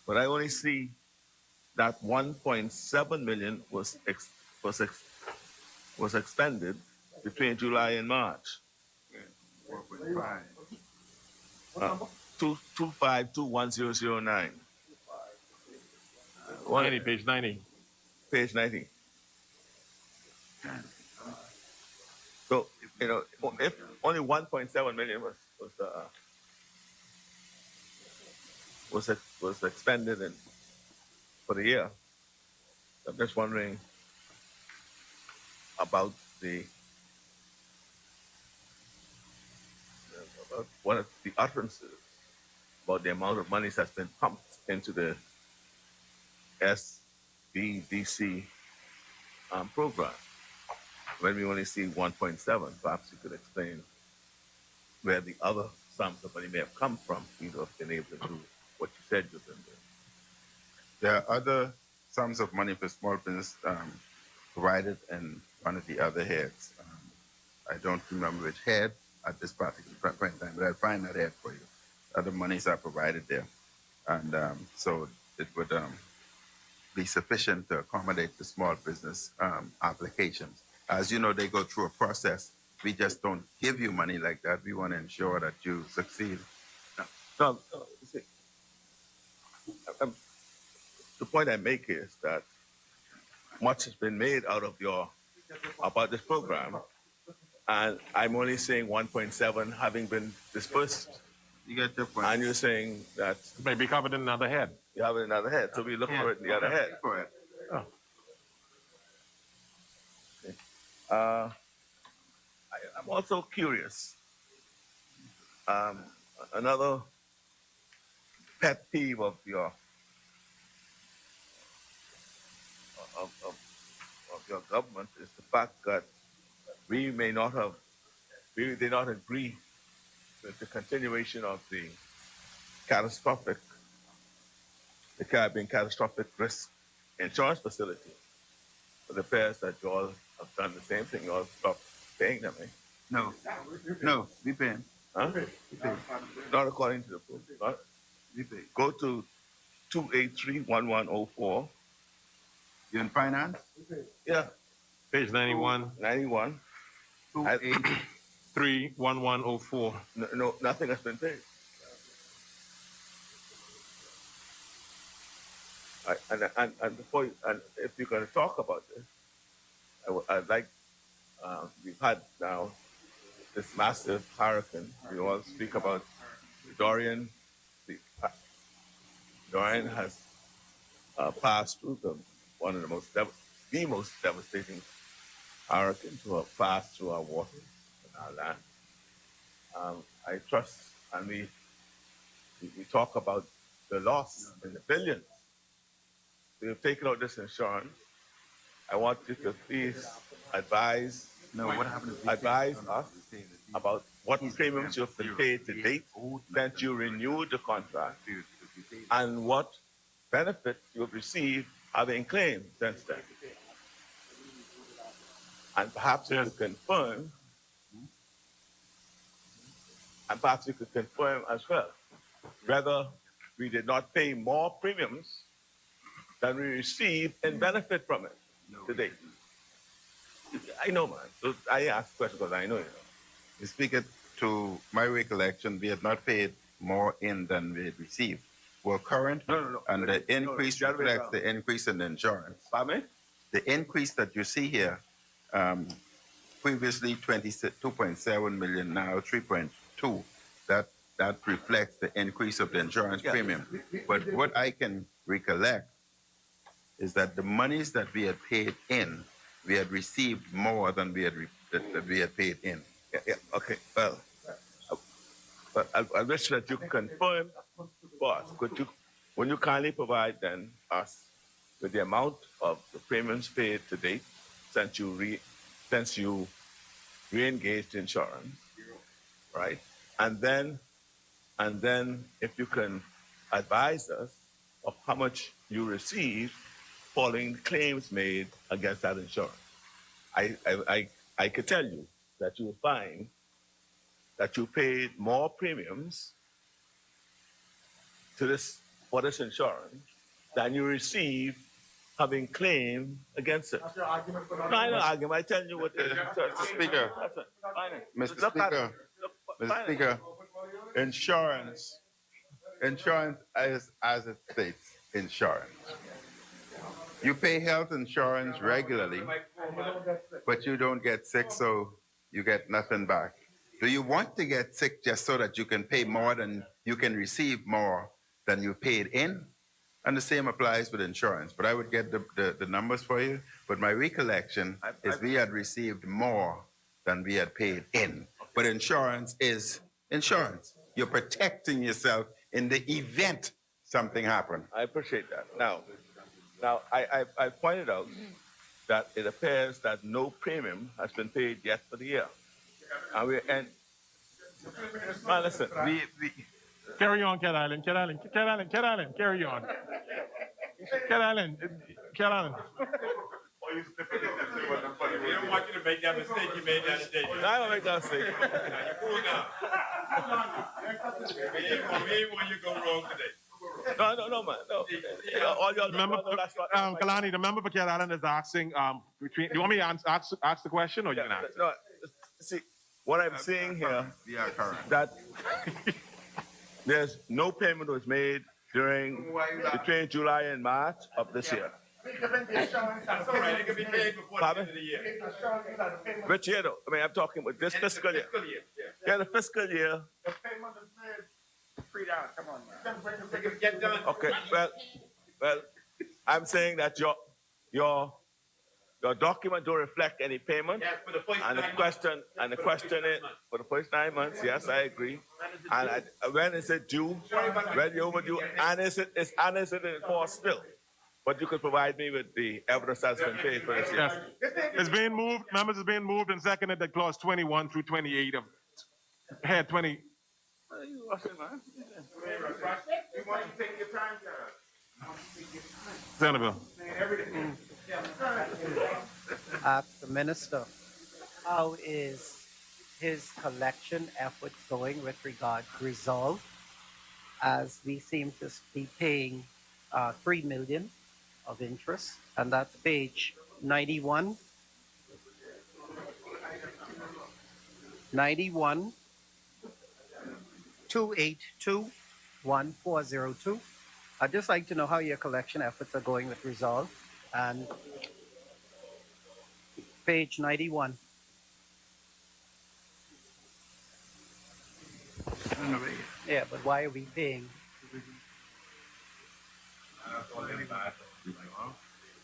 R: But I only see that 1.7 million was expended between July and March. 2521009.
G: 90, page 90.
R: Page 90. So, if only 1.7 million was expended for the year, I'm just wondering about what are the utterances about the amount of money that's been pumped into the SBDC program when we only see 1.7. Perhaps you could explain where the other sums of money may have come from, you have been able to do what you said you've been doing.
M: There are other sums of money for small business provided in one of the other heads. I don't remember which head at this particular point in time, but I'll find that head for you. Other monies are provided there. And so it would be sufficient to accommodate the small business applications. As you know, they go through a process. We just don't give you money like that. We want to ensure that you succeed.
R: No, see, the point I make is that much has been made about this program, and I'm only saying 1.7 having been dispersed.
M: You get your point.
R: And you're saying that
G: it may be covered in another head.
R: You have it in another head, so we look for it in the other head.
M: Go ahead.
G: Oh.
R: I'm also curious. Another pet peeve of your government is the fact that we did not agree with the continuation of the Caribbean Catastrophic Risk Insurance Facility. It appears that you all have done the same thing. You all stopped paying them, eh?
M: No, we pay.
R: Huh?
M: We pay.
R: Not according to the book.
M: We pay.
R: Go to 283-1104.
M: You in finance?
R: Yeah.
G: Page 91.
R: 91.
G: 283-1104.
R: No, nothing has been paid. And before if you're going to talk about this, I'd like, we've had now this massive hurricane. We all speak about Dorian. Dorian has passed through the most devastating hurricane to have passed through our waters and our land. I trust, and we talk about the loss in the billions. We've taken out this insurance. I want you to please advise us about what premiums you've been paid to date since you renewed the contract and what benefits you've received having claimed since then. And perhaps you could confirm, as well whether we did not pay more premiums than we received in benefit from it today. I know, man. So I ask questions because I know, you know.
M: Speaking to my recollection, we had not paid more in than we had received. We're current, and the increase reflects the increase in the insurance.
R: Pardon me?
M: The increase that you see here, previously 22.7 million, now 3.2. That that reflects the increase of the insurance premium. But what I can recollect is that the monies that we had paid in, we had received more than that we had paid in.
H: Okay, well, I wish that you could confirm, boss. Will you kindly provide then us with the amount of the premiums paid to date since you re-engaged insurance, right? And then if you can advise us of how much you received following claims made against that insurance. I could tell you that you will find that you paid more premiums for this insurance than you received having claimed against it. No, I don't argue. I tell you what the
M: Mr. Speaker, Mr. Speaker, Mr. Speaker, insurance as it states, insurance. You pay health insurance regularly, but you don't get sick, so you get nothing back. Do you want to get sick just so that you can pay more than you can receive more than you paid in? And the same applies with insurance. But I would get the numbers for you. But my recollection is we had received more than we had paid in. But insurance is insurance. You're protecting yourself in the event something happened.
H: I appreciate that. Now I pointed out that it appears that no premium has been paid yet for the year. And listen,
G: Carry on, Cat Island, carry on. Cat Island.
Q: We don't want you to make that mistake you made that day.
H: I don't make that mistake.
Q: You're cool now. We ain't want you to go wrong today.
H: No, man. No. All your
G: Remember, Kalani, the member for Cat Island is asking, do you want me to ask the question or you can answer?
H: No, see, what I'm saying here, that there's no payment was made between July and March of this year.
Q: That's all right. It can be paid before the end of the year.
H: Which year though? I mean, I'm talking about this fiscal year. Yeah, the fiscal year.
Q: The payment is made. $3. Come on, man. Get done.
H: Okay. Well, I'm saying that your document don't reflect any payment.
Q: Yes, for the first
H: and the
Q: 9
H: question
Q: months.
H: is for the first 9 months. Yes, I agree. And when is it due? When you overdue? And is it in force still? But you could provide me with the evidence that's been paid for this year.
G: Yes. It's being moved, members, it's being moved and seconded that clause 21 through 28 of head 20.
Q: You want to take your time,
G: Senator.
L: Ask the minister, how is his collection efforts going with regard to resolve, as we seem to be paying $3 million of interest, and that's page 91. 91 282 1402. I'd just like to know how your collection efforts are going with resolve. And page 91. Yeah, but why are we paying?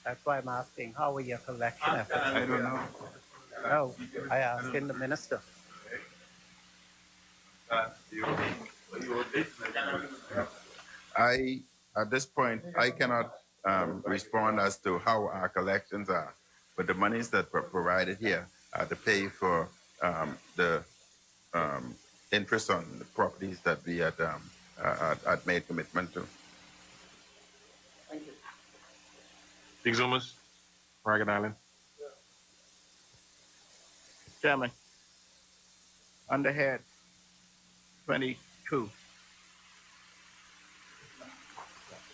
L: That's why I'm asking, how are your collection efforts?
U: I don't know.
L: No, I asked in the minister.
M: At this point, I cannot respond as to how our collections are, but the monies that were provided here are to pay for the interest on the properties that we had made commitment to.
G: Thank you. Big Zumas, Ragged Island.
K: Chairman, under head 22.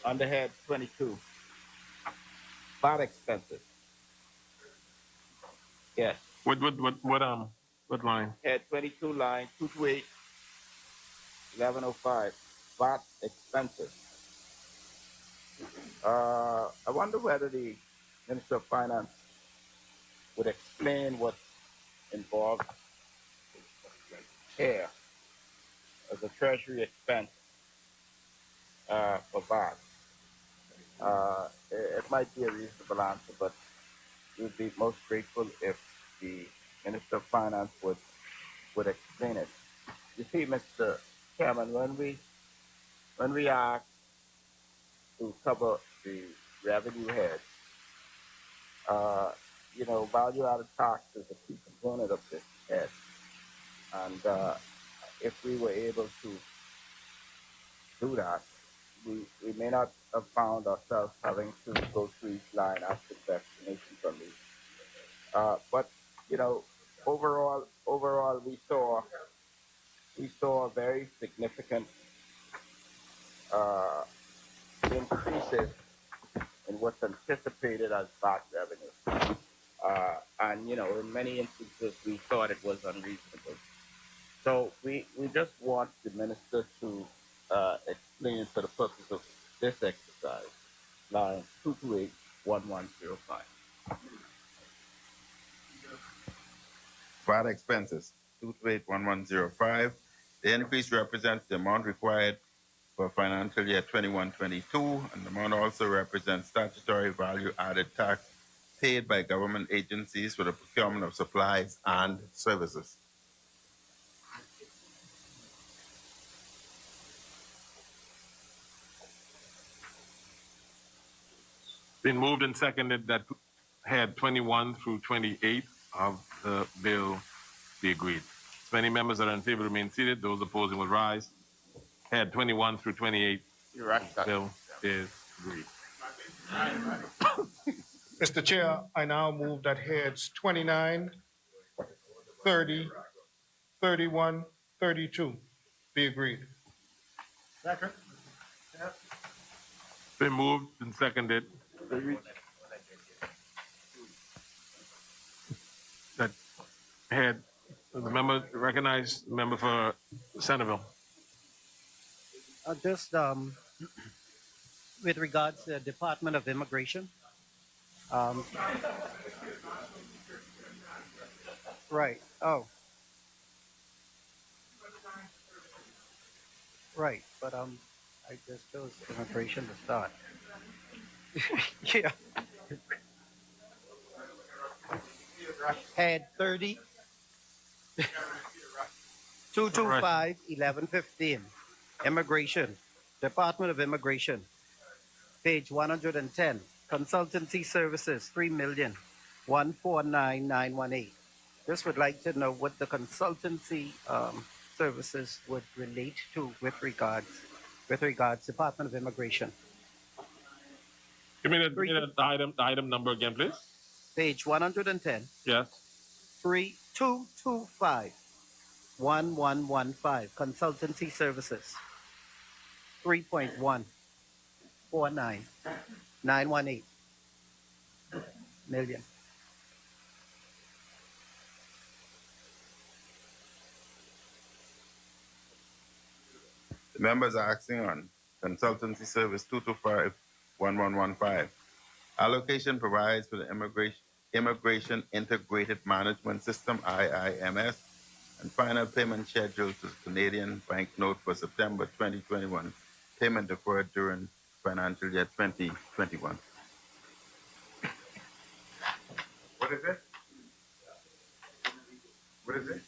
K: Under head 22. Bar expenses. Yes.
G: What line?
K: Head 22, line 228, 1105. VAT expenses. I wonder whether the Minister of Finance would explain what's involved here.
P: as a treasury expense for VAT. It might be a reasonable answer, but we'd be most grateful if the Minister of Finance would explain it. You see, Mr. Chairman, when we ask to cover the revenue head, value-added tax is a key component of this head, and if we were able to do that, we may not have found ourselves having to go through each line after the explanation from me. But overall, we saw very significant increases in what's anticipated as VAT revenue. And in many instances, we thought it was unreasonable. So we just want the minister to explain for the purpose of this exercise, line 2281105.
M: VAT expenses, 2281105. The increase represents the amount required for financial year 21-22, and the amount also represents statutory value-added tax paid by government agencies for the procurement of supplies and services.
G: Been moved and seconded that head 21 through 28 of the bill be agreed. As many members that are in favor remain seated. Those opposing will rise. Head 21 through 28 bill is agreed.
I: Mr. Chair, I now move that heads 29, 30, 31, 32 be agreed.
E: Second.
G: Been moved and seconded that head, the member recognized, the member for Centerville.
L: Just with regards to the Department of Immigration. Right. Oh. Right. But I just chose immigration to start. Yeah. Head 30. 225 1115. Immigration. Department of Immigration. Page 110. Consultancy services 3,149,918. Just would like to know what the consultancy services would relate to with regards Department of Immigration.
G: Give me the item number again, please.
L: Page 110.
G: Yes.
L: 3225 1115. Consultancy services 3.149918 million.
M: The members are acting on consultancy service 225-1115. Allocation provides for the Immigration Integrated Management System, IIMS, and final payment schedule to the Canadian banknote for September 2021. Payment deferred during financial year 2021.
D: What is it? What is it?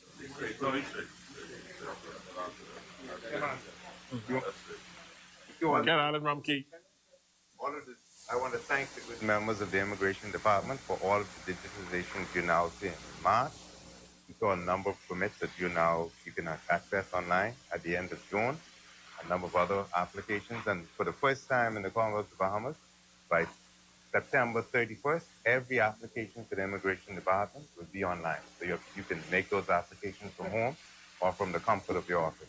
C: I want to thank the good members of the Immigration Department for all of the digitalization you now see. In March, we saw a number of permits that you can access online. At the end of June, a number of other applications, and for the first time in the Commonwealth of Bahamas, by September 31st, every application to the Immigration Department will be online. So you can make those applications from home or from the comfort of your office.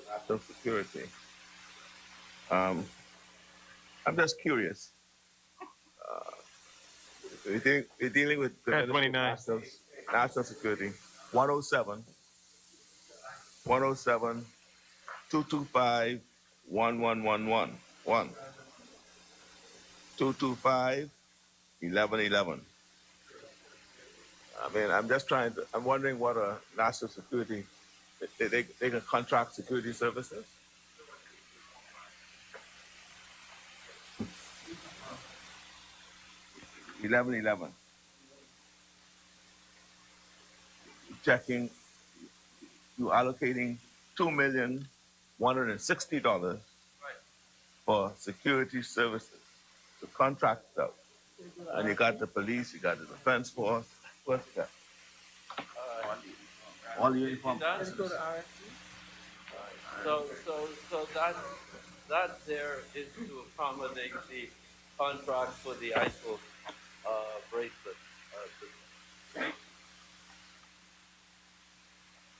R: National security. I'm just curious. We're dealing with the
G: 29.
R: National security. 107 225 1111 225
H: 1111. I mean, I'm just trying to, I'm wondering what a national security, they can contract security services? $1111. Checking, you allocating $2,160 for security services to contract it out. And you got the police, you got the defense force. What's that? All uniform.
S: Let's go to RFP. So that there is to accommodate the contract for the ISO bracelet.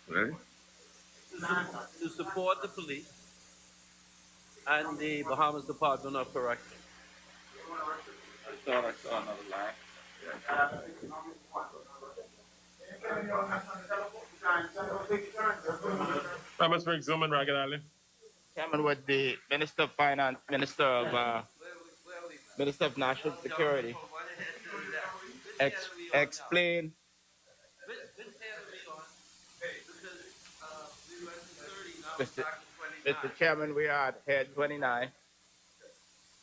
H: Ready?
S: To support the police and the Bahamas Department of Corrections.
P: I thought I saw another line.
G: Members for Exhuman, Ragged Island.
K: Chairman, with the Minister of Finance, Minister of National Security, explain. Mr. Chairman, we are at head 29,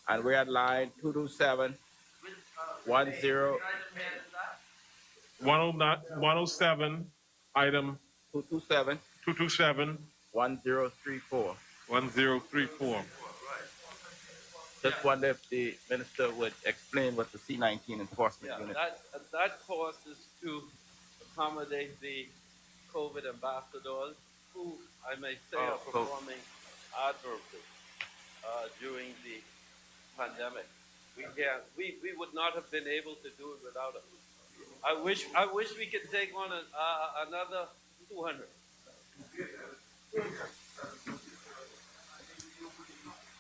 K: and we're at line 227,
G: 107, item
K: 227, 1034.
G: 1034.
K: Just wonder if the minister would explain what the C-19 enforcement unit.
S: That cost is to accommodate the COVID ambassadors who, I may say, are performing admirably during the pandemic. We would not have been able to do it without them. I wish we could take on another 200.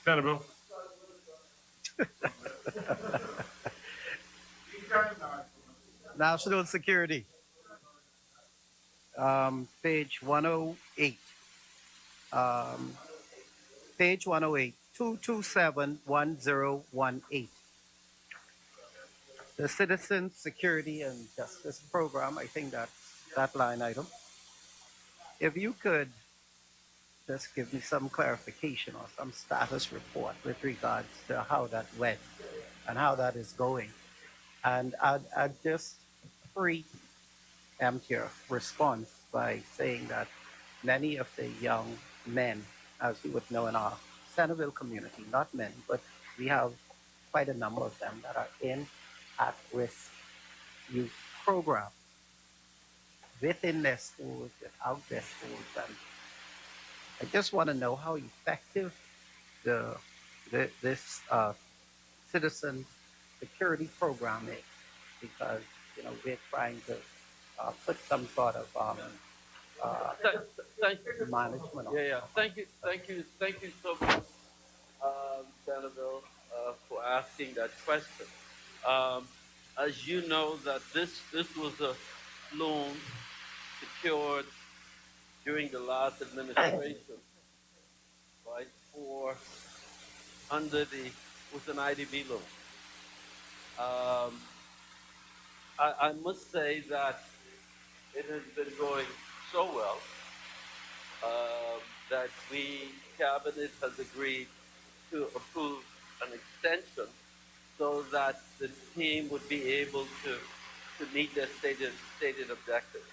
G: Senator.
L: National security. Page 108. Page 108, 2271018. The Citizen Security and Justice Program, I think that's that line item. If you could just give me some clarification or some status report with regards to how that went and how that is going. And I'd just preempt your response by saying that many of the young men, as you would know in our Centerville community, not many, but we have quite a number of them that are in at-risk youth programs within their schools, without their schools. And I just want to know how effective this citizen security program is, because we're trying to put some sort of management on.
S: Thank you so much, Senator, for asking that question. As you know, that this was a loan secured during the last administration, right? Was an IDB loan. I must say that it has been going so well that Cabinet has agreed to approve an extension so that the team would be able to meet their stated objectives.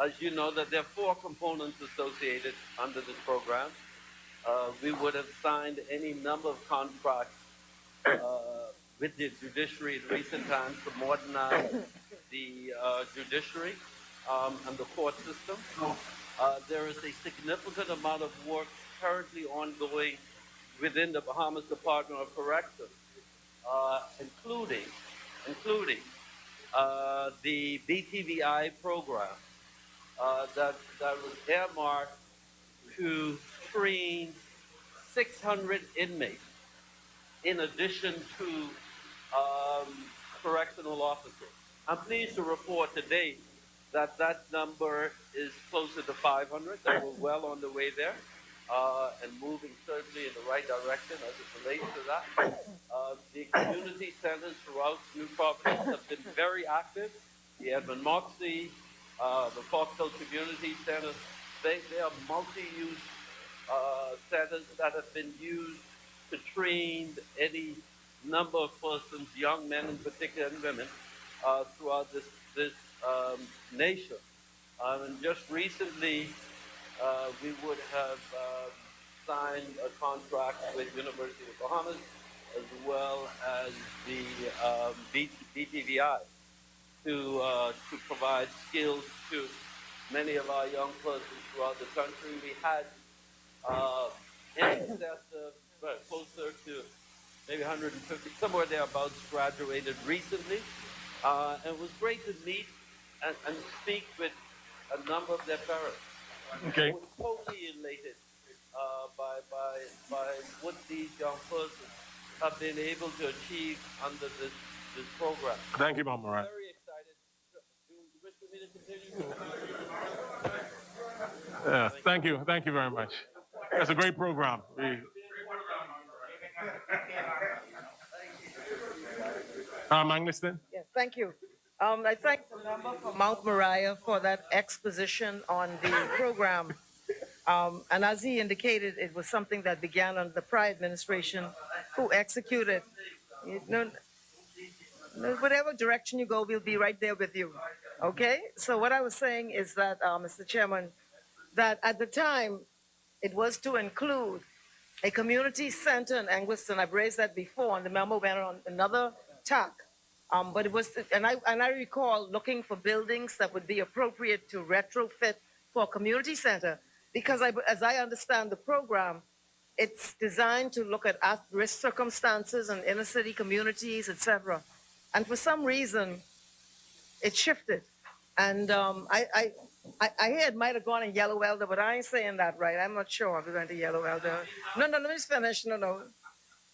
S: As you know, that there are 4 components associated under this program. We would have signed any number of contracts with the judiciary in recent times to modernize the judiciary and the court system. There is a significant amount of work currently ongoing within the Bahamas Department of Corrections, including the BTVI program that was earmarked to train 600 inmates in addition to correctional officers. I'm pleased to report today that number is closer to 500, that we're well on the way there. and moving certainly in the right direction as it relates to that. The community centers throughout New Providence have been very active. The Edmund Moxie, the Foxhill Community Center, they are multi-use centers that have been used to train any number of persons, young men in particular and women, throughout this nation. And just recently, we would have signed a contract with University of the Bahamas as well as the BTVI to provide skills to many of our young persons throughout the country. We had in excess of closer to maybe 150, somewhere thereabouts, graduated recently. And it was great to meet and speak with a number of their parents.
G: Okay.
S: I was totally elated by what these young persons have been able to achieve under this program.
G: Thank you, Mama Mariah.
S: Very excited. Do you wish for me to continue?
G: Yes, thank you. Thank you very much. That's a great program. Angliston?
J: Yes, thank you. I thank the member for Mount Moriah for that exposition on the program. And as he indicated, it was something that began under the prior administration who executed. Whatever direction you go, we'll be right there with you. Okay? So what I was saying is that, Mr. Chairman, that at the time, it was to include a community center in Angliston. I've raised that before, and the memo went on another tack. But it was, and I recall looking for buildings that would be appropriate to retrofit for a community center, because as I understand the program, it's designed to look at risk circumstances in inner city communities, etc. And for some reason, it shifted. And I hear it might have gone in Yellow Elder, but I ain't saying that right. I'm not sure if it went to Yellow Elder. No, let me just finish. No.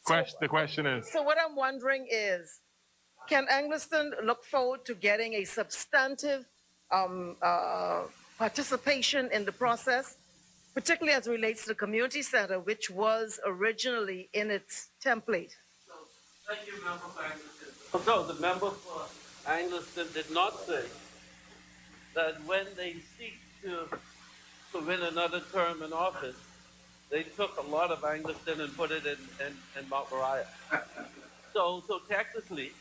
G: The question is.
J: So what I'm wondering is, can Angliston look forward to getting a substantive participation in the process, particularly as it relates to the community center, which was originally in its template?
S: Thank you, member for Angliston. No, the member for Angliston did not say that when they seek to win another term in office, they took a lot of Angliston and put it in Mount Moriah. So technically,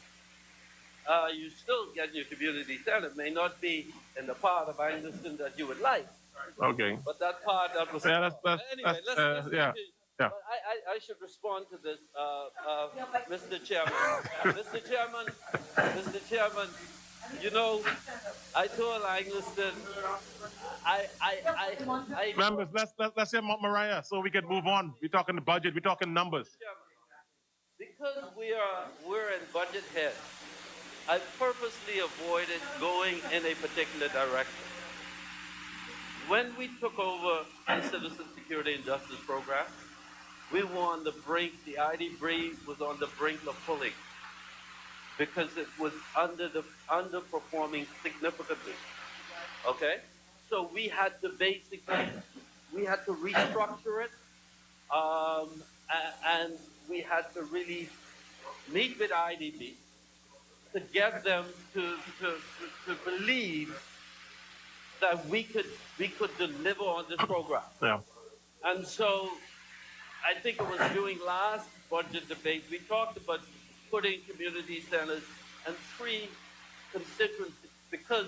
S: you still get your community center. It may not be in the part of Angliston that you would like.
G: Okay.
S: But that part that was.
G: Yeah,
S: anyway, let's
G: yeah. Yeah.
S: But I should respond to this, Mr. Chairman. Mr. Chairman, you know, I told Angliston,
G: Members, let's hear Mount Moriah so we can move on. We're talking the budget, we're talking numbers.
S: Because we're in budget head, I purposely avoided going in a particular direction. When we took over the Citizen Security and Justice Program, we were on the brink, the IDB was on the brink of pulling because it was underperforming significantly. Okay? So we had to restructure it, and we had to really meet with IDB to get them to believe that we could deliver on this program.
G: Yeah.
S: And so I think it was during last budget debate, we talked about putting community centers and 3 constituencies because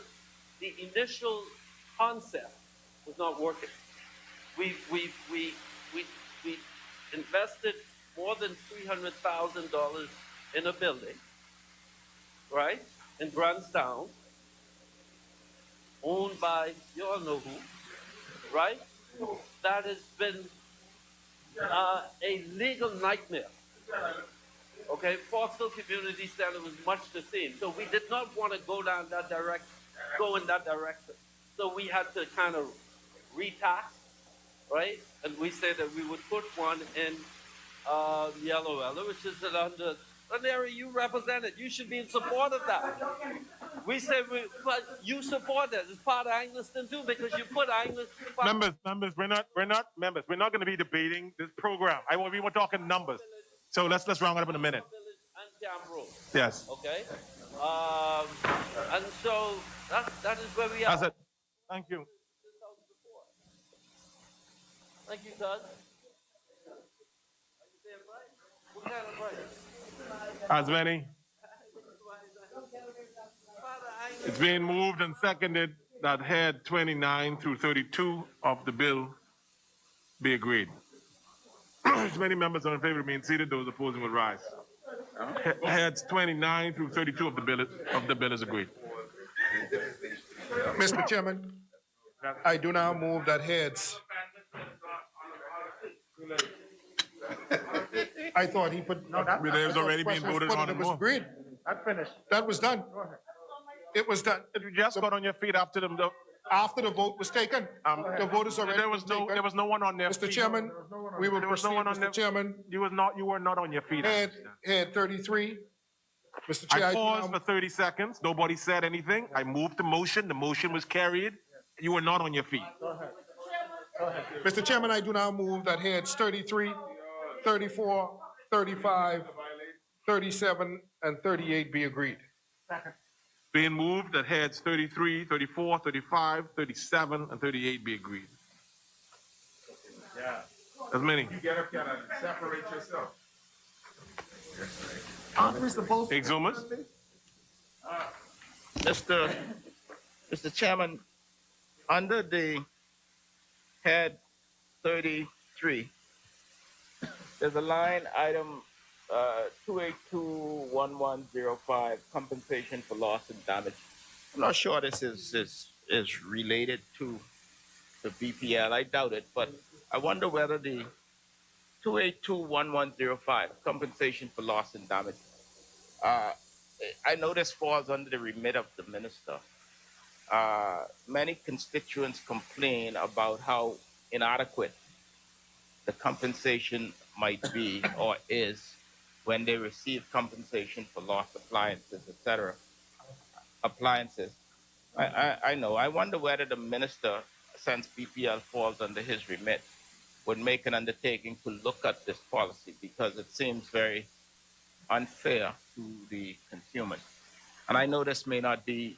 S: the initial concept was not working. We invested more than $300,000 in a building, right, in Grantstown, owned by, you all know who, right? That has been a legal nightmare. Okay, Foxhill Community Center was much the same. So we did not want to go in that direction. So we had to kind of retax, right? And we said that we would put one in Yellow Elder, which is an area you represented. You should be in support of that. We said, but you support it. It's part of Angliston too, because you put Angliston.
G: Members, we're not going to be debating this program. We were talking numbers. So let's round it up in a minute.
S: And Camp Road.
G: Yes.
S: Okay. And so that is where we are.
G: That's it. Thank you.
S: Thank you, Todd.
G: As many. It's being moved and seconded that head 29 through 32 of the bill be agreed. As many members are in favor remain seated, those opposing will rise. Heads 29 through 32 of the bill is agreed.
I: Mr. Chairman, I do now move that heads. I thought he put. No,
G: that was already being voted on.
I: It was agreed.
F: That finished.
I: That was done. It was done.
G: You just got on your feet after the
I: vote was taken. The vote is already taken.
G: There was no one on their
I: Mr.
G: feet.
I: Chairman, we will proceed. Mr. Chairman,
G: you were not on your feet.
I: Head 33. Mr. Chair,
G: I paused for 30 seconds. Nobody said anything. I moved the motion. The motion was carried. You were not on your feet.
F: Go ahead.
I: Mr. Chairman, I do now move that heads 33, 34, 35, 37, and 38 be agreed.
F: Second.
G: Being moved that heads 33, 34, 35, 37, and 38 be agreed.
Q: Yeah.
G: As many.
Q: You get up here and separate yourself.
F: Aren't we supposed to?
G: Exhumus?
P: Mr. Chairman, under the head 33, there's a line item 2821105, compensation for loss and damage. I'm not sure this is related to the BPL. I doubt it, but I wonder whether the 2821105, compensation for loss and damage, I know this falls under the remit of the minister. Many constituents complain about how inadequate the compensation might be or is when they receive compensation for lost appliances, etc. Appliances. I know. I wonder whether the minister, since BPL falls under his remit, would make an undertaking to look at this policy, because it seems very unfair to the consumers. And I know this may not be,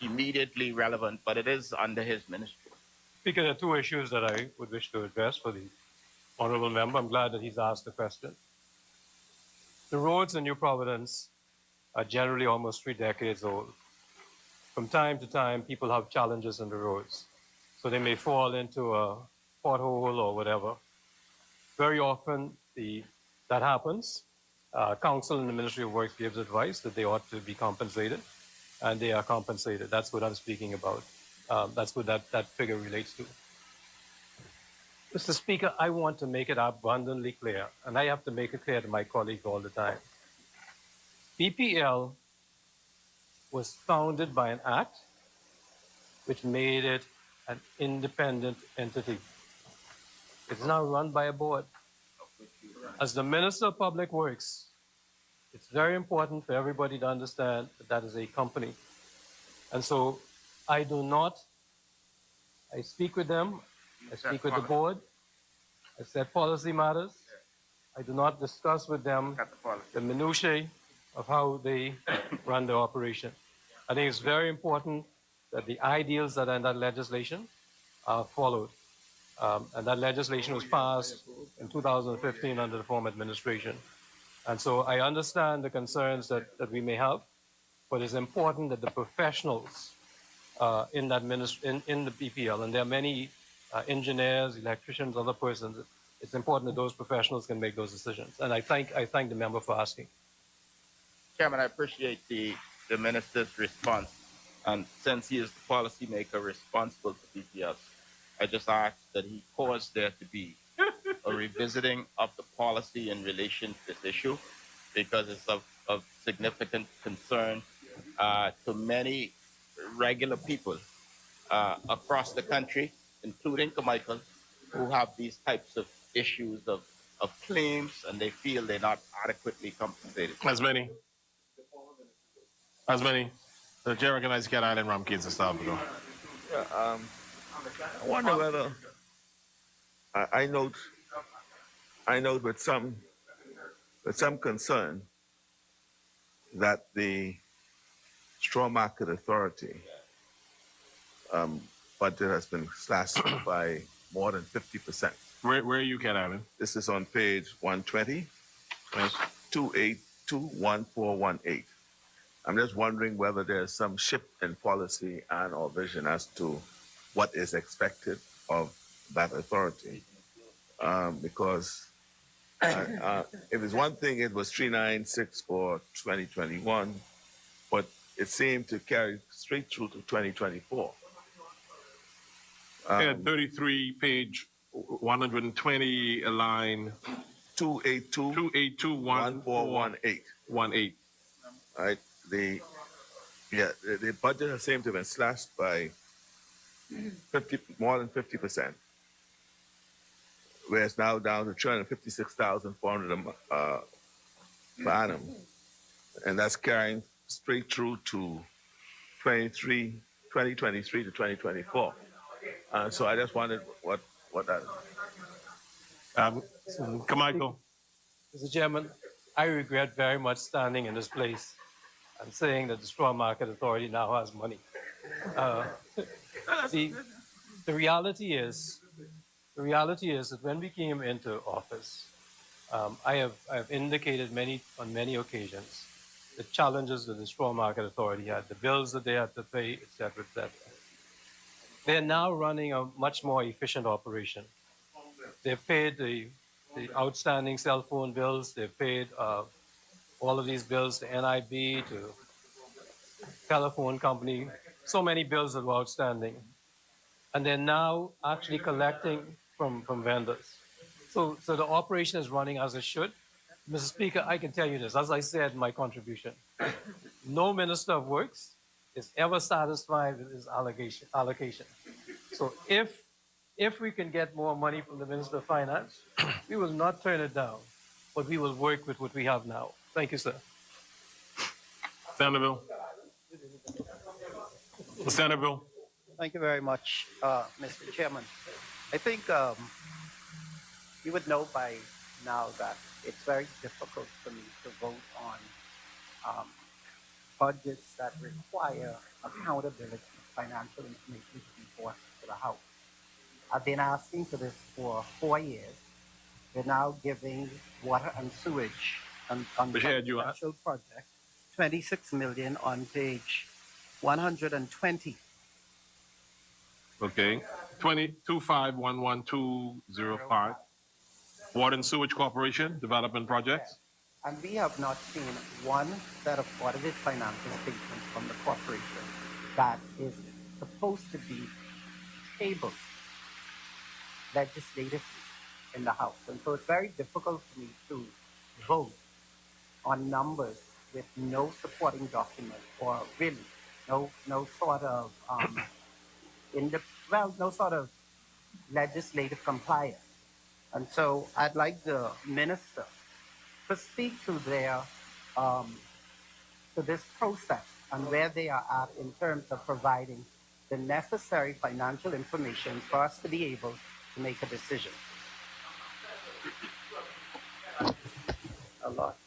P: immediately relevant, but it is under his ministry.
B: Speaker, there are two issues that I would wish to address for the honorable member. I'm glad that he's asked the question. The roads in New Providence are generally almost 3 decades old. From time to time, people have challenges in the roads. So they may fall into a pothole or whatever. Very often that happens. Council and the Ministry of Works gives advice that they ought to be compensated, and they are compensated. That's what I'm speaking about. That's what that figure relates to. Mr. Speaker, I want to make it abundantly clear, and I have to make it clear to my colleagues all the time. BPL was founded by an act which made it an independent entity. It's now run by a board. As the Minister of Public Works, it's very important for everybody to understand that that is a company. And so I speak with them, I speak with the board, I set policy matters. I do not discuss with them the minutiae of how they run the operation. I think it's very important that the ideals that are in that legislation are followed. And that legislation was passed in 2015 under the former administration. And so I understand the concerns that we may have, but it's important that the professionals in that in the BPL, and there are many engineers, electricians, other persons, it's important that those professionals can make those decisions. And I thank the member for asking.
P: Chairman, I appreciate the minister's response. And since he is the policymaker responsible for BPL, I just ask that he cause there to be a revisiting of the policy in relation to this issue, because it's of significant concern to many regular people across the country, including Committal, who have these types of issues of claims, and they feel they're not adequately compensated.
G: As many. The chair recognizes Cat Island Ramkins and Salvador.
R: Yeah, I wonder whether I note with some concern that the straw market authority budget has been slashed by more than 50%.
G: Where are you, Cat Island?
R: This is on page 120, 28211418. I'm just wondering whether there's some shift in policy and or vision as to what is expected of that authority. Because if it's one thing, it was 396 for 2021, but it seemed to carry straight through to 2024.
G: 33, page 120, line
R: 2821418. Right. The budget has seemed to have been slashed by more than 50%, where it's now down to 356,400 per annum, and that's carrying straight through to 2023 to 2024. So I just wondered what that.
G: Carmichael.
B: Mr. Chairman, I regret very much standing in this place and saying that the Straw Market Authority now has money. The reality is that when we came into office, I have indicated on many occasions the challenges that the Straw Market Authority had, the bills that they had to pay, et cetera, et cetera. They're now running a much more efficient operation. They've paid the outstanding cell phone bills. They've paid all of these bills to NIB, to telephone company, so many bills that were outstanding. And they're now actually collecting from vendors. So the operation is running as it should. Mr. Speaker, I can tell you this, as I said in my contribution, no Minister of Works is ever satisfied with his allocation. So if we can get more money from the Minister of Finance, we will not turn it down, but we will work with what we have now. Thank you, sir.
G: Senator Bill.
L: Thank you very much, Mr. Chairman. I think you would know by now that it's very difficult for me to vote on budgets that require accountability, financial information to be brought to the House. I've been asking for this for 4 years. We're now giving water and sewage on the special project, 26 million on page 120.
G: Okay. 2511205. Water and Sewage Corporation Development Projects.
L: And we have not seen one set of audited financial statements from the corporation that is supposed to be tabled legislatively in the House. And so it's very difficult for me to vote on numbers with no supporting document or really no sort of no sort of legislative compliance. And so I'd like the minister to speak to their to this process and where they are at in terms of providing the necessary financial information for us to be able to make a decision. A lot.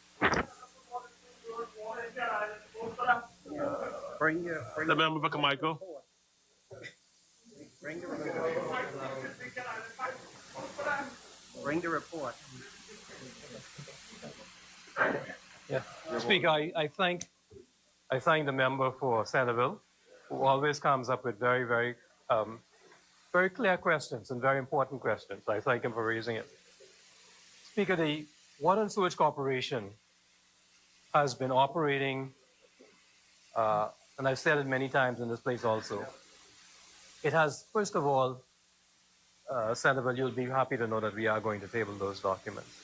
L: Bring
G: the member for Carmichael.
L: Bring the report. Bring the report.
B: Yeah. Speaker, I thank the member for Centerville, who always comes up with very, very, very clear questions and very important questions. I thank him for raising it. Speaker, the Water and Sewage Corporation has been operating, and I've said it many times in this place also. It has, first of all, Senator, you'll be happy to know that we are going to table those documents.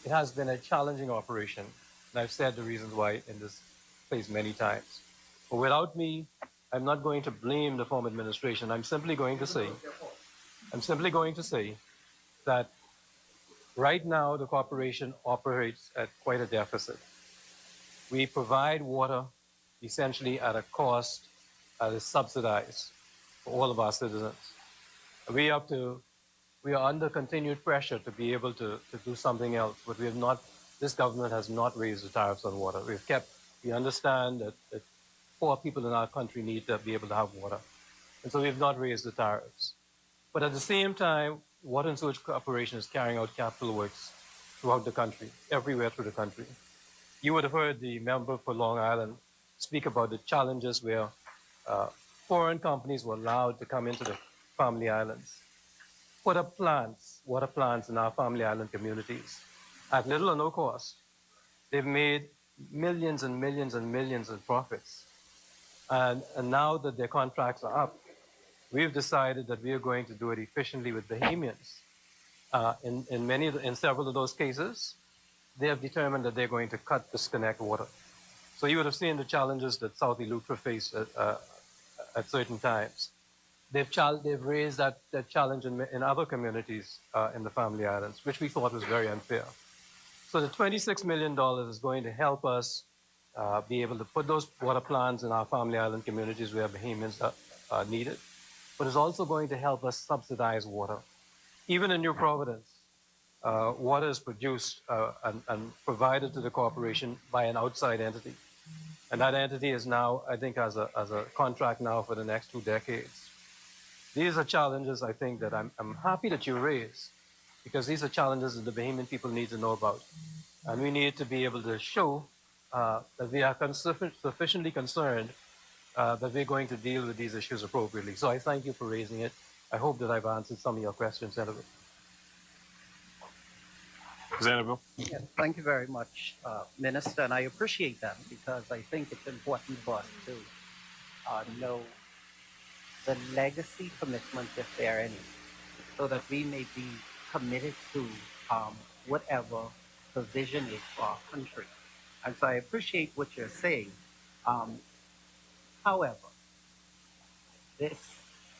B: It has been a challenging operation, and I've said the reasons why in this place many times. But without me, I'm not going to blame the former administration. I'm simply going to say that right now the corporation operates at quite a deficit. We provide water essentially at a cost that is subsidized for all of our citizens. We have to, we are under continued pressure to be able to do something else, but we have not, this government has not raised the tariffs on water. We understand that poor people in our country need to be able to have water. And so we have not raised the tariffs. But at the same time, Water and Sewage Corporation is carrying out capital works throughout the country, everywhere through the country. You would have heard the member for Long Island speak about the challenges where foreign companies were allowed to come into the Family Islands, put up plants, water plants in our Family Island communities at little or no cost. They've made millions and millions and millions in profits. And now that their contracts are up, we've decided that we are going to do it efficiently with Bahamians. In several of those cases, they have determined that they're going to disconnect water. So you would have seen the challenges that South Eleuthera faced at certain times. They've raised that challenge in other communities in the Family Islands, which we thought was very unfair. So the $26 million is going to help us be able to put those water plants in our Family Island communities where Bahamians are needed, but it's also going to help us subsidize water. Even in New Providence, water is produced and provided to the corporation by an outside entity. And that entity is now, I think, has a contract now for the next 2 decades. These are challenges, I think, that I'm happy that you raise, because these are challenges that the Bahamian people need to know about. And we need to be able to show that we are sufficiently concerned that we're going to deal with these issues appropriately. So I thank you for raising it. I hope that I've answered some of your questions, Senator.
G: Senator.
L: Yes, thank you very much, Minister, and I appreciate that because I think it's important for us to know the legacy commitments, if there are any, so that we may be committed to whatever the vision is for our country. And so I appreciate what you're saying. However, this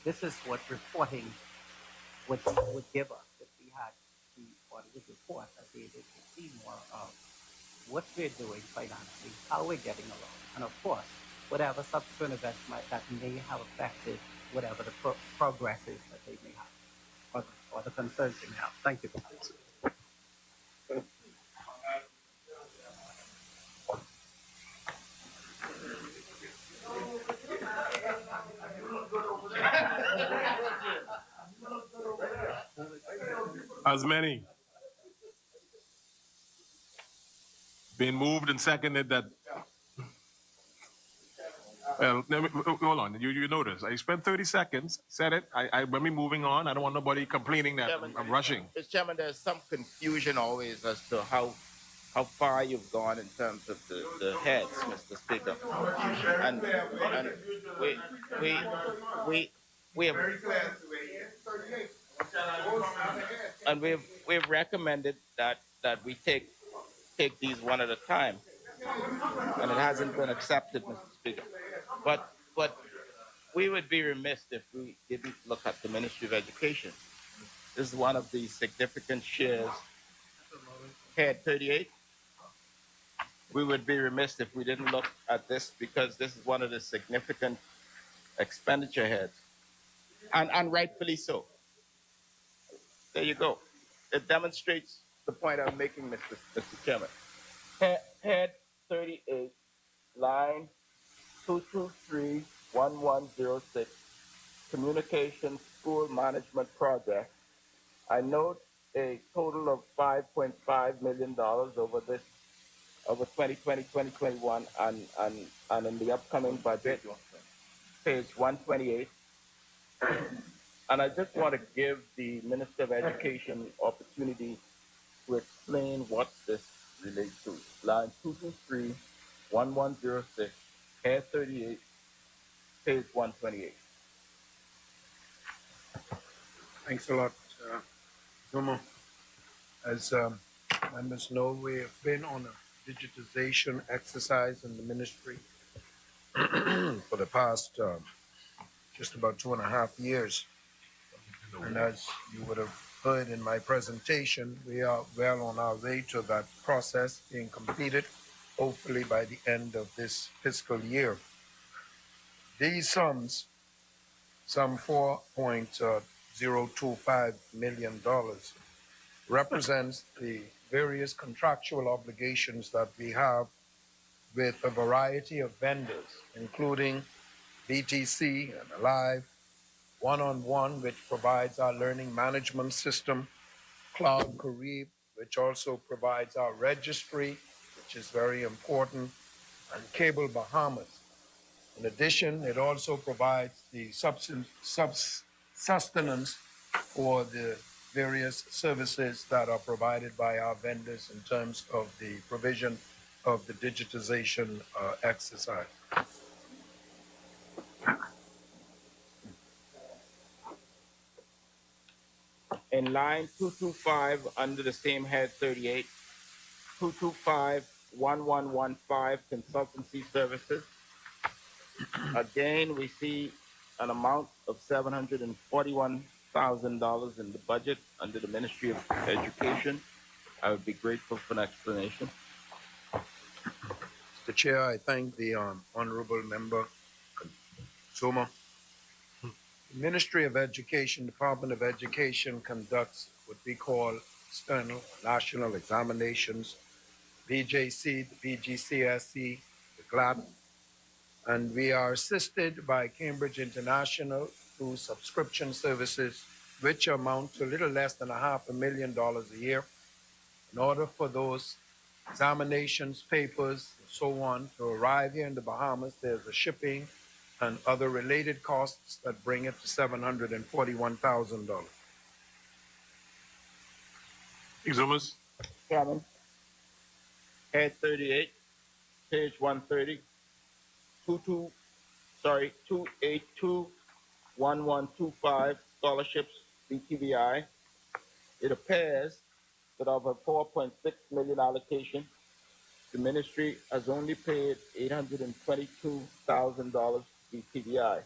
L: is what reporting would give us if we had the audited report, that we able to see more of what we're doing financially, how we're getting along, and of course, whatever subsequent events that may have affected whatever the progress is that they may have, or the concerns they may have. Thank you.
G: As many. Been moved and seconded that. Well, hold on. You notice I spent 30 seconds, said it. When we moving on, I don't want nobody complaining that I'm rushing.
K: Mr. Chairman, there's some confusion always as to how far you've gone in terms of the heads, Mr. Speaker. And we have, and we've recommended that we take these one at a time, and it hasn't been accepted, Mr. Speaker. But we would be remiss if we didn't look at the Ministry of Education. This is one of the significant shares. Head 38. We would be remiss if we didn't look at this, because this is one of the significant expenditure heads, and rightfully so. There you go. It demonstrates the point I'm making, Mr. Chairman. Head 38, line 223-1106, Communications School Management Project. I note a total of $5.5 million over 2020, 2021, and in the upcoming budget, page 128. And I just want to give the Minister of Education opportunity to explain what this relates to. Line 223-1106, Head 38, page 128.
O: Thanks a lot, Zomo. As members know, we have been on a digitization exercise in the ministry for the past just about 2.5 years. And as you would have heard in my presentation, we are well on our way to that process being completed. hopefully by the end of this fiscal year. These sums, some $4.025 million, represents the various contractual obligations that we have with a variety of vendors, including BTC and Alive, One-on-One, which provides our learning management system, Cloud Carib, which also provides our registry, which is very important, and Cable Bahamas. In addition, it also provides the sustenance for the various services that are provided by our vendors in terms of the provision of the digitization exercise.
K: In line 225 under the same head 38, 225-1115 consultancy services. Again, we see an amount of $741,000 in the budget under the Ministry of Education. I would be grateful for an explanation.
O: Mr. Chair, I thank the honorable member, Suma. The Ministry of Education, Department of Education conducts what we call external national examinations, BJC, the BGCSE, the GLAD, and we are assisted by Cambridge International through subscription services, which amount to a little less than $500,000 a year. In order for those examinations, papers, and so on to arrive here in the Bahamas, there's a shipping and other related costs that bring it to $741,000.
G: Exumas.
K: Chairman, head 38, page 130, 282-1125 scholarships, BTVI. It appears that of a $4.6 million allocation, the ministry has only paid $822,000 BTVI.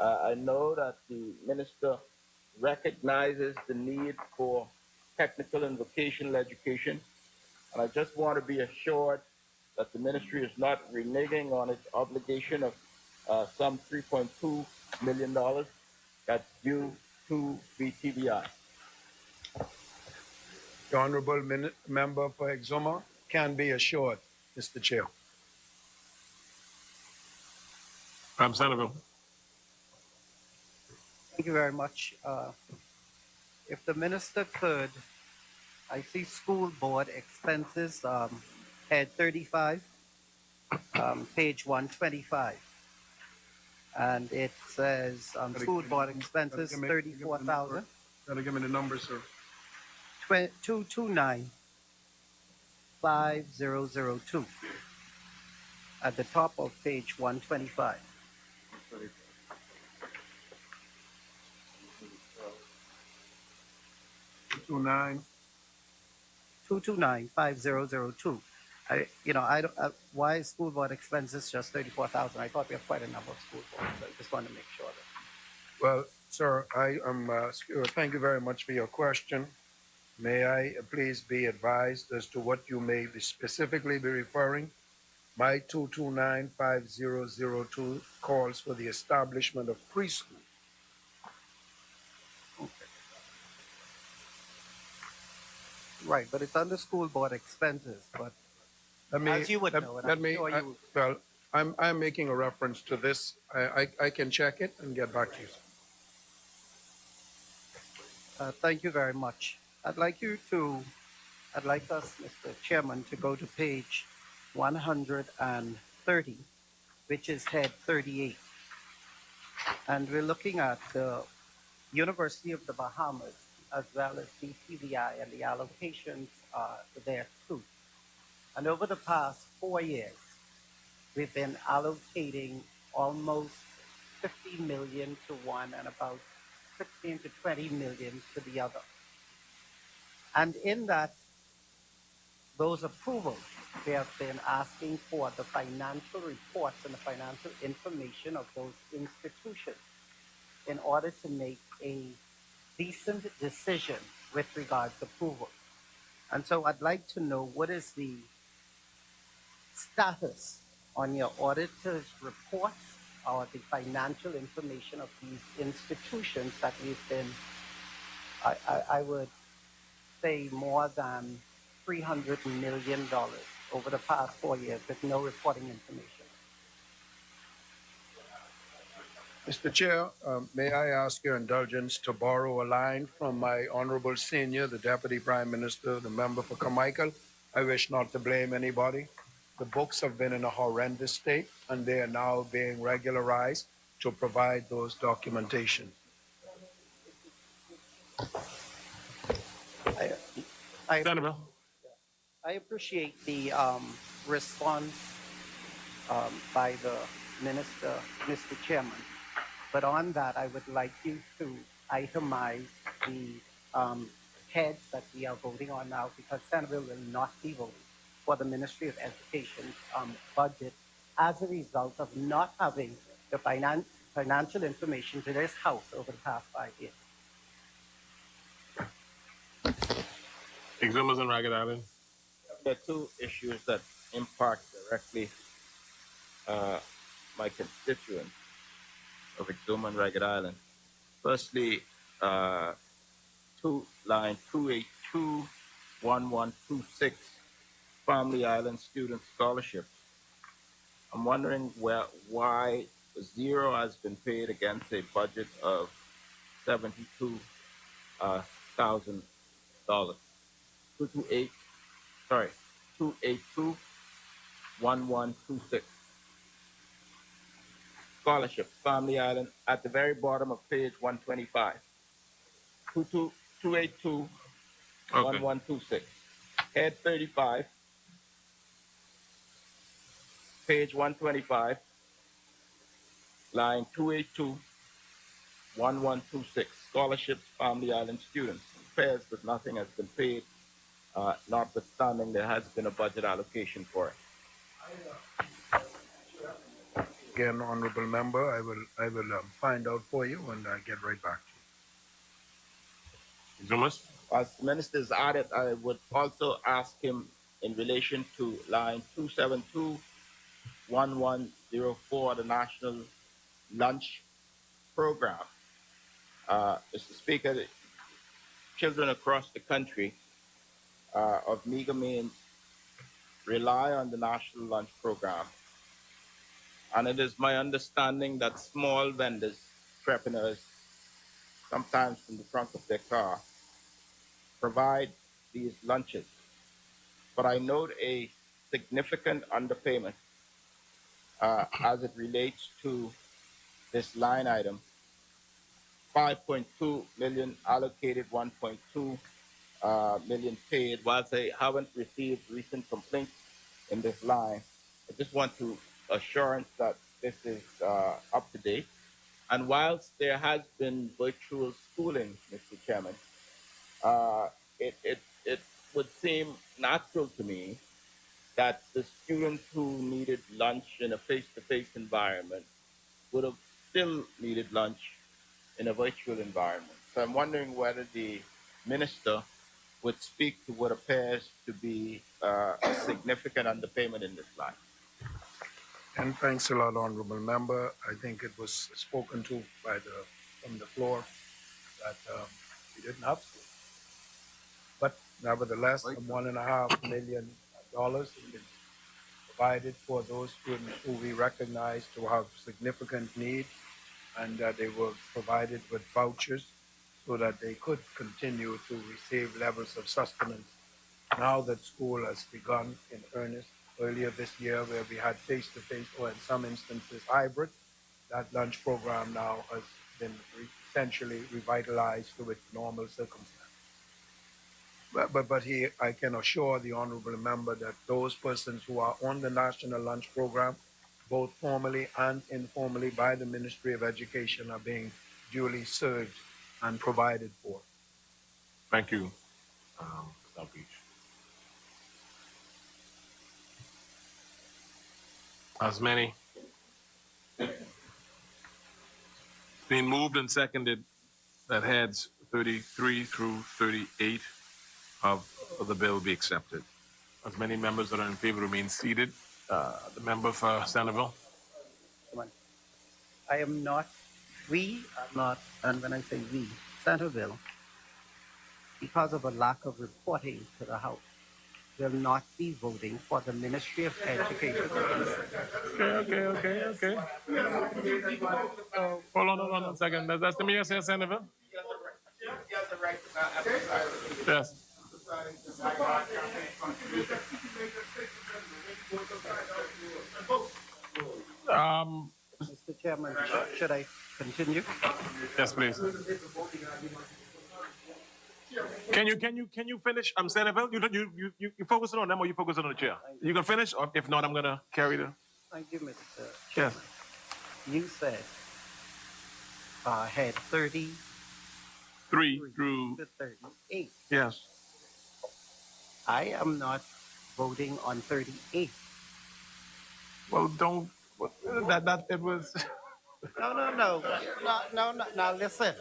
K: I know that the minister recognizes the need for technical and vocational education, and I just want to be assured that the ministry is not reneging on its obligation of some $3.2 million that's due to BTVI.
O: The honorable member for Exuma can be assured, Mr. Chair.
G: Senator.
L: Thank you very much. If the minister could, I see school board expenses, head 35, page 125. And it says school board expenses, 34,000.
O: Gotta give me the numbers, sir.
L: 229-5002 at the top of page 125. 229-5002. Why is school board expenses just 34,000? I thought we have quite a number of school boards. So I just want to make sure that.
O: Well, sir, thank you very much for your question. May I please be advised as to what you may be specifically be referring? My 229-5002 calls for the establishment of preschool.
L: Right, but it's under school board expenses. But as you would know, and I'm sure you.
O: Well, I'm making a reference to this. I can check it and get back to you.
L: Thank you very much. I'd like us, Mr. Chairman, to go to page 130, which is head 38. And we're looking at the University of the Bahamas, as well as BTVI, and the allocations there too. And over the past 4 years, we've been allocating almost 50 million to one and about 16 to 20 million to the other. And in those approvals, we have been asking for the financial reports and the financial information of those institutions in order to make a decent decision with regards to approval. And so I'd like to know what is the status on your auditor's reports or the financial information of these institutions that we've been, I would say, more than $300 million over the past 4 years with no reporting information.
O: Mr. Chair, may I ask your indulgence to borrow a line from my honorable senior, the Deputy Prime Minister, the member for Committal? I wish not to blame anybody. The books have been in a horrendous state, and they are now being regularized to provide those documentation.
L: I appreciate the response by the minister, Mr. Chairman. But on that, I would like you to itemize the heads that we are voting on now, because Senate will not be voting for the Ministry of Education's budget as a result of not having the financial information to this House over the past 5 years.
G: Exhumers and Ragged Island.
P: There are two issues that impact directly my constituents of Exuma and Ragged Island. Firstly, line 2821126, Family Island Student Scholarship. I'm wondering why zero has been paid against a budget of $72,000. 2821126. Scholarship, Family Island, at the very bottom of page 125. 2821126. Head 35, page 125, line 2821126. Scholarships, Family Island students. Pairs, but nothing has been paid, notwithstanding there has been a budget allocation for it.
O: Again, honorable member, I will find out for you and get right back to you.
G: Exhumers?
P: As the minister's added, I would also ask him in relation to line 2721104, the National Lunch Program. Mr. Speaker, children across the country of meager means rely on the National Lunch Program. And it is my understanding that small vendors, entrepreneurs, sometimes from the trunk of their car, provide these lunches. But I note a significant underpayment as it relates to this line item. 5.2 million allocated, 1.2 million paid. Whilst I haven't received recent complaints in this line, I just want to assurance that this is up to date. And whilst there has been virtual schooling, Mr. Chairman, it would seem natural to me that the students who needed lunch in a face-to-face environment would have still needed lunch in a virtual environment. So I'm wondering whether the minister would speak to what appears to be a significant underpayment in this line.
O: And thanks a lot, honorable member. I think it was spoken to from the floor that we didn't have school. But nevertheless, $1.5 million has been provided for those students who we recognize to have significant need, and they were provided with vouchers so that they could continue to receive levels of sustenance now that school has begun in earnest. Earlier this year, where we had face-to-face or in some instances hybrid, that lunch program now has been essentially revitalized to its normal circumstances. But I can assure the honorable member that those persons who are on the National Lunch Program, both formally and informally by the Ministry of Education, are being duly served and provided for.
G: Thank you, South Beach. As many. It's been moved and seconded that heads 33 through 38 of the bill be accepted. As many members that are in favor remain seated. The member for Centerville.
L: I am not, we are not, and when I say we, Centerville, because of a lack of reporting to the House, will not be voting for the Ministry of Education.
G: Okay. Hold on a second. That's the mayor say Centerville? Yes.
L: Mr. Chairman, should I continue?
G: Yes, please. Can you finish? Centerville, you focusing on them or you focusing on the chair? You can finish, or if not, I'm gonna carry the.
L: Thank you, Mr. Chairman.
G: Yes.
L: You said head 30
G: 3 through
L: to 38.
G: Yes.
L: I am not voting on 38.
G: Well, don't. That it was.
L: No. Now listen.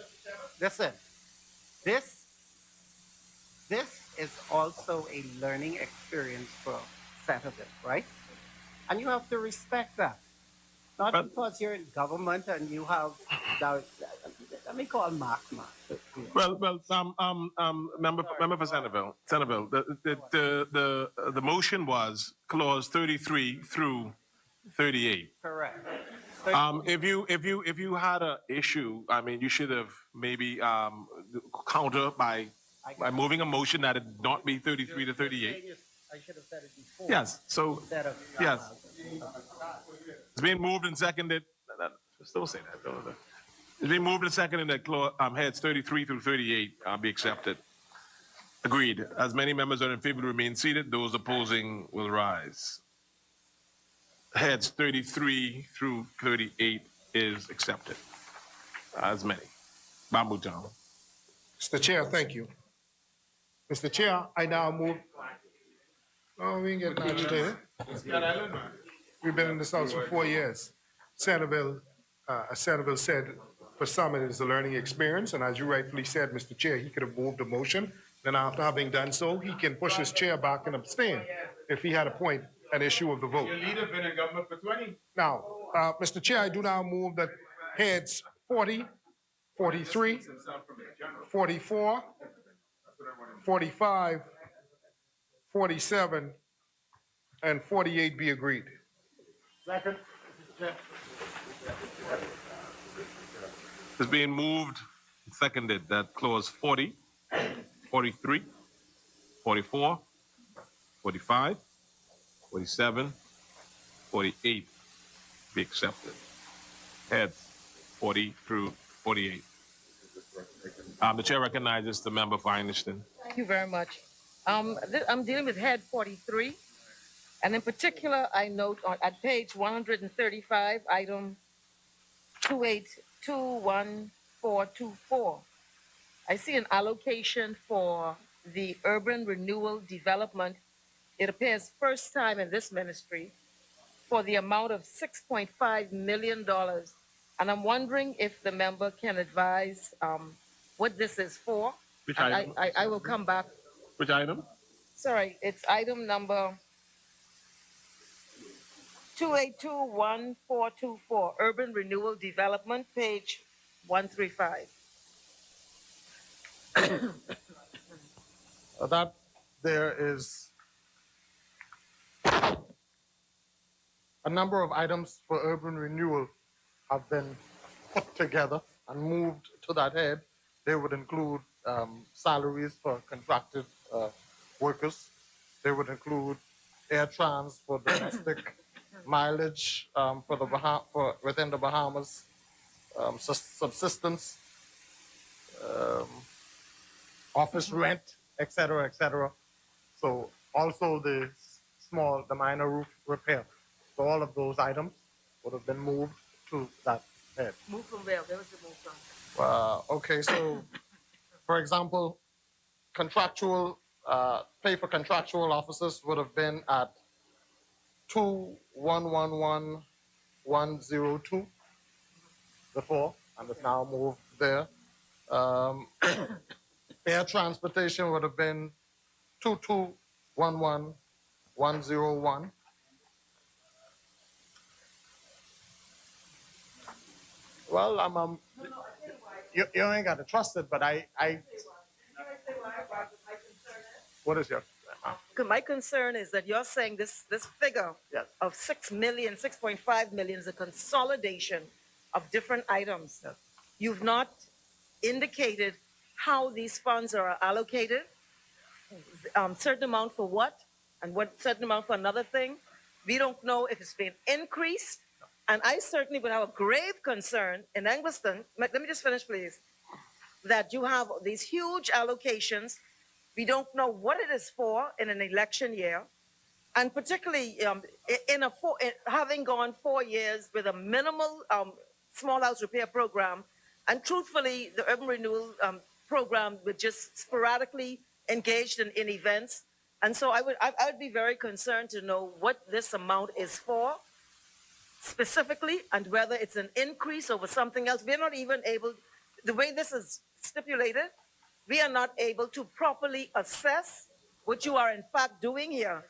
L: This is also a learning experience for Centerville, right? And you have to respect that. Not because you're in government and you have. Now, let me call Mark.
G: Well, member for Centerville. The motion was clause 33 through 38.
L: Correct.
G: If you had an issue, I mean, you should have maybe counter by moving a motion that it not be 33 to 38.
L: I should have said it before.
G: Yes. So yes, it's being moved and seconded. Still say that. Don't. It's been moved and seconded that heads 33 through 38 be accepted. Agreed. As many members are in favor to remain seated, those opposing will rise. Heads 33 through 38 is accepted. As many. Bamboo John.
I: Mr. Chair, thank you. Mr. Chair, I now move. Oh, we ain't getting agitated. We've been in this house for 4 years. Centerville said for some it is a learning experience, and as you rightfully said, Mr. Chair, he could have moved the motion. Then after having done so, he can push his chair back and abstain if he had a point, an issue of the vote.
Q: Your leader been in government for 20.
I: Now, Mr. Chair, I do now move that heads 40, 43, 44, 45, 47, and 48 be agreed.
L: Second.
G: It's being moved and seconded that clause 40, 43, 44, 45, 47, 48 be accepted. Heads 40 through 48. The chair recognizes the member for Einstein.
T: Thank you very much. I'm dealing with head 43. And in particular, I note at page 135, item 28211424, I see an allocation for the urban renewal development. It appears first time in this ministry for the amount of $6.5 million. And I'm wondering if the member can advise what this is for.
G: Which
T: And
G: item?
T: I will come back.
G: Which item?
T: Sorry, it's item number 28211424, Urban Renewal Development, page 135.
F: That there is a number of items for urban renewal have been put together and moved to that head. They would include salaries for contracted workers. They would include air trans for domestic mileage for within the Bahamas, subsistence, office rent, etc., etc. So also the minor roof repair. So all of those items would have been moved to that head.
T: Move from where? Where was the move from?
F: Okay, so for example, contractual pay for contractual officers would have been at 2111102 before, and it's now moved there. Air transportation would have been 2211101. Well, you ain't got to trust it, but what is your?
J: My concern is that you're saying this figure of 6 million, 6.5 million is a consolidation of different items.
F: Yes.
J: You've not indicated how these funds are allocated, certain amount for what, and what certain amount for another thing. We don't know if it's been increased. And I certainly would have a grave concern in Angleton. Let me just finish, please. That you have these huge allocations. We don't know what it is for in an election year. And particularly having gone 4 years with a minimal small house repair program, and truthfully, the urban renewal program was just sporadically engaged in events. And so I would be very concerned to know what this amount is for specifically, and whether it's an increase over something else. We're not even able, the way this is stipulated, we are not able to properly assess what you are in fact doing here.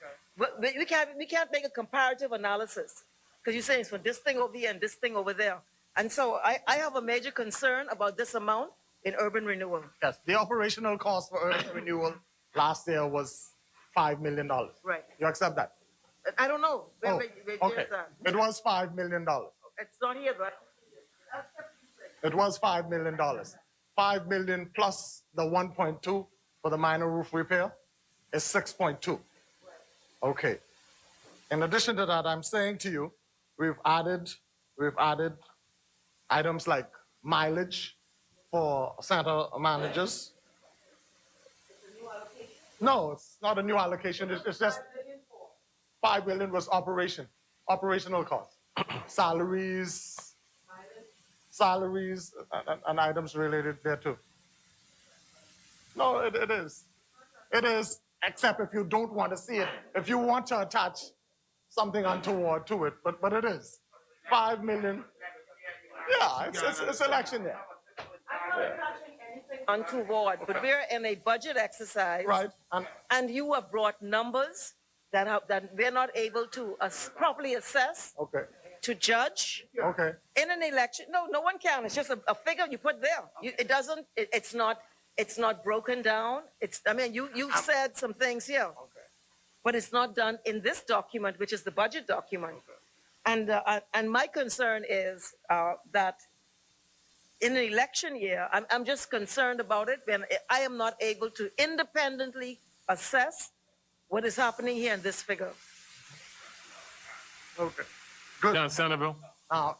J: We can't make a comparative analysis because you're saying it's for this thing over here and this thing over there. And so I have a major concern about this amount in urban renewal.
F: Yes, the operational cost for urban renewal last year was $5 million.
J: Right.
F: You accept that?
J: I don't know.
F: Okay. It was $5 million.
J: It's not here, but
F: It was $5 million. 5 million plus the 1.2 for the minor roof repair is 6.2. Okay. In addition to that, I'm saying to you, we've added items like mileage for center managers. No, it's not a new allocation. It's just 5 million was operational costs, salaries, and items related thereto. No, it is. It is, except if you don't want to see it. If you want to attach something untoward to it, but it is. 5 million. Yeah, it's election year.
J: Untoward, but we're in a budget exercise.
F: Right.
J: And you have brought numbers that we're not able to properly assess.
F: Okay.
J: To judge.
F: Okay.
J: In an election, no one can. It's just a figure you put there. It's not broken down. You've said some things here. Okay. But it's not done in this document, which is the budget document. Okay. And my concern is that in an election year, I'm just concerned about it when I am not able to independently assess what is happening here in this figure.
F: Okay. Good.
G: Yeah, Senator.
F: Now.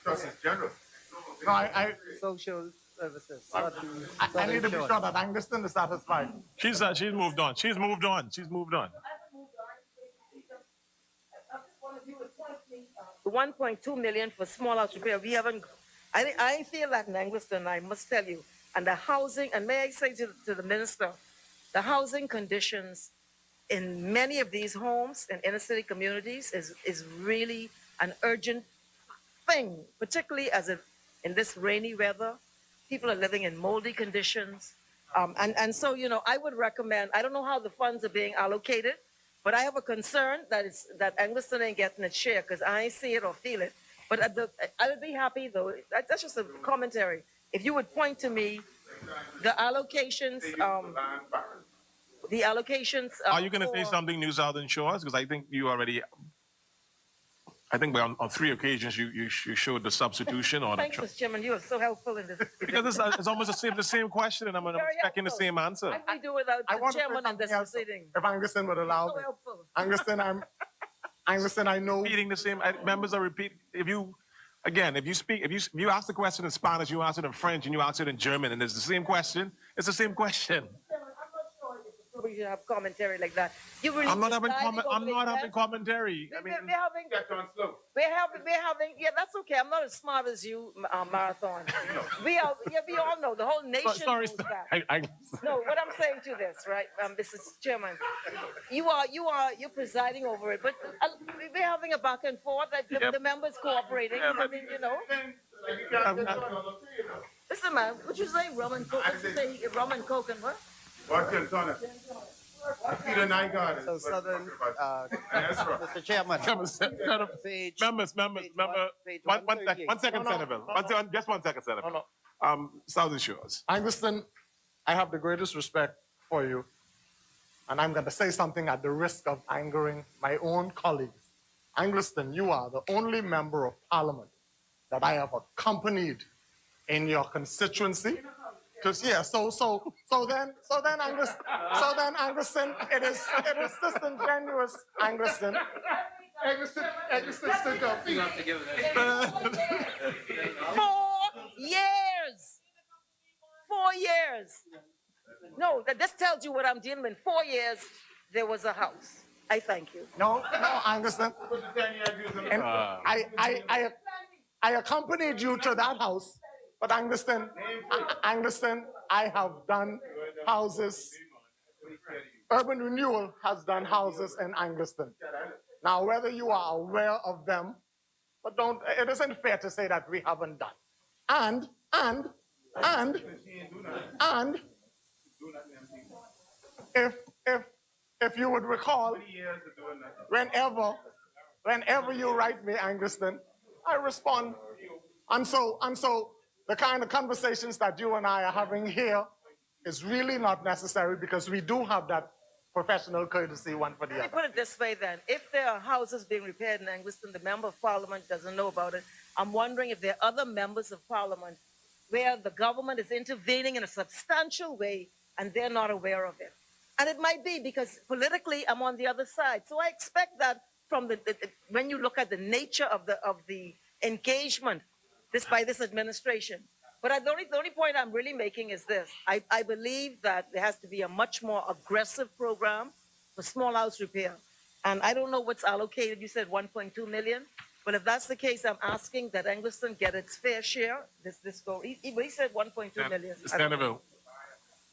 H: This is general.
F: No, I
L: Social services.
F: I need to be sure that Angleton is satisfied.
G: She's moved on. She's moved on.
J: The 1.2 million for small house repair, we haven't. I feel that in Angleton, I must tell you, and the housing, and may I say to the minister, the housing conditions in many of these homes in inner city communities is really an urgent thing, particularly in this rainy weather. People are living in moldy conditions. And so, I would recommend, I don't know how the funds are being allocated, but I have a concern that Angleton ain't getting its share because I ain't see it or feel it. But I would be happy, though, that's just a commentary. If you would point to me the allocations,
G: Are you going to say something, New Southern Shores? Because I think you already. I think on 3 occasions you showed the substitution or
J: Thanks, Mr. Chairman. You are so helpful in this.
G: Because it's almost the same question, and I'm expecting the same answer.
J: I can do without the chairman in this proceeding.
F: If Angleton would allow
J: So
F: me.
J: helpful.
F: Angleton, I know.
G: Repeating the same. Members are repeating. If you ask the question in Spanish, you answer it in French, and you answer it in German, and it's the same question. It's the same question.
J: We should have commentary like that.
G: I'm not having commentary.
J: We're having. Yeah, that's okay. I'm not as smart as you, Marathon. We all know the whole nation knows that. No, what I'm saying to this, right, Mr. Chairman, you're presiding over it, but we're having a back and forth. The members cooperating. Listen, man, what you say, rum and coke? What you say, rum and coke and what?
H: What can Tony?
I: Peter Nygaard.
L: So Southern,
I: Yes, sir.
L: Mr. Chairman. Page,
G: Member,
L: page
G: one second,
F: No, no,
G: Senator.
F: no, no.
G: Just 1 second, Senator.
F: No, no.
G: Southern Shores.
F: Angleston, I have the greatest respect for you, and I'm going to say something at the risk of angering my own colleagues. Angleston, you are the only member of parliament that I have accompanied in your constituency. Because Angleston, it is disingenuous, Angleston.
I: Eggleston, stick up.
J: 4 years. 4 years. No, this tells you what I'm dealing with. 4 years, there was a house. I thank you.
F: No, Angleston. And I accompanied you to that house, but Angleston, I have done houses. Urban Renewal has done houses in Angleston. Now, whether you are aware of them, but it isn't fair to say that we haven't done. And if you would recall, whenever you write me, Angleston, I respond. And so the kind of conversations that you and I are having here is really not necessary because we do have that professional courtesy one for the
J: Let me
F: other.
J: put it this way then. If there are houses being repaired in Angleston, the member of parliament doesn't know about it. I'm wondering if there are other members of parliament where the government is intervening in a substantial way and they're not aware of it. And it might be because politically I'm on the other side. So I expect that from when you look at the nature of the engagement by this administration. But the only point I'm really making is this. I believe that there has to be a much more aggressive program for small house repair. And I don't know what's allocated. You said 1.2 million. But if that's the case, I'm asking that Angleston get its fair share. This go. He said 1.2 million.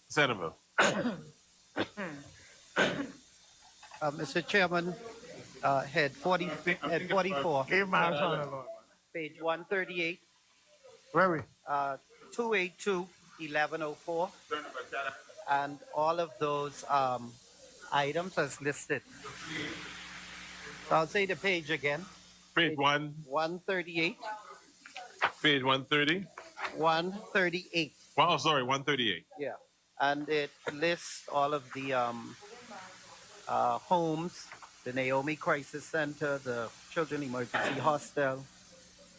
G: Senator.
L: Mr. Chairman, head 44. Page 138.
F: Where are we?
L: 282-1104. And all of those items as listed. So I'll say the page again.
G: Page
L: 138.
G: Page 130.
L: 138.
G: Oh, sorry, 138.
L: Yeah. And it lists all of the homes, the Naomi Crisis Center, the Children Emergency Hostel,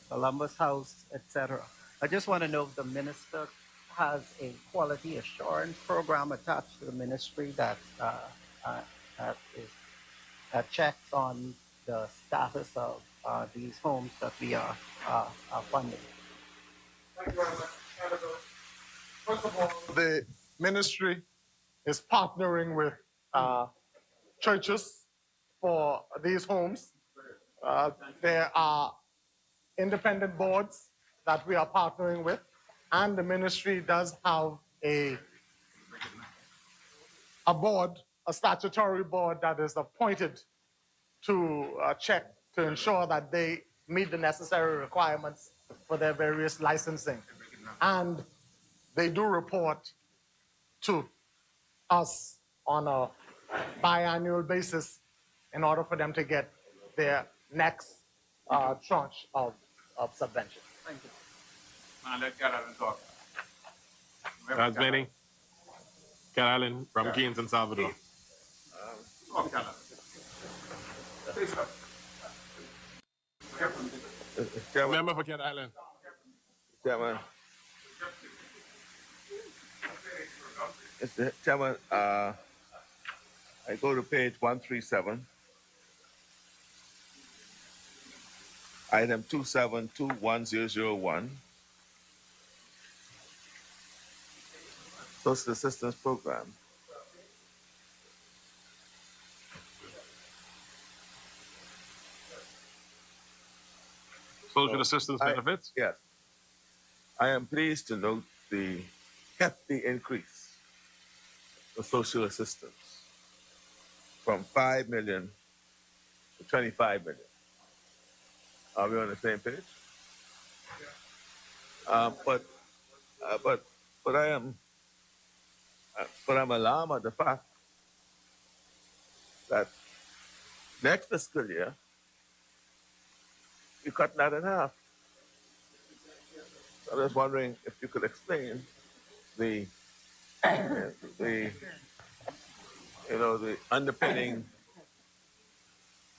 L: Columbus House, etc. I just want to know if the minister has a quality assurance program attached to the ministry that checks on the status of these homes that we are funding.
F: Thank you very much. First of all, the ministry is partnering with churches for these homes. There are independent boards that we are partnering with, and the ministry does have a board, a statutory board that is appointed to check to ensure that they meet the necessary requirements for their various licensing. And they do report to us on a biannual basis in order for them to get their next tranche of subvention.
L: Thank you.
Q: Let Carolyn talk.
G: That's Benny. Carolyn from Keynes and Salvador. Member for Cat Island.
H: Chairman. Mr. Chairman, I go to page 137. Item 27210001. Social Assistance Program.
G: Social assistance benefits?
H: Yes. I am pleased to note the hefty increase of social assistance from 5 million to 25 million. Are we on the same page? But I'm alarmed at the fact
R: that next fiscal year, you cut that in half. I was wondering if you could explain the the the underpinning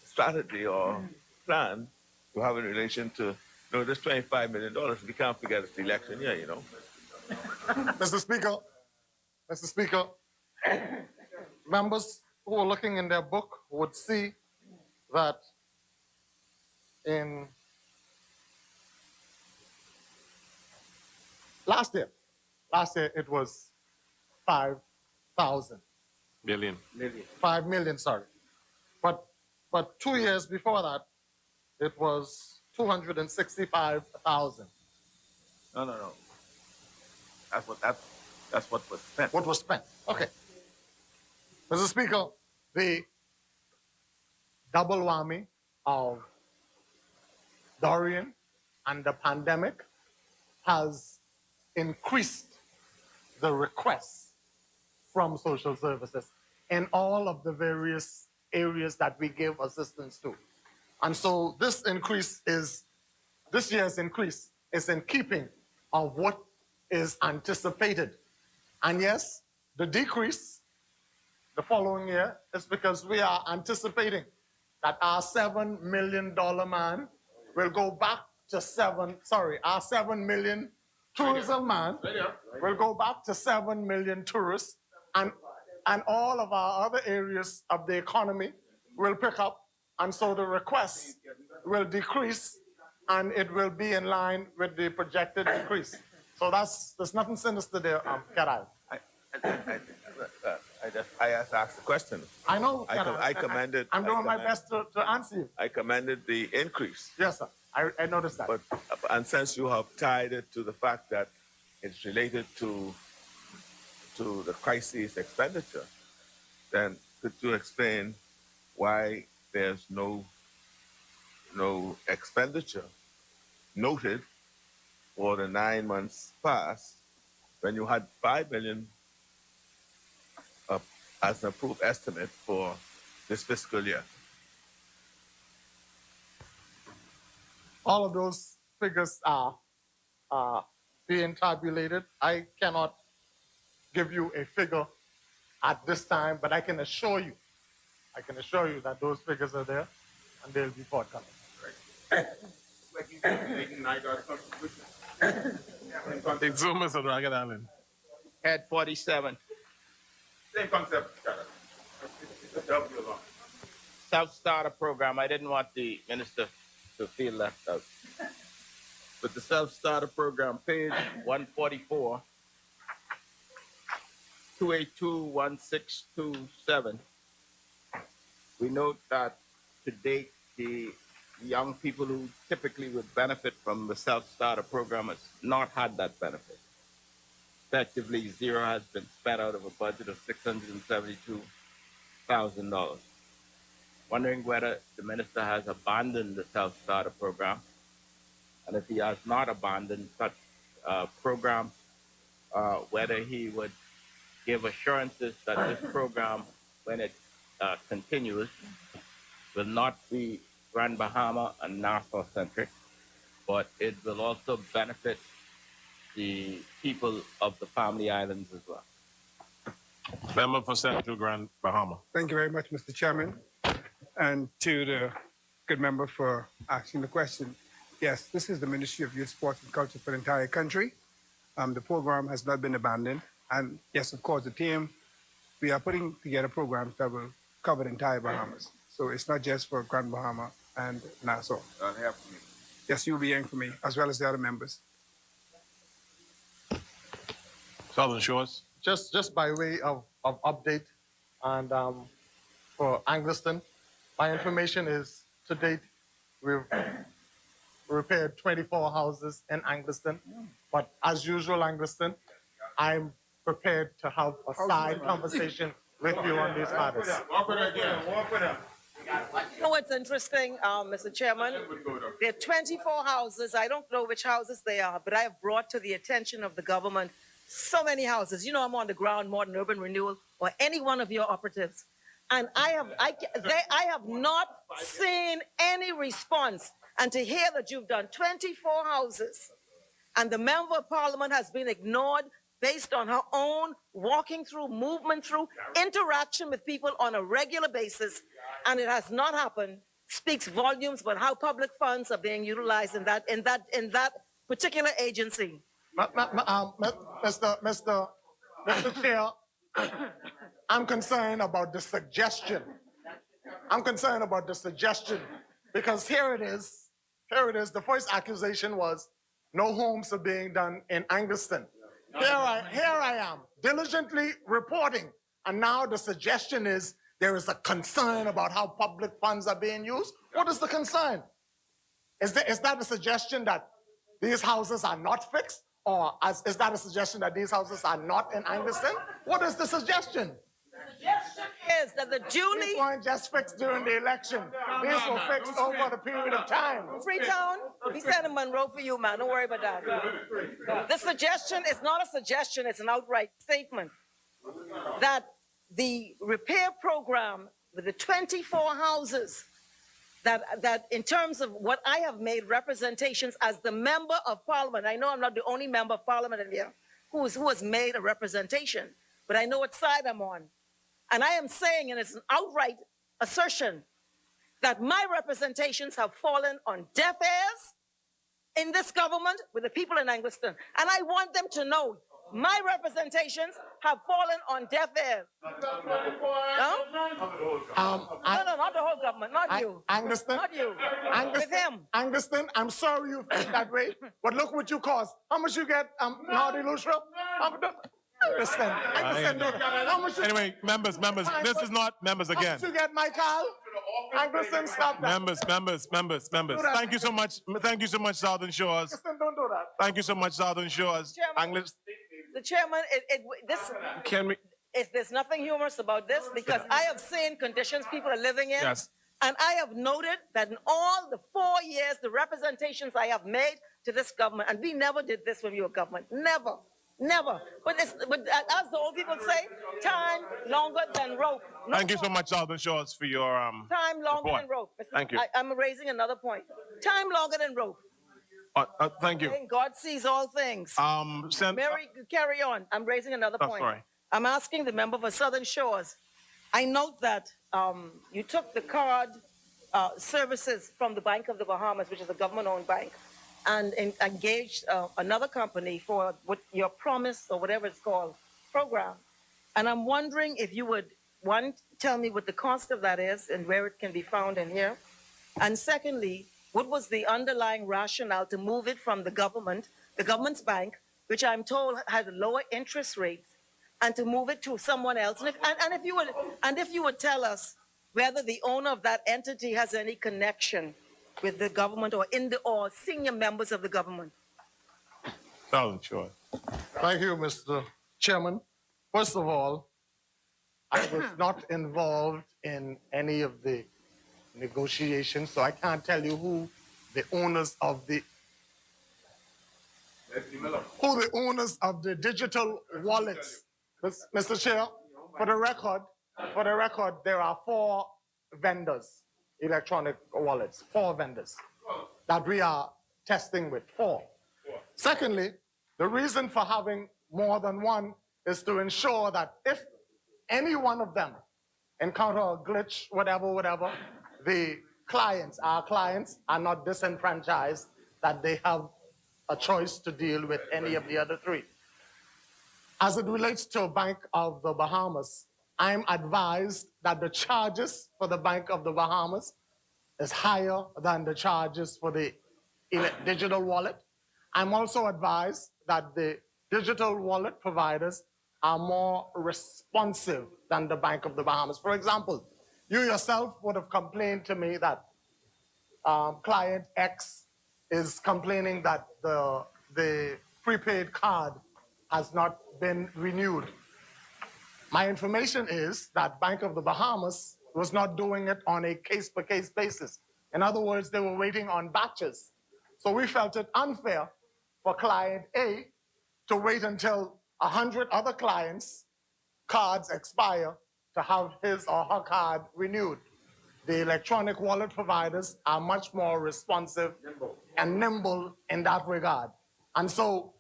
R: strategy or plan you have in relation to this $25 million. We can't forget it's the election year,
F: Mr. Speaker, Mr. Speaker, members who are looking in their book would see that in last year it was 5,000.
G: Billion.
F: 5 million, sorry. But 2 years before that, it was 265,000.
R: No. That's what was spent.
F: What was spent? Okay. Mr. Speaker, the double whammy of Dorian and the pandemic has increased the requests from social services in all of the various areas that we give assistance to. And so this year's increase is in keeping of what is anticipated. And yes, the decrease the following year is because we are anticipating that our $7 million man will go back to our 7 million tourism man will go back to 7 million tourists, and all of our other areas of the economy will pick up, and so the requests will decrease, and it will be in line with the projected decrease. So there's nothing sinister there, Kerai.
R: I just asked the question.
F: I know.
R: I commended.
F: I'm doing my best to answer you.
R: I commended the increase.
F: Yes, sir. I noticed that.
R: And since you have tied it to the fact that it's related to the crisis expenditure, then could you explain why there's no expenditure noted for the 9 months past when you had 5 million as an approved estimate for this fiscal year?
F: All of those figures are being tabulated. I cannot give you a figure at this time, but I can assure you that those figures are there and they'll be forthcoming.
G: Exumas of Ragged Island.
K: Head 47.
Q: Same concept.
K: Self-starter program. I didn't want the minister to feel left out. With the self-starter program, page 144, 2821627, we note that to date, the young people who typically would benefit from the self-starter program has not had that benefit. Effectively, zero has been spent out of a budget of $672,000. Wondering whether the minister has abandoned the self-starter program, and if he has not abandoned such program, whether he would give assurances that this program, when it continues, will not be Grand Bahama and Nassau centric, but it will also benefit the people of the Family Islands as well.
G: Member for Central Grand Bahama.
O: Thank you very much, Mr. Chairman, and to the good member for asking the question. Yes, this is the Ministry of Youth, Sports and Culture for the entire country. The program has not been abandoned. And yes, of course, the team, we are putting together programs that will cover the entire Bahamas. So it's not just for Grand Bahama and Nassau. Yes, you'll be hearing from me, as well as the other members.
G: Southern Shores.
F: Just by way of update, and for Angliston, my information is to date we've repaired 24 houses in Angliston, but as usual, Angliston, I'm prepared to have a side conversation with you on these matters.
Q: Walk with her again. Walk with her.
J: You know what's interesting, Mr. Chairman? There are 24 houses. I don't know which houses they are, but I have brought to the attention of the government so many houses. You know, I'm on the ground more than urban renewal or any one of your operatives. And I have not seen any response. And to hear that you've done 24 houses and the member of parliament has been ignored based on her own walking through, movement through, interaction with people on a regular basis, and it has not happened, speaks volumes about how public funds are being utilized in that particular agency.
F: Mr. Chair, I'm concerned about the suggestion. I'm concerned about the suggestion because here it is. Here it is. The first accusation was no homes are being done in Angleston. Here I am diligently reporting, and now the suggestion is there is a concern about how public funds are being used. What is the concern? Is that a suggestion that these houses are not fixed? Or is that a suggestion that these houses are not in Angleston? What is the suggestion?
J: The suggestion is that the duly...
F: These weren't just fixed during the election. These were fixed over the period of time.
J: Freetown, we sent a Monroe for you, man. Don't worry about that. The suggestion is not a suggestion, it's an outright statement that the repair program with the 24 houses that in terms of what I have made representations as the member of parliament, I know I'm not the only member of parliament in here who has made a representation, but I know what side I'm on. And I am saying, and it's an outright assertion, that my representations have fallen on deaf ears in this government with the people in Angleston. And I want them to know my representations have fallen on deaf ears. No? No, not the whole government, not you.
F: Angleston?
J: Not you. With him.
F: Angleston, I'm sorry you feel that way, but look what you cost. How much you get, Hardy Lustra? Angleston, how much you...
G: Anyway, members, this is not members again.
F: How much you get, Michael? Angleston, stop that.
G: Members. Thank you so much, Southern Shores.
F: Angleston, don't do that.
G: Thank you so much, Southern Shores.
J: The chairman, there's nothing humorous about this because I have seen conditions people are living in.
G: Yes.
J: And I have noted that in all the 4 years, the representations I have made to this government, and we never did this when we were government, never. But as the old people say, time longer than rope.
G: Thank you so much, Southern Shores, for your
J: time longer
G: report.
J: than rope.
G: Thank you.
J: I'm raising another point. Time longer than rope.
G: Thank you.
J: God sees all things. Mary, carry on. I'm raising another point.
G: Sorry.
J: I'm asking the member for Southern Shores. I note that you took the card services from the Bank of the Bahamas, which is a government-owned bank, and engaged another company for what your promise or whatever it's called program. And I'm wondering if you would, one, tell me what the cost of that is and where it can be found in here. And secondly, what was the underlying rationale to move it from the government's bank, which I'm told had lower interest rates, and to move it to someone else? And if you would tell us whether the owner of that entity has any connection with the government or senior members of the government.
G: Sure.
F: Thank you, Mr. Chairman. First of all, I was not involved in any of the negotiations, so I can't tell you who the owners of the digital wallets. Mr. Chair, for the record, there are 4 vendors, electronic wallets, 4 vendors that we are testing with, 4. Secondly, the reason for having more than one is to ensure that if any one of them encounter a glitch, whatever, our clients are not disenfranchised, that they have a choice to deal with any of the other 3. As it relates to Bank of the Bahamas, I'm advised that the charges for the Bank of the Bahamas is higher than the charges for the digital wallet. I'm also advised that the digital wallet providers are more responsive than the Bank of the Bahamas. For example, you yourself would have complained to me that client X is complaining that the prepaid card has not been renewed. My information is that Bank of the Bahamas was not doing it on a case-by-case basis. In other words, they were waiting on batches. So we felt it unfair for client A to wait until 100 other clients' cards expire to have his or her card renewed. The electronic wallet providers are much more responsive and nimble in that regard. And so,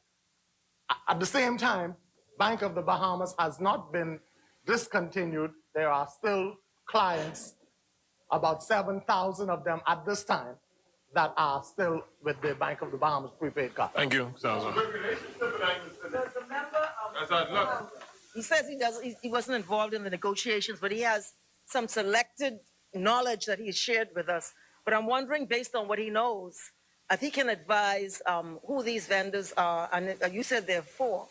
F: at the same time, Bank of the Bahamas has not been discontinued. There are still clients, about 7,000 of them at this time, that are still with the Bank of the Bahamas prepaid card.
G: Thank you.
J: He says he wasn't involved in the negotiations, but he has some selected knowledge that he's shared with us. But I'm wondering, based on what he knows, if he can advise who these vendors are. And you said there are 4,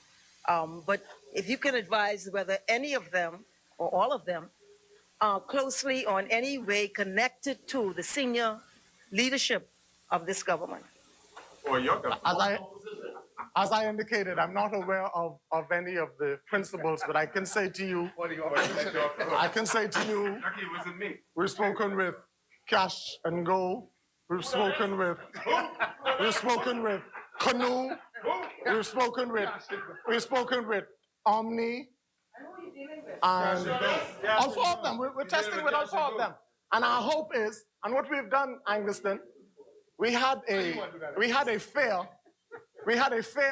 J: but if you can advise whether any of them or all of them are closely or in any way connected to the senior leadership of this government.
I: Or your government.
F: As I indicated, I'm not aware of any of the principals, but I can say to you, we've spoken with Cash and Go, we've spoken with Canoe, we've spoken with Omni, and all 4 of them. We're testing with all 4 of them. And our hope is, and what we've done, Angliston, we had a fair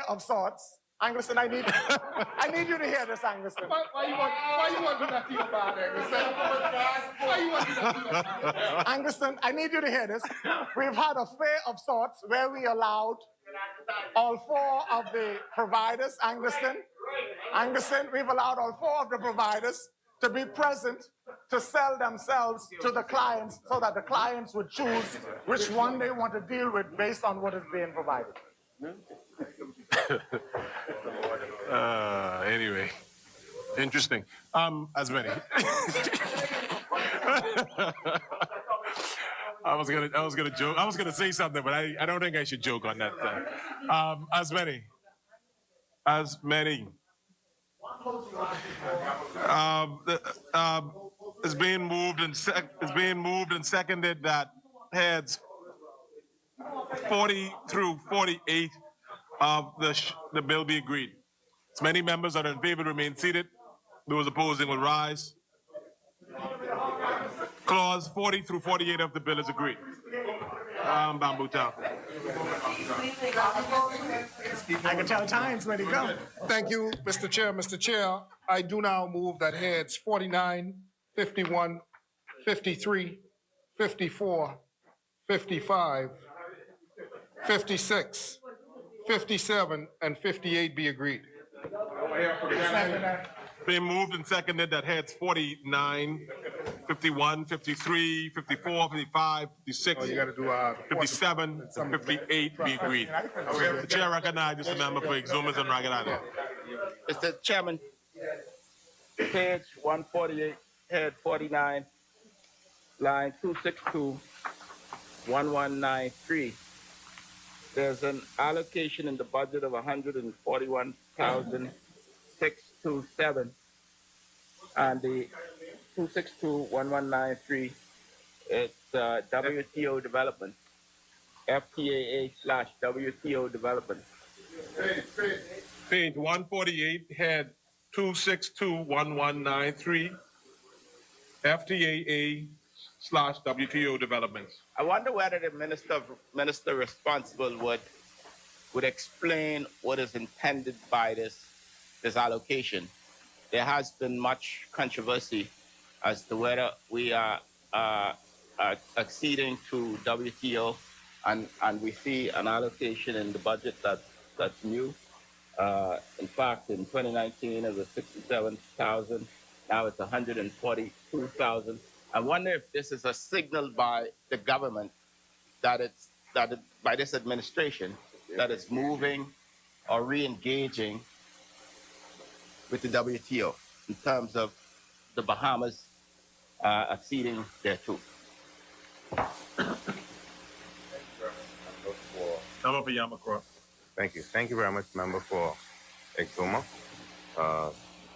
F: of sorts. Angliston, I need you to hear this, Angliston.
I: Why you want to do that to your father, Angliston? Why you want to do that to your father?
F: Angliston, I need you to hear this. We've had a fair of sorts where we allowed all 4 of the providers, Angliston, we've allowed all 4 of the providers to be present to sell themselves to the clients so that the clients would choose which one they want to deal with based on what is being provided.
G: Anyway, interesting. As many. I was gonna joke. I was gonna say something, but I don't think I should joke on that. As many. It's being moved and seconded that heads 40 through 48 of the bill be agreed. As many members that are in favor remain seated. Those opposing will rise. Clause 40 through 48 of the bill is agreed. Bamboo Town.
F: I can tell times where to go.
I: Thank you, Mr. Chair. Mr. Chair, I do now move that heads 49, 51, 53, 54, 55, 56, 57, and 58 be agreed.
G: Been moved and seconded that heads 49, 51, 53, 54, 55, 56, 57, and 58 be agreed. The chair recognizes the member for Exumas and Ragged Island.
P: Mr. Chairman, page 148, head 49, line 262, 1193. There's an allocation in the budget of 141,627, and the 262-1193, it's WTO development, FTAA/WTO development.
G: Page 148, head 262-1193, FTAA/WTO developments.
P: I wonder whether the minister responsible would explain what is intended by this allocation. There has been much controversy as to whether we are acceding to WTO, and we see an allocation in the budget that's new. In fact, in 2019 it was 67,000. Now it's 142,000. I wonder if this is a signal by the government by this administration that it's moving or re-engaging with the WTO in terms of the Bahamas acceding thereto.
G: Member for Yamakra.
C: Thank you. Thank you very much, member for Exuma.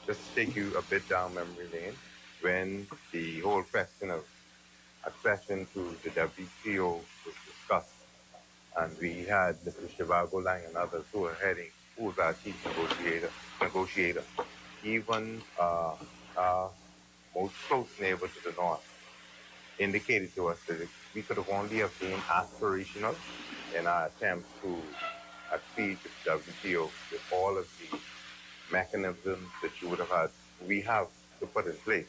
C: Just to take you a bit down memory lane, when the whole question of accession to the WTO was discussed, and we had Mr. Shivago Lang and others who was our chief negotiator. Even most close neighbor to the north, indicated to us that we could have only have been aspirational in our attempt to accede to the WTO with all of the mechanisms that you would have had, we have to put in place.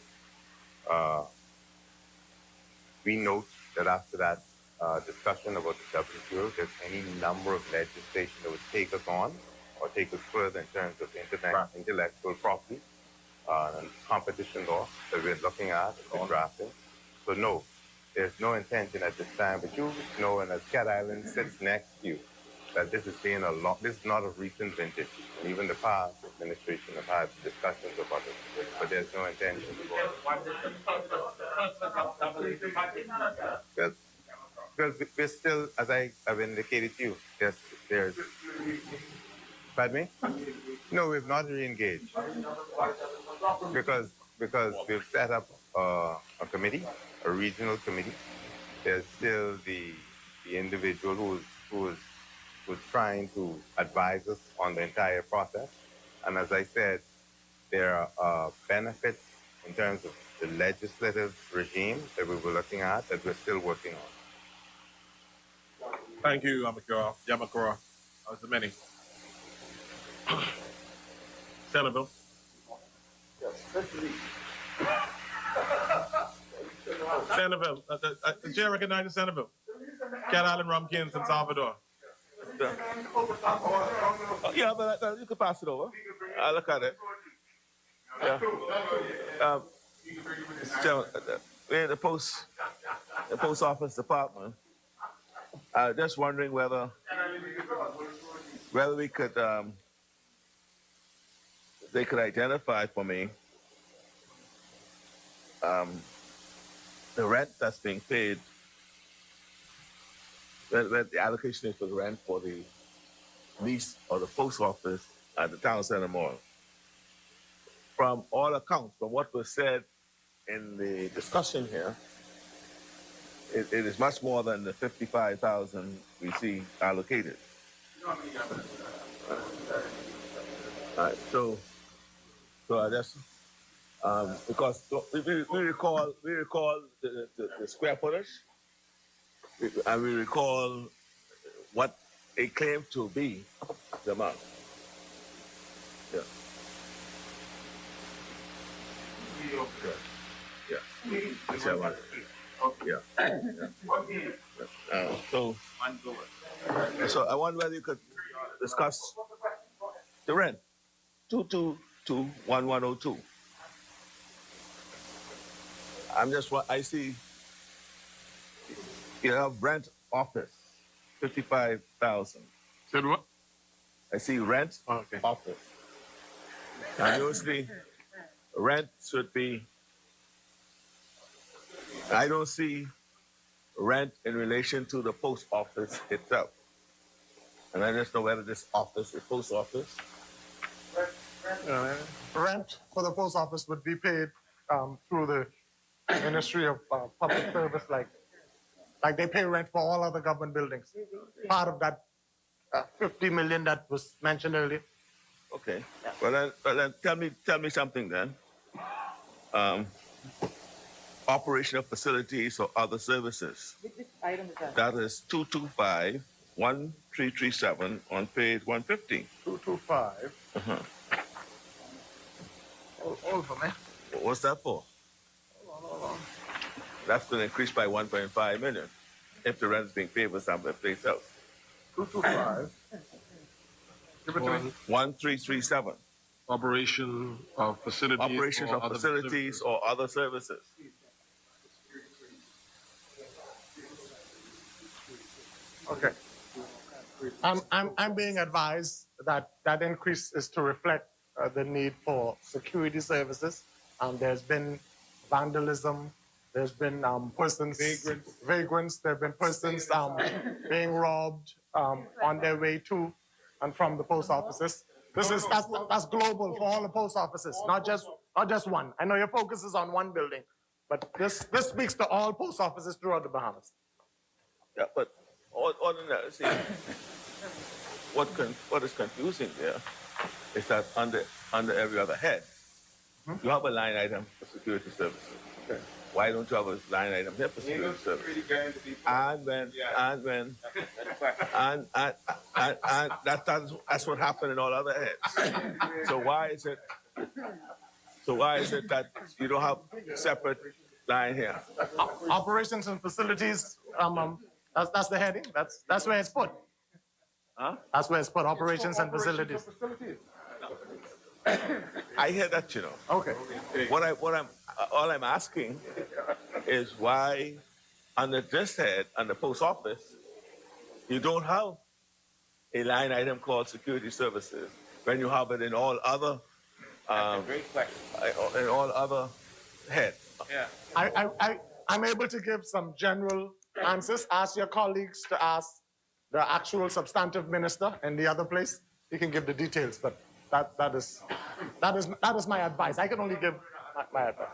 C: We note that after that discussion about the WTO, there's any number of legislation that would take us on or take us further in terms of intellectual property and competition law that we're looking at and drafting. So no, there's no intention at this time, but you know, and as Cat Island sits next to you, that this has been this is not a recent vintage. And even the past administration have had discussions about it, but there's no intention to go. Because we're still, as I have indicated to you, there's pardon me? No, we've not re-engaged. Because we've set up a committee, a regional committee. There's still the individual who's trying to advise us on the entire process. And as I said, there are benefits in terms of the legislative regime that we were looking at that we're still working on.
G: Thank you, Yamakura. How's the many? Senator. Senator, the chair recognizes Senator. Cat Island Rumkins in Salvador.
R: Yeah, but you can pass it over. I'll look at it. Yeah. Mr. Chairman, we're in the post office department. Just wondering whether we could they could identify for me the rent that's being paid, where the allocation is for the rent for the lease or the post office at the town center mall. From all accounts, from what was said in the discussion here, it is much more than the 55,000 we see allocated. So I just because we recall the square footage, and we recall what it claimed to be the amount. Yeah. So I wonder whether you could discuss the rent 2221102. I see you have rent office 55,000.
G: Said what?
R: I see rent office. And usually rent should be, I don't see rent in relation to the post office itself. And I just know whether this office is post office.
F: Rent for the post office would be paid through the Ministry of Public Service, like they pay rent for all other government buildings. Part of that 50 million that was mentioned earlier.
R: Okay. Well then tell me something then. Operation of facilities or other services. That is 225-1337 on page 150.
F: 225. Hold for me.
R: What's that for?
F: Hold on.
R: That's going to increase by 1.5 million if the rent is being paid for someplace else.
F: 225.
R: 1337.
G: Operation of facilities.
R: Operations of facilities or other services.
F: Okay. I'm being advised that that increase is to reflect the need for security services. There's been vandalism. There's been vagrants. There have been persons being robbed on their way to and from the post offices. That's global for all the post offices, not just one. I know your focus is on one building, but this speaks to all post offices throughout the Bahamas.
R: Yeah, but ordinarily, see, what is confusing there is that under every other head, You have a line item for security services.
H: Okay.
R: Why don't you have a line item here for security services? And that's what happened in all other heads. So why is it that you don't have a separate line here?
F: Operations and facilities, that's the heading. That's where it's put.
R: Huh?
F: That's where it's put, operations and facilities.
R: I hear that, you know.
F: Okay.
R: All I'm asking is why under this head, under post office, you don't have a line item called security services when you have it in all other
P: Great question.
R: in all other heads.
P: Yeah.
F: I'm able to give some general answers. Ask your colleagues to ask the actual substantive minister in the other place. He can give the details, but that is my advice. I can only give my advice.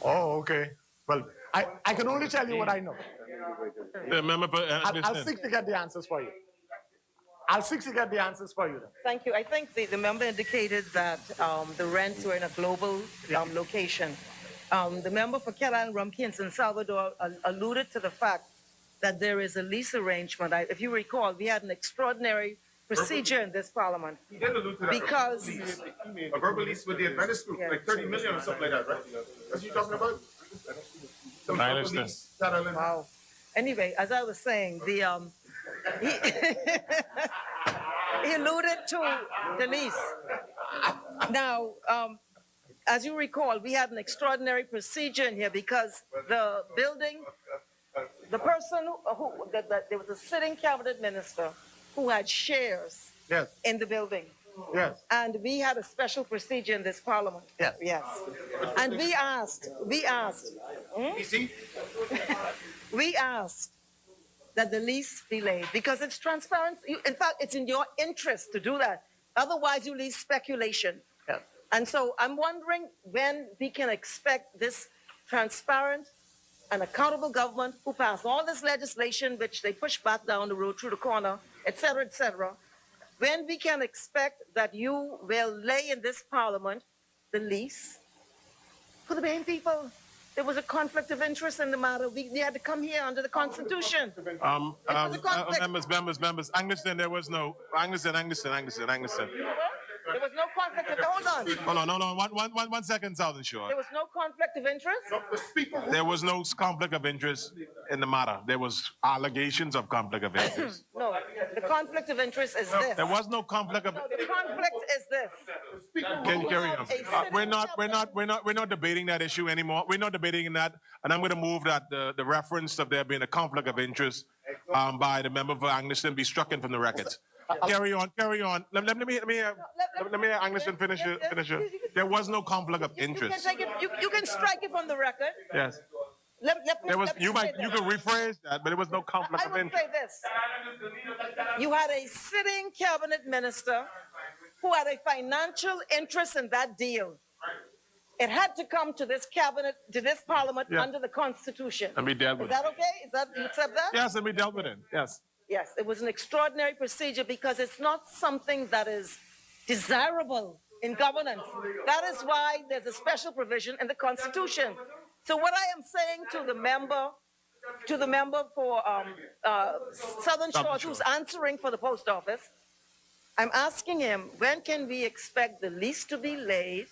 F: Oh, okay. Well, I can only tell you what I know.
G: The member for
F: I'll seek to get the answers for you. I'll seek to get the answers for you.
J: Thank you. I think the member indicated that the rents were in a global location. The member for Carolina, Rumpke, and San Salvador alluded to the fact that there is a lease arrangement. If you recall, we had an extraordinary procedure in this parliament.
Q: He did allude to that.
J: Because
Q: a verbal lease with the Adventist group, like 30 million or something like that, right? That's what you're talking about? Some
G: I
Q: verbal
G: understand.
Q: lease that are-
J: wow. Anyway, as I was saying, he alluded to the lease. Now, as you recall, we had an extraordinary procedure in here because the building, the person there was a sitting cabinet minister who had shares in the building.
F: Yes.
J: And we had a special procedure in this parliament.
F: Yes.
J: Yes. And we asked, we asked that the lease be laid because it's transparent. In fact, it's in your interest to do that. Otherwise, you leave speculation.
F: Yes.
J: And so I'm wondering when we can expect this transparent and accountable government who passed all this legislation, which they pushed back down the road through the corner, et cetera, when we can expect that you will lay in this parliament the lease for the main people. There was a conflict of interest in the matter. We had to come here under the Constitution.
G: Members, Anglican, there was no, Anglican.
J: There was no conflict of, hold on.
G: One second, Southern Shore.
J: There was no conflict of interest?
G: There was no conflict of interest in the matter. There was allegations of conflict of interest.
J: No, the conflict of interest is this.
G: There was no conflict of.
J: No, the conflict is this.
G: Can you carry on? We're not debating that issue anymore. We're not debating that, and I'm going to move that the reference of there being a conflict of interest by the member for Anglican be struck from the records. Carry on. Let me Anglican finish it. There was no conflict of interest.
J: You can strike it from the record.
G: Yes. You can rephrase that, but there was no conflict
J: I
G: of
J: will
G: interest.
J: say this. You had a sitting cabinet minister who had a financial interest in that deal. It had to come to this cabinet, to this parliament under the Constitution.
G: And we dealt with
J: it. Is that okay? You accept that?
G: Yes, and we dealt with it. Yes.
J: Yes, it was an extraordinary procedure because it's not something that is desirable in governance. That is why there's a special provision in the Constitution. So what I am saying to the member for Southern Shores who's answering for the post office, I'm asking him, when can we expect the lease to be laid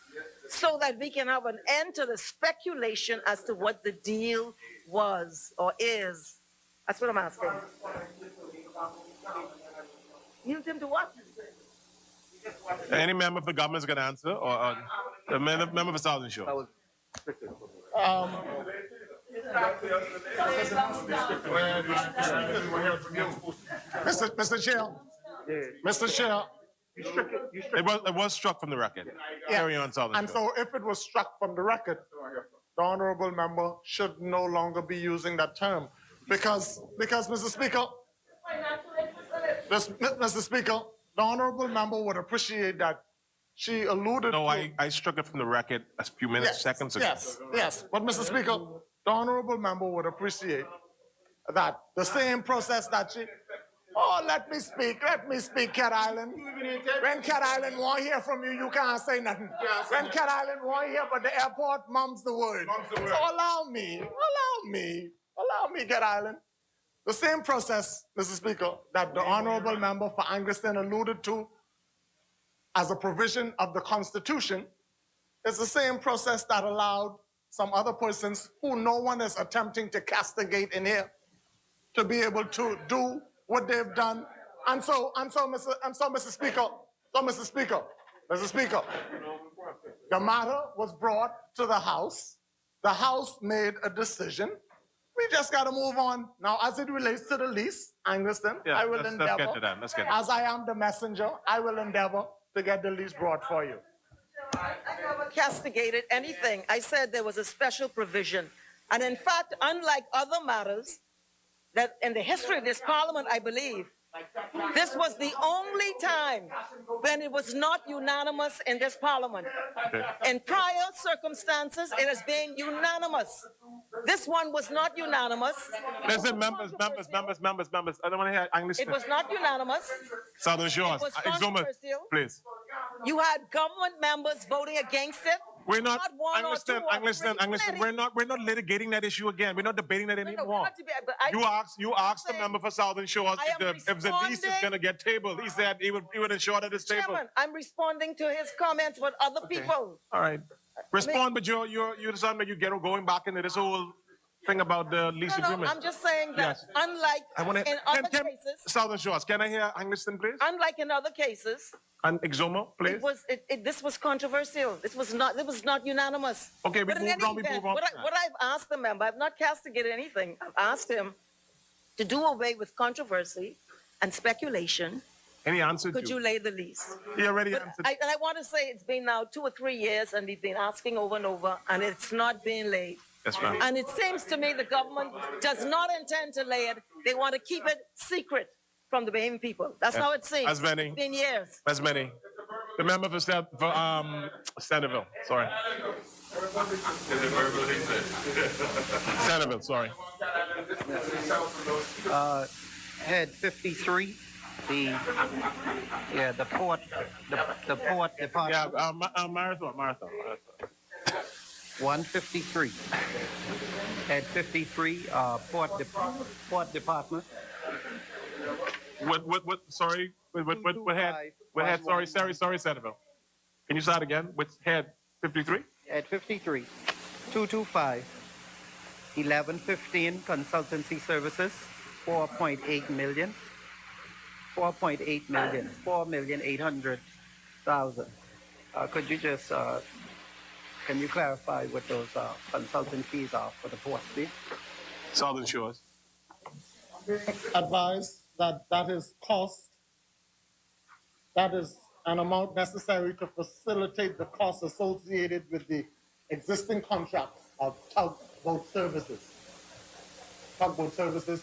J: so that we can have an end to the speculation as to what the deal was or is? That's what I'm asking. Yield him to what?
G: Any member for government is going to answer, or the member for Southern Shore?
F: Mr. Chair. Mr. Chair.
G: It was struck from the record. Carry on, Southern
F: And
G: Shore.
F: so if it was struck from the record, the honorable member should no longer be using that term. Because Mr. Speaker, Mr. Speaker, the honorable member would appreciate that she alluded
G: No,
F: to...
G: I struck it from the record a few minutes, seconds ago.
F: Yes. But Mr. Speaker, the honorable member would appreciate that the same process that Oh, let me speak, Cat Island. When Cat Island won't hear from you, you can't say nothing. When Cat Island won't hear, but the airport mum's the word. So allow me, Cat Island. The same process, Mr. Speaker, that the honorable member for Angleston alluded to as a provision of the Constitution is the same process that allowed some other persons who no one is attempting to castigate in here to be able to do what they've done. Mr. Speaker, the matter was brought to the House. The House made a decision. We just got to move on. Now, as it relates to the lease, Angleston,
G: Yeah,
F: I will
G: let's
F: endeavor,
G: get to that. Let's get to
F: as I am the messenger, I will endeavor to get the lease brought for you.
J: I never castigated anything. I said there was a special provision. And in fact, unlike other matters that in the history of this parliament, I believe, this was the only time when it was not unanimous in this parliament. In prior circumstances, it has been unanimous. This one was not unanimous.
G: Listen, members. I don't want to hear English.
J: It was not unanimous.
G: Southern Shores.
J: It was
G: Exuma,
J: controversial.
G: please.
J: You had government members voting against it.
G: We're not,
J: one or two or three.
G: we're not litigating that issue again. We're not debating that anymore. You asked the member for Southern Shores if the lease is going to get tabled. He said he would ensure that it's tabled.
J: Chairman, I'm responding to his comments with other people.
G: All right. Respond, but you're deciding that you're going back into this whole thing about the lease agreement.
J: I'm just saying that
G: Yes.
J: unlike in other cases,
G: Southern Shores, can I hear Angliston, please?
J: unlike in other cases,
G: And Exuma, please.
J: this was controversial. This was not unanimous.
G: Okay,
J: But in any event,
G: on.
J: what I've asked the member, I've not castigated anything. I've asked him to do away with controversy and speculation.
G: Any answer?
J: Could you lay the lease?
G: He already
J: But
G: answered.
J: I want to say it's been now 2 or 3 years, and we've been asking over and over, and it's not being laid.
G: That's right.
J: And it seems to me the government does not intend to lay it. They want to keep it secret from the Bahamian people. That's how it seems.
G: As many.
J: It's been years.
G: As many. The member for Centerville, sorry. Centerville, sorry.
L: Head 53, the port department.
G: Yeah, Marathon.
L: 153. Head 53, port department.
G: What, sorry, what head, sorry, Centerville. Can you start again with head 53?
L: Head 53, 225, 1115 consultancy services, 4.8 million. 4,800,000. Could you just, can you clarify what those consultant fees are for the port, please?
G: Southern Shores.
F: Advise that is cost, that is an amount necessary to facilitate the costs associated with the existing contracts of tugboat services. Tugboat services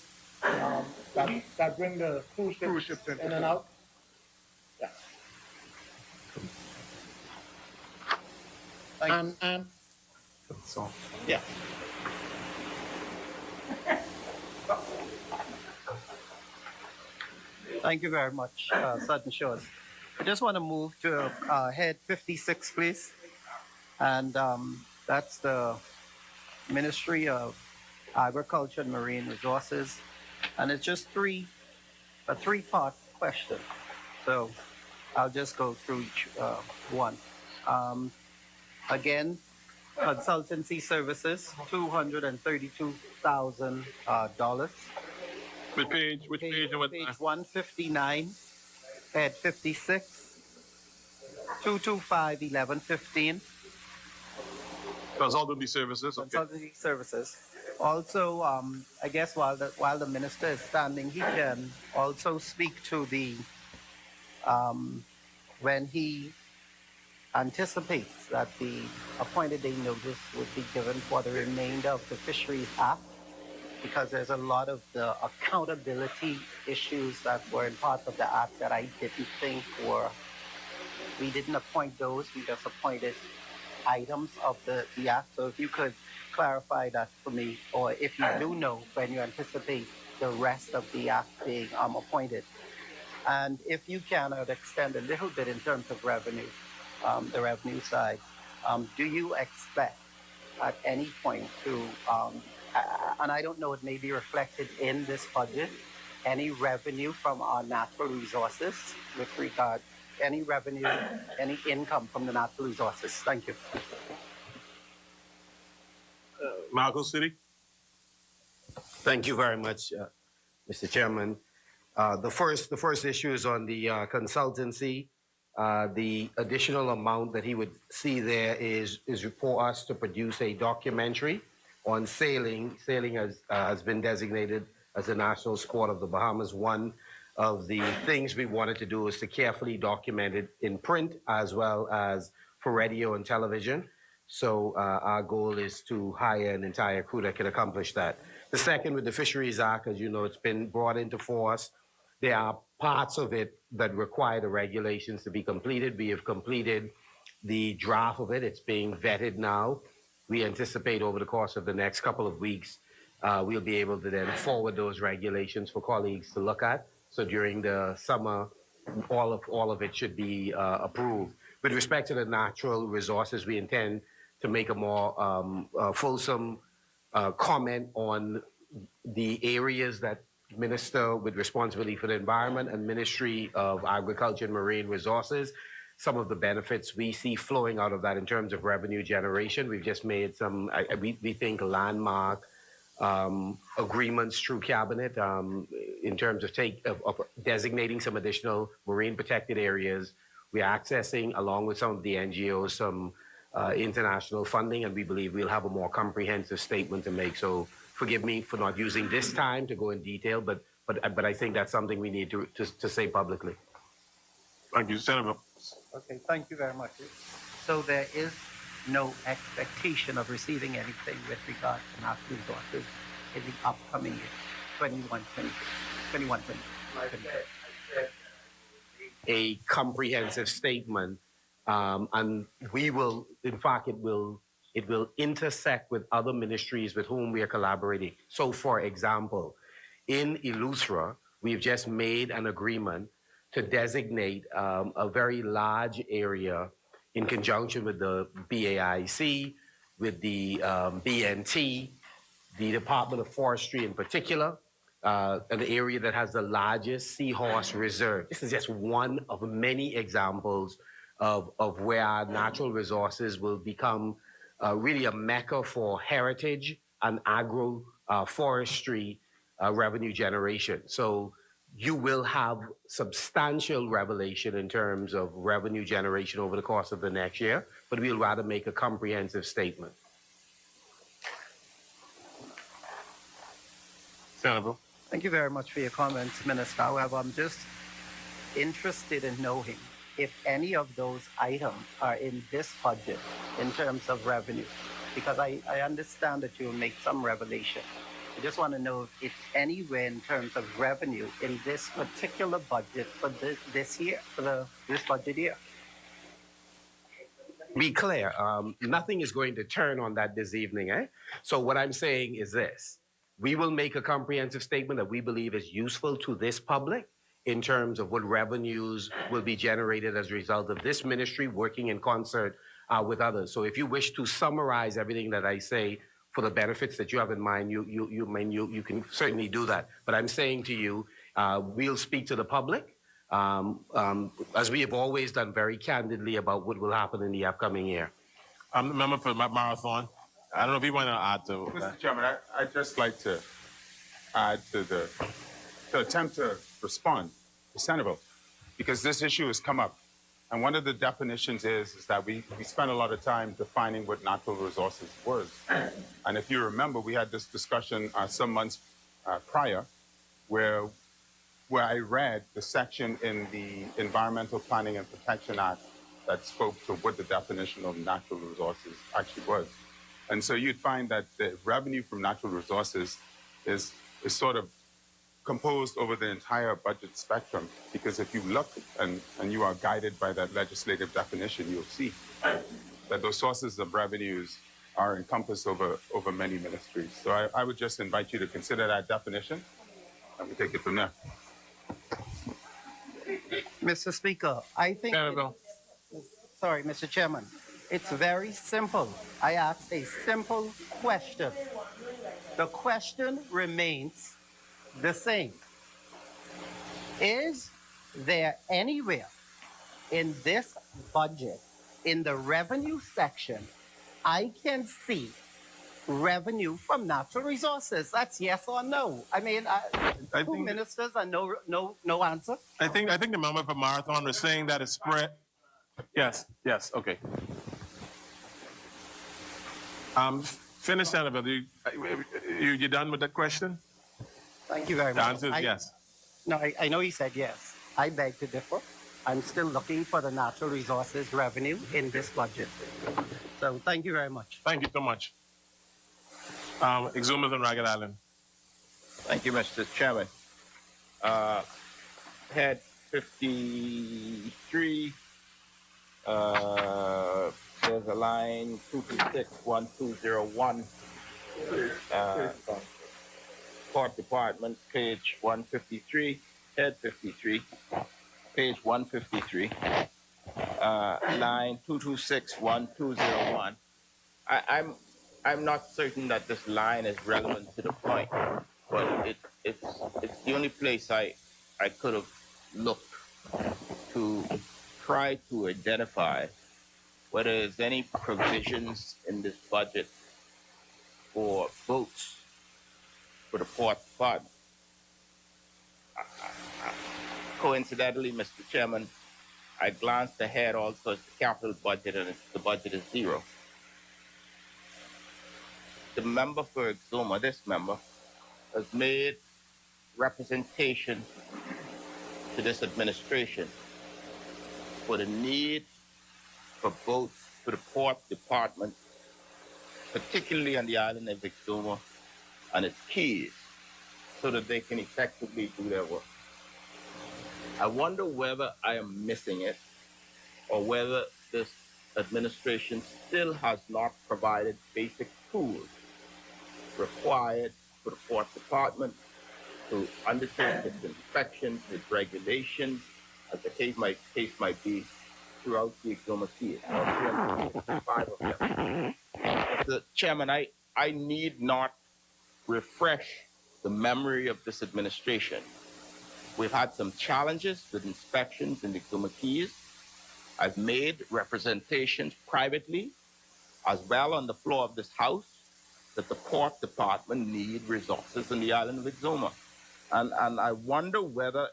F: that bring the cruise ships in and out. Yeah. And
G: so,
F: yeah.
L: Thank you very much, Southern Shores. I just want to move to head 56, please. And that's the Ministry of Agriculture and Marine Resources. And it's just a three-part question. So I'll just go through each one. Again, consultancy services, $232,000.
G: Which page and what?
L: Page 159, head 56, 225, 1115.
G: Consultancy services. Okay.
L: Consultancy services. Also, I guess while the minister is standing, he can also speak to the when he anticipates that the appointed day notice would be given for the remainder of the Fisheries Act, because there's a lot of the accountability issues that were in part of the act that I didn't think we didn't appoint those, we just appointed items of the act. So if you could clarify that for me, or if you do know when you anticipate the rest of the act being appointed. And if you can, I'd extend a little bit in terms of revenue, the revenue side. Do you expect at any point to, and I don't know, it may be reflected in this budget, any revenue from our natural resources with regard, any revenue, any income from the natural resources? Thank you.
G: Marco City.
A: Thank you very much, Mr. Chairman. The first issue is on the consultancy. The additional amount that he would see there is for us to produce a documentary on sailing. Sailing has been designated as a national sport of the Bahamas. One of the things we wanted to do is to carefully document it in print as well as for radio and television. So our goal is to hire an entire crew that can accomplish that. The second, with the Fisheries Act, as you know, it's been brought into force. There are parts of it that require the regulations to be completed. We have completed the draft of it. It's being vetted now. We anticipate over the course of the next couple of weeks, we'll be able to then forward those regulations for colleagues to look at. So during the summer, all of it should be approved. With respect to the natural resources, we intend to make a more fulsome comment on the areas that Minister with responsibility for the environment and Ministry of Agriculture and Marine Resources, some of the benefits we see flowing out of that in terms of revenue generation. We've just made some, we think, landmark agreements through cabinet in terms of designating some additional marine protected areas. We're accessing, along with some of the NGOs, some international funding, and we believe we'll have a more comprehensive statement to make. So forgive me for not using this time to go in detail, but I think that's something we need to say publicly.
G: Thank you, Senator.
L: Okay, thank you very much. So there is no expectation of receiving anything with regard to natural resources in the upcoming year, 21-22.
A: A comprehensive statement, and we will, in fact, it will intersect with other ministries with whom we are collaborating. So, for example, in Illustra, we've just made an agreement to designate a very large area in conjunction with the BAIC, with the BNT, the Department of Forestry in particular, an area that has the largest seahorse reserve. This is just one of many examples of where our natural resources will become really a mecca for heritage and agro-forestry revenue generation. So you will have substantial revelation in terms of revenue generation over the course of the next year, but we'll rather make a comprehensive statement.
G: Senator.
L: Thank you very much for your comments, Minister. However, I'm just interested in knowing if any of those items are in this budget in terms of revenue, because I understand that you'll make some revelation. I just want to know if it's anywhere in terms of revenue in this particular budget for this year, for this budget year.
A: Be clear, nothing is going to turn on that this evening, eh? So what I'm saying is this: we will make a comprehensive statement that we believe is useful to this public in terms of what revenues will be generated as a result of this ministry working in concert with others. So if you wish to summarize everything that I say for the benefits that you have in mind, you can certainly do that. But I'm saying to you, we'll speak to the public, as we have always done, very candidly about what will happen in the upcoming year.
G: I'm the member for Marathon. I don't know if you want to add to
M: Mr. Chairman, I'd just like to add to attempt to respond to Senator, because this issue has come up. And one of the definitions is that we spent a lot of time defining what natural resources was. And if you remember, we had this discussion some months prior where I read the section in the Environmental Planning and Protection Act that spoke to what the definition of natural resources actually was. And so you'd find that the revenue from natural resources is sort of composed over the entire budget spectrum, because if you look and you are guided by that legislative definition, you'll see that those sources of revenues are encompassed over many ministries. So I would just invite you to consider that definition
D: And we take it from there.
L: Mr. Speaker, I think. Sorry, Mr. Chairman. It's very simple. I asked a simple question. The question remains the same. Is there anywhere in this budget, in the revenue section, I can see revenue from natural resources? That's yes or no. I mean, two ministers and no answer.
G: I think the member for Marathon was saying that it's spread. Yes, okay. Finish, Senator. You done with that question?
L: Thank you very
G: The
L: much.
G: answer is yes.
L: No, I know he said yes. I beg to differ. I'm still looking for the natural resources revenue in this budget. So thank you very much.
G: Thank you so much. Exhumers on Ragged Island.
P: Thank you, Mr. Chairman. Head 53, there's a line 2261201. Court Department, page 153, head 53, page 153, line 2261201. I'm not certain that this line is relevant to the point, but it's the only place I could have looked to try to identify whether there's any provisions in this budget for votes for the Port Department. Coincidentally, Mr. Chairman, I glanced ahead also at the capital budget, and the budget is zero. The member for Exuma, this member, has made representation to this administration for the need for votes for the Port Department, particularly on the island of Exuma and its keys, so that they can effectively do their work. I wonder whether I am missing it, or whether this administration still has not provided basic tools required for the Port Department to undertake its inspections, its regulations, as the case might be, throughout the Exuma Keys, or 365 of them. Mr. Chairman, I need not refresh the memory of this administration. We've had some challenges with inspections in the Exuma Keys. I've made representations privately, as well on the floor of this House, that the Port Department need resources in the island of Exuma. And I wonder whether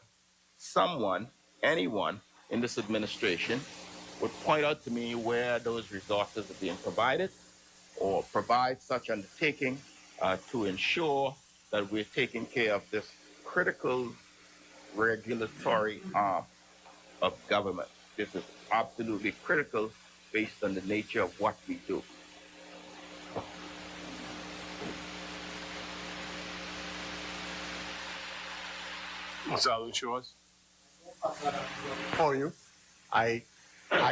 P: anyone in this administration would point out to me where those resources are being provided, or provide such undertaking to ensure that we're taking care of this critical regulatory arm of government. This is absolutely critical based on the nature of what we do.
G: Mr. Shores.
F: For you, I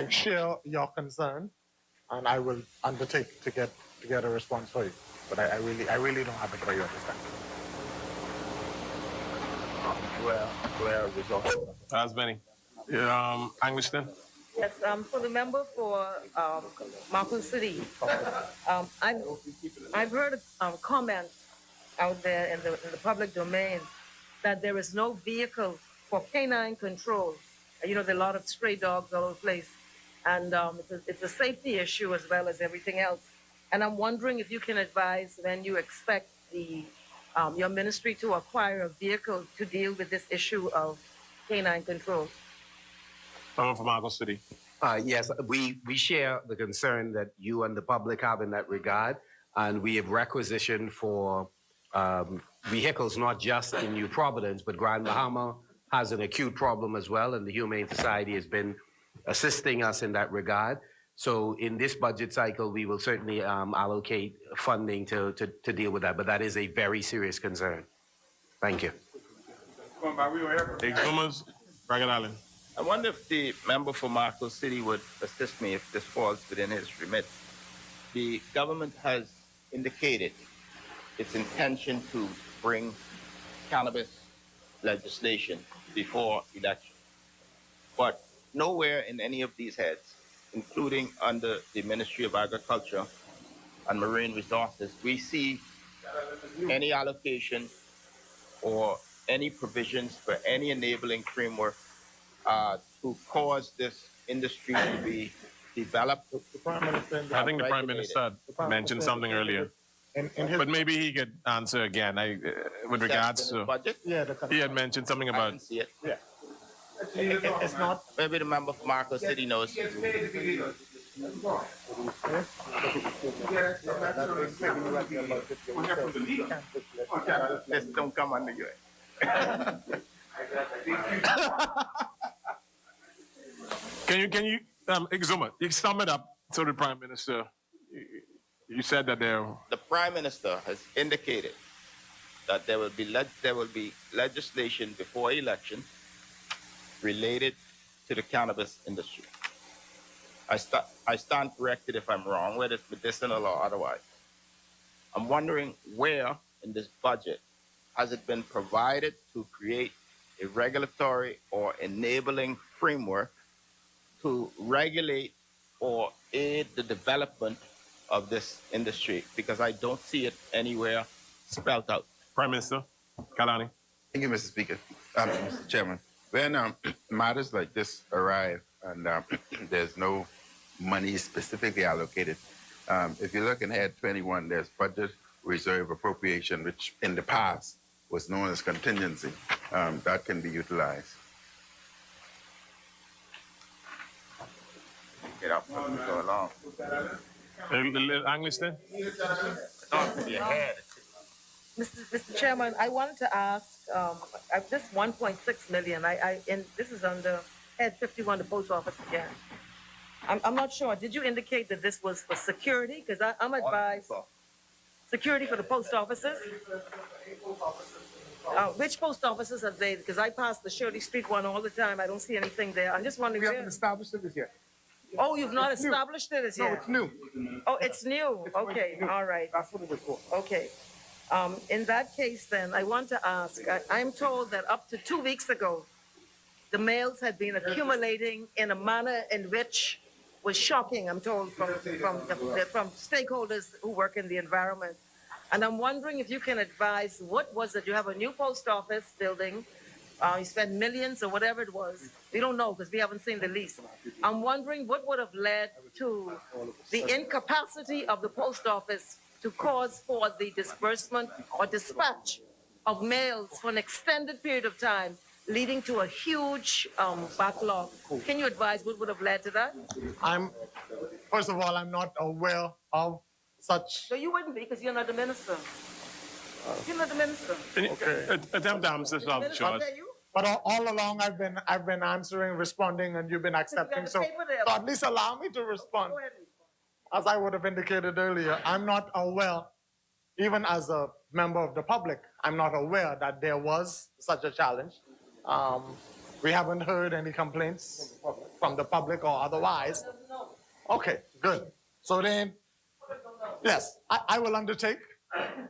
F: share your concern, and I will undertake to get a response for you. But I really don't have it for you at this time.
P: Where resources?
G: That's Benny. Angliston.
T: Yes, for the member for Marco City, I've heard comments out there in the public domain that there is no vehicle for canine control. You know, there are a lot of stray dogs all over the place, and it's a safety issue as well as everything else. And I'm wondering if you can advise when you expect your ministry to acquire a vehicle to deal with this issue of canine control.
G: From Marco City.
A: Yes, we share the concern that you and the public have in that regard, and we have requisitioned for vehicles not just in New Providence, but Grand Bahama has an acute problem as well, and the Humane Society has been assisting us in that regard. So in this budget cycle, we will certainly allocate funding to deal with that, but that is a very serious concern. Thank you.
G: Exumers, Ragged Island.
P: I wonder if the member for Marco City would assist me if this falls within his remit. The government has indicated its intention to bring cannabis legislation before election. But nowhere in any of these heads, including under the Ministry of Agriculture and Marine Resources, we see any allocation or any provisions for any enabling framework to cause this industry to be developed.
G: I think the Prime Minister had mentioned something earlier. But maybe he could answer again. With regards to
P: budget,
G: he had mentioned something
P: I
G: about.
P: didn't see it.
F: Yeah. It's not.
P: Maybe the member for Marco City knows. This don't come under you.
G: Can you Exuma, you sum it up so the Prime Minister, you said that
P: the Prime Minister has indicated that there will be legislation before election related to the cannabis industry. I stand corrected if I'm wrong, whether it's medicinal or otherwise. I'm wondering where in this budget has it been provided to create a regulatory or enabling framework to regulate or aid the development of this industry, because I don't see it anywhere spelled out.
G: Prime Minister Kalani.
M: Thank you, Mr. Speaker. Mr. Chairman, when matters like this arrive and there's no money specifically allocated, if you look in Head 21, there's budget reserve appropriation, which in the past was known as contingency. That can be utilized.
P: Get up, go along.
G: Angliston?
T: Mr. Chairman, I wanted to ask, this 1.6 million, and this is under Head 51, the post office again. I'm not sure. Did you indicate that this was for security? Because I'm advised security for the post offices. Which post offices are they? Because I pass the Shirley Street one all the time. I don't see anything there. I'm just wondering.
I: We haven't established it as yet.
T: Oh, you've not established it as yet?
I: No, it's new.
T: Oh, it's new. Okay, all right.
I: That's what it was for.
T: Okay. In that case, then, I want to ask, I'm told that up to 2 weeks ago, the mails had been accumulating in a manner in which was shocking, I'm told, from stakeholders who work in the environment. And I'm wondering if you can advise, what was it? You have a new post office building. You spent millions or whatever it was. We don't know because we haven't seen the lease. I'm wondering what would have led to the incapacity of the post office to cause for the disbursement or dispatch of mails for an extended period of time, leading to a huge backlog. Can you advise what would have led to that?
F: First of all, I'm not aware of such.
T: No, you wouldn't be because you're not the minister. You're not the minister.
G: Attempt to answer this, Charles.
F: But all along, I've been answering, responding, and you've been accepting. So at least allow me to respond. As I would have indicated earlier, I'm not aware, even as a member of the public, I'm not aware that there was such a challenge. We haven't heard any complaints from the public or otherwise. Okay, good. So then, yes, I will undertake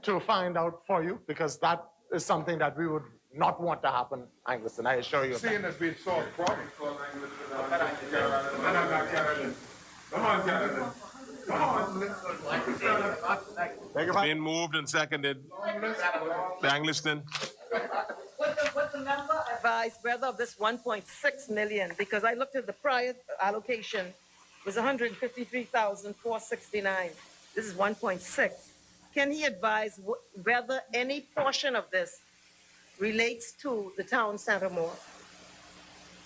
F: to find out for you, because that is something that we would not want to happen, Angus, and I assure you of that.
I: Seeing as we saw the problem.
G: Being moved and seconded. Angliston.
T: What the member advised whether of this 1.6 million, because I looked at the prior allocation, was 153,469. This is 1.6. Can he advise whether any portion of this relates to the town center more?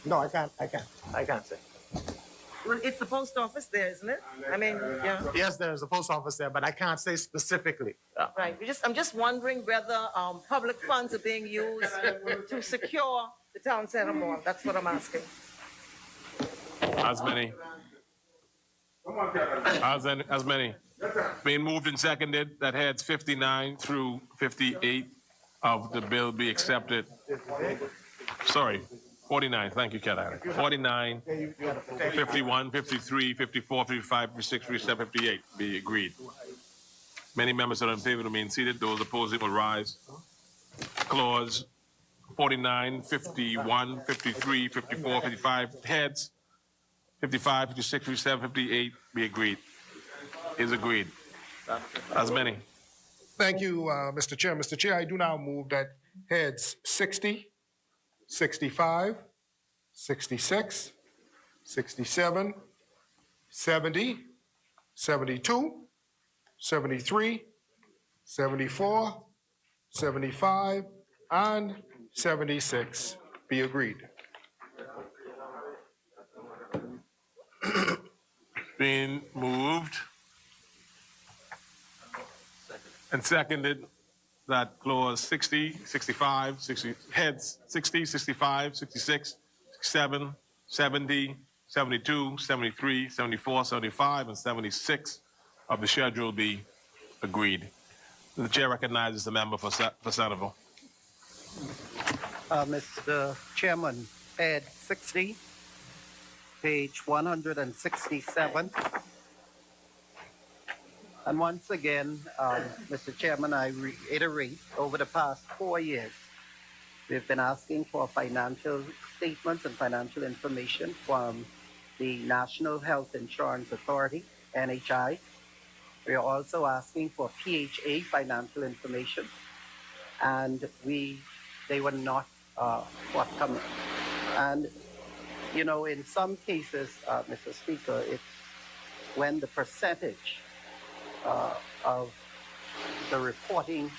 F: No, I can't say.
T: Well, it's the post office there, isn't it? I mean, yeah.
F: Yes, there's a post office there, but I can't say specifically.
T: Right. I'm just wondering whether public funds are being used to secure the town center more. That's what I'm asking.
G: As many. As many. Being moved and seconded that heads 59 through 58 of the bill be accepted. Sorry, 49. Thank you, Caroline. 49, 51, 53, 54, 55, 56, 57, 58 be agreed. Many members are in favor of being seated. Those opposing will rise. Clause 49, 51, 53, 54, 55 heads, 55, 56, 57, 58 be agreed. Is agreed. As many.
I: Thank you, Mr. Chair. Mr. Chair, I do now move that heads 60, 65, 66, 67, 70, 72, 73, 74, 75, and 76 be agreed.
G: Being moved and seconded that clause 60, 65, 60, heads 60, 65, 66, 67, 70, 72, 73, 74, 75, and 76 of the schedule be agreed. The chair recognizes the member for Centerville.
L: Mr. Chairman, head 60, page 167. And once again, Mr. Chairman, I reiterate, over the past 4 years, we've been asking for financial statements and financial information from the National Health Insurance Authority, NHI. We are also asking for PHA financial information, and they were not forthcoming. And, you know, in some cases, Mr. Speaker, it's when the percentage of the reporting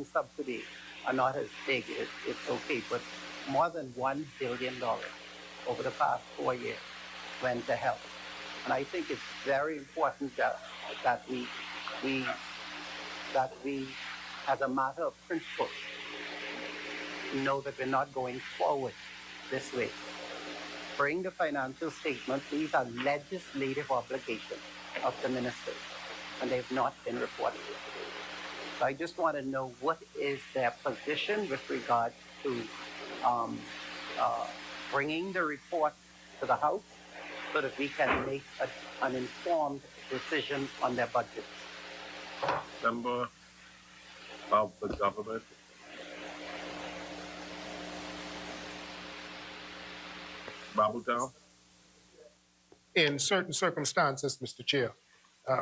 L: subsidy are not as big, it's okay, but more than $1 billion over the past 4 years went to health. And I think it's very important that we, as a matter of principle, know that we're not going forward this way. Bring the financial statements. These are legislative obligations of the ministers, and they've not been reported. So I just want to know what is their position with regard to bringing the report to the House so that we can make an informed decision on their budgets.
G: Member of the government. Babutown.
I: In certain circumstances, Mr. Chair,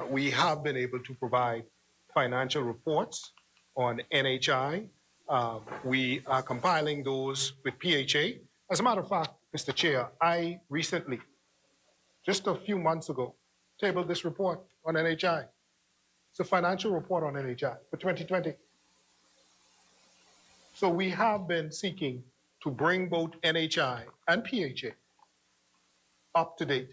I: we have been able to provide financial reports on NHI. We are compiling those with PHA. As a matter of fact, Mr. Chair, I recently, just a few months ago, tabled this report on NHI. It's a financial report on NHI for 2020. So we have been seeking to bring both NHI and PHA up to date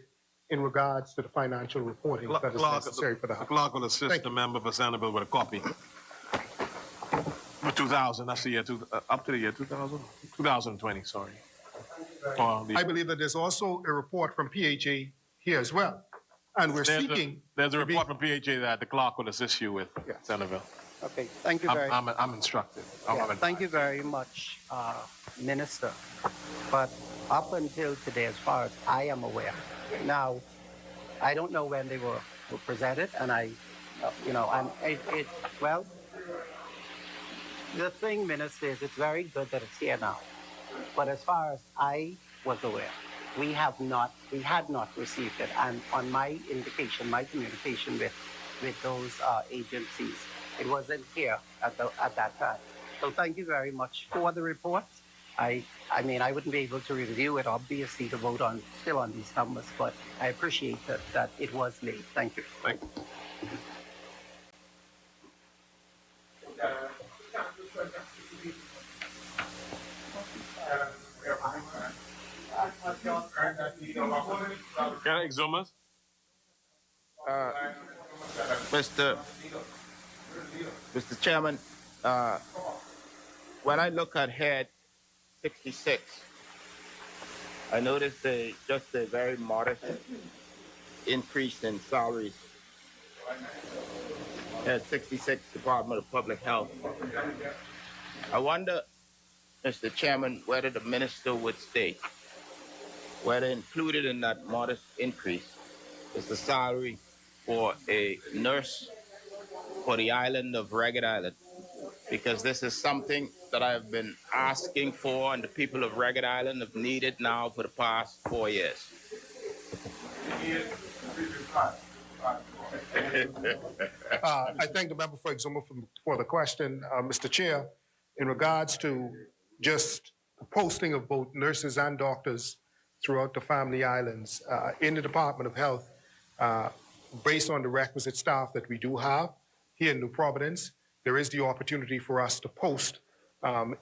I: in regards to the financial reporting that is necessary for the House.
G: The clerk will assist the member for Centerville with a copy. For 2000, that's the year, up to the year 2000? 2020, sorry.
I: I believe that there's also a report from PHA here as well. And we're seeking...
G: There's a report from PHA that the clerk will assist you with, Centerville.
L: Okay, thank you very much.
G: I'm instructed.
L: Thank you very much, Minister. But up until today, as far as I am aware, now, I don't know when they were presented, and well, the thing, Minister, is it's very good that it's here now. But as far as I was aware, we had not received it. And on my communication with those agencies, it wasn't here at that time. So thank you very much for the report. I mean, I wouldn't be able to review it, obviously, to vote on still on these numbers, but I appreciate that it was made. Thank you.
G: Thank you. Can I exhume us?
K: Mr. Chairman, when I look at head 66, I noticed just a very modest increase in salaries. Head 66, Department of Public Health. I wonder, Mr. Chairman, whether the minister would state whether included in that modest increase is the salary for a nurse for the island of Ragged Island because this is something that I've been asking for and the people of Ragged Island have needed now for the past 4 years.
I: I thank the member for Exuma for the question, Mr. Chair. In regards to just posting of both nurses and doctors throughout the Family Islands in the Department of Health, based on the requisite staff that we do have here in New Providence, there is the opportunity for us to post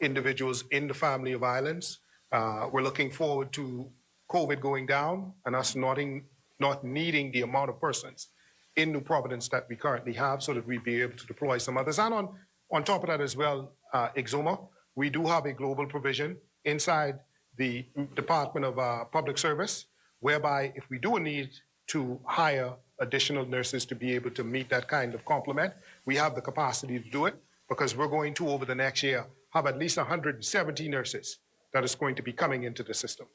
I: individuals in the Family of Islands. We're looking forward to COVID going down and us not needing the amount of persons in New Providence that we currently have, so that we'd be able to deploy some others. And on top of that as well, Exuma, we do have a global provision inside the Department of Public Service, whereby if we do need to hire additional nurses to be able to meet that kind of complement, we have the capacity to do it, because we're going to, over the next year, have at least 170 nurses that is going to be coming into the system.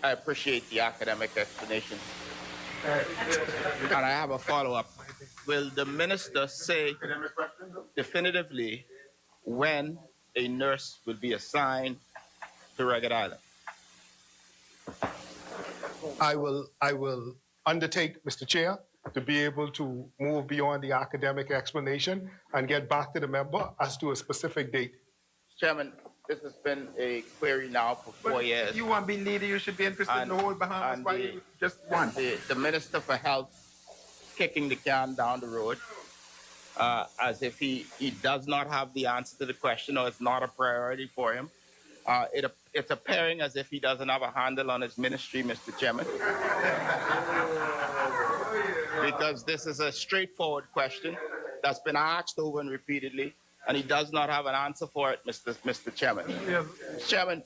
K: I appreciate the academic explanation. And I have a follow-up. Will the minister say definitively when a nurse will be assigned to Ragged Island?
I: I will undertake, Mr. Chair, to be able to move beyond the academic explanation and get back to the member as to a specific date.
K: Chairman, this has been a query now for 4 years.
C: You want to be leader, you should be interested in the whole Bahamas. Why you just one?
K: The Minister for Health kicking the can down the road as if he does not have the answer to the question, or it's not a priority for him. It's appearing as if he doesn't have a handle on his ministry, Mr. Chairman. Because this is a straightforward question that's been asked over and repeatedly, and he does not have an answer for it, Mr. Chairman.
G: Yeah.
K: Chairman,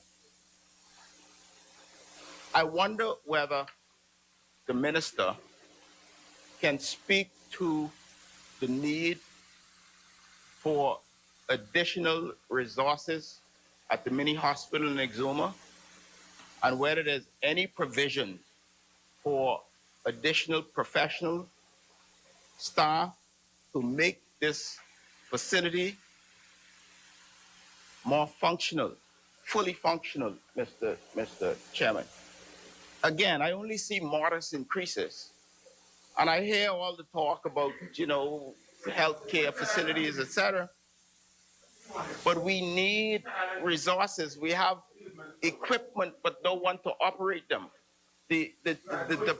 K: I wonder whether the minister can speak to the need for additional resources at the mini hospital in Exuma, and whether there's any provision for additional professional staff to make this facility more functional, fully functional, Mr. Chairman. Again, I only see modest increases. And I hear all the talk about, healthcare facilities, etc. But we need resources. We have equipment, but no one to operate them. The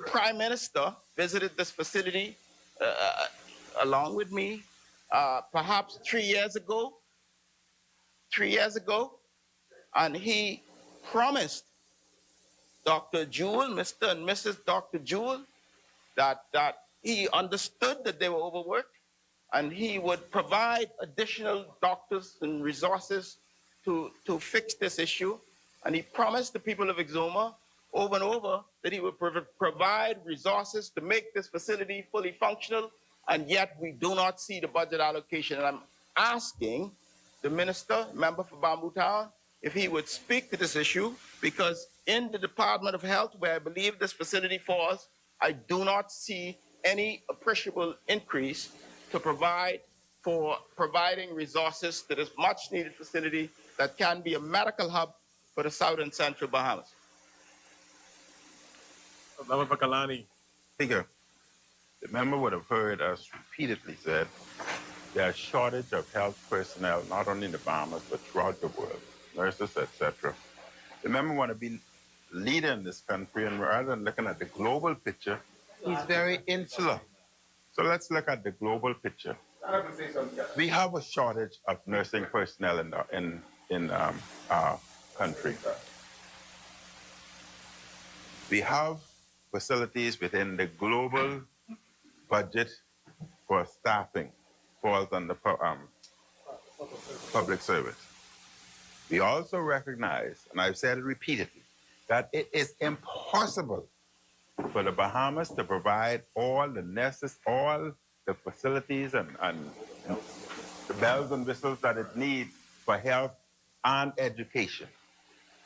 K: Prime Minister visited this facility along with me, perhaps 3 years ago, and he promised Dr. Jewell, Mr. and Mrs. Dr. Jewell, that he understood that they were overworked, and he would provide additional doctors and resources to fix this issue. And he promised the people of Exuma over and over that he would provide resources to make this facility fully functional, and yet we do not see the budget allocation. And I'm asking the minister, member for Bamboo Town, if he would speak to this issue, because in the Department of Health, where I believe this facility falls, I do not see any appreciable increase to provide for providing resources to this much needed facility that can be a medical hub for the South and Central Bahamas.
G: Member Kalani.
C: Speaker, the member would have heard us repeatedly said there's a shortage of health personnel, not only in the Bahamas, but throughout the world, nurses, etc. The member want to be leader in this country, and rather than looking at the global picture, he's very insular. So let's look at the global picture. We have a shortage of nursing personnel in our country. We have facilities within the global budget for staffing falls under public service. We also recognize, and I've said it repeatedly, that it is impossible for the Bahamas to provide all the facilities and the bells and whistles that it needs for health and education.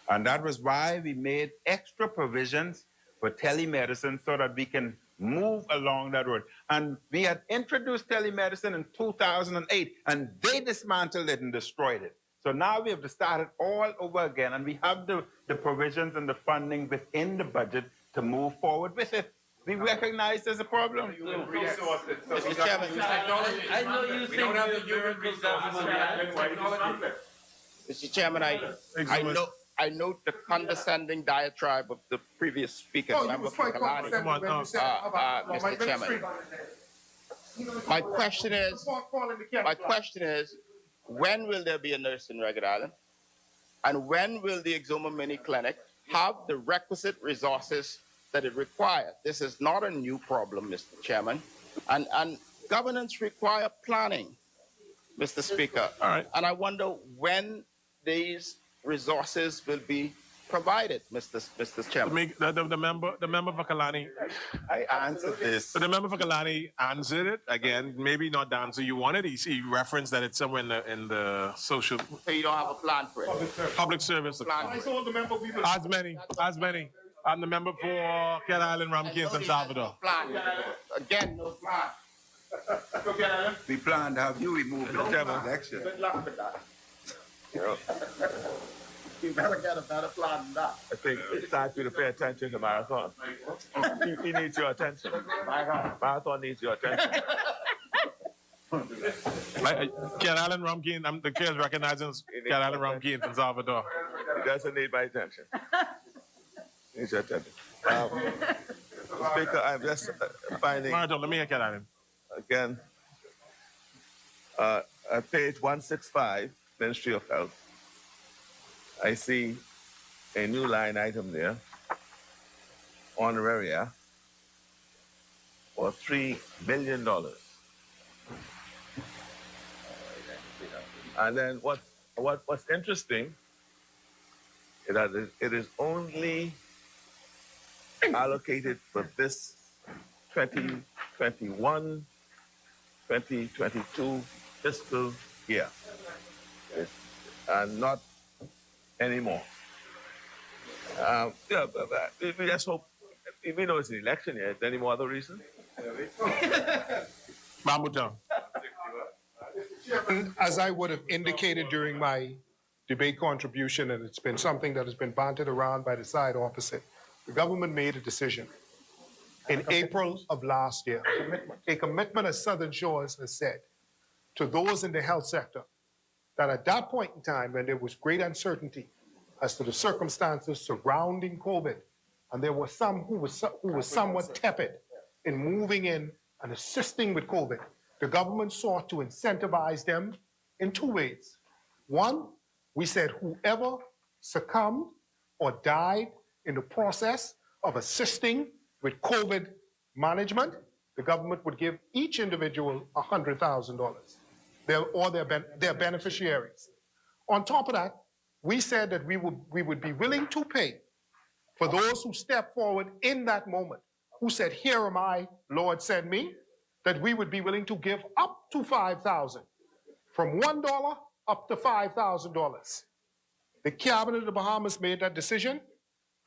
C: And that was why we made extra provisions for telemedicine, so that we can
M: move along that road. And we had introduced telemedicine in 2008, and they dismantled it and destroyed it. So now we have to start it all over again, and we have the provisions and the funding within the budget to move forward with it. We recognize there's a problem.
K: Mr. Chairman,
S: I know you think the miracles
K: Mr. Chairman, I note the condescending diatribe of the previous speaker,
I: Oh, you
K: member
I: was
K: from
I: quite
K: Kalani.
I: condescending when you said about my
K: Mr. Chairman,
I: ministry.
K: my question is, when will there be a nurse in Ragged Island? And when will the Exuma Mini Clinic have the requisite resources that it requires? This is not a new problem, Mr. Chairman. And governance require planning, Mr. Speaker.
G: All right.
K: And I wonder when these resources will be provided, Mr. Chairman.
G: The member for Kalani.
M: I answered this.
G: So the member for Kalani answered it again. Maybe not the answer you wanted. He referenced that it's somewhere in the social.
K: So you don't have a plan for it?
G: Public service.
I: I told the member we will.
G: As many. I'm the member for Cat Island, Ramkey, and San Salvador.
K: Plan. Again, no plan.
M: We plan to have you removed the election.
K: Good luck with that. You better get a better plan than that.
R: I think it's time for you to pay attention to Marathon. He needs your attention. Marathon needs your attention.
G: Cat Island, Ramkey, and the kids recognizing Cat Island, Ramkey, and San Salvador.
R: He doesn't need my attention. He needs your attention. Speaker, I'm just finding...
G: Marathon, let me hear Cat Island.
R: Again, at page 165, Ministry of Health, I see a new line item there, honoraria, for $3 million. And then what's interesting is that it is only allocated for this 2021, 2022 fiscal year, and not anymore. We just hope, we know it's an election year. Is there any more other reason?
G: Mahmoud.
I: As I would have indicated during my debate contribution, and it's been something that has been bantered around by the side opposite, the government made a decision in April of last year, a commitment, as Southern Shores has said, to those in the health sector, that at that point in time, when there was great uncertainty as to the circumstances surrounding COVID, and there were some who was somewhat tepid in moving in and assisting with COVID, the government sought to incentivize them in two ways. One, we said whoever succumbed or died in the process of assisting with COVID management, the government would give each individual $100,000, their beneficiaries. On top of that, we said that we would be willing to pay for those who stepped forward in that moment, who said, "Here am I, Lord, send me," that we would be willing to give up to $5,000, from $1 up to $5,000. The cabinet of the Bahamas made that decision,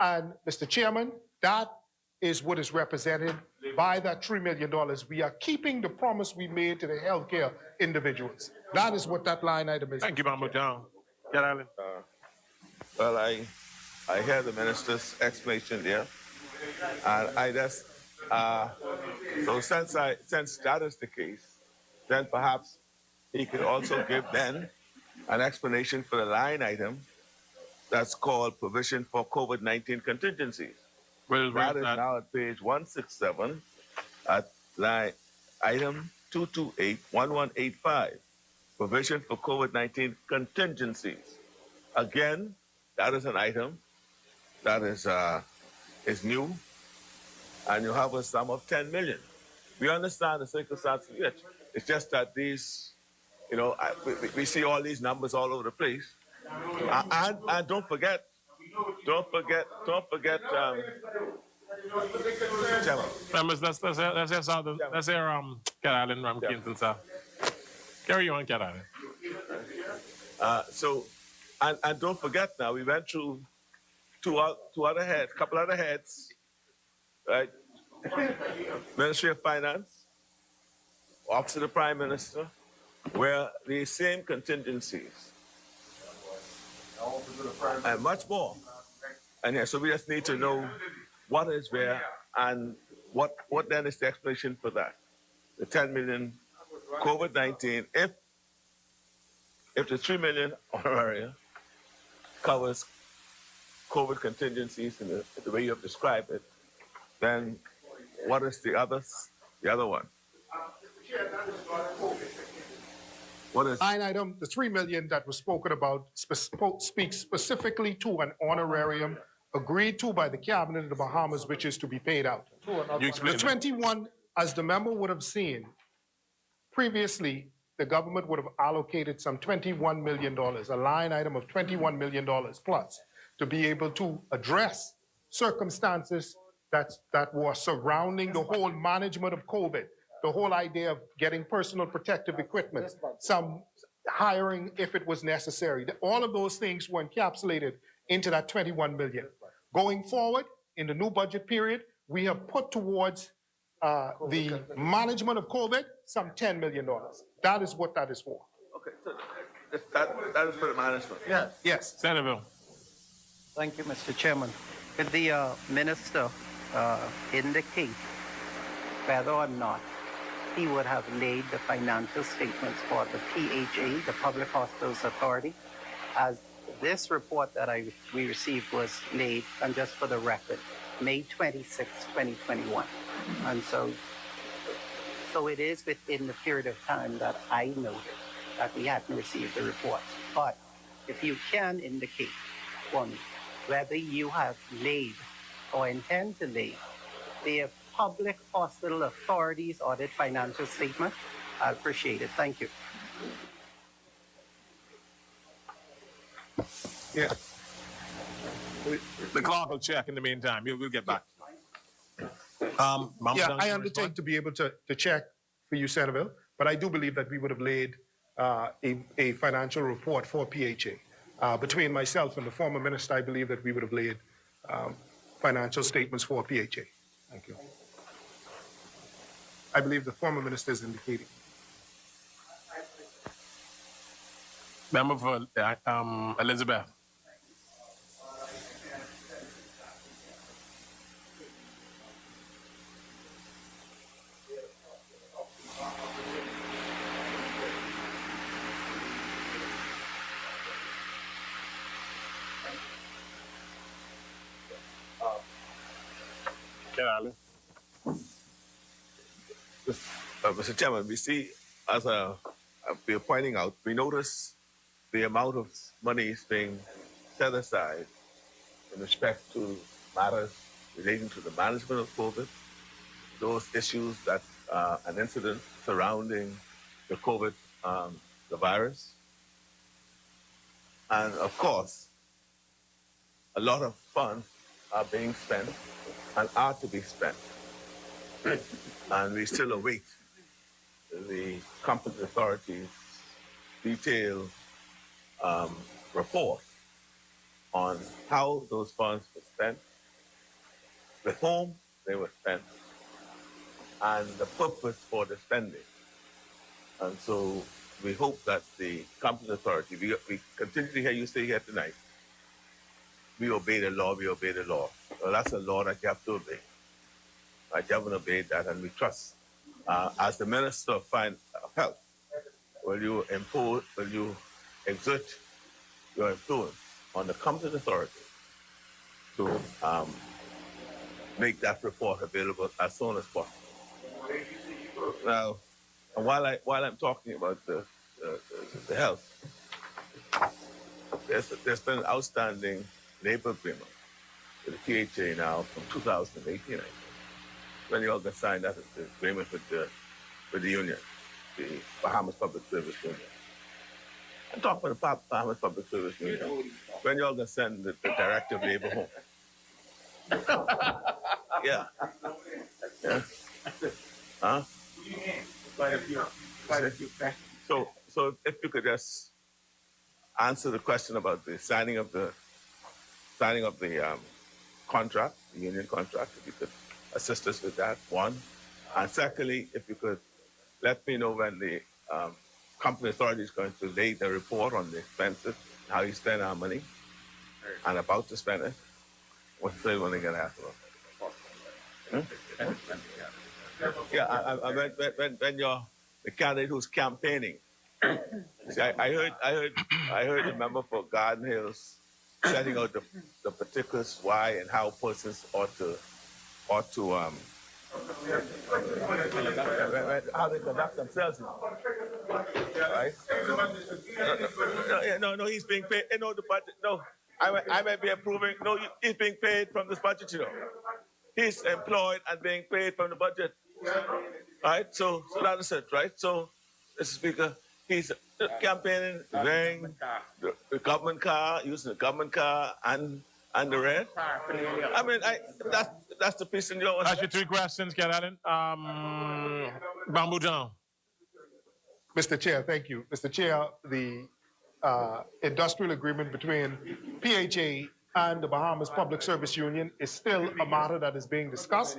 I: and Mr. Chairman, that is what is represented by that $3 million. We are keeping the promise we made to the healthcare individuals. That is what that line item is.
G: Thank you, Mahmoud. Cat Island.
R: Well, I hear the minister's explanation there, and I just so since that is the case, then perhaps he could also give then an explanation for the line item that's called provision for COVID-19 contingencies. That is now at page 167 at line item 228-1185, provision for COVID-19 contingencies. Again, that is an item that is new, and you have a sum of 10 million. We understand the circumstances of it. It's just that these, we see all these numbers all over the place. And don't forget,
G: Members, let's hear Cat Island, Ramkey, and South. Carry on, Cat Island.
R: And don't forget now, we went through couple other heads, right? Ministry of Finance, Office of the Prime Minister, where the same contingencies and much more. And yeah, so we just need to know what is where and what then is the explanation for that. The 10 million COVID-19, if the 3 million honoraria covers COVID contingencies in the way you have described it, then what is the other one? What is
I: line item, the 3 million that was spoken about speaks specifically to an honorarium agreed to by the cabinet of the Bahamas, which is to be paid out.
G: You explain
I: The
G: that.
I: 21, as the member would have seen, previously, the government would have allocated some $21 million, a line item of $21 million plus, to be able to address circumstances that were surrounding the whole management of COVID, the whole idea of getting personal protective equipment, some hiring if it was necessary. All of those things were encapsulated into that 21 million. Going forward, in the new budget period, we have put towards the management of COVID some $10 million. That is what that is for.
R: okay? So that is for the management.
L: Yes.
I: Yes.
G: Senator.
L: Thank you, Mr. Chairman. Could the minister indicate whether or not he would have laid the financial statements for the PHA, the Public Hospitals Authority, as this report that we received was laid, and just for the record, May 26, 2021. And so it is within the period of time that I noted that we hadn't received the report. But if you can indicate for me whether you have laid or intend to lay the Public Hospital Authority's audit financial statement, I appreciate it. Thank you.
I: Yeah.
G: The clerk will check in the meantime. We'll get back. Mama
I: Yeah,
G: Duncan,
I: I undertake to be able to check for you, Senator, but I do believe that we would have laid a financial report for PHA. Between myself and the former minister, I believe that we would have laid financial statements for PHA. Thank you. I believe the former minister is indicating.
G: Member for Elizabeth.
R: Mr. Chairman, we see, as we are pointing out, we notice the amount of money is being set aside in respect to matters relating to the management of COVID, those issues that an incident surrounding the COVID, the virus. And of course, a lot of funds are being spent and are to be spent. And we still await the competent authorities' detailed report on how those funds were spent, with whom they were spent, and the purpose for the spending. And so we hope that the competent authority, we continue to hear you say here tonight, we obey the law, we obey the law. Well, that's a law that you have to obey. You haven't obeyed that, and we trust. As the Minister of Health, will you exert your influence on the competent authority to make that report available as soon as possible? Now, and while I'm talking about the health, there's been an outstanding labor agreement with the PHA now from 2018, I think, when you all got signed that agreement with the union, the Bahamas Public Service Union. I'm talking about the Bahamas Public Service Union. When you all got sent the Director of Labor home. Yeah. Yeah. Huh?
K: Quite a few.
R: So if you could just answer the question about the signing of the contract, the union contract, if you could
H: assist us with that, one. And secondly, if you could let me know when the company authority is going to lay the report on the expenses, how you spend our money, and about to spend it. What's the one they're going to ask about? Yeah, I when you're the candidate who's campaigning. See, I heard the member for Garden Hills setting out the particulars why and how persons ought to how they conduct themselves. Right? No, he's being paid. No, the budget. No, I might be approving. No, he's being paid from this budget. You know, he's employed and being paid from the budget. Right? So that is it. Right? So, Mr. Speaker, he's campaigning, wearing the government car, using the government car, and the red. I mean, that's the piece in your.
G: That's your three questions, Cat Allen. Bamboo John.
I: Mr. Chair, thank you. Mr. Chair, the industrial agreement between PHA and the Bahamas Public Service Union is still a matter that is being discussed.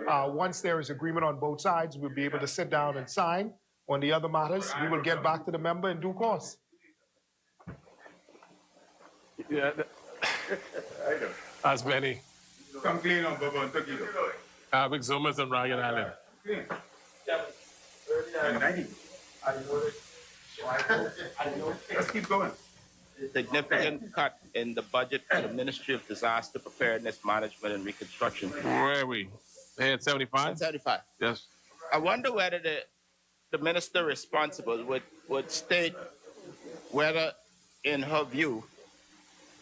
I: Once there is agreement on both sides, we'll be able to sit down and sign. On the other matters, we will get back to the member in due course.
G: Yeah. As many.
Q: Come clean on Bubba and Tucky.
G: Big Zoomers and Ragged Island.
Q: Let's keep going.
P: Significant cut in the budget for the Ministry of Disaster Preparedness, Management, and Reconstruction.
G: Where are we? Hey, at 75?
P: 75.
G: Yes.
P: I wonder whether the minister responsible would state whether, in her view,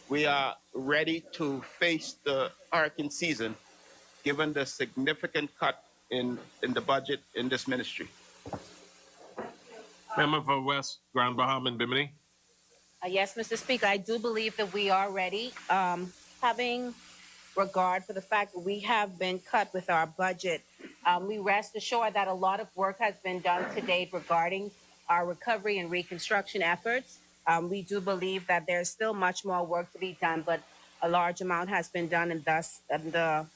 P: we are ready to face the hurricane season, given the significant cut in the budget in this ministry.
G: Member for West Grand Baham and Bimini.
N: Yes, Mr. Speaker, I do believe that we are ready. Having regard for the fact that we have been cut with our budget, we rest assured that a lot of work has been done to date regarding our recovery and reconstruction efforts. We do believe that there's still much more work to be done, but a large amount has been done, and thus the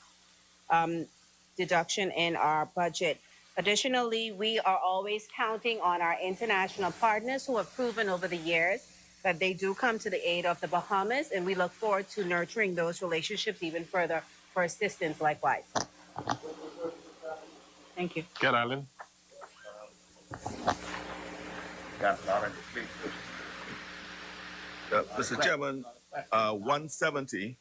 N: deduction in our budget. Additionally, we are always counting on our international partners who have proven over the years that they do come to the aid of the Bahamas, and we look forward to nurturing those relationships even further for assistance likewise. Thank you.
G: Cat Island.
H: Mr. Chairman, 170.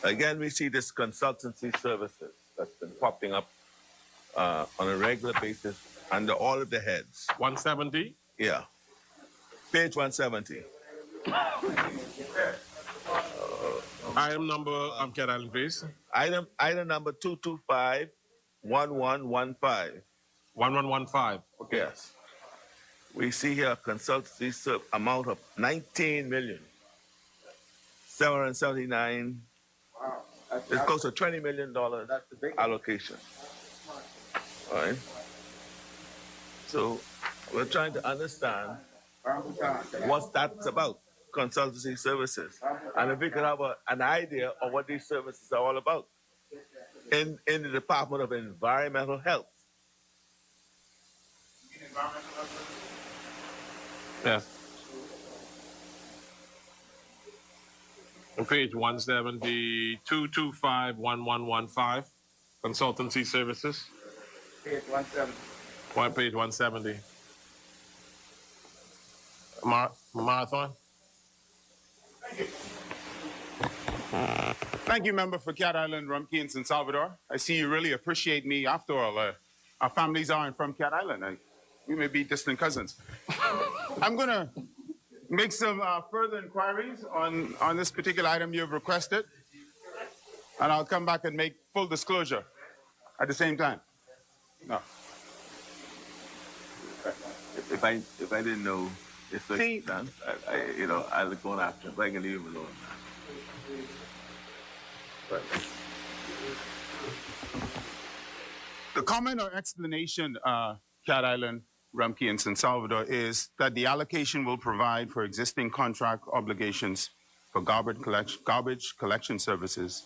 H: Again, we see this consultancy services that's been popping up on a regular basis under all of the heads.
G: 170?
H: Yeah. Page 170.
G: Item number, Cat Island, please.
H: Item number 225 1115.
G: 1115. Okay.
H: Yes. We see here a consultancy amount of $19,779,000. Wow. It's close to $20 million allocation. All right. So we're trying to understand what that's about, consultancy services. And if we could have an idea of what these services are all about in the Department of Environmental Health.
G: Yes. On page 170, 225-1115, consultancy services.
P: Page 170.
G: Page 170. Marathon.
Q: Thank you, member for Cat Island, Rumkey, and San Salvador. I see you really appreciate me. After all, our families aren't from Cat Island. We may be distant cousins. I'm going to make some further inquiries on this particular item you've requested, and I'll come back and make full disclosure at the same time. No.
H: If I didn't know his circumstance, I'll go on after him. I can leave him alone. But
Q: The comment or explanation, Cat Island, Rumkey, and San Salvador, is that the allocation will provide for existing contract obligations for garbage collection services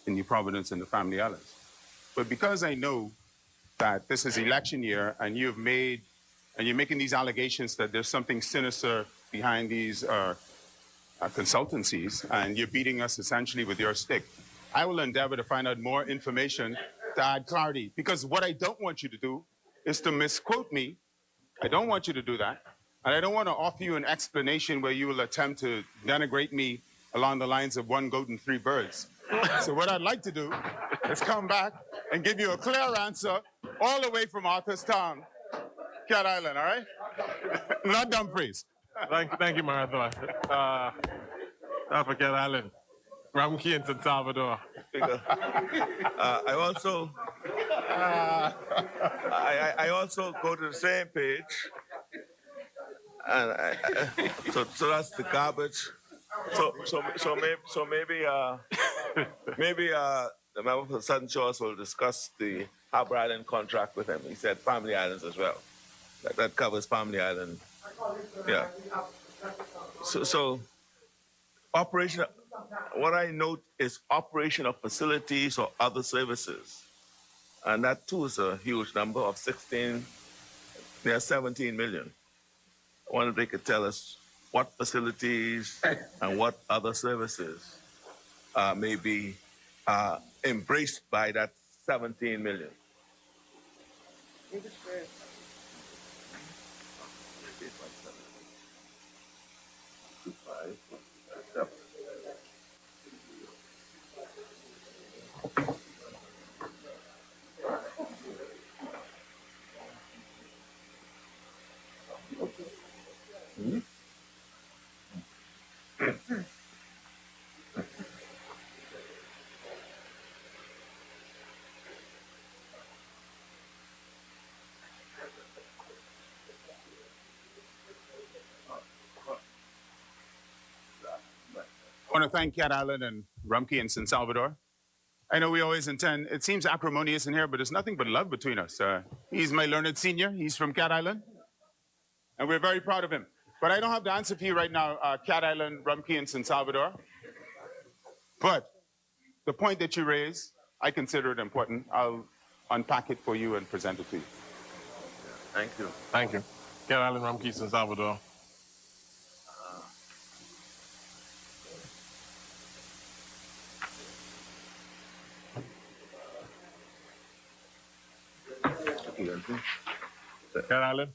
Q: in New Providence and the Family Islands. But because I know that this is election year and you're making these allegations that there's something sinister behind these consultancies and you're beating us essentially with your stick, I will endeavor to find out more information to add clarity. Because what I don't want you to do is to misquote me. I don't want you to do that. And I don't want to offer you an explanation where you will attempt to denigrate me along the lines of one goat and three birds. So what I'd like to do is come back and give you a clear answer all the way from Arthur's Town, Cat Island, all right? Not Dumfries.
G: Thank you, Marathon. For Cat Island. Ramkey in San Salvador.
R: I also go to the same page, and so that's the garbage. So maybe the member for Southern Shores will discuss the Harbour Island contract with him. He said Family Islands as well. That covers Family Island. Yeah. So operation. What I note is operation of facilities or other services. And that too is a huge number of 17 million. I wonder if they could tell us what facilities and what other services may be embraced by that 17 million.
Q: I want to thank Cat Island and Rumkey in San Salvador. I know we always intend, it seems acrimonious in here, but there's nothing but love between us. He's my learned senior. He's from Cat Island, and we're very proud of him. But I don't have the answer for you right now, Cat Island, Rumkey, and San Salvador. But the point that you raised, I consider it important. I'll unpack it for you and present it to you.
R: Thank you.
G: Thank you. Cat Island, Rumkey, San Salvador. Cat Island.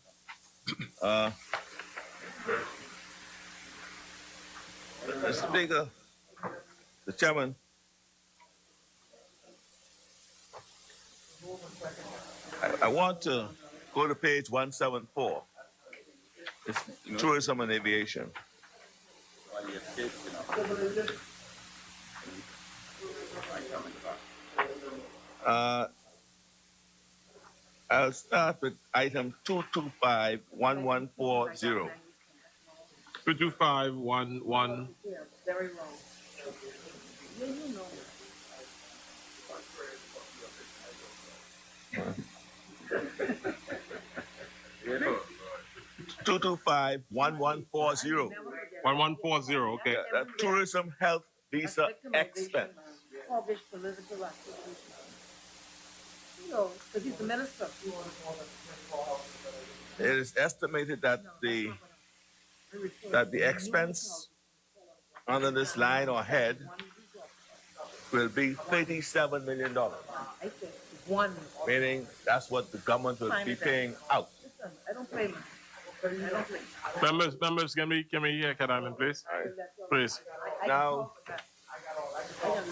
R: Mr. Speaker, the chairman, I want to go to page 174. It's tourism and aviation. I'll start with item 225-1140.
G: 225-11.
T: Yeah, very low. Yeah, you know.
R: 225-1140.
G: 1140, okay.
R: Tourism health visa expense.
T: Publish political activities. You know, because he's the minister.
R: It is estimated that the expense under this line or head will be $37 million.
T: I said one.
R: Meaning that's what the government will be paying out.
T: Listen, I don't play much. I don't play.
G: Members, can we hear Cat Island, please? Please.
R: Now,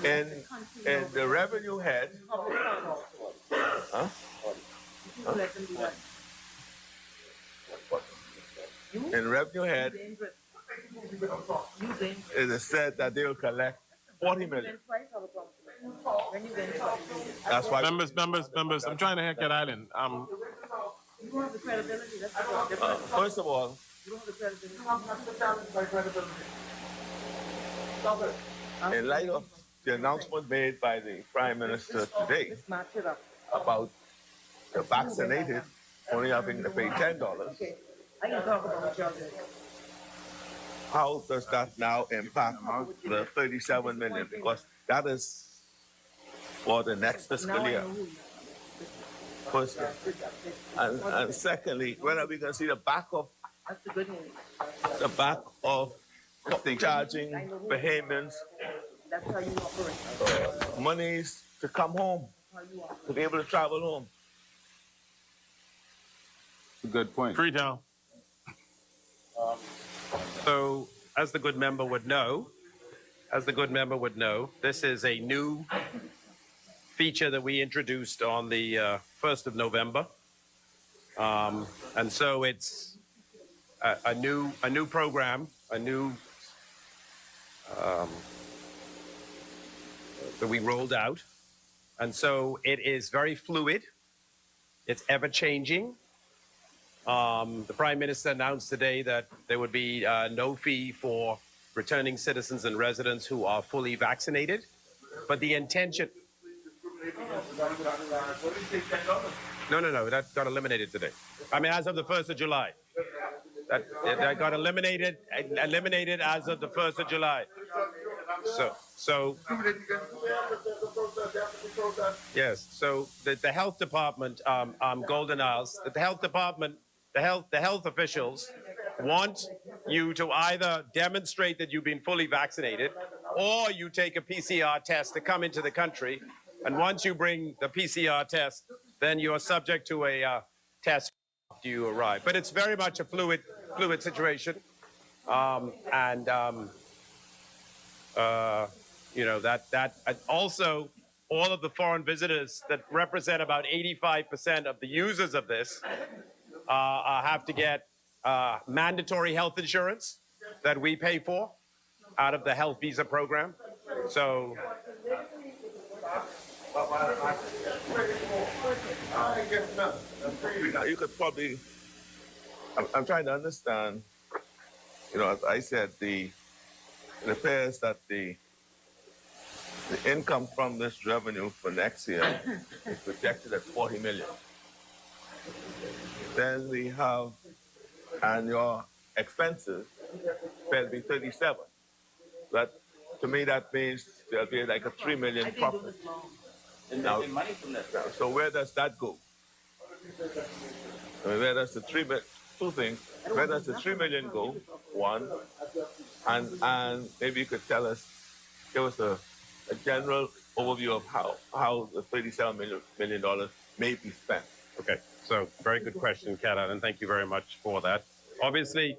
R: in the revenue head, in revenue head, it is said that they will collect 40 million. That's why
G: members, I'm trying to hear Cat Island.
T: You don't have the credibility. That's
R: first of all,
T: you don't have the credibility.
R: in light of the announcement made by the Prime Minister today about the vaccinated only having to pay $10,
T: Okay, I can talk about what y'all did.
R: how does that now impact the 37 million? Because that is for the next
T: Now
R: fiscal
T: I
R: year.
T: know who.
R: First, and secondly, when are we going to see the back of
T: That's the good news.
R: charging Bahamians
T: That's how you operate.
R: monies to come home, to be able to travel home?
D: Good point.
G: Freetown.
B: So, as the good member would know, this is a new feature that we introduced on the 1st of November. And so it's a new program, that we rolled out. And so it is very fluid. It's ever changing. The Prime Minister announced today that there would be no fee for returning citizens and residents who are fully vaccinated. But the intention... No, that got eliminated today. I mean, as of the 1st of July. That got eliminated as of the 1st of July. So yes, so the health department, Golden Isles, the health department, the health officials want you to either demonstrate that you've been fully vaccinated or you take a PCR test to come into the country. And once you bring the PCR test, then you are subject to a test after you arrive. But it's very much a fluid situation. You know, that also all of the foreign visitors that represent about 85% of the users of this have to get mandatory health insurance that we pay for out of the health visa program. So
R: you could probably, I'm trying to understand, you know, as I said, it appears that the income from this revenue for next year is projected at 40 million. Then we have, and your expenses will be 37. But to me, that means there'll be like a 3 million profit. Now, so where does that go? I mean, where does the 3 million, two things, where does the 3 million go? One, and maybe you could give us a general overview of how the $37 million may be spent.
B: okay, so very good question, Kata, and thank you very much for that. Obviously,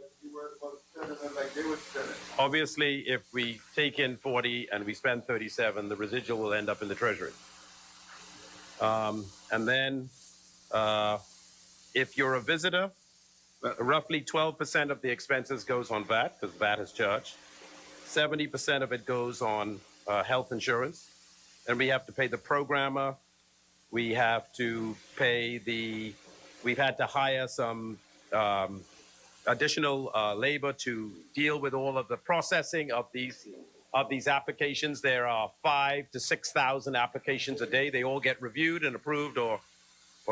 B: if we take in 40 and we spend 37, the residual will end up in the Treasury. And then if you're a visitor, roughly 12% of the expenses goes on VAT, because VAT is charged. 70% of it goes on health insurance. And we have to pay the programmer. We have to pay we've had to hire some additional labor to deal with all of the processing of these applications. There are 5,000 to 6,000 applications a day. They all get reviewed and approved or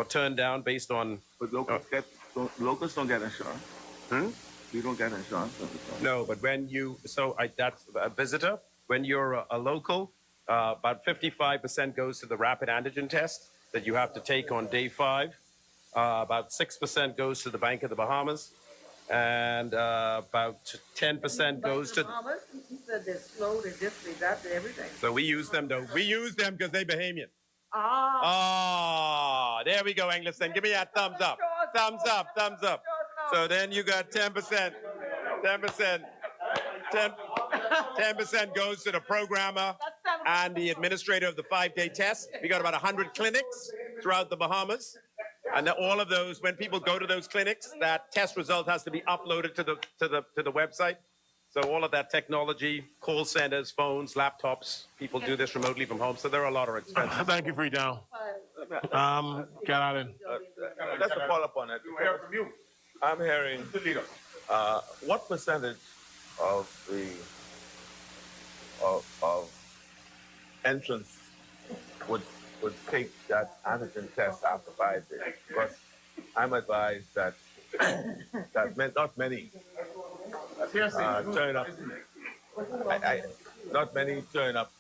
B: turned down based on.
R: But locals don't get insurance. You don't get insurance.
B: No, but that's a visitor. When you're a local, about 55% goes to the rapid antigen test that you have to take on day 5. About 6% goes to the Bank of the Bahamas, and about 10% goes to.
T: He said they're slow, they're this, they're that, they're everything.
B: So we use them though. We use them because they're Bahamian.
T: Ah.
B: Oh, there we go, Engliston. Give me that thumbs up. Thumbs up, thumbs up. So then you got 10%. 10% goes to the programmer and the administrator of the 5-day test. We got about 100 clinics throughout the Bahamas. And all of those, when people go to those clinics, that test result has to be uploaded to the website. So all of that technology, call centers, phones, laptops, people do this remotely from home. So there are a lot of expenses.
G: Thank you, Freetown. Get out in.
R: Let's follow up on it. I'm hearing what percentage of entrants would take that antigen test after 5 days? Because I'm advised that not many turn up. Not many turn up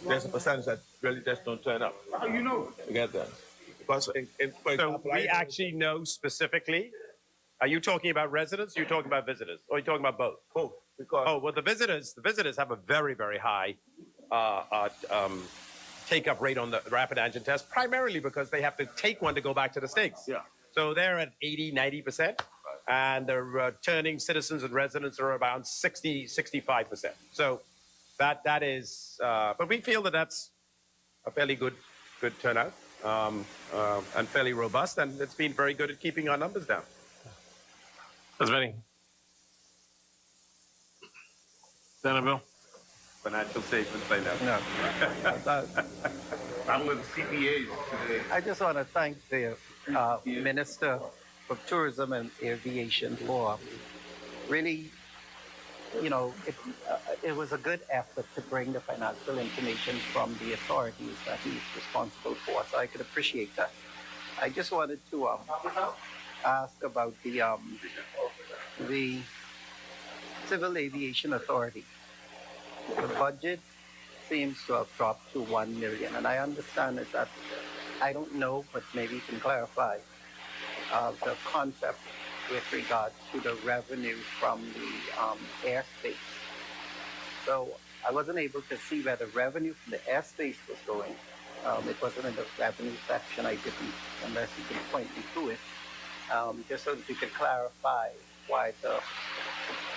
R: there's a percentage that really just don't turn up.
Q: How you know?
R: You get that? Because for
B: So
R: example,
B: we actually know specifically. Are you talking about residents? Or are you talking about visitors? Or are you talking about both?
R: both, because
B: Oh, well, the visitors have a very, very high take-up rate on the rapid antigen test, primarily because they have to take one to go back to the States.
R: Yeah.
B: So they're at 80, 90%, and the returning citizens and residents are around 60, 65%. So that is, but we feel that that's a fairly good turnout and fairly robust, and it's been very good at keeping our numbers down.
G: That's ready. Senator Bill.
B: Financial statements, I know.
H: No.
Q: I'm with the CPAs today.
L: I just want to thank the Minister of Tourism and Aviation for really, it was a good effort to bring the financial information from the authorities that he's responsible for. So I could appreciate that. I just wanted to ask about the Civil Aviation Authority. The budget seems to have dropped to 1 million, and I understand that I don't know, but maybe you can clarify the concept with regard to the revenue from the airspace. So I wasn't able to see where the revenue from the airspace was going. It wasn't in the revenue section. I didn't, unless you can point me to it. Just so that you can clarify why the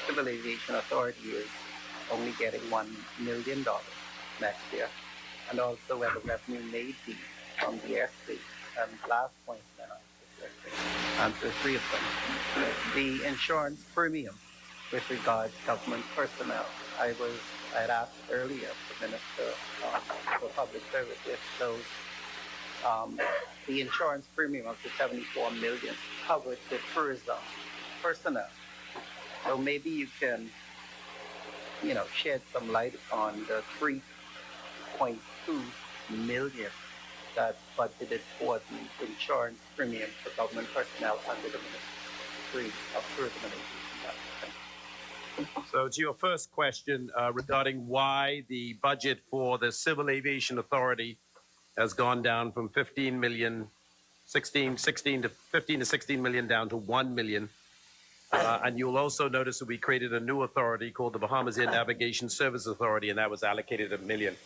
L: Civil Aviation Authority is only getting $1 million next year, and also where the revenue may be from the airspace. And last point, then I'll answer three of them. The insurance premium with regard to government personnel. I had asked earlier the Minister for Public Service if those the insurance premium of the 74 million covered the tourism personnel. So maybe you can, shed some light on the 3.2 million that's budgeted for the insurance premium for government personnel under the Ministry of Tourism and Aviation.
B: So to your first question regarding why the budget for the Civil Aviation Authority has gone down from 15 to 16 million down to 1 million. And you'll also notice that we created a new authority called the Bahamas Air Navigation Service Authority, and that was allocated $1 million.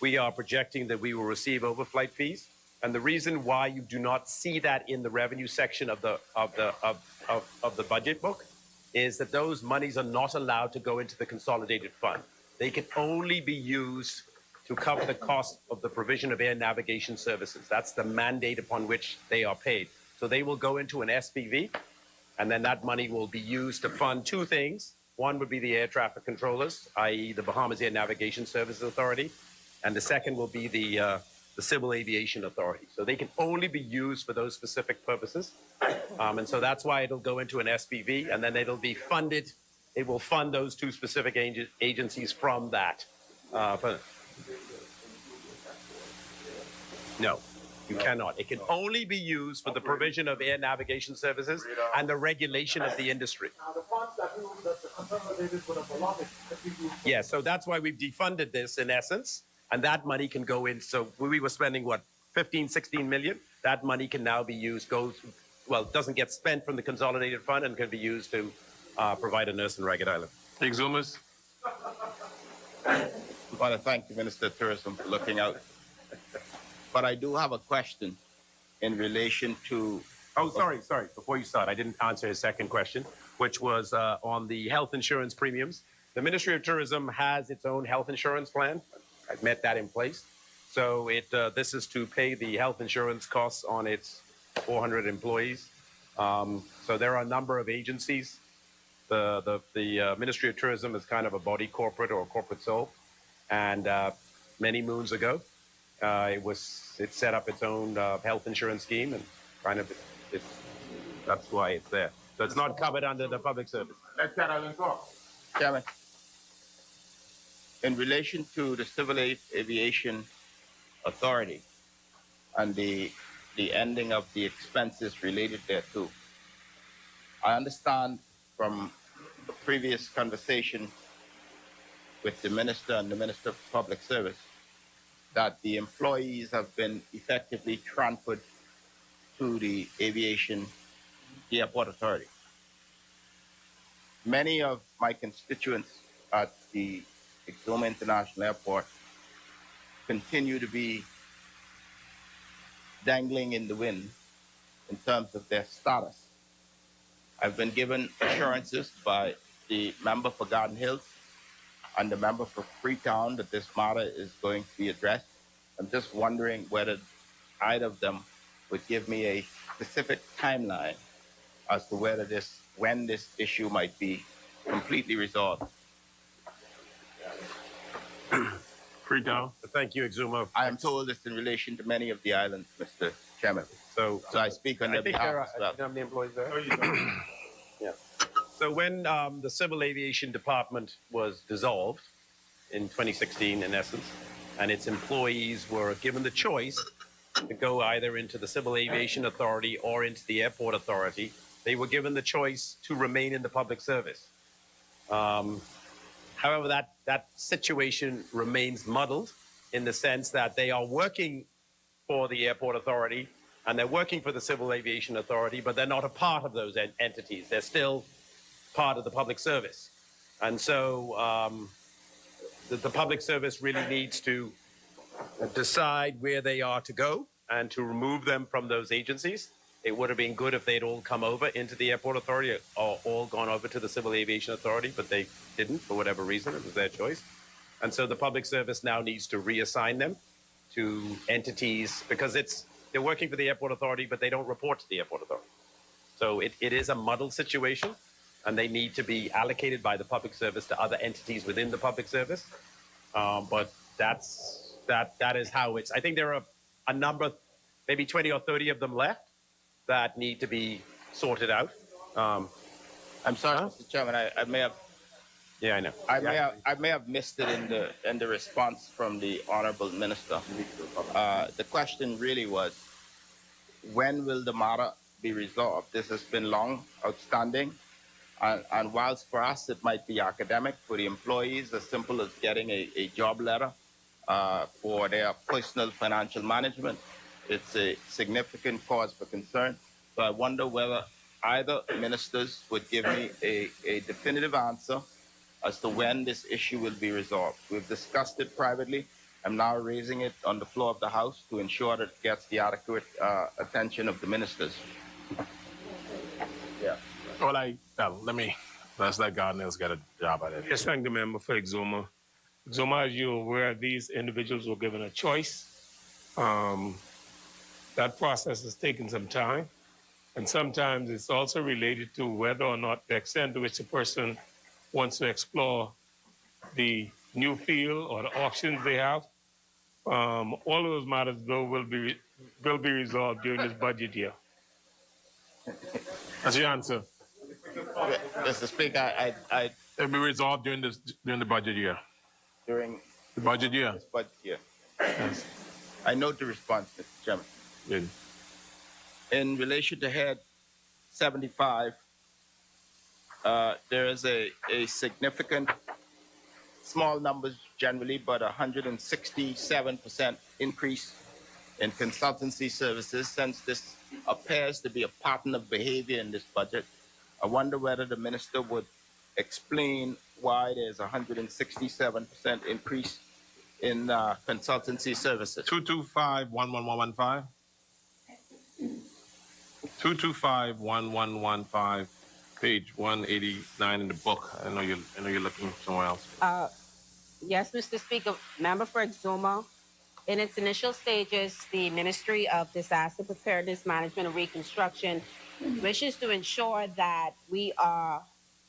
B: We are projecting that we will receive overflight fees, and the reason why you do not see that in the revenue section of the budget book is that those monies are not allowed to go into the consolidated fund. They can only be used to cover the cost of the provision of air navigation services. That's the mandate upon which they are paid. So they will go into an SPV, and then that money will be used to fund two things. One would be the air traffic controllers, i.e. the Bahamas Air Navigation Services Authority, and the second will be the Civil Aviation Authority. So they can only be used for those specific purposes. And so that's why it'll go into an SPV, and then it'll be funded. It will fund those two specific agencies from that. No, you cannot. It can only be used for the provision of air navigation services and the regulation of the industry.
F: The funds that the consolidated would have allotted.
B: Yes, so that's why we've defunded this in essence, and that money can go in. So we were spending, 16 million? That money can now be used, doesn't get spent from the consolidated fund and can be used to provide a nurse in Ragged Island.
G: Exumas.
P: I want to thank the Minister of Tourism for looking out. But I do have a question in relation to...
B: Oh, sorry. Before you start, I didn't answer his second question, which was on the health insurance premiums. The Ministry of Tourism has its own health insurance plan. I've met that in place. So this is to pay the health insurance costs on its 400 employees. So there are a number of agencies. The Ministry of Tourism is kind of a body corporate or a corporate soul. And many moons ago, it set up its own health insurance scheme, and that's why it's there. So it's not covered under the public service.
Q: Let Cat Island talk.
P: Chairman, in relation to the Civil Aviation Authority and the ending of the expenses related thereto, I understand from the previous conversation with the Minister and the Minister of Public Service that the employees have been effectively transferred to the Airport Authority. Many of my constituents at the Exuma International Airport continue to be dangling in the wind in terms of their status. I've been given assurances by the member for Garden Hills and the member for Freetown that this matter is going to be addressed. I'm just wondering whether either of them would give me a specific timeline as to when this issue might be completely resolved.
G: Freetown.
B: Thank you, Exuma.
P: I am told it's in relation to many of the islands, Mr. Chairman. So I speak on their behalf as well.
B: Do you have the employees there? Yeah. So when the Civil Aviation Department was dissolved in 2016, in essence, and its employees were given the choice to go either into the Civil Aviation Authority or into the Airport Authority, they were given the choice to remain in the public service. However, that situation remains muddled in the sense that they are working for the Airport Authority and they're working for the Civil Aviation Authority, but they're not a part of those entities. They're still part of the public service. And so the public service really needs to decide where they are to go and to remove them from those agencies. It would have been good if they'd all come over into the Airport Authority or all gone over to the Civil Aviation Authority, but they didn't for whatever reason. It was their choice. And so the public service now needs to reassign them to entities because they're working for the Airport Authority, but they don't report to the Airport Authority. So it is a muddled situation, and they need to be allocated by the public service to other entities within the public service. But that is how it's. I think there are a number, maybe 20 or 30 of them left that need to be sorted out.
P: I'm sorry, Mr. Chairman. I may have.
B: Yeah, I know.
P: I may have missed it in the response from the Honourable Minister. The question really was, when will the matter be resolved? This has been long outstanding, and whilst for us it might be academic, for the employees as simple as getting a job letter for their personal financial management, it's a significant cause for concern. So I wonder whether either ministers would give me a definitive answer as to when this issue will be resolved. We've discussed it privately. I'm now raising it on the floor of the House to ensure that it gets the adequate attention of the ministers.
G: Yeah. Well, let's let God Hills get a job at it.
U: Yes, thank the member for Exuma. Exuma, as you're aware, these individuals were given a choice. That process has taken some time. And sometimes it's also related to whether or not the extent to which a person wants to explore the new field or the options they have. All of those matters, though, will be resolved during this budget year. That's your answer.
P: Mr. Speaker,
G: it'll be resolved during the budget year.
P: During
G: the budget year.
P: This budget year. Yes. I note the response, Mr. Chairman.
G: Good.
P: In relation to Head 75, there is a significant, small numbers generally, but 167% increase in consultancy services. Since this appears to be a pattern of behavior in this budget, I wonder whether the minister would explain why there's 167% increase in consultancy services.
G: 225-11115. 225-1115, page 189 in the book. I know you're looking somewhere else.
N: Yes, Mr. Speaker, member for Exuma. In its initial stages, the Ministry of Disaster Preparedness, Management, and Reconstruction wishes to ensure that we are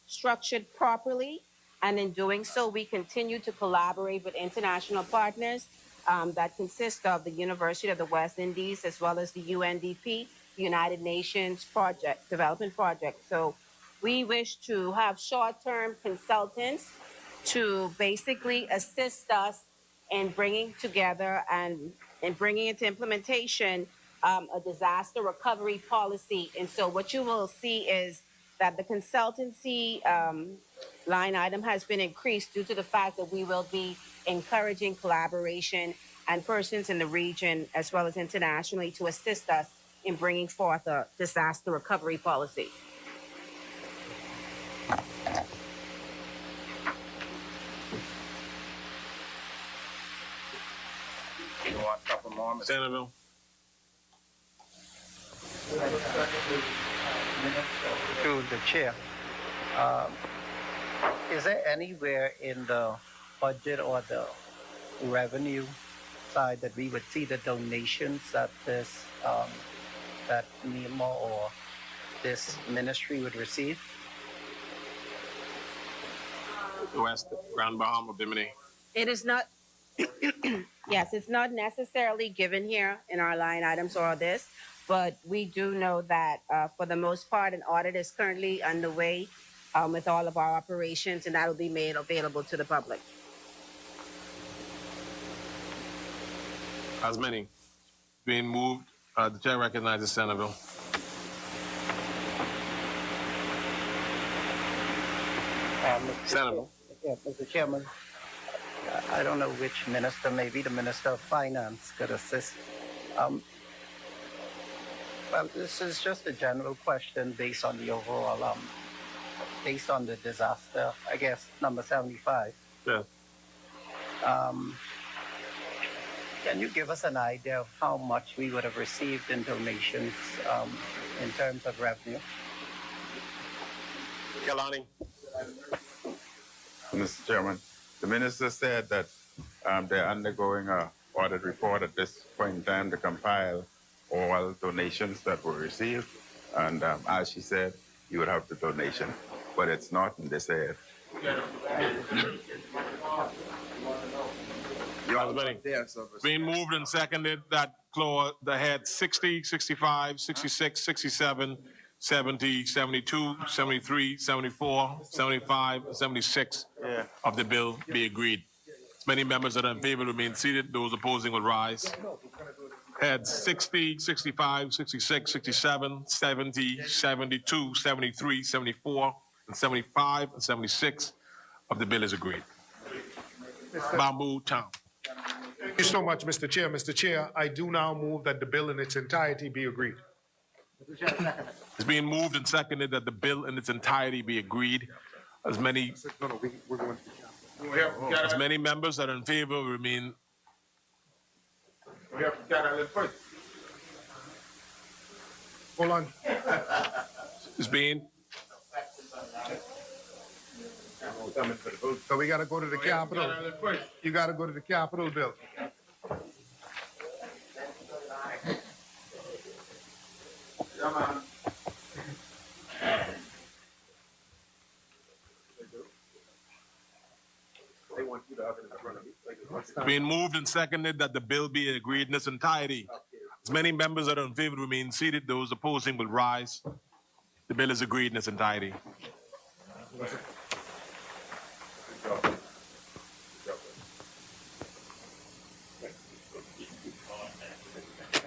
N: structured properly, and in doing so, we continue to collaborate with international partners that consist of the University of the West Indies as well as the UNDP, United Nations Development Project. So we wish to have short-term consultants to basically assist us in bringing together and in bringing into implementation a disaster recovery policy. And so what you will see is that the consultancy line item has been increased due to the fact that we will be encouraging collaboration and persons in the region as well as internationally to assist us in bringing forth a disaster recovery policy.
L: You want a couple more?
G: Centerville.
L: To the chair, is there anywhere in the budget or the revenue side that we would see the donations that this that NEMA or this ministry would receive?
G: West, Grand Bahama, Bimini.
N: It is not, yes, it's not necessarily given here in our line items or this, but we do know that for the most part, an audit is currently underway with all of our operations, and that will be made available to the public.
G: As many. Being moved. The chair recognizes Centerville. Centerville.
L: Yeah, Mr. Chairman, I don't know which minister, maybe the Minister of Finance could assist. Well, this is just a general question based on the overall, based on the disaster, I guess, number 75.
G: Yeah.
L: Can you give us an idea of how much we would have received in donations in terms of revenue?
G: Kalani.
C: Mr. Chairman, the minister said that they're undergoing a audit report at this point in time to compile all donations that were received. And as she said, you would have the donation, but it's not in this area.
G: Being moved and seconded that clause, the head 60, 65, 66, 67, 70, 72, 73, 74, 75, and 76 of the bill be agreed. As many members that are in favor remain seated. Those opposing will rise. Heads 60, 65, 66, 67, 70, 72, 73, 74, and 75, and 76 of the bill is agreed. Bamboo Town.
I: Thank you so much, Mr. Chair. Mr. Chair, I do now move that the bill in its entirety be agreed.
G: It's being moved and seconded that the bill in its entirety be agreed. As many members that are in favor remain.
I: We have first. Hold on.
G: It's being.
I: So we got to go to the Capitol. You got to go to the Capitol bill.
G: It's being moved and seconded that the bill be agreed in its entirety. As many members that are in favor remain seated. Those opposing will rise. The bill is agreed in its entirety.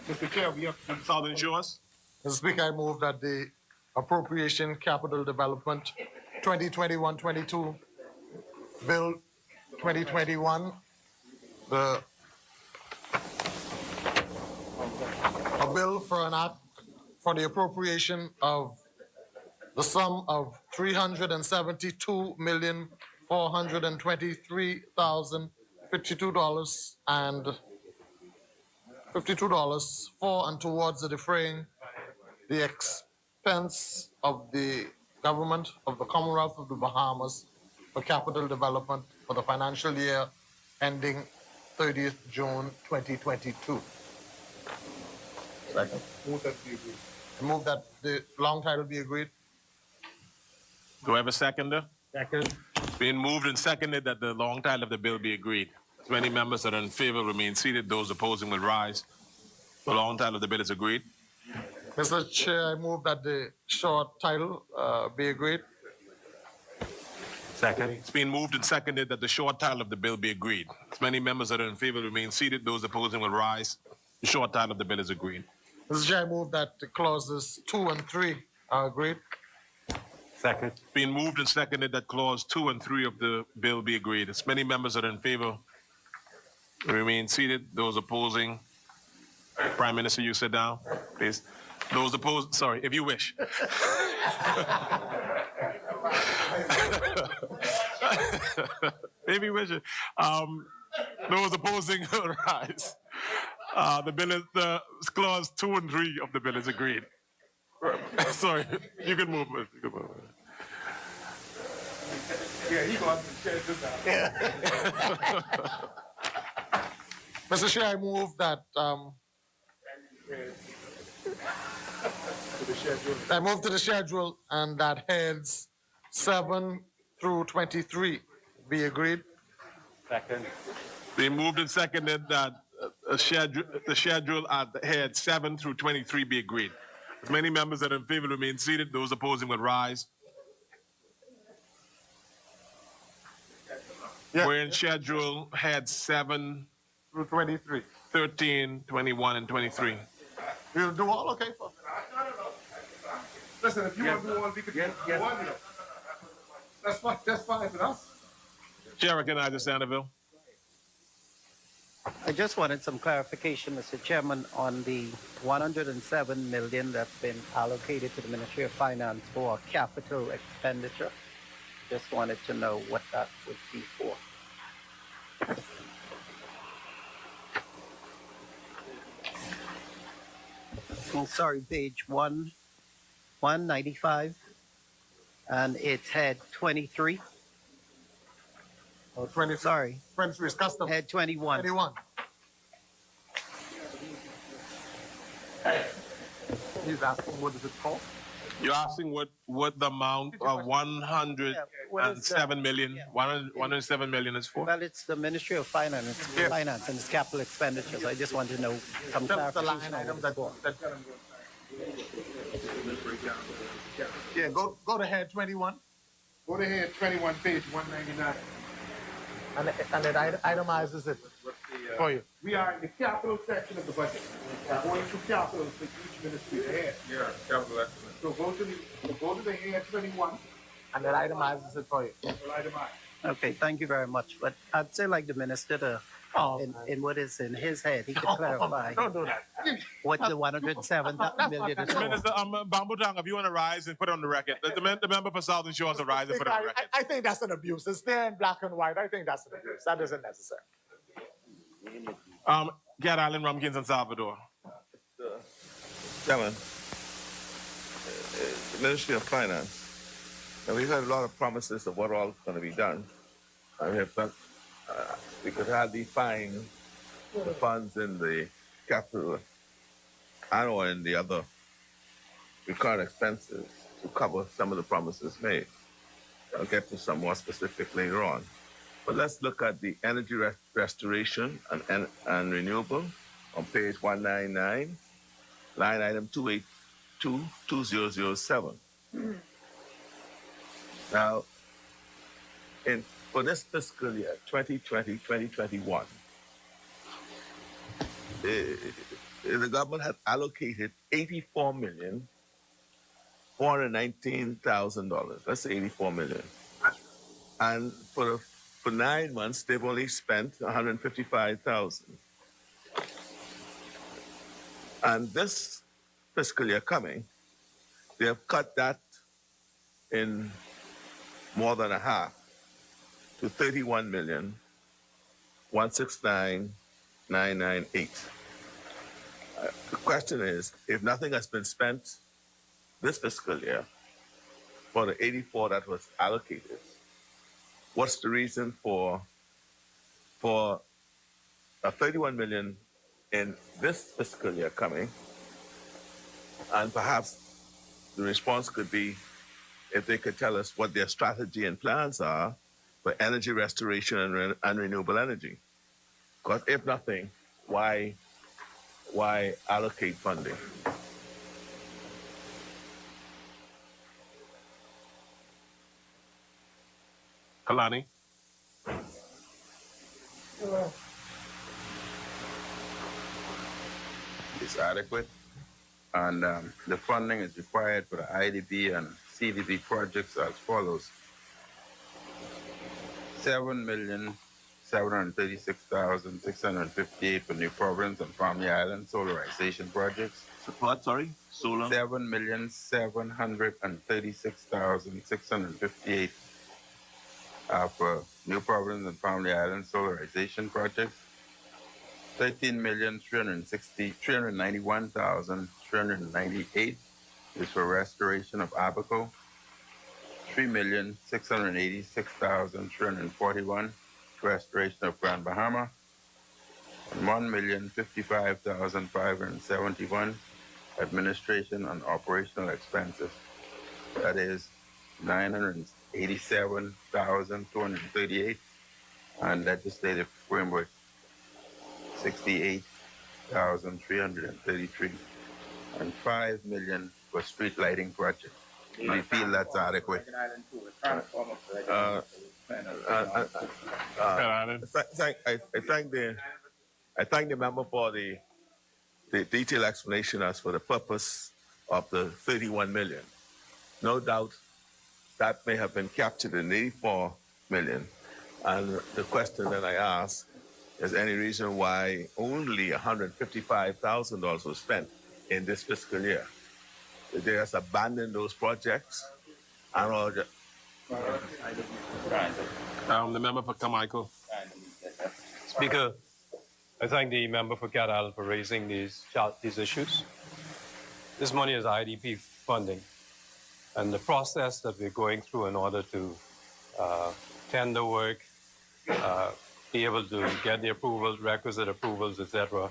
I: Mr. Chair, we have
G: Southern Shores.
F: Mr. Speaker, I move that the Appropriation Capital Development 2021-22 Bill 2021, a bill for an act for the appropriation of the sum of $372,423,052 for and towards the defraying the expense of the government of the Commonwealth of the Bahamas for capital development for the financial year ending 30th June 2022. Second.
I: Move that be agreed.
F: I move that the long title be agreed.
G: Do I have a seconder?
F: Second.
G: Being moved and seconded that the long title of the bill be agreed. As many members that are in favor remain seated. Those opposing will rise. The long title of the bill is agreed.
F: Mr. Chair, I move that the short title be agreed.
G: Second. It's been moved and seconded that the short title of the bill be agreed. As many members that are in favor remain seated. Those opposing will rise. The short title of the bill is agreed.
F: Mr. Chair, I move that the clauses 2 and 3 are agreed.
B: Second.
G: Being moved and seconded that clause 2 and 3 of the bill be agreed. As many members that are in favor remain seated. Those opposing, Prime Minister, you sit down, please. Those opposed, sorry, if you wish. If you wish. Those opposing, rise. The bill is, clause 2 and 3 of the bill is agreed. Sorry, you can move. You can move.
I: Yeah, he goes and shares Mr. Chair, I move that I move to the schedule and that heads 7 through 23 be agreed.
B: Second.
G: They moved and seconded that the schedule at the head 7 through 23 be agreed. As many members that are in favor remain seated. Those opposing would rise. We're in schedule head 7
I: through 23.
G: 13, 21, and 23.
I: We'll do all, okay? Listen, if you want to do all, we could do one. That's fine with us.
G: Chair recognizes Sanderville.
L: I just wanted some clarification, Mr. Chairman, on the 107 million that's been allocated to the Ministry of Finance for capital expenditure. Just wanted to know what that would be for. Oh, sorry, page 195, and it's head 23.
I: Oh, 20.
L: Sorry.
I: 23 is custom.
L: Head 21.
I: 21. He's asking what is it called?
G: You're asking what the amount of 107 million, 107 million is for?
L: Well, it's the Ministry of Finance, Finance and its capital expenditures. I just want to know some clarification on what it's for.
I: Yeah, go to head 21.
Q: Go to head 21, page 199.
I: And it itemizes it for you.
Q: We are in the capital section of the budget. We're going through capital for each ministry ahead. Yeah, capital estimate. So go to the head 21.
I: And it itemizes it for you.
L: Okay, thank you very much. But I'd say like the minister to, in what is in his head, he could clarify
I: Don't do that.
L: what the 107 million is for.
G: Minister, Bambutang, if you want to rise and put it on the record, the member for Southern Shores to rise and put it on the record.
I: I think that's an abuse. It's there in black and white. I think that's an abuse. That isn't necessary.
G: Cat Island, Rumkins, and Salvador.
H: Chairman, the Ministry of Finance, and we've heard a lot of promises of what all is going to be done. We could hardly find the funds in the capital and or in the other recurrent expenses to cover some of the promises made. I'll get to some more specific later on. But let's look at the energy restoration and renewable on page 199, line item 2822007. Now, for this fiscal year, 2020-2021, the government had allocated $84,419,000. That's $84 million. And for 9 months, they've only spent $155,000. And this fiscal year coming, they have cut that in more than a half to $31,169,998. The question is, if nothing has been spent this fiscal year for the 84 that was allocated, what's the reason for a 31 million in this fiscal year coming? And perhaps the response could be if they could tell us what their strategy and plans are for energy restoration and renewable energy. Because if nothing, why allocate funding?
G: Kalani.
M: It's adequate, and the funding is required for the IDB and CDB projects as follows. 7,736,658 for New Providence and Family Island solarization projects.
R: What, sorry? Solar?
M: 7,736,658 for New Providence and Family Island solarization projects. 13,391,398 is for restoration of Abaco. 3,686,341 restoration of Grand Bahama. And 1,055,571 administration and operational expenses. That is 987,238, and legislative framework 68,333, and 5 million for street lighting project. Do you feel that's adequate?
R: I thank the member for the detailed explanation as for the purpose of the 31 million. No doubt that may have been captured in 84 million. And the question that I ask is any reason why only $155,000 was spent in this fiscal year? Did they just abandon those projects? And all the
G: member for Carmichael.
B: Speaker, I thank the member for Cat Island for raising these issues. This money is IDP funding, and the process that we're going through in order to tender work, be able to get the approvals, requisite approvals, etc.,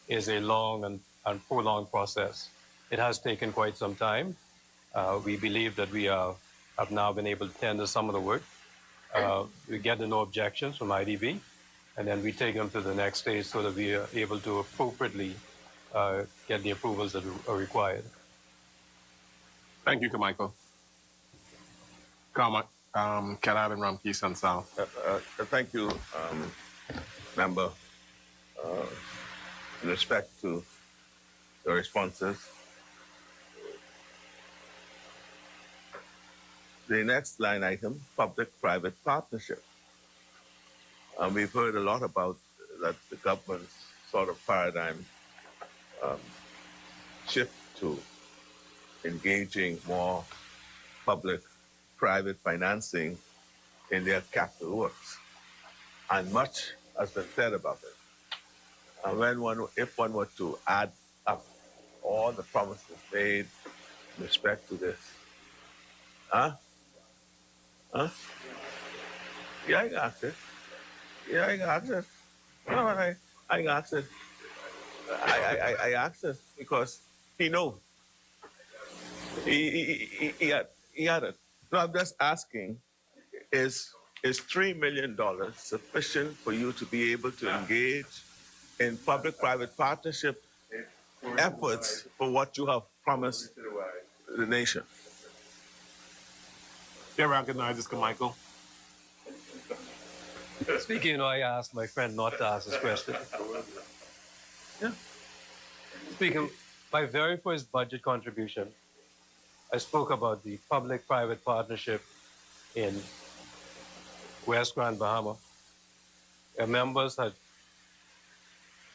B: is a long and prolonged process. It has taken quite some time. We believe that we have now been able to tender some of the work. We get the no objections from IDB, and then we take them to the next stage so that we are able to appropriately get the approvals that are required.
G: Thank you, Carmichael. Cat Island, Ramkey, and South.
R: Thank you, member. In respect to the responses, the next line item, public-private partnership. We've heard a lot about that the government's sort of paradigm shift to engaging more public-private financing in their capital works. And much has been said about it. And if one were to add up all the promises made in respect to this, Yeah, I got it. Yeah, I got it. No, I got it. I asked it because he knew. He had it. No, I'm just asking, is $3 million sufficient for you to be able to engage in public-private partnership efforts for what you have promised the nation?
G: Yeah, recognizes Carmichael.
B: Speaking, I asked my friend not to ask this question. Yeah. Speaking, my very first budget contribution, I spoke about the public-private partnership in West Grand Bahama. Our members had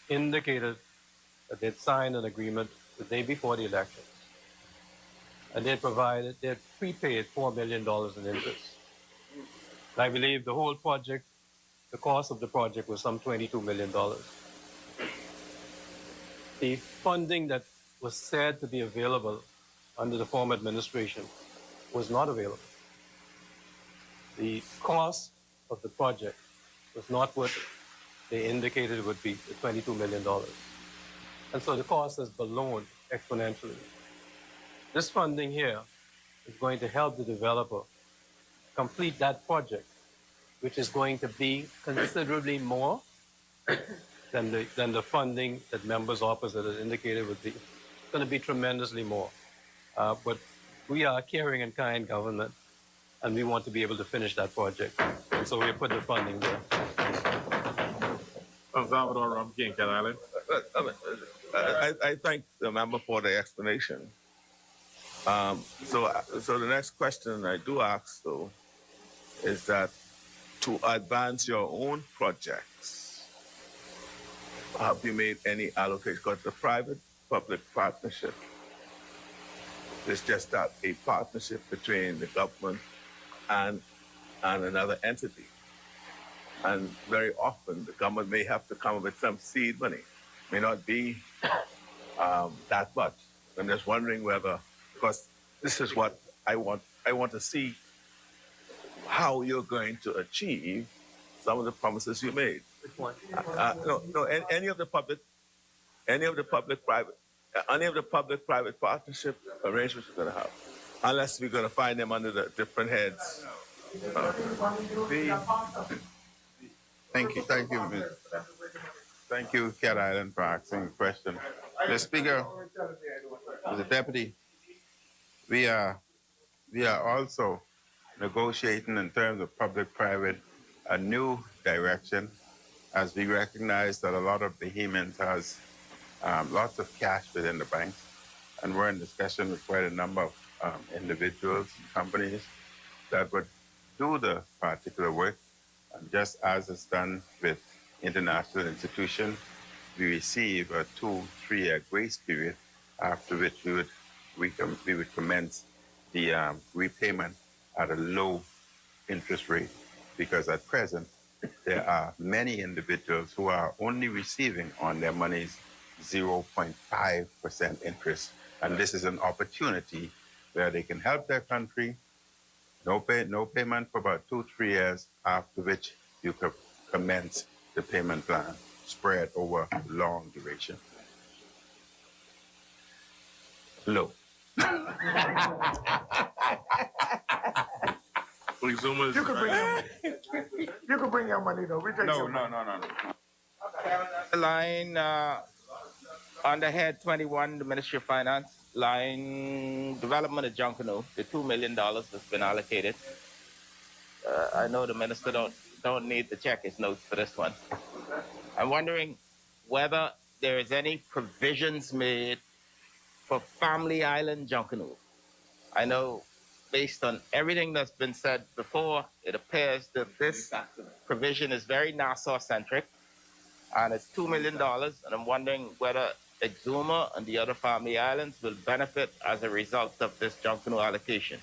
B: indicated that they'd signed an agreement the day before the elections. And they'd prepaid $4 million in interest. And I believe the whole project, the cost of the project was some $22 million. The funding that was said to be available under the former administration was not available. The cost of the project was not what they indicated it would be, the $22 million. And so the cost has ballooned exponentially. This funding here is going to help the developer complete that project, which is going to be considerably more than the funding that members opposite has indicated would be. It's going to be tremendously more. But we are a caring and kind government, and we want to be able to finish that project. And so we put the funding there.
G: Salvador Rumkey and Cat Island.
R: I thank the member for the explanation.
H: So the next question I do ask, though, is that to advance your own projects, have you made any allocation? Because the private-public partnership is just that, a partnership between the government and another entity. And very often, the government may have to come up with some seed money. May not be that much. I'm just wondering whether, because this is what I want to see how you're going to achieve some of the promises you made.
L: Which one?
H: Any of the public-private partnership arrangements we're going to have, unless we're going to find them under the different heads.
M: Thank you, Cat Island, for asking the question. The Speaker, the Deputy, we are also negotiating in terms of public-private a new direction, as we recognize that a lot of Bahamians has lots of cash within the banks, and we're in discussion with quite a number of individuals and companies that would do the particular work. And just as it's done with international institutions, we receive a 2-3-year grace period, after which we would commence the repayment at a low interest rate, because at present there are many individuals who are only receiving on their monies 0.5% interest, and this is an opportunity where they can help their country. No payment for about 2-3 years, after which you could commence the payment plan spread over long duration. Low.
I: You could bring your money though. We take
M: No.
P: The line under head 21, the Ministry of Finance, line development of Junkanoo, the $2 million that's been allocated. I know the minister don't need to check his notes for this one. I'm wondering whether there is any provisions made for Family Island Junkanoo. I know based on everything that's been said before, it appears that this provision is very Nassau-centric, and it's $2 million, and I'm wondering whether Exuma and the other Family Islands will benefit as a result of this Junkanoo allocation.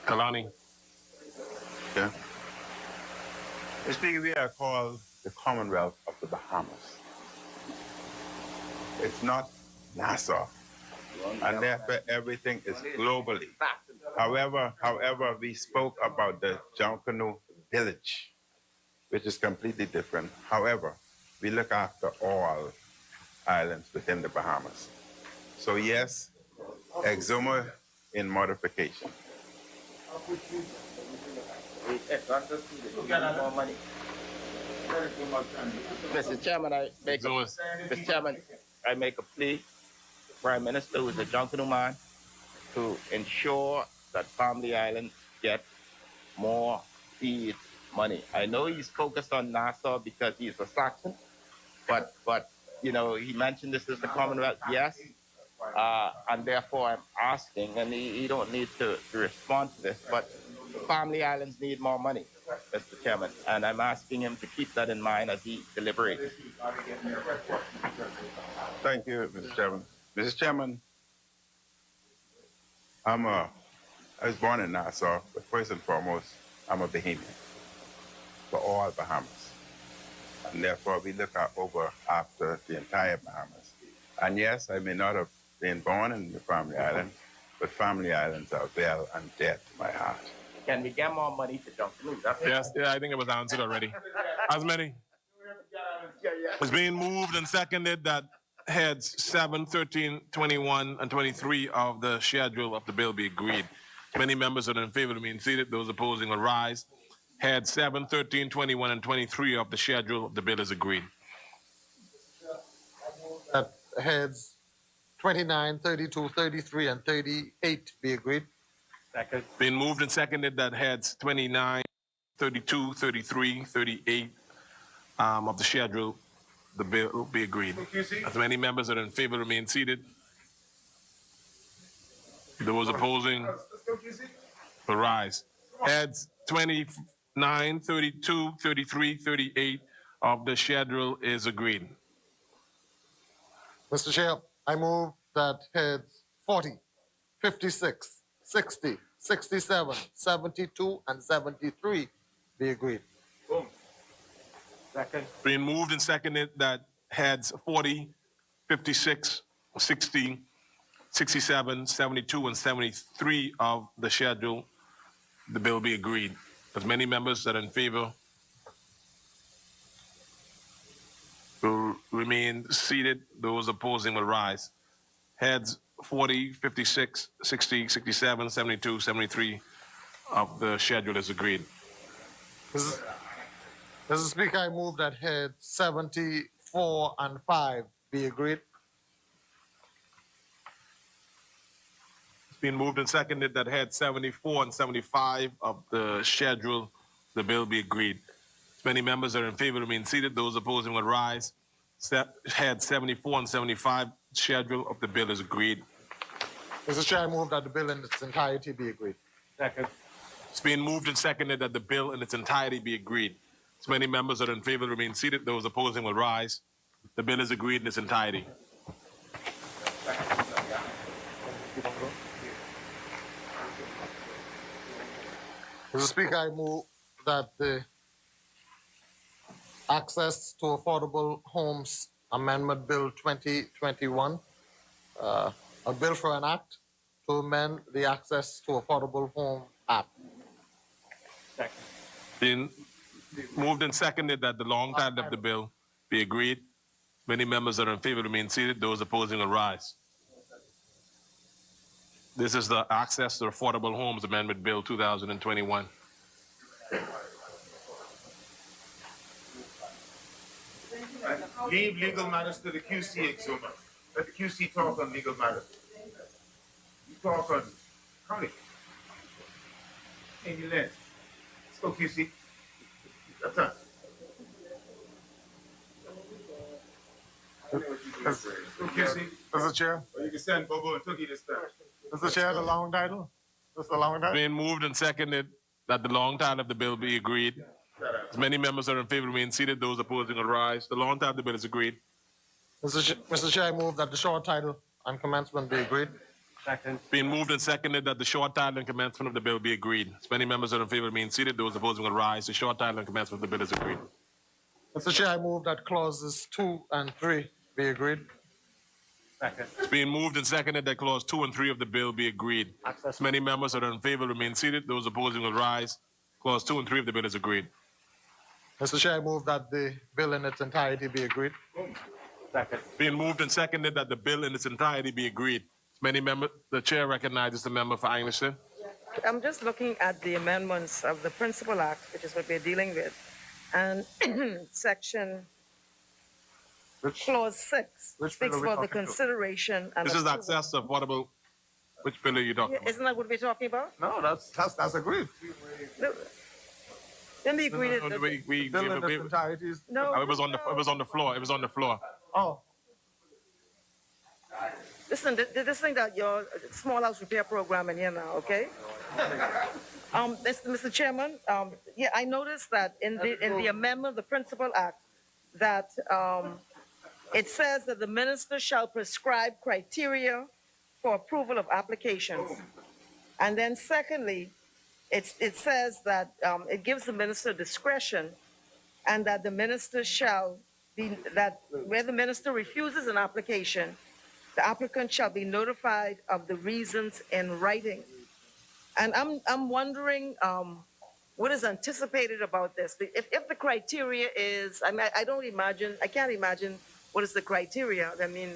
G: Kalani.
M: Yeah. Mr. Speaker, we are called the Commonwealth of the Bahamas. It's not Nassau, and therefore everything is globally. However, we spoke about the Junkanoo village, which is completely different. However, we look after all islands within the Bahamas. So yes, Exuma in modification.
P: Mr. Chairman, I make a plea to the Prime Minister, who is a Junkanoo man, to ensure that Family Islands get more feed money. I know he's focused on Nassau because he's a Saxon, but you know, he mentioned this is the Commonwealth, yes, and therefore I'm asking, and he don't need to respond to this, but Family Islands need more money, Mr. Chairman, and I'm asking him to keep that in mind as he deliberates.
M: Thank you, Mr. Chairman. Mr. Chairman, I was born in Nassau, but first and foremost, I'm a Bahamian for all Bahamas. And therefore, we look over after the entire Bahamas. And yes, I may not have been born in the Family Island, but Family Islands are well and dear to my heart.
P: Can we get more money to Junkanoo?
G: Yes, I think it was answered already. As many? It's being moved and seconded that heads 7, 13, 21, and 23 of the schedule of the bill be agreed. Many members are in favor of being seated. Those opposing will rise. Heads 7, 13, 21, and 23 of the schedule of the bill is agreed.
F: That heads 29, 32, 33, and 38 be agreed.
G: Second. Been moved and seconded that heads 29, 32, 33, 38 of the schedule, the bill will be agreed. As many members are in favor, remain seated. Those opposing will rise. Heads 29, 32, 33, 38 of the schedule is agreed.
F: Mr. Chair, I move that heads 40, 56, 60, 67, 72, and 73 be agreed.
O: Second.
G: Being moved and seconded that heads 40, 56, 60, 67, 72, and 73 of the schedule, the bill be agreed. As many members that are in favor will remain seated. Those opposing will rise. Heads 40, 56, 60, 67, 72, 73 of the schedule is agreed.
F: Mr. Speaker, I move that heads 74 and 5 be agreed.
G: It's been moved and seconded that heads 74 and 75 of the schedule, the bill be agreed. As many members that are in favor remain seated. Those opposing will rise. Heads 74 and 75 schedule of the bill is agreed.
F: Mr. Chair, I move that the bill in its entirety be agreed.
O: Second.
G: It's been moved and seconded that the bill in its entirety be agreed. As many members that are in favor remain seated. Those opposing will rise. The bill is agreed in its entirety.
F: Mr. Speaker, I move that the Access to Affordable Homes Amendment Bill 2021, a bill for an act to amend the Access to Affordable Home Act.
O: Second.
G: Been moved and seconded that the long title of the bill be agreed. Many members that are in favor remain seated. Those opposing will rise. This is the Access to Affordable Homes Amendment Bill 2021.
Q: Leave legal matters to the QC, Exuma. Let the QC talk on legal matters. You talk on county. Amy Lynn. Let's go, QC. That's time.
F: Mr. Chair.
Q: Or you can send Bobo and Tookie this time.
F: Mr. Chair, the long title. That's the long title.
G: Been moved and seconded that the long title of the bill be agreed. As many members that are in favor remain seated. Those opposing will rise. The long title of the bill is agreed.
F: Mr. Chair, I move that the short title and commencement be agreed.
O: Second.
G: Been moved and seconded that the short title and commencement of the bill be agreed. As many members that are in favor remain seated. Those opposing will rise. The short title and commencement of the bill is agreed.
F: Mr. Chair, I move that clauses 2 and 3 be agreed.
O: Second.
G: It's been moved and seconded that clause 2 and 3 of the bill be agreed. As many members that are in favor remain seated. Those opposing will rise. Clause 2 and 3 of the bill is agreed.
F: Mr. Chair, I move that the bill in its entirety be agreed.
O: Second.
G: Being moved and seconded that the bill in its entirety be agreed. As many members, the chair recognizes the member for Angleston.
T: I'm just looking at the amendments of the Principal Act, which is what we're dealing with, and section clause 6
F: which
T: speaks
F: bill are we
T: for the
F: talking to?
T: consideration and
G: This is
T: approval.
G: access to affordable. Which bill are you talking about?
T: Isn't that what we're talking about?
F: No, that's agreed.
T: Then we agreed
G: No,
T: that
G: we
F: Bill in its entirety is.
T: no.
G: it was on the floor. It was on the floor.
F: Oh,
T: Listen, this thing that your small house repair program in here now, okay? Mr. Chairman, yeah, I noticed that in the amendment of the Principal Act that it says that the minister shall prescribe criteria for approval of applications. And then secondly, it says that it gives the minister discretion and that the minister shall be, that where the minister refuses an application, the applicant shall be notified of the reasons in writing. And I'm wondering what is anticipated about this. If the criteria is, I mean, I can't imagine what is the criteria. I mean,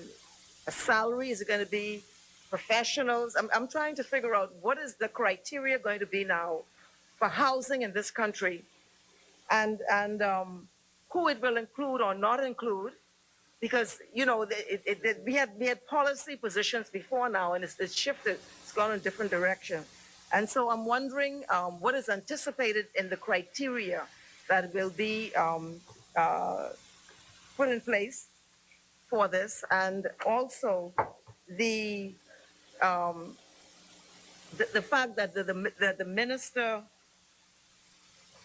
T: a salary, is it going to be professionals? I'm trying to figure out what is the criteria going to be now for housing in this country and who it will include or not include. Because, you know, we had policy positions before now, and it's shifted. It's gone in a different direction. And so I'm wondering what is anticipated in the criteria that will be put in place for this, and also the
J: the fact that the minister,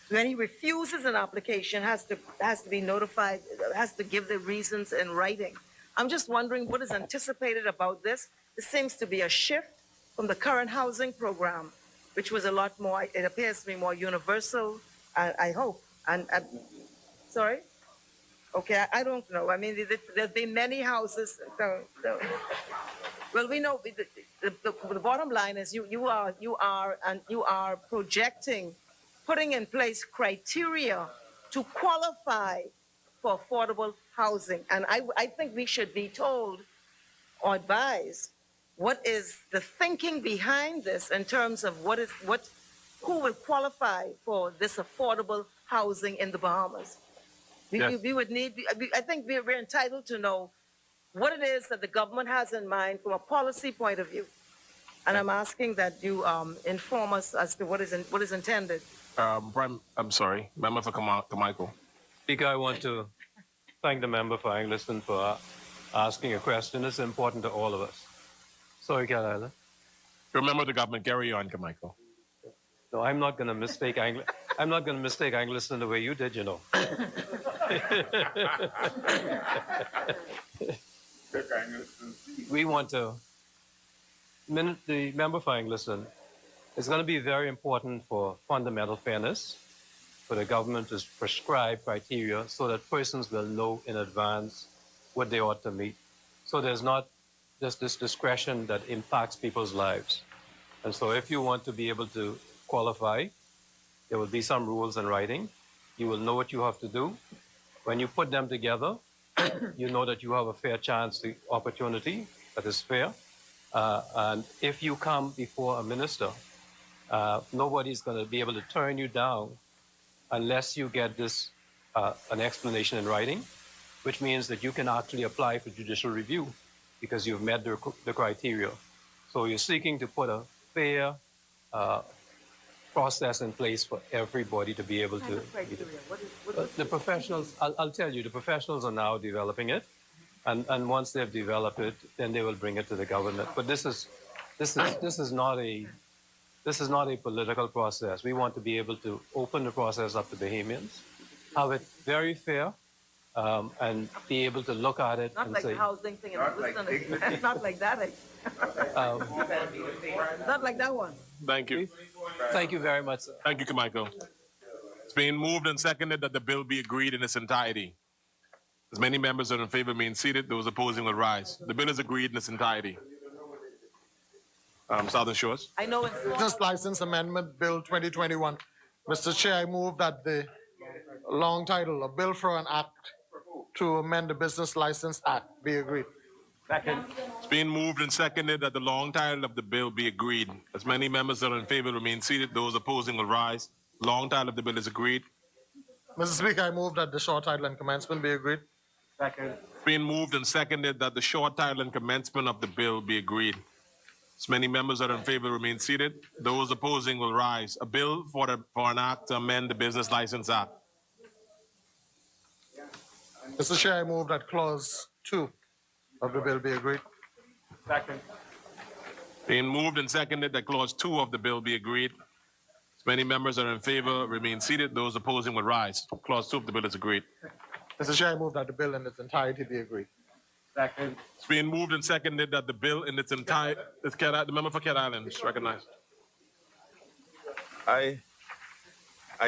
J: when he refuses an application, has to be notified, has to give the reasons in writing. I'm just wondering what is anticipated about this. This seems to be a shift from the current housing program, which was a lot more, it appears to be more universal, I hope. And sorry? Okay, I don't know. I mean, there's been many houses. Well, we know the bottom line is you are projecting, putting in place criteria to qualify for affordable housing. And I think we should be told or advised what is the thinking behind this in terms of who will qualify for this affordable housing in the Bahamas.
B: Yes.
J: We would need, I think we're entitled to know what it is that the government has in mind from a policy point of view. And I'm asking that you inform us as to what is intended.
G: I'm sorry, Member for Carmichael.
B: Speaker, I want to thank the member for Angleston for asking a question. It's important to all of us. Sorry, Cat Island.
G: Remember the government. Carry on, Carmichael.
B: No, I'm not going to mistake I'm not going to mistake Angleston the way you did, you know. We want to. The member for Angleston, it's going to be very important for fundamental fairness for the government to prescribe criteria so that persons will know in advance what they ought to meet. So there's not just this discretion that impacts people's lives. And so if you want to be able to qualify, there will be some rules in writing. You will know what you have to do. When you put them together, you know that you have a fair chance, the opportunity that is fair. And if you come before a minister, nobody's going to be able to turn you down unless you get this, an explanation in writing, which means that you can actually apply for judicial review because you've met the criteria. So you're seeking to put a fair process in place for everybody to be able to. The professionals, I'll tell you, the professionals are now developing it. And once they've developed it, then they will bring it to the government. But this is not a political process. We want to be able to open the process up to Bahamians, have it very fair, and be able to look at it
J: Not
B: and
J: like
B: say,
J: the housing thing. Not like that. Not like that one.
G: Thank you.
B: Thank you very much, sir.
G: Thank you, Carmichael. It's been moved and seconded that the bill be agreed in its entirety. As many members are in favor of being seated, those opposing will rise. The bill is agreed in its entirety. Southern Shores.
J: I know it's
F: Business License Amendment Bill 2021. Mr. Chair, I move that the long title, A Bill for an Act to Amend the Business License Act, be agreed.
B: Second.
G: It's been moved and seconded that the long title of the bill be agreed. As many members are in favor remain seated, those opposing will rise. Long title of the bill is agreed.
F: Mr. Speaker, I move that the short title and commencement be agreed.
B: Second.
G: It's been moved and seconded that the short title and commencement of the bill be agreed. As many members are in favor remain seated, those opposing will rise. A bill for an act to amend the Business License Act.
F: Mr. Chair, I move that clause 2 of the bill be agreed.
B: Second.
G: Being moved and seconded that clause 2 of the bill be agreed. As many members are in favor remain seated, those opposing will rise. Clause 2 of the bill is agreed.
F: Mr. Chair, I move that the bill in its entirety be agreed.
B: Second.
G: It's being moved and seconded that the bill in its entirety, the member for Cat Island is recognized.
H: I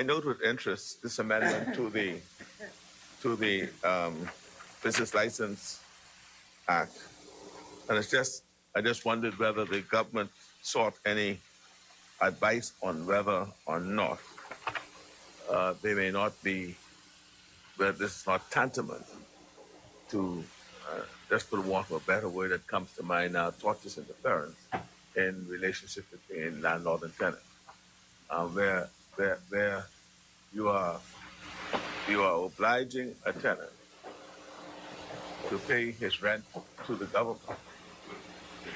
H: note with interest this amendment to the Business License Act, and I just wondered whether the government sought any advice on whether or not they may not be, whether this is not tantamount to, just for the want of a better word that comes to mind now, tortious interference in relationship between landlord and tenant, where you are obliging a tenant to pay his rent to the government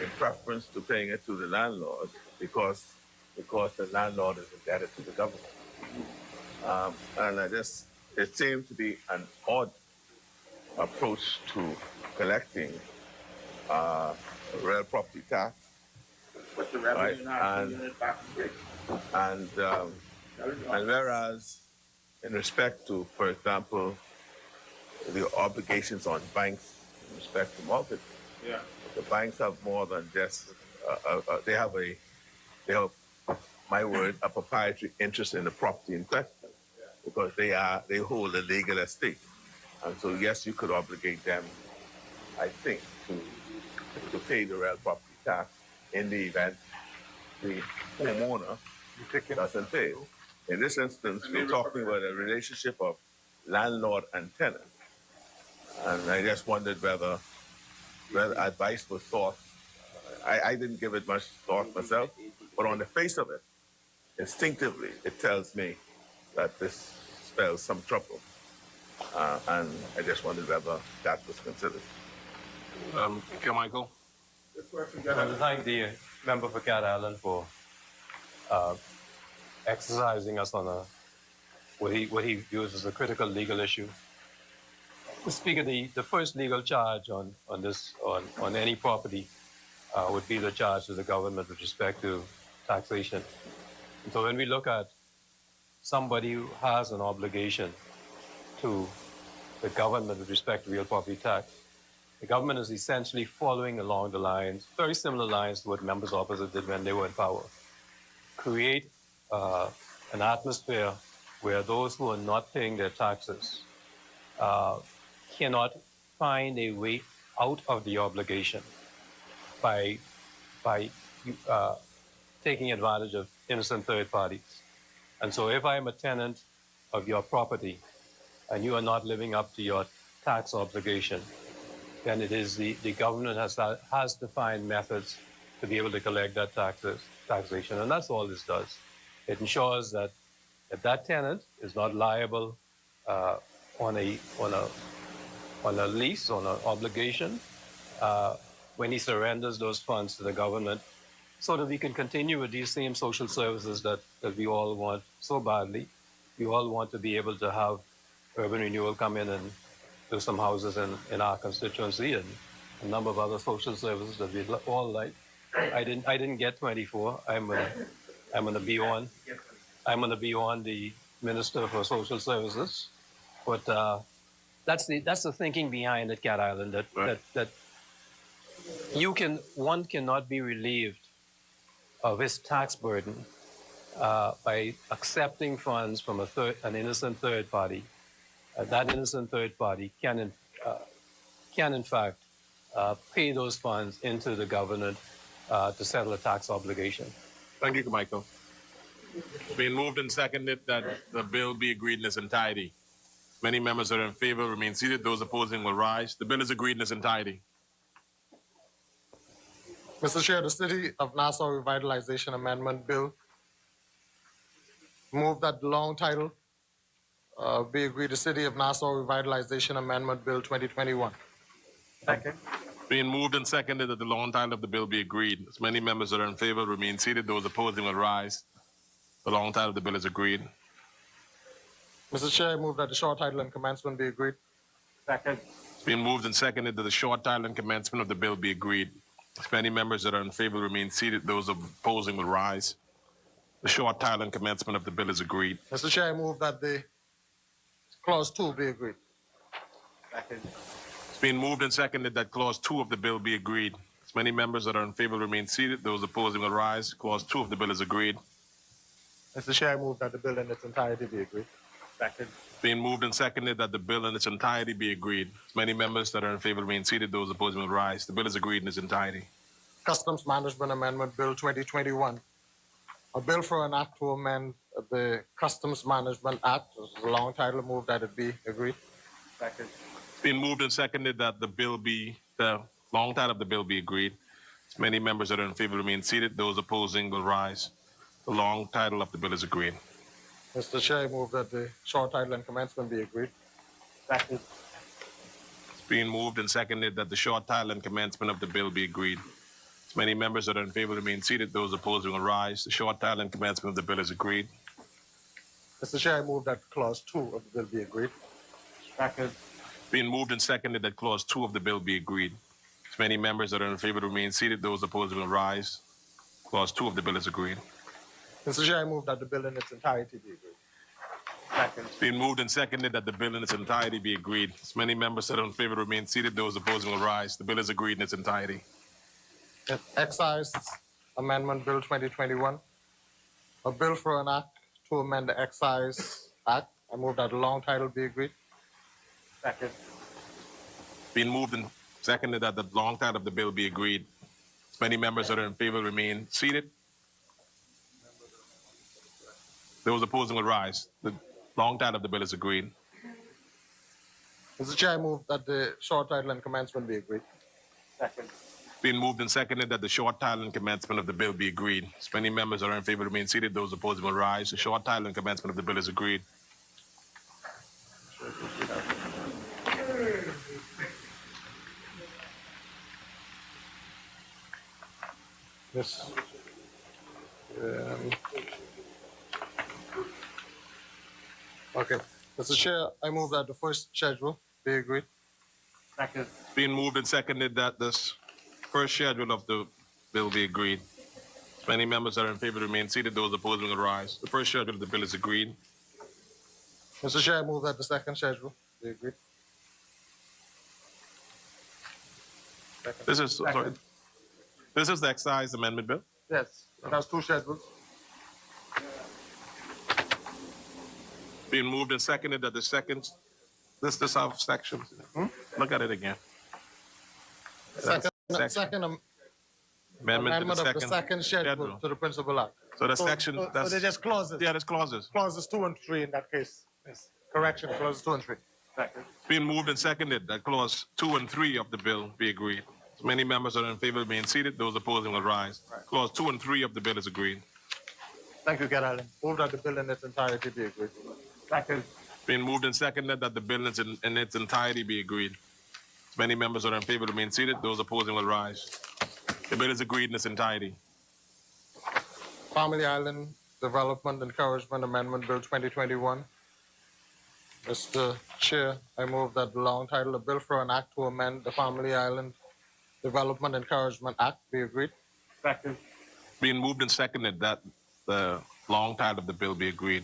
H: in preference to paying it to the landlord because the landlord is indebted to the government. And it seemed to be an odd approach to collecting real property tax
K: But the
H: right?
K: revenue not being unit back straight.
H: And whereas in respect to, for example, the obligations on banks in respect to mortgages,
K: Yeah.
H: the banks have more than just, they have, my word, a proprietary interest in the property in question because they hold a legal estate. And so, yes, you could obligate them, I think, to pay the real property tax in the event the homeowner doesn't pay. In this instance, we're talking about a relationship of landlord and tenant. And I just wondered whether advice was sought. I didn't give it much thought myself, but on the face of it, instinctively, it tells me that this spells some trouble. And I just wondered whether that was considered.
G: Michael?
B: I want to thank the member for Cat Island for exercising us on what he views as a critical legal issue. Mr. Speaker, the first legal charge on any property would be the charge to the government with respect to taxation. And so when we look at somebody who has an obligation to the government with respect to real property tax, the government is essentially following along the lines, very similar lines to what members opposite did when they were in power. Create an atmosphere where those who are not paying their taxes cannot find a way out of the obligation by taking advantage of innocent third parties. And so if I'm a tenant of your property and you are not living up to your tax obligation, then it is the government has to find methods to be able to collect that taxation. And that's all this does. It ensures that that tenant is not liable on a lease, on an obligation, when he surrenders those funds to the government, so that we can continue with these same social services that we all want so badly. We all want to be able to have urban renewal come in and do some houses in our constituency and a number of other social services that we all like. I didn't get 24. I'm gonna be on the Minister for Social Services, but that's the thinking behind it, Cat Island. That one cannot be relieved of his tax burden by accepting funds from an innocent third party. That innocent third party can in fact pay those funds into the government to settle a tax obligation.
G: Thank you, Michael. It's been moved and seconded that the bill be agreed in its entirety. Many members that are in favor remain seated. Those opposing will rise. The bill is agreed in its entirety.
F: Mr. Chair, the City of Nassau Revitalization Amendment Bill. Move that the long title be agreed. The City of Nassau Revitalization Amendment Bill 2021.
G: Second. Being moved and seconded that the long title of the bill be agreed. As many members that are in favor remain seated. Those opposing will rise. The long title of the bill is agreed.
F: Mr. Chair, I move that the short title and commencement be agreed.
G: Second. It's been moved and seconded that the short title and commencement of the bill be agreed. As many members that are in favor remain seated. Those opposing will rise. The short title and commencement of the bill is agreed.
F: Mr. Chair, I move that the clause 2 be agreed.
G: Second. It's been moved and seconded that clause 2 of the bill be agreed. As many members that are in favor remain seated. Those opposing will rise. Clause 2 of the bill is agreed.
F: Mr. Chair, I move that the bill in its entirety be agreed.
G: Second. It's been moved and seconded that the bill in its entirety be agreed. As many members that are in favor remain seated. Those opposing will rise. The bill is agreed in its entirety.
F: Customs Management Amendment Bill 2021. A bill for an act to amend the Customs Management Act. This is a long title. Move that it be agreed.
G: Second. It's been moved and seconded that the long title of the bill be agreed. As many members that are in favor remain seated. Those opposing will rise. The long title of the bill is agreed.
F: Mr. Chair, I move that the short title and commencement be agreed.
G: Second. It's been moved and seconded that the short title and commencement of the bill be agreed. As many members that are in favor remain seated. Those opposing will rise. The short title and commencement of the bill is agreed.
F: Mr. Chair, I move that clause 2 of the bill be agreed.
G: Second. It's been moved and seconded that clause 2 of the bill be agreed. As many members that are in favor remain seated. Those opposing will rise. Clause 2 of the bill is agreed.
F: Mr. Chair, I move that the bill in its entirety be agreed.
G: Second. It's been moved and seconded that the bill in its entirety be agreed. As many members that are in favor remain seated, those opposing will rise. The bill is agreed in its entirety.
F: Excise Amendment Bill 2021, a bill for an act to amend the Excise Act. I move that the long title be agreed.
G: Second. Been moved and seconded that the long title of the bill be agreed. As many members that are in favor remain seated. Those opposing will rise. The long title of the bill is agreed.
F: Mr. Chair, I move that the short title and commencement be agreed.
G: Second. Been moved and seconded that the short title and commencement of the bill be agreed. As many members are in favor remain seated. Those opposing will rise. The short title and commencement of the bill is agreed.
F: Yes. Okay. Mr. Chair, I move that the first schedule be agreed.
G: Second. Been moved and seconded that this first schedule of the bill be agreed. As many members that are in favor remain seated. Those opposing will rise. The first schedule of the bill is agreed.
F: Mr. Chair, I move that the second schedule be agreed.
G: This is sorry. This is the excise amendment bill.
F: Yes, it has two schedules.
G: Being moved and seconded that the second, this have sections. Look at it again.
F: Second
G: Amendment to
F: of the second schedule to the principal act.
G: So the section,
F: So
G: that's,
F: they're just clauses.
G: yeah, there's clauses.
F: Clauses 2 and 3 in that case. Yes. Correction, clauses 2 and 3.
G: Being moved and seconded that clause 2 and 3 of the bill be agreed. As many members are in favor of being seated, those opposing will rise. Clause 2 and 3 of the bill is agreed.
F: Thank you, Carolyn. Move that the bill in its entirety be agreed. Second.
G: Being moved and seconded that the bill in its entirety be agreed. As many members are in favor of being seated, those opposing will rise. The bill is agreed in its entirety.
F: Family Island Development Encouragement Amendment Bill 2021. Mr. Chair, I move that the long title, a bill for an act to amend the Family Island Development Encouragement Act be agreed.
G: Second. Being moved and seconded that the long title of the bill be agreed.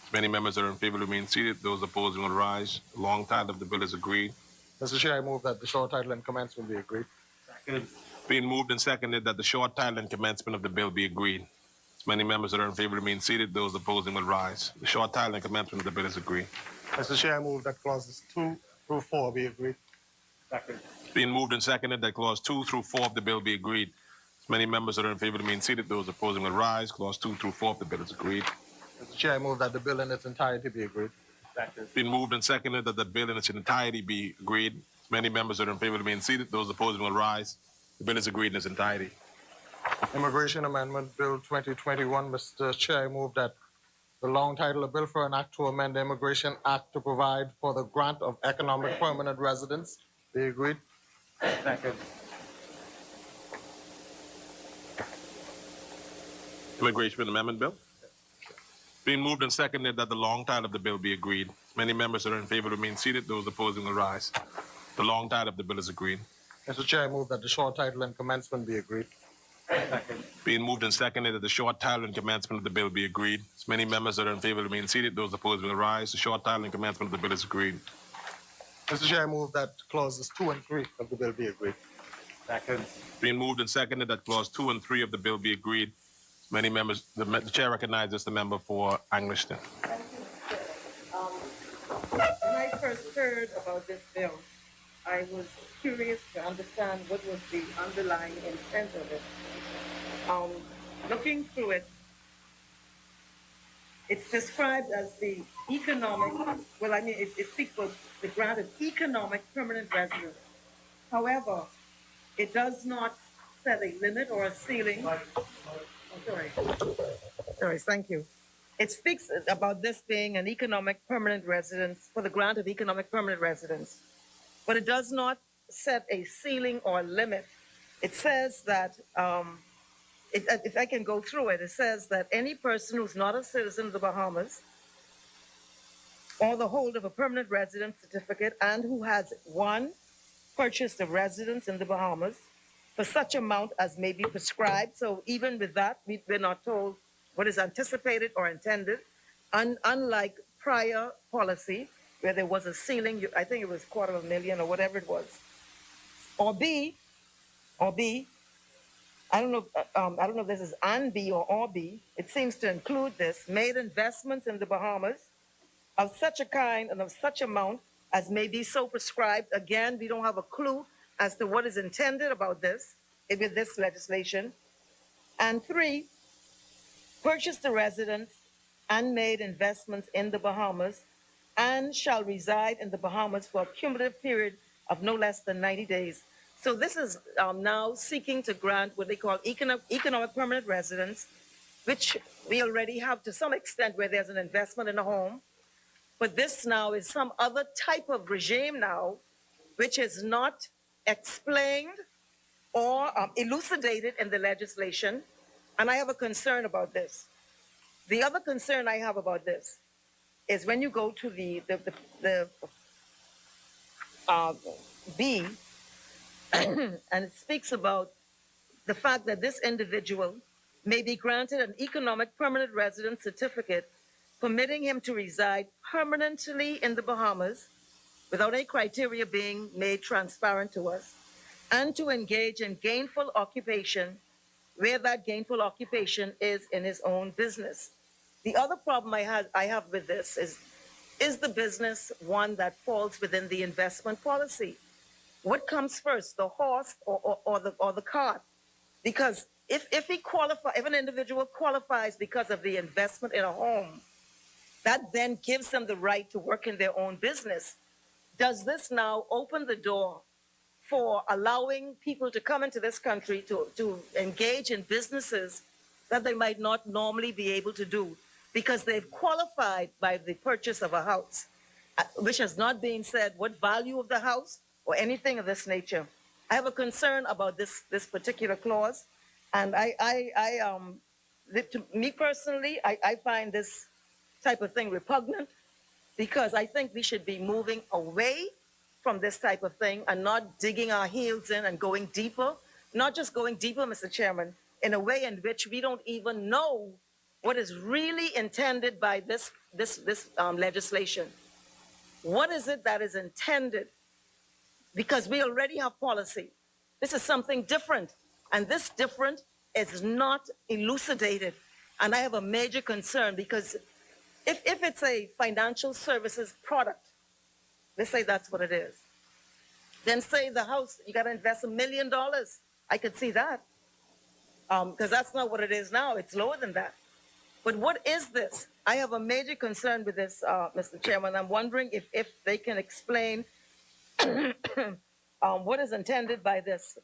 G: As many members are in favor remain seated, those opposing will rise. The long title of the bill is agreed.
F: Mr. Chair, I move that the short title and commencement be agreed.
G: Second. Being moved and seconded that the short title and commencement of the bill be agreed. As many members that are in favor remain seated, those opposing will rise. The short title and commencement of the bill is agreed.
F: Mr. Chair, I move that clauses 2 through 4 be agreed. Second.
G: Being moved and seconded that clause 2 through 4 of the bill be agreed. As many members that are in favor remain seated, those opposing will rise. Clause 2 through 4 of the bill is agreed.
F: Mr. Chair, I move that the bill in its entirety be agreed. Second.
G: Been moved and seconded that the bill in its entirety be agreed. As many members that are in favor remain seated, those opposing will rise. The bill is agreed in its entirety.
F: Immigration Amendment Bill 2021. Mr. Chair, I move that the long title, a bill for an act to amend the Immigration Act to provide for the grant of economic permanent residence be agreed. Second.
G: Immigration Amendment Bill. Being moved and seconded that the long title of the bill be agreed. As many members that are in favor remain seated, those opposing will rise. The long title of the bill is agreed.
F: Mr. Chair, I move that the short title and commencement be agreed. Second.
G: Being moved and seconded that the short title and commencement of the bill be agreed. As many members that are in favor remain seated, those opposed will rise. The short title and commencement of the bill is agreed.
F: Mr. Chair, I move that clauses 2 and 3 of the bill be agreed. Second.
G: Being moved and seconded that clause 2 and 3 of the bill be agreed. As many members, the chair recognizes the member for Angliston.
J: When I first heard about this bill, I was curious to understand what was the underlying intent of it. Looking through it, it's described as the economic, well, I mean, it speaks of the grant of economic permanent residence. However, it does not set a limit or a ceiling. Sorry, thank you. It speaks about this being an economic permanent residence, for the grant of economic permanent residence, but it does not set a ceiling or limit. It says that, if I can go through it, it says that any person who's not a citizen of the Bahamas or the holder of a permanent residence certificate and who has, 1, purchased a residence in the Bahamas, for such amount as may be prescribed. So even with that, we're not told what is anticipated or intended, unlike prior policy where there was a ceiling, I think it was $250,000 or whatever it was. Or B, I don't know if this is and B or B. It seems to include this, made investments in the Bahamas of such a kind and of such amount as may be so prescribed. Again, we don't have a clue as to what is intended about this with this legislation. And 3, purchased the residence and made investments in the Bahamas and shall reside in the Bahamas for a cumulative period of no less than 90 days. So this is now seeking to grant what they call economic permanent residence, which we already have to some extent where there's an investment in a home. But this now is some other type of regime now, which is not explained or elucidated in the legislation. And I have a concern about this. The other concern I have about this is when you go to the B, and it speaks about the fact that this individual may be granted an economic permanent residence certificate permitting him to reside permanently in the Bahamas without any criteria being made transparent to us, and to engage in gainful occupation where that gainful occupation is in his own business. The other problem I have with this is the business one that falls within the investment policy? What comes first, the horse or the cart? Because if an individual qualifies because of the investment in a home, that then gives them the right to work in their own business. Does this now open the door for allowing people to come into this country to engage in businesses that they might not normally be able to do because they've qualified by the purchase of a house, which has not been said what value of the house or anything of this nature? I have a concern about this particular clause, and to me personally, I find this type of thing repugnant because I think we should be moving away from this type of thing and not digging our heels in and going deeper, not just going deeper, Mr. Chairman, in a way in which we don't even know what is really intended by this legislation. What is it that is intended? Because we already have policy. This is something different, and this different is not elucidated. And I have a major concern because if it's a financial services product, let's say that's what it is, then say the house, you got to invest $1 million. I could see that because that's not what it is now. It's lower than that. But what is this? I have a major concern with this, Mr. Chairman. I'm wondering if they can explain what is intended by this.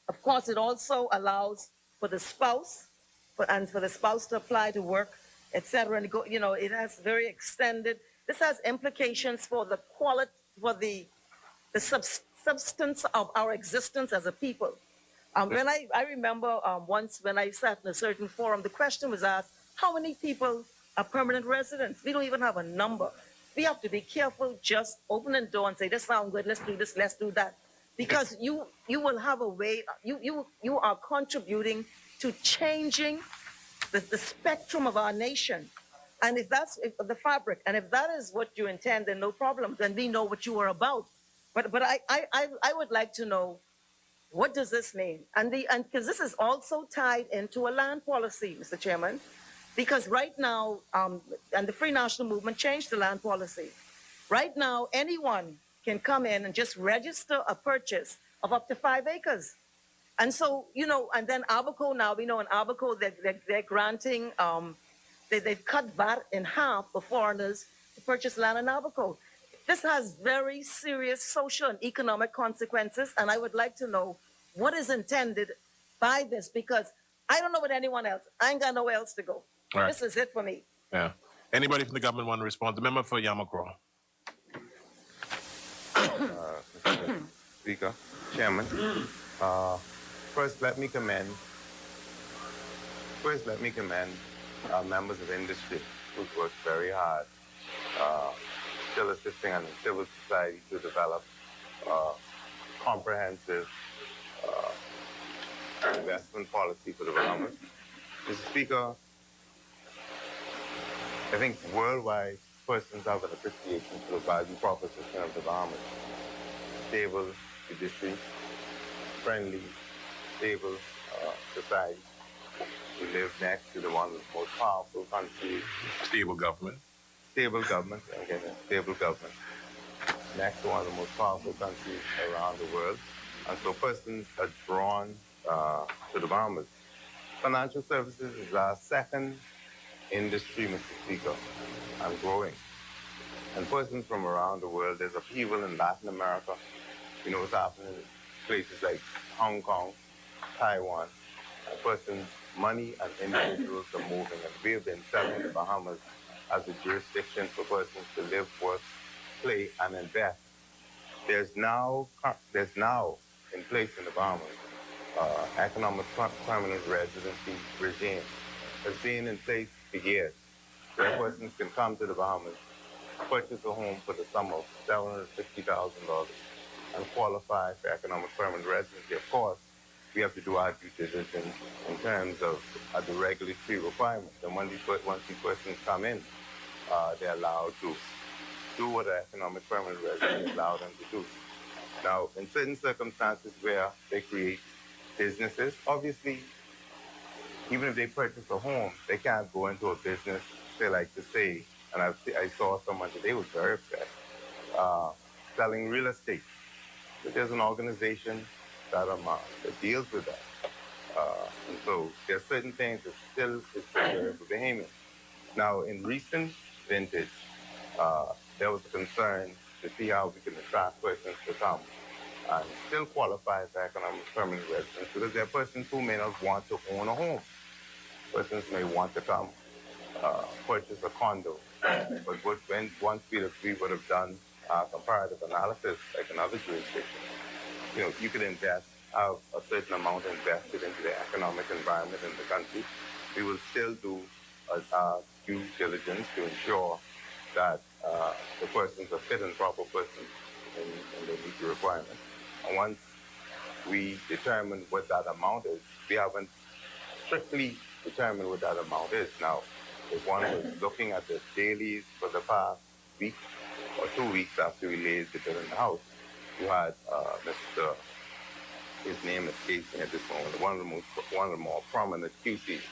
J: Of course, it also allows for the spouse for the spouse to apply to work, etc. And go, it has very extended. This has implications for the quality, for the substance of our existence as a people. When I remember once when I sat in a certain forum, the question was asked, how many people are permanent residents? We don't even have a number. We have to be careful just opening the door and say, this sounds good, let's do this, let's do that. Because you will have a way, you are contributing to changing the spectrum of our nation. And if that's the fabric, and if that is what you intend, then no problem, then we know what you are about. But I would like to know, what does this mean? And because this is also tied into a land policy, Mr. Chairman, because right now, and the Free National Movement changed the land policy. Right now, anyone can come in and just register a purchase of up to 5 acres. And so, and then Abaco now, we know in Abaco they're granting, they've cut VAT in half for foreigners to purchase land in Abaco. This has very serious social and economic consequences, and I would like to know what is intended by this, because I don't know what anyone else. I ain't got nowhere else to go.
G: All right.
J: This is it for me.
G: Yeah. Anybody from the government want to respond? The member for Yamakro.
C: Mr. Speaker, Chairman, first let me commend members of industry who've worked very hard, still assisting on the civil society to develop comprehensive investment policy for the Bahamas. Mr. Speaker, I think worldwide persons have an appreciation for the value proposition of the Bahamas. Stable judiciary, friendly, stable society. We live next to one of the most powerful countries.
G: Stable government.
C: Stable government, again, stable government. Next to one of the most powerful countries around the world. And so persons are drawn to the Bahamas. Financial services is our second industry, Mr. Speaker, and growing. And persons from around the world, there's upheaval in Latin America. You know what's happening in places like Hong Kong, Taiwan. And persons, money and individuals are moving. And we have been selling the Bahamas as a jurisdiction for persons to live, work, play, and invest. There's now in place in the Bahamas economic permanent residency regime. Has been in place for years. Where persons can come to the Bahamas, purchase a home for the sum of $750,000 and qualify for economic permanent residency. Of course, we have to do our due diligence in terms of the regulatory requirements. And once these persons come in, they're allowed to do what an economic permanent resident allows them to do. Now, in certain circumstances where they create businesses, obviously, even if they purchase a home, they can't go into a business, they like to say, and I saw someone today who was very upset, selling real estate. But there's an organization that deals with that. And so there are certain things that still is preserved for Bahamians. Now, in recent vintage, there was a concern to see how we can attract persons to come and still qualify for economic permanent residence, because there are persons who may not want to own a home. Persons may want to come purchase a condo, but once we would have done comparative analysis, like another jurisdiction, you know, you could invest, have a certain amount invested into the economic environment in the country. We will still do due diligence to ensure that the persons are fit and proper persons and they meet the requirements. And once we determine what that amount is, we haven't strictly determined what that amount is. Now, if one was looking at the dailies for the past week or 2 weeks after we laid the bill in the House, you had Mr. His name escapes me at this moment, one of the more prominent QCs,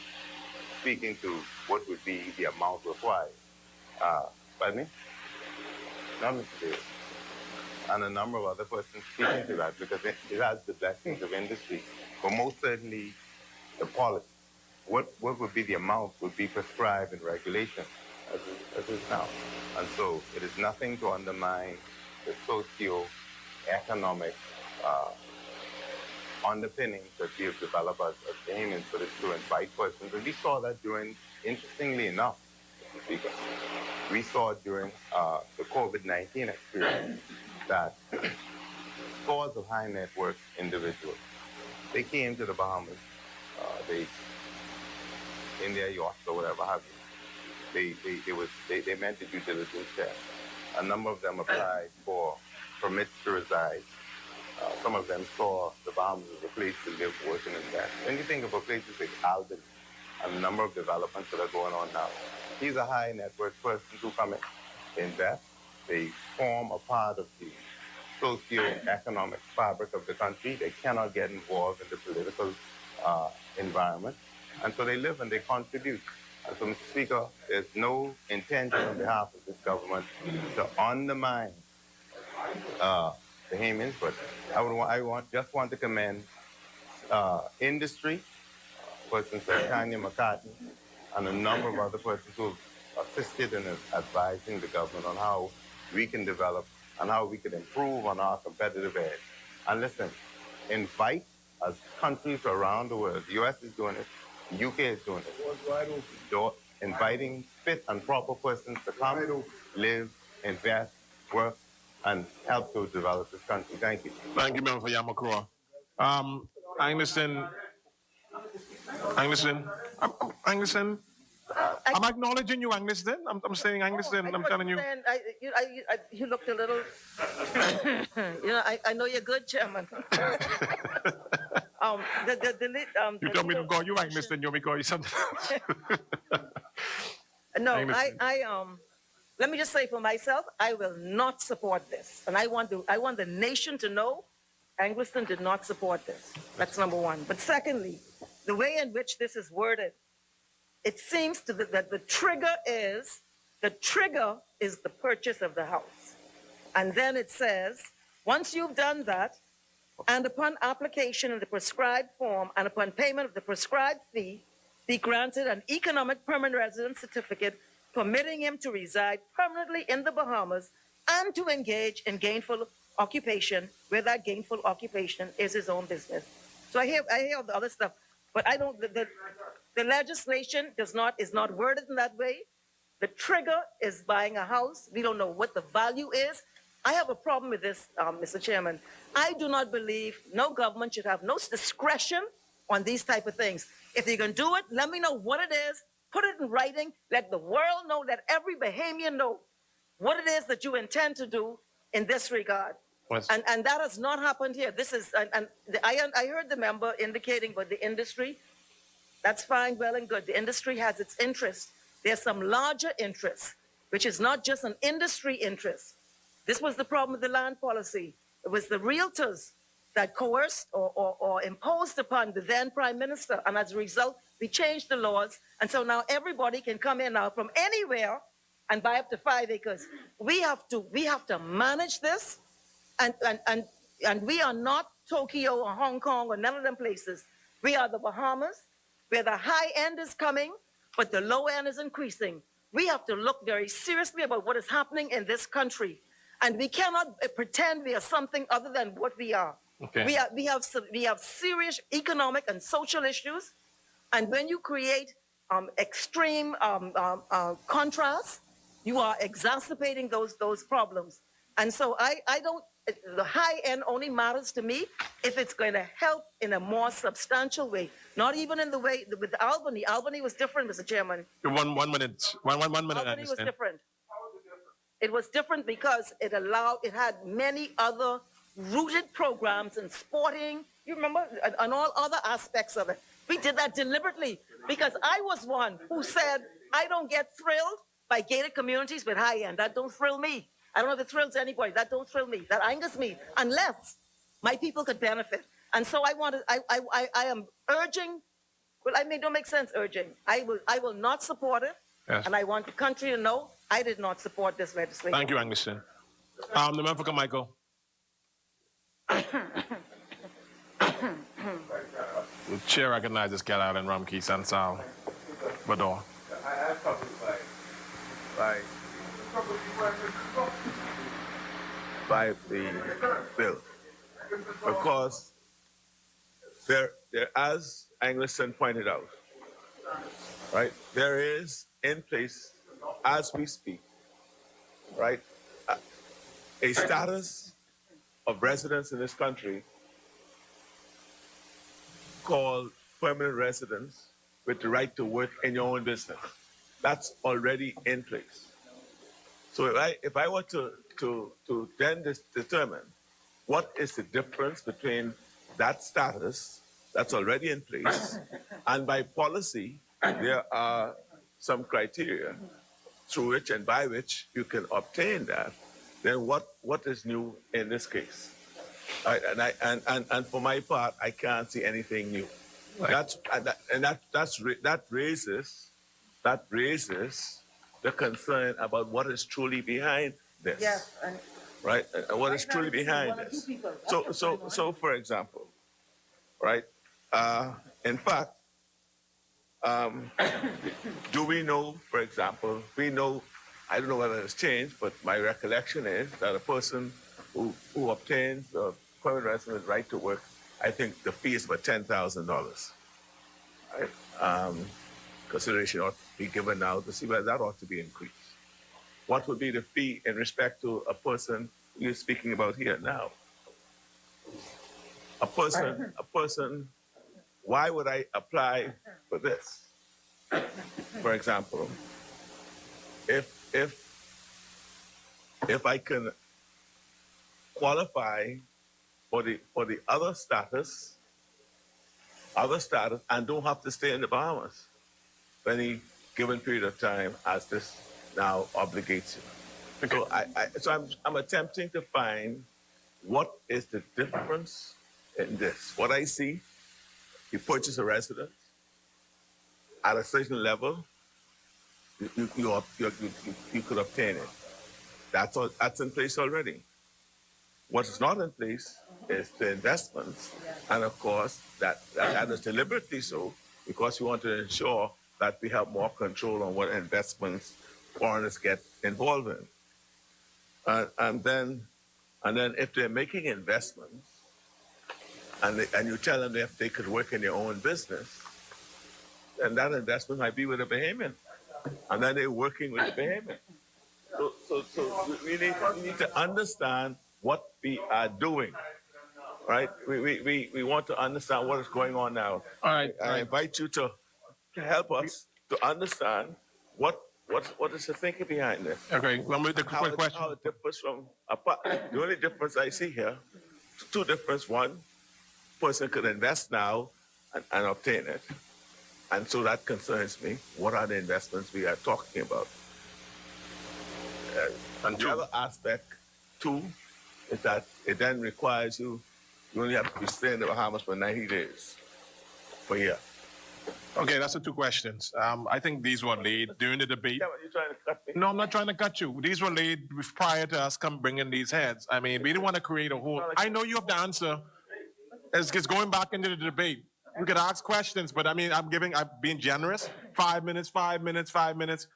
C: speaking to what would be the amount required. Pardon me? Not Mr. Davis. And a number of other persons speaking to that, because it has the blessings of industry, but most certainly the policy. What would be the amount would be prescribed in regulation, as is now. And so it is nothing to undermine the socio-economic underpinnings that we have developed as Bahamians, but it's to invite persons. And we saw that interestingly enough, Mr. Speaker, we saw during the COVID-19 experience that scores of high net worth individuals, they came to the Bahamas, in their yachts or whatever have you. They meant the due diligence test. A number of them applied for permits to reside. Some of them saw the Bahamas as a place to live, work, and invest. When you think about places like Albany and a number of developments that are going on now, these are high net worth persons who come in, they invest, they form a part of the socio-economic fabric of the country. They cannot get involved in the political environment. And so they live and they contribute. And so, Mr. Speaker, there's no intention on behalf of this government to undermine Bahamians, but I just want to commend industry, persons like Tanya McCartney, and a number of other persons who have assisted in advising the government on how we can develop and how we can improve on our competitive edge. And listen, invite as countries around the world, the US is doing it, the UK is doing it, inviting fit and proper persons to come, live, invest, work, and help to develop this country. Thank you.
G: Thank you, Member for Yamakura. I understand. I'm acknowledging you, Angliston. I'm saying Angliston. I'm telling you.
J: You looked a little. I know you're good, Chairman.
G: You told me to call you Mr. You me call you something else.
J: No,
G: Englishman.
J: let me just say for myself, I will not support this. And I want the nation to know Angliston did not support this. That's number one. But secondly, the way in which this is worded, it seems that the trigger is the purchase of the house. And then it says, once you've done that, and upon application in the prescribed form and upon payment of the prescribed fee, be granted an economic permanent residence certificate permitting him to reside permanently in the Bahamas and to engage in gainful occupation, where that gainful occupation is his own business. So I hear all the other stuff, but I don't. The legislation is not worded in that way. The trigger is buying a house. We don't know what the value is. I have a problem with this, Mr. Chairman. I do not believe no government should have no discretion on these type of things. If you're going to do it, let me know what it is. Put it in writing. Let the world know, let every Bahamian know what it is that you intend to do in this regard. And that has not happened here. This is, I heard the member indicating about the industry. That's fine, well and good. The industry has its interests. There's some larger interests, which is not just an industry interest. This was the problem with the land policy. It was the realtors that coerced or imposed upon the then prime minister. And as a result, we changed the laws. And so now everybody can come in now from anywhere and buy up to 5 acres. We have to manage this. And we are not Tokyo or Hong Kong or none of them places. We are the Bahamas, where the high end is coming, but the low end is increasing. We have to look very seriously about what is happening in this country. And we cannot pretend we are something other than what we are.
G: Okay.
J: We have serious economic and social issues. And when you create extreme contrasts, you are exacerbating those problems. And so I don't, the high end only matters to me if it's going to help in a more substantial way. Not even in the way with Albany. Albany was different, Mr. Chairman.
G: One minute. One minute.
J: Albany was different. It was different because it had many other rooted programs in sporting, you remember, and all other aspects of it. We did that deliberately because I was one who said, I don't get thrilled by gated communities with high end. That don't thrill me. I don't know if it thrills anybody. That don't thrill me. That angers me, unless my people could benefit. And so I am urging, well, I mean, don't make sense urging. I will not support it.
G: Yes.
J: And I want the country to know I did not support this legislation.
G: Thank you, Angliston. The member for Michael. The chair recognizes Cat Island, Rumkey, Sansal, Bador.
H: I public by the bill, because there, as Angliston pointed out, right, there is in place as we speak, right, a status of residence in this country called permanent residence with the right to work in your own business. That's already in place. So if I were to then determine what is the difference between that status that's already in place and by policy, there are some criteria through which and by which you can obtain that, then what is new in this case? And for my part, I can't see anything new. That raises the concern about what is truly behind this.
J: Yes.
H: Right? What is truly behind this? So for example, right? In fact, do we know, for example, I don't know whether it's changed, but my recollection is that a person who obtains a permanent resident right to work, I think the fee is about $10,000. Right? Consideration ought to be given now to see whether that ought to be increased. What would be the fee in respect to a person you're speaking about here now? A person, why would I apply for this? For example, if I can qualify for the other status other status and don't have to stay in the Bahamas for any given period of time as this now obligates you. So I'm attempting to find what is the difference in this. What I see, you purchase a residence at a certain level, you could obtain it. That's in place already. What is not in place is the investments, and of course that is deliberately so because we want to ensure that we have more control on what investments foreigners get involved in, and then if they're making investments, and you tell them if they could work in their own business, then that investment might be with a Bahamian, and then they're working with the Bahamian. So we need to understand what we are doing, right? We want to understand what is going on now.
G: All right.
H: I invite you to help us to understand what is the thinking behind this.
G: Okay, well, the quick question.
H: How it differs from the only difference I see here, two differences. One, person could invest now and obtain it, and so that concerns me. What are the investments we are talking about? And the other aspect, too, is that it then requires you only have to stay in the Bahamas for 90 days per year.
G: Okay, that's the two questions. I think these were laid during the debate.
H: Yeah, but you're trying to cut me.
G: No, I'm not trying to cut you. These were laid prior to us bringing these heads. I mean, we didn't want to create a whole. I know you have the answer. It's going back into the debate. We could ask questions, but I mean, I'm being generous. 5 minutes, 5 minutes, 5 minutes.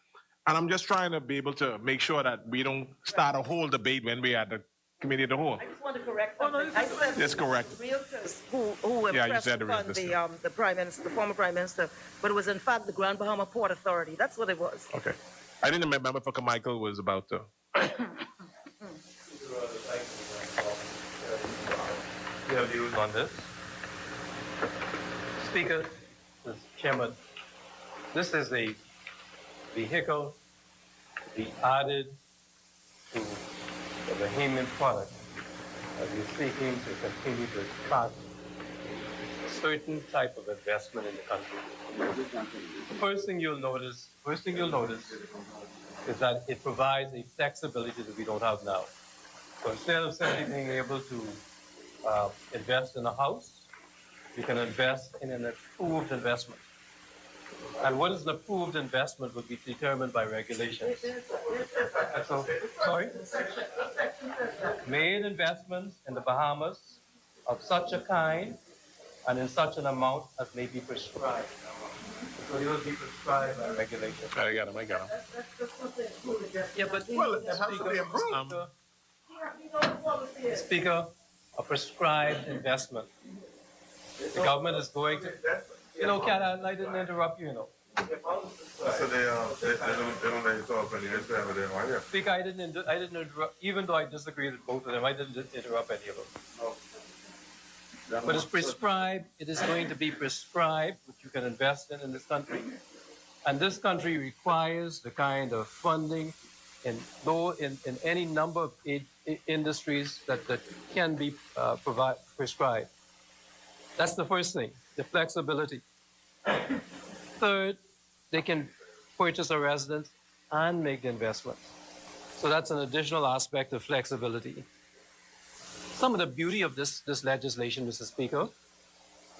G: And I'm just trying to be able to make sure that we don't start a whole debate when we're at the committee of the whole.
J: I just want to correct something. I said
G: That's correct.
J: realtors who
G: Yeah, you
J: impressed
G: said the
J: upon
G: realtors.
J: the prime minister, the former prime minister, but it was in fact the Grand Bahama Port Authority. That's what it was.
G: Okay. I didn't remember if Michael was about to.
B: Your views on this? Speaker, Mr. Chairman, this is a vehicle to be added to the Bahamian product as we're seeking to continue to attract a certain type of investment in the country. The first thing you'll notice is that it provides a flexibility that we don't have now. So instead of simply being able to invest in a house, you can invest in an approved investment. And what is an approved investment would be determined by regulations. So, sorry? Made investments in the Bahamas of such a kind and in such an amount as may be prescribed. So they will be prescribed by regulations.
G: I got him.
B: Yeah, but
G: Well, it has to be approved.
B: Speaker, a prescribed investment. The government is going to, Kat, I didn't interrupt you,
C: So they don't let you talk when you just have it in one year.
B: Speaker, I didn't interrupt, even though I disagreed with both of them, I didn't interrupt any of them. But it's prescribed, it is going to be prescribed, which you can invest in this country. And this country requires the kind of funding in any number of industries that can be prescribed. That's the first thing, the flexibility. Third, they can purchase a residence and make the investment. So that's an additional aspect of flexibility. Some of the beauty of this legislation, Mr. Speaker,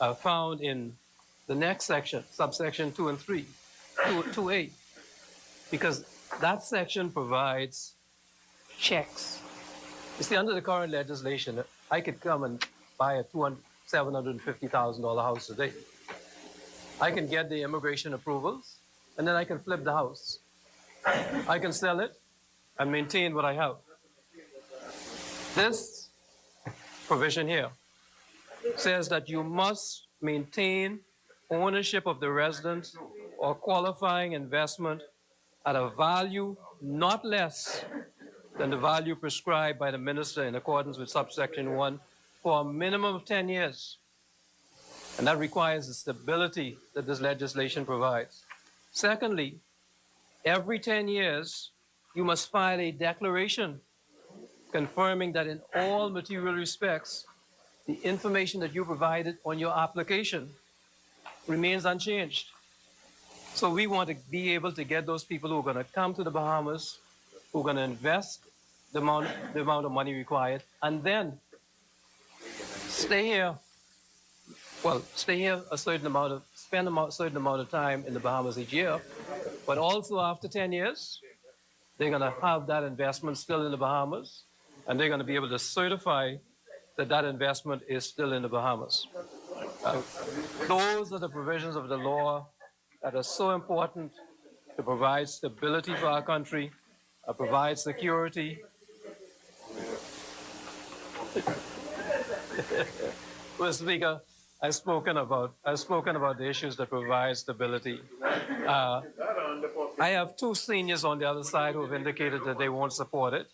B: are found in the next section, subsection 2 and 3, 2A, because that section provides checks. You see, under the current legislation, I could come and buy a $750,000 house today. I can get the immigration approvals, and then I can flip the house. I can sell it and maintain what I have. This provision here says that you must maintain ownership of the residence or qualifying investment at a value not less than the value prescribed by the minister in accordance with subsection 1 for a minimum of 10 years. And that requires the stability that this legislation provides. Secondly, every 10 years, you must file a declaration confirming that in all material respects, the information that you provided on your application remains unchanged. So we want to be able to get those people who are going to come to the Bahamas, who are going to invest the amount of money required, and then stay here. Well, stay here spend a certain amount of time in the Bahamas each year, but also after 10 years, they're going to have that investment still in the Bahamas, and they're going to be able to certify that that investment is still in the Bahamas. Those are the provisions of the law that are so important to provide stability for our country, provide security. Mr. Speaker, I've spoken about the issues that provide stability. I have two seniors on the other side who have indicated that they won't support it,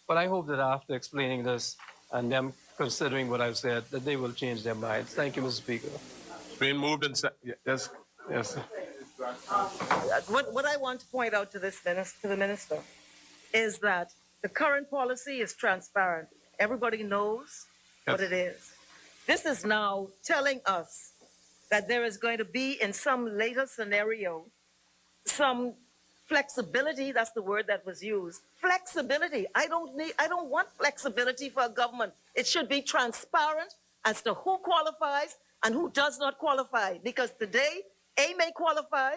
B: but I hope that after explaining this and them considering what I've said, that they will change their minds. Thank you, Mr. Speaker.
G: It's been moved and yes.
J: What I want to point out to the minister is that the current policy is transparent. Everybody knows what it is. This is now telling us that there is going to be, in some later scenario, some flexibility. That's the word that was used. Flexibility. I don't want flexibility for a government. It should be transparent as to who qualifies and who does not qualify. Because today, A may qualify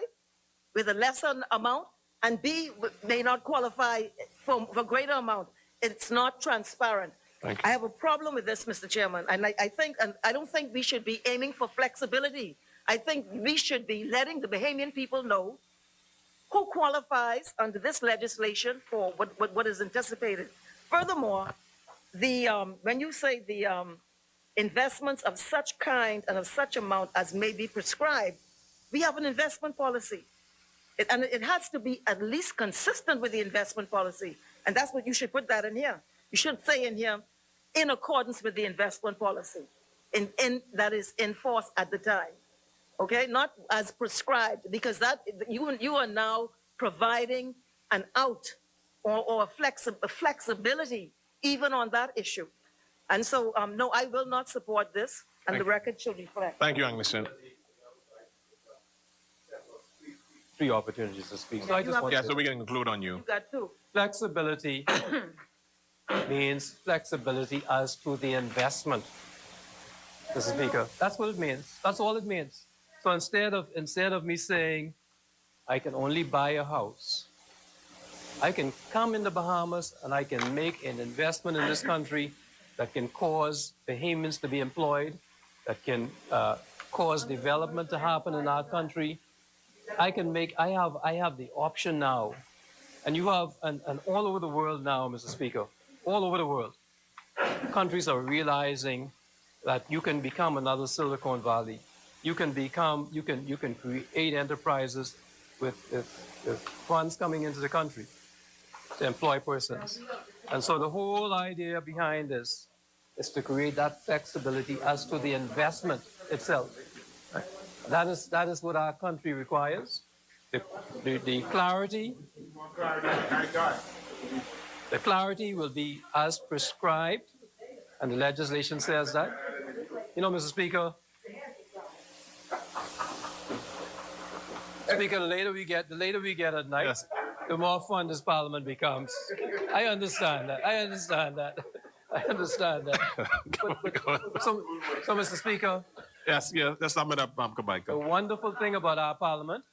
J: with a lesser amount, and B may not qualify for greater amount. It's not transparent. I have a problem with this, Mr. Chairman, and I don't think we should be aiming for flexibility. I think we should be letting the Bahamian people know who qualifies under this legislation for what is anticipated. Furthermore, when you say the investments of such kind and of such amount as may be prescribed, we have an investment policy. And it has to be at least consistent with the investment policy. And that's what you should put that in here. You should say in here, in accordance with the investment policy, that is in force at the time. Okay, not as prescribed, because that you are now providing an out or a flexibility even on that issue. And so, no, I will not support this, and the record should reflect.
G: Thank you, Anglison.
B: 3 opportunities to speak. So I just want
G: so we can conclude on you.
J: You got 2.
B: Flexibility means flexibility as to the investment, Mr. Speaker. That's what it means. That's all it means. So instead of me saying I can only buy a house, I can come in the Bahamas and I can make an investment in this country that can cause Bahamians to be employed, that can cause development to happen in our country. I have the option now, and you have, and all over the world now, Mr. Speaker, all over the world, countries are realizing that you can become another Silicon Valley. You can create enterprises with funds coming into the country to employ persons. And so the whole idea behind this is to create that flexibility as to the investment itself. That is what our country requires. The clarity will be as prescribed, and the legislation says that. You know, Mr. Speaker, the later we get at night, the more fun this Parliament becomes. I understand that. So, Mr. Speaker.
G: Yes, let's sum it up, Kabika.
B: The wonderful thing about our Parliament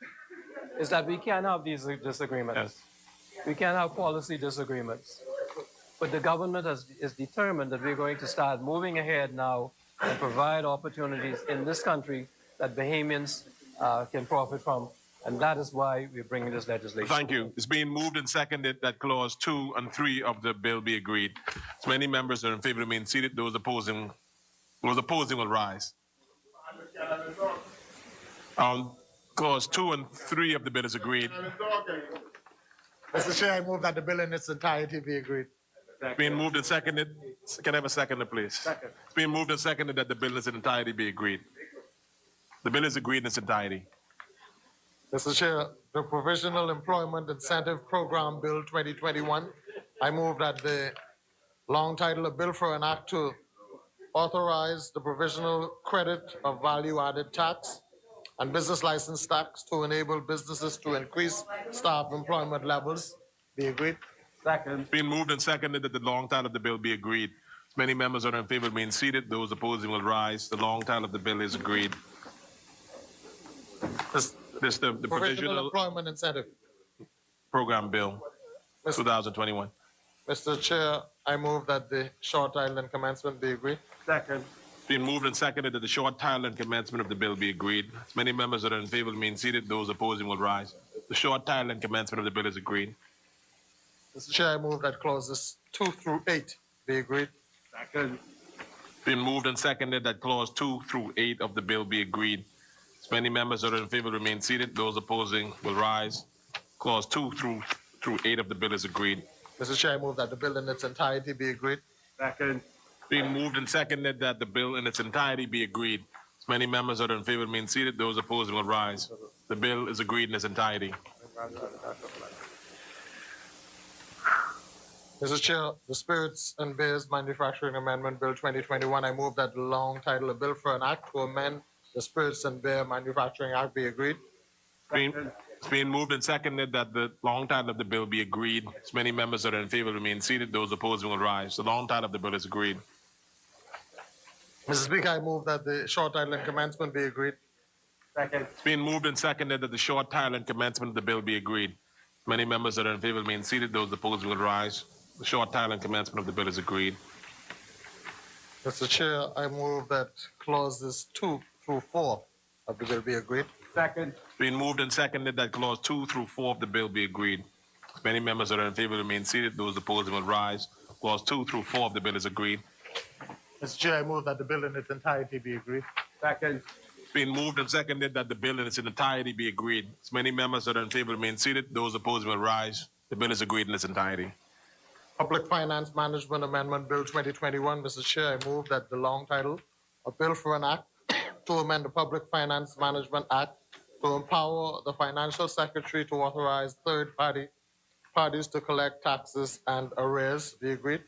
B: is that we can have these disagreements.
G: Yes.
B: We can have policy disagreements. But the government is determined that we're going to start moving ahead now and provide opportunities in this country that Bahamians can profit from. And that is why we're bringing this legislation.
G: Thank you. It's being moved and seconded that clause 2 and 3 of the bill be agreed. As many members are in favor, remain seated. Those opposing will rise. Clause 2 and 3 of the bill is agreed.
F: Mr. Chair, I move that the bill in its entirety be agreed.
G: It's being moved and seconded. Can I have a seconder, please?
F: Second.
G: It's being moved and seconded that the bill in its entirety be agreed. The bill is agreed in its entirety.
F: Mr. Chair, the Provisional Employment Incentive Program Bill 2021, I move that the long title of bill for an act to authorize the provisional credit of value-added tax and business license tax to enable businesses to increase staff employment levels be agreed.
O: Second.
G: It's been moved and seconded that the long title of the bill be agreed. As many members are in favor remain seated. Those opposing will rise. The long title of the bill is agreed. This the provisional
F: employment incentive.
G: program bill, 2021.
F: Mr. Chair, I move that the short title and commencement be agreed.
O: Second.
G: It's been moved and seconded that the short title and commencement of the bill be agreed. As many members that are in favor remain seated. Those opposing will rise. The short title and commencement of the bill is agreed.
F: Mr. Chair, I move that clauses 2 through 8 be agreed.
O: Second.
G: It's been moved and seconded that clause 2 through 8 of the bill be agreed. As many members that are in favor remain seated. Those opposing will rise. Clause 2 through 8 of the bill is agreed.
F: Mr. Chair, I move that the bill in its entirety be agreed.
O: Second.
G: Being moved and seconded that the bill in its entirety be agreed. As many members that are in favor remain seated. Those opposing will rise. The bill is agreed in its entirety.
F: Mr. Chair, the Spirits and Beers Manufacturing Amendment Bill 2021, I move that the long title of bill for an act to amend the Spirits and Beer Manufacturing Act be agreed.
G: It's being moved and seconded that the long title of the bill be agreed. As many members that are in favor remain seated. Those opposing will rise. The long title of the bill is agreed.
F: Mr. Speaker, I move that the short title and commencement be agreed.
O: Second.
G: It's being moved and seconded that the short title and commencement of the bill be agreed. Many members that are in favor remain seated. Those opposed will rise. The short title and commencement of the bill is agreed.
F: Mr. Chair, I move that clauses 2 through 4 of the bill be agreed.
O: Second.
G: It's been moved and seconded that clause 2 through 4 of the bill be agreed. Many members that are in favor remain seated. Those opposed will rise. Clause 2 through 4 of the bill is agreed.
F: Mr. Chair, I move that the bill in its entirety be agreed.
O: Second.
G: It's been moved and seconded that the bill in its entirety be agreed. As many members that are in favor remain seated. Those opposed will rise. The bill is agreed in its entirety.
F: Public Finance Management Amendment Bill 2021, Mr. Chair, I move that the long title, a bill for an act to amend the Public Finance Management Act to empower the Financial Secretary to authorize parties to collect taxes and arrears, be agreed.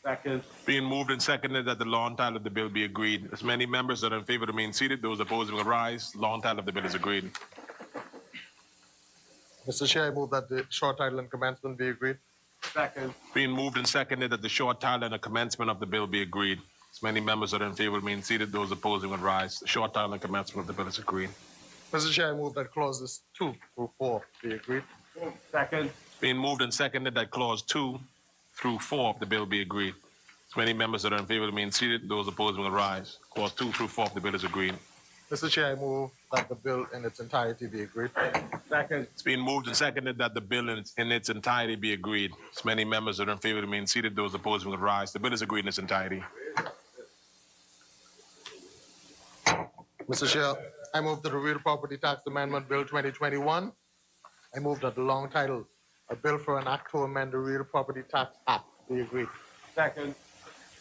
O: Second.
G: Being moved and seconded that the long title of the bill be agreed. As many members that are in favor remain seated. Those opposed will rise. The long title of the bill is agreed.
F: Mr. Chair, I move that the short title and commencement be agreed.
O: Second.
G: Being moved and seconded that the short title and the commencement of the bill be agreed. As many members that are in favor remain seated. Those opposing will rise. The short title and commencement of the bill is agreed.
F: Mr. Chair, I move that clauses 2 through 4 be agreed.
O: Second.
G: Being moved and seconded that clause 2 through 4 of the bill be agreed. As many members that are in favor remain seated. Those opposing will rise. Clause 2 through 4 of the bill is agreed.
F: Mr. Chair, I move that the bill in its entirety be agreed.
O: Second.
G: It's been moved and seconded that the bill in its entirety be agreed. As many members that are in favor remain seated. Those opposing will rise. The bill is agreed in its entirety.
F: Mr. Chair, I move that the Real Property Tax Amendment Bill 2021, I move that the long title, a bill for an act to amend the Real Property Tax Act, be agreed.
O: Second.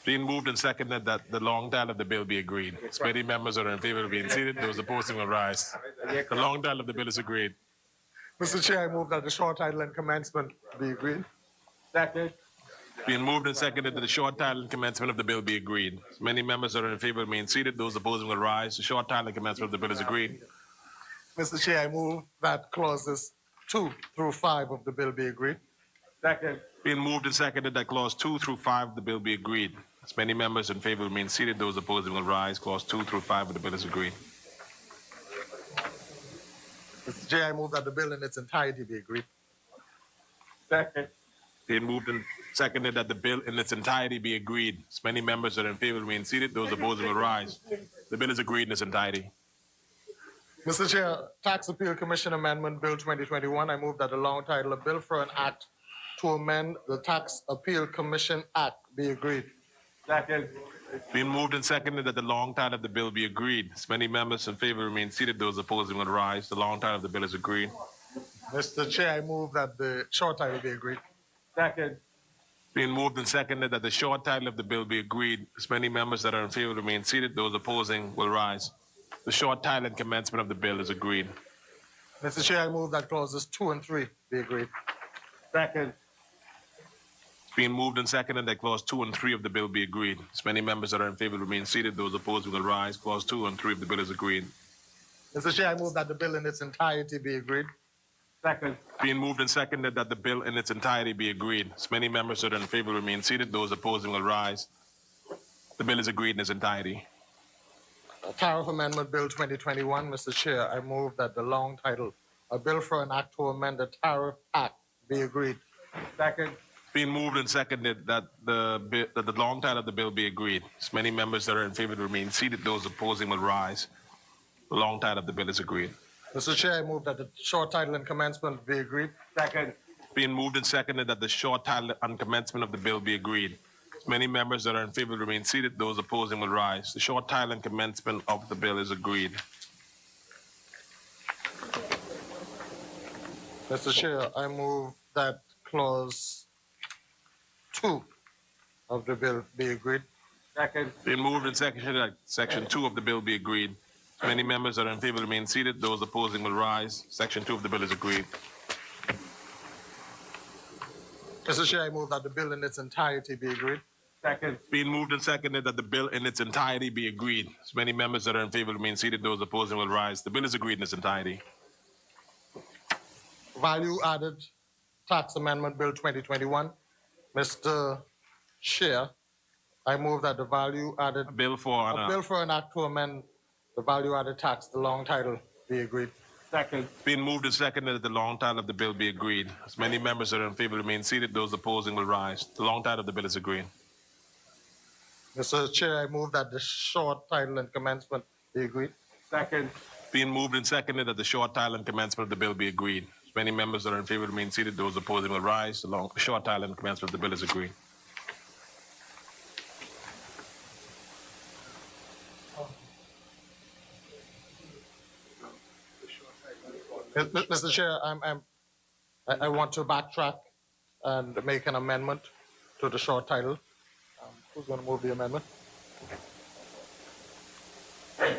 G: Being moved and seconded that the long title of the bill be agreed. As many members that are in favor of being seated, those opposing will rise. The long title of the bill is agreed.
F: Mr. Chair, I move that the short title and commencement be agreed.
O: Second.
G: Being moved and seconded that the short title and commencement of the bill be agreed. As many members that are in favor remain seated, those opposing will rise. The short title and commencement of the bill is agreed.
F: Mr. Chair, I move that clauses 2 through 5 of the bill be agreed.
O: Second.
G: Being moved and seconded that clause 2 through 5 of the bill be agreed. As many members in favor remain seated, those opposing will rise. Clause 2 through 5 of the bill is agreed.
F: Mr. Chair, I move that the bill in its entirety be agreed.
O: Second.
G: Being moved and seconded that the bill in its entirety be agreed. As many members that are in favor remain seated, those opposing will rise. The bill is agreed in its entirety.
F: Mr. Chair, Tax Appeal Commission Amendment Bill 2021, I move that the long title, a bill for an act to amend the Tax Appeal Commission Act, be agreed.
O: Second.
G: Being moved and seconded that the long title of the bill be agreed. As many members in favor remain seated, those opposing will rise. The long title of the bill is agreed.
F: Mr. Chair, I move that the short title be agreed.
O: Second.
G: Being moved and seconded that the short title of the bill be agreed. As many members that are in favor remain seated, those opposing will rise. The short title and commencement of the bill is agreed.
F: Mr. Chair, I move that clauses 2 and 3 be agreed.
O: Second.
G: Being moved and seconded that clause 2 and 3 of the bill be agreed. As many members that are in favor remain seated, those opposing will rise. Clause 2 and 3 of the bill is agreed.
F: Mr. Chair, I move that the bill in its entirety be agreed.
I: Second.
G: Being moved and seconded that the bill in its entirety be agreed. As many members that are in favor remain seated. Those opposing will rise. The bill is agreed in its entirety.
F: Tariff Amendment Bill 2021, Mr. Chair, I move that the long title, a bill for an act to amend the Tariff Act, be agreed.
I: Second.
G: Being moved and seconded that the long title of the bill be agreed. As many members that are in favor remain seated. Those opposing will rise. The long title of the bill is agreed.
F: Mr. Chair, I move that the short title and commencement be agreed.
I: Second.
G: Being moved and seconded that the short title and commencement of the bill be agreed. As many members that are in favor remain seated. Those opposing will rise. The short title and commencement of the bill is agreed.
F: Mr. Chair, I move that clause 2 of the bill be agreed.
I: Second.
G: Being moved and seconded that section 2 of the bill be agreed. As many members that are in favor remain seated. Those opposing will rise. Section 2 of the bill is agreed.
F: Mr. Chair, I move that the bill in its entirety be agreed.
I: Second.
G: Being moved and seconded that the bill in its entirety be agreed. As many members that are in favor remain seated. Those opposing will rise. The bill is agreed in its entirety.
F: Value Added Tax Amendment Bill 2021, Mr. Chair, I move that the value added
G: A bill for
F: a bill for an act to amend the value added tax, the long title, be agreed.
I: Second.
G: Being moved and seconded that the long title of the bill be agreed. As many members that are in favor remain seated. Those opposing will rise. The long title of the bill is agreed.
F: Mr. Chair, I move that the short title and commencement be agreed.
I: Second.
G: Being moved and seconded that the short title and commencement of the bill be agreed. As many members that are in favor remain seated. Those opposing will rise. The short title and commencement of the bill is agreed.
F: Mr. Chair, I want to backtrack and make an amendment to the short title. Who's going to move the amendment?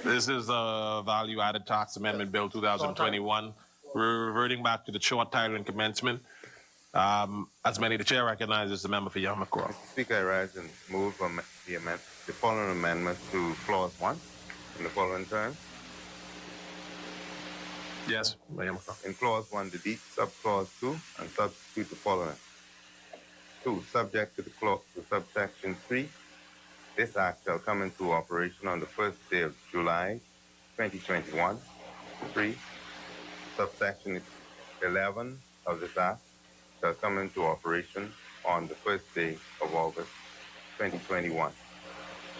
G: This is a value added tax amendment bill 2021. We're reverting back to the short title and commencement. As many, the chair recognizes the member for Yamakura.
C: Mr. Speaker, I rise and move the following amendment to clause 1 in the following terms.
G: Yes, Yamakura.
C: In clause 1, delete subclause 2 and substitute the following. 2, subject to the subsection 3, this act shall come into operation on the first day of July 2021. 3, subsection 11 of this act shall come into operation on the first day of August 2021.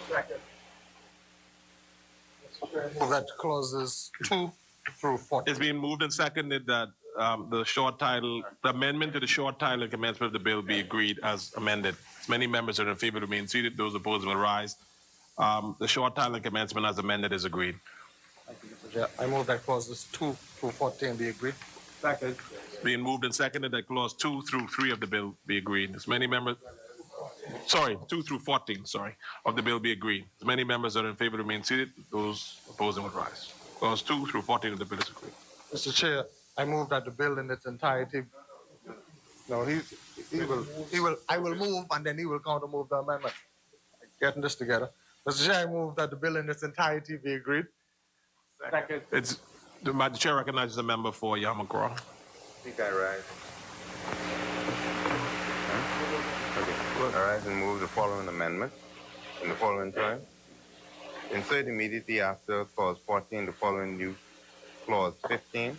I: Second.
F: Move that clauses 2 through 4.
G: It's being moved and seconded that the amendment to the short title and commencement of the bill be agreed as amended. As many members are in favor remain seated. Those opposed will rise. The short title and commencement as amended is agreed.
F: Thank you, Mr. Chair. I move that clauses 2 through 14 be agreed.
I: Second.
G: Being moved and seconded that clause 2 through 3 of the bill be agreed. As many members, 2 through 14, of the bill be agreed. As many members are in favor remain seated. Those opposing will rise. Clause 2 through 14 of the bill is agreed.
F: Mr. Chair, I move that the bill in its entirety. No, I will move and then he will counter move the amendment. Getting this together. Mr. Chair, I move that the bill in its entirety be agreed.
I: Second.
G: The chair recognizes the member for Yamakura.
C: Speaker, I rise. Okay. I rise and move the following amendment in the following terms. Insert immediately after clause 14 the following new clause 15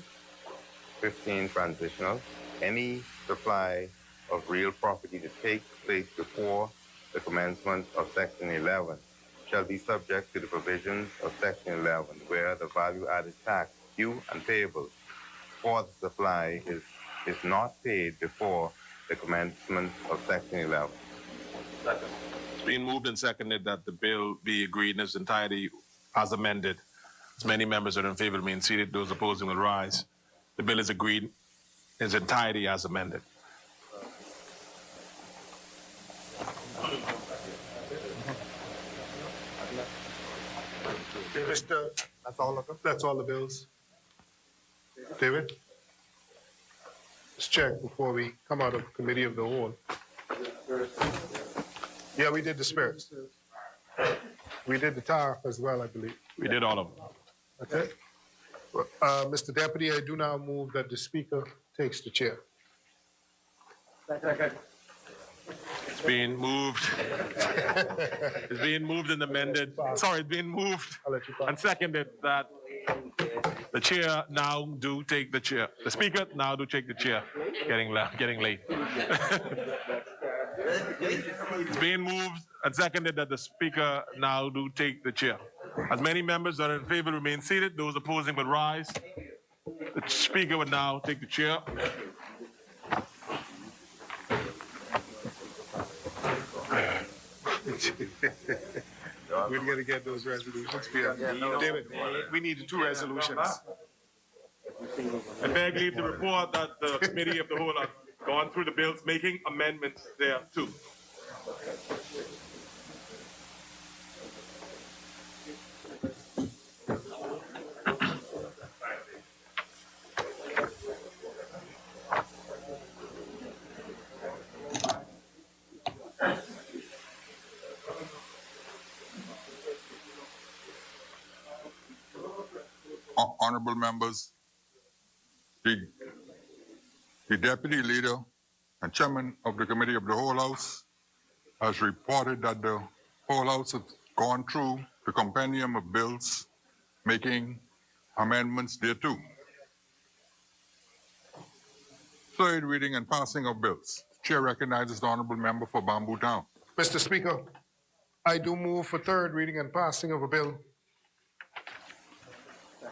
C: transitional. Any supply of real property that takes place before the commencement of section 11 shall be subject to the provisions of section 11, where the value added tax due and payable for the supply is not paid before the commencement of section 11.
G: Second. It's being moved and seconded that the bill be agreed in its entirety as amended. As many members are in favor remain seated. Those opposing will rise. The bill is agreed in its entirety as amended.
I: Mr.
F: That's all of them?
I: That's all the bills. David? Let's check before we come out of committee of the whole. Yeah, we did the spirits. We did the tariff as well, I believe.
G: We did all of them.
I: That's it? Mr. Deputy, I do now move that the Speaker takes the chair.
G: It's being moved. It's being moved and amended. Sorry, it's being moved and seconded that the chair now do take the chair. The Speaker now do take the chair. Getting late. It's being moved and seconded that the Speaker now do take the chair. As many members that are in favor remain seated, those opposing would rise. The Speaker would now take the chair.
I: We're going to get those resolutions. David, we need 2 resolutions.
G: I beg leave to report that the Committee of the Whole has gone through the bills, making amendments there too.
E: Honorable members, the Deputy Leader and Chairman of the Committee of the Whole House has reported that the Whole House has gone through the compendium of bills, making amendments thereto. Third reading and passing of bills. The Chair recognizes the Honorable Member for Bamboo Town.
I: Mr. Speaker, I do move for third reading and passing of a bill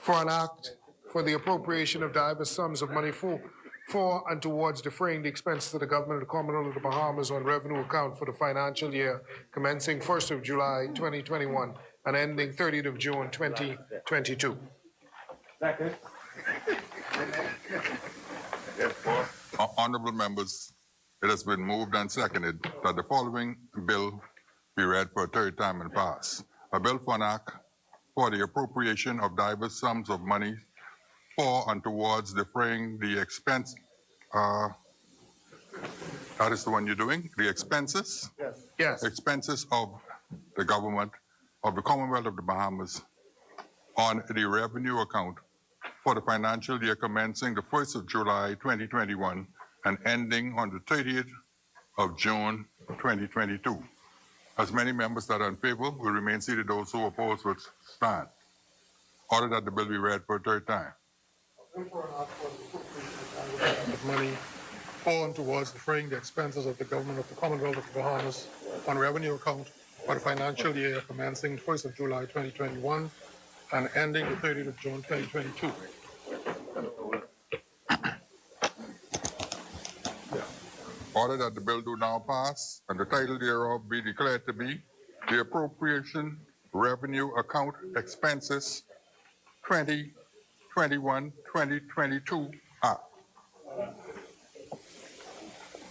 I: for an act for the appropriation of diverse sums of money for and towards defraying the expenses of the government of the Commonwealth of the Bahamas on revenue account for the financial year commencing 1st of July 2021 and ending 30th of June 2022.
E: Honorable members, it has been moved and seconded that the following bill be read for a third time and pass. A bill for an act for the appropriation of diverse sums of money for and towards defraying the expense. That is the one you're doing? The expenses?
I: Yes.
E: Expenses of the government of the Commonwealth of the Bahamas on the revenue account for the financial year commencing the 1st of July 2021 and ending on the 30th of June 2022. As many members that are in favor will remain seated, those who oppose will stand. Order that the bill be read for a third time.
I: Of money for and towards defraying the expenses of the government of the Commonwealth of the Bahamas on revenue account for the financial year commencing 1st of July 2021 and ending the 30th of June 2022.
E: Order that the bill do now pass and the title thereof be declared to be the Appropriation Revenue Account Expenses 2021-2022 Act.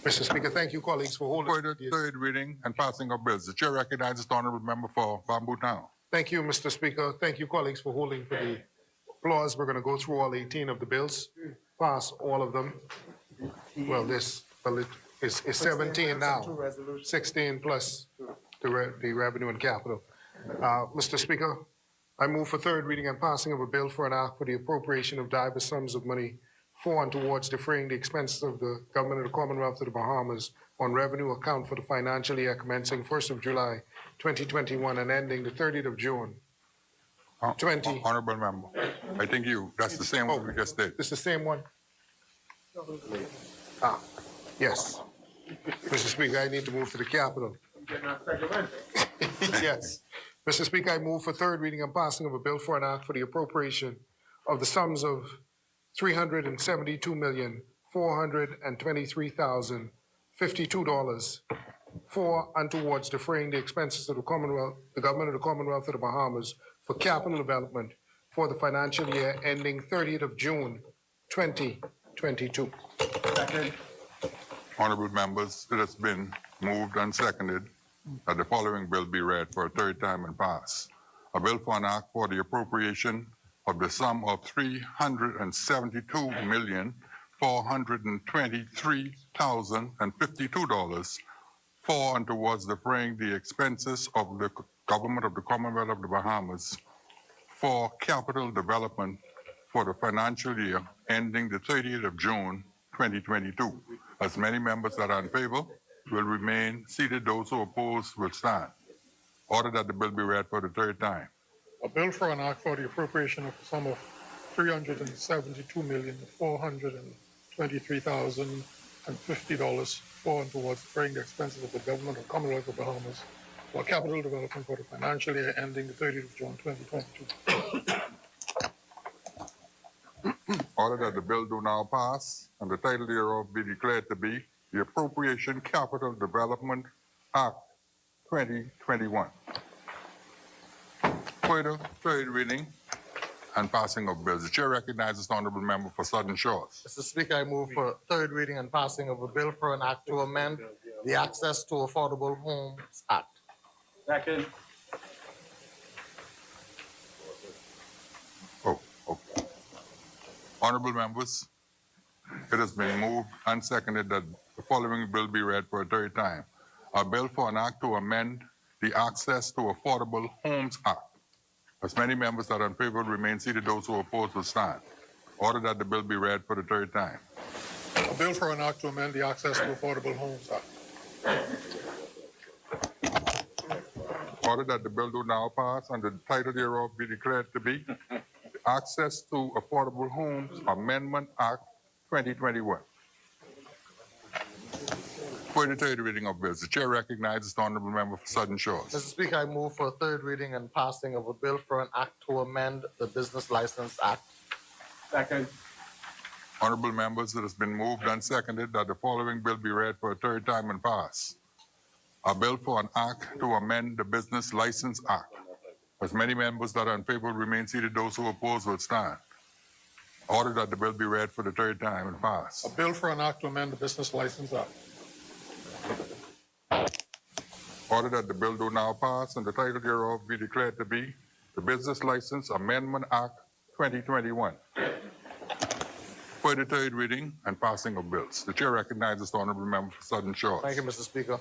I: Mr. Speaker, thank you, colleagues, for holding.
E: For the third reading and passing of bills. The Chair recognizes the Honorable Member for Bamboo Town.
I: Thank you, Mr. Speaker. Thank you, colleagues, for holding for the applause. We're going to go through all 18 of the bills, pass all of them. Well, it is 17 now, 16 plus the revenue and capital. Mr. Speaker, I move for third reading and passing of a bill for an act for the appropriation of diverse sums of money for and towards defraying the expenses of the government of the Commonwealth of the Bahamas on revenue account for the financial year commencing 1st of July 2021 and ending the 30th of June 20.
E: Honorable Member, I think that's the same one we just did.
I: It's the same one? Yes. Mr. Speaker, I need to move to the Capitol. Yes. Mr. Speaker, I move for third reading and passing of a bill for an act for the appropriation of the sums of $372,423,052 for and towards defraying the expenses of the government of the Commonwealth of the Bahamas for capital development for the financial year ending 30th of June 2022.
E: Honorable members, it has been moved and seconded that the following bill be read for a third time and pass. A bill for an act for the appropriation of the sum of $372,423,052 for and towards defraying the expenses of the government of the Commonwealth of the Bahamas for capital development for the financial year ending the 30th of June 2022. As many members that are in favor will remain seated. Those who oppose will stand. Order that the bill be read for the third time.
I: A bill for an act for the appropriation of a sum of $372,423,050 for and towards paying the expenses of the government of Commonwealth of Bahamas for capital development for the financial year ending the 30th of June 2022.
E: Order that the bill do now pass and the title thereof be declared to be the Appropriation Capital Development Act 2021. Further third reading and passing of bills. The chair recognizes the honorable member for Southern Shores.
F: Mr. Speaker, I move for third reading and passing of a bill for an act to amend the Access to Affordable Homes Act.
S: Second.
E: Okay. Honorable members, it has been moved and seconded that the following bill be read for a third time. A bill for an act to amend the Access to Affordable Homes Act. As many members that are in favor remain seated, those who oppose will stand. Order that the bill be read for the third time.
I: A bill for an act to amend the Access to Affordable Homes Act.
E: Order that the bill do now pass and the title thereof be declared to be the Access to Affordable Homes Amendment Act 2021. For the third reading of bills, the chair recognizes the honorable member for Southern Shores.
F: Mr. Speaker, I move for third reading and passing of a bill for an act to amend the Business License Act.
S: Second.
E: Honorable members, it has been moved and seconded that the following bill be read for a third time and pass. A bill for an act to amend the Business License Act. As many members that are in favor remain seated, those who oppose will stand. Order that the bill be read for the third time and pass.
I: A bill for an act to amend the Business License Act.
E: Order that the bill do now pass and the title thereof be declared to be the Business License Amendment Act 2021. For the third reading and passing of bills, the chair recognizes the honorable member for Southern Shores.
F: Thank you, Mr. Speaker.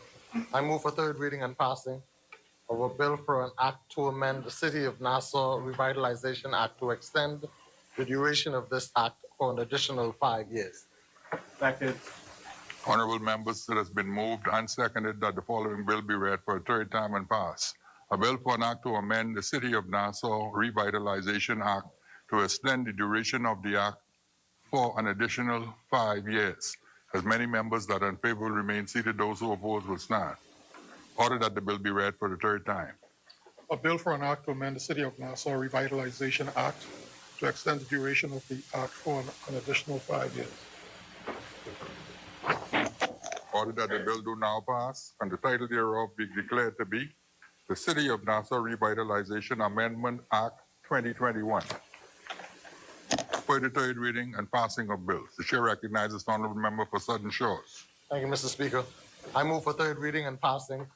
F: I move for third reading and passing of a bill for an act to amend the City of Nassau Revitalization Act to extend the duration of this act for an additional 5 years.
S: Second.
E: Honorable members, it has been moved and seconded that the following bill be read for a third time and pass. A bill for an act to amend the City of Nassau Revitalization Act to extend the duration of the act for an additional 5 years. As many members that are in favor will remain seated, those who oppose will stand. Order that the bill be read for the third time.
I: A bill for an act to amend the City of Nassau Revitalization Act to extend the duration of the act for an additional 5 years.
E: Order that the bill do now pass and the title thereof be declared to be the City of Nassau Revitalization Amendment Act 2021. For the third reading and passing of bills, the chair recognizes the honorable member for Southern Shores.
F: Thank you, Mr. Speaker. I move for third reading and passing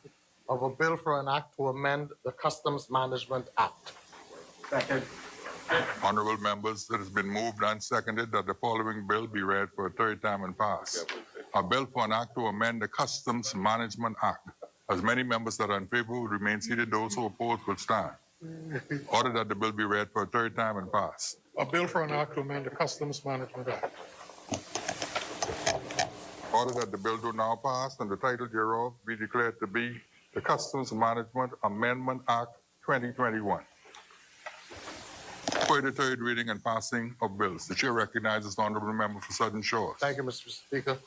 F: of a bill for an act to amend the Customs Management Act.
S: Second.
E: Honorable members, it has been moved and seconded that the following bill be read for a third time and pass. A bill for an act to amend the Customs Management Act. As many members that are in favor will remain seated, those who oppose will stand. Order that the bill be read for a third time and pass.
I: A bill for an act to amend the Customs Management Act.
E: Order that the bill do now pass and the title thereof be declared to be the Customs Management Amendment Act 2021. For the third reading and passing of bills, the chair recognizes the honorable member for Southern Shores.
F: Thank you, Mr. Speaker.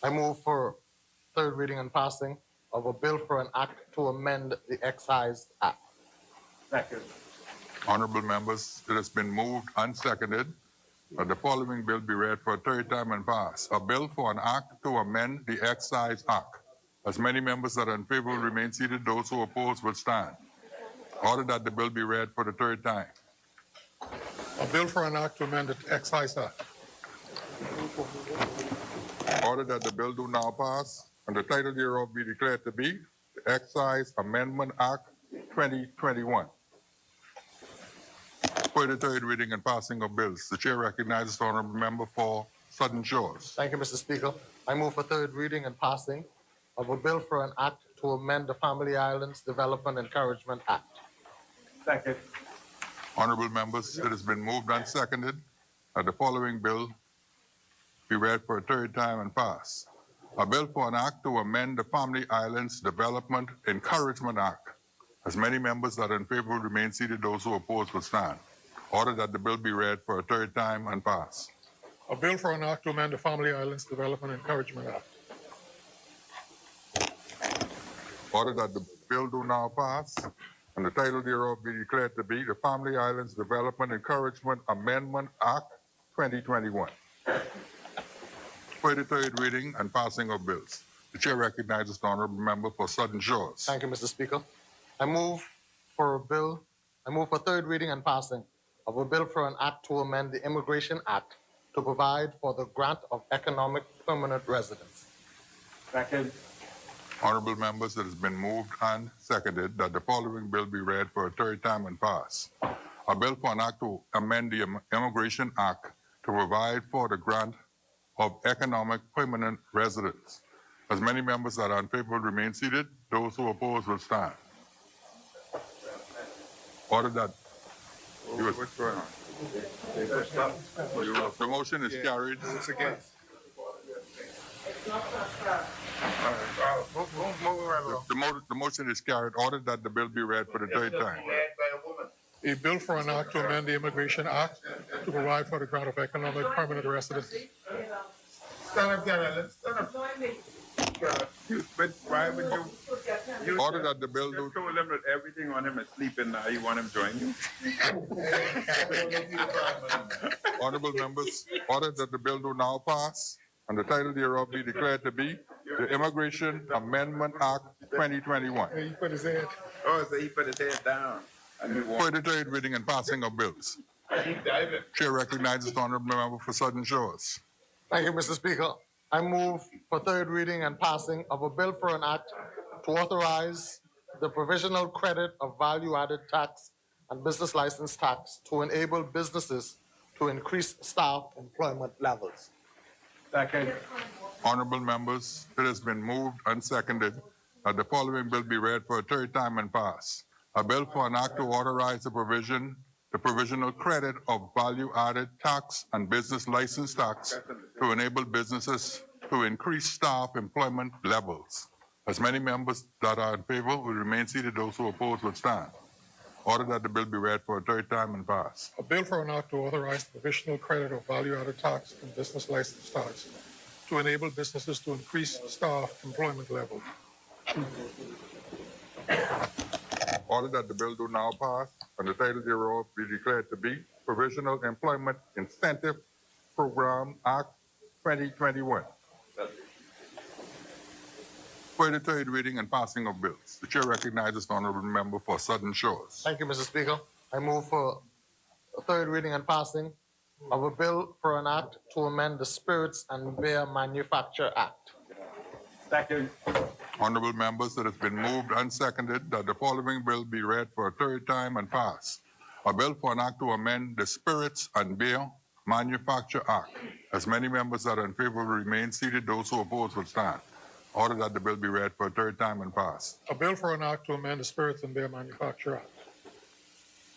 F: I move for third reading and passing of a bill for an act to amend the Excise Act.
S: Second.
E: Honorable members, it has been moved and seconded that the following bill be read for a third time and pass. A bill for an act to amend the Excise Act. As many members that are in favor will remain seated, those who oppose will stand. Order that the bill be read for the third time.
I: A bill for an act to amend the Excise Act.
E: Order that the bill do now pass and the title thereof be declared to be the Excise Amendment Act 2021. For the third reading and passing of bills, the chair recognizes the honorable member for Southern Shores.
F: Thank you, Mr. Speaker. I move for third reading and passing of a bill for an act to amend the Family Islands Development Encouragement Act.
S: Second.
E: Honorable members, it has been moved and seconded that the following bill be read for a third time and pass. A bill for an act to amend the Family Islands Development Encouragement Act. As many members that are in favor will remain seated, those who oppose will stand. Order that the bill be read for a third time and pass.
I: A bill for an act to amend the Family Islands Development Encouragement Act.
E: Order that the bill do now pass, and the title thereof be declared to be the Family Islands Development Encouragement Amendment Act 2021. For the third reading and passing of bills. The chair recognizes the honorable member for Southern Shores.
F: Thank you, Mr. Speaker. I move for third reading and passing of a bill for an act to amend the Immigration Act to provide for the grant of economic permanent residence.
E: Second. Honorable members, it has been moved and seconded that the following bill be read for a third time and pass. A bill for an act to amend the Immigration Act to provide for the grant of economic permanent residence. As many members that are in favor will remain seated. Those who oppose will stand. Order that.
D: What's going on?
E: The motion is carried.
I: It's against.
E: The motion is carried. Order that the bill be read for the third time.
I: A bill for an act to amend the Immigration Act to provide for the grant of economic permanent residence.
D: Stand up, Carolyn. Stand up. But why would you
E: Order that the bill do.
D: told him that everything on him is sleeping now? You want him to join you?
E: Honorable members, order that the bill do now pass and the title thereof be declared to be the Immigration Amendment Act 2021.
I: He put his head.
D: Oh, so he put his head down.
E: For the third reading and passing of bills. Chair recognizes the honorable member for Southern Shores.
F: Thank you, Mr. Speaker. I move for third reading and passing of a bill for an act to authorize the provisional credit of value-added tax and business license tax to enable businesses to increase staff employment levels.
E: Second. Honorable members, it has been moved and seconded that the following bill be read for a third time and pass. A bill for an act to authorize the provisional credit of value-added tax and business license tax to enable businesses to increase staff employment levels. As many members that are in favor will remain seated. Those who oppose will stand. Order that the bill be read for a third time and pass.
I: A bill for an act to authorize the provisional credit of value-added tax and business license tax to enable businesses to increase staff employment level.
E: Order that the bill do now pass and the title thereof be declared to be Provisional Employment Incentive Program Act 2021. For the third reading and passing of bills, the chair recognizes the honorable member for Southern Shores.
F: Thank you, Mr. Speaker. I move for a third reading and passing of a bill for an act to amend the Spirits and Beer Manufacture Act.
E: Second. Honorable members, it has been moved and seconded that the following bill be read for a third time and pass. A bill for an act to amend the Spirits and Beer Manufacture Act. As many members that are in favor will remain seated. Those who oppose will stand. Order that the bill be read for a third time and pass.
I: A bill for an act to amend the Spirits and Beer Manufacture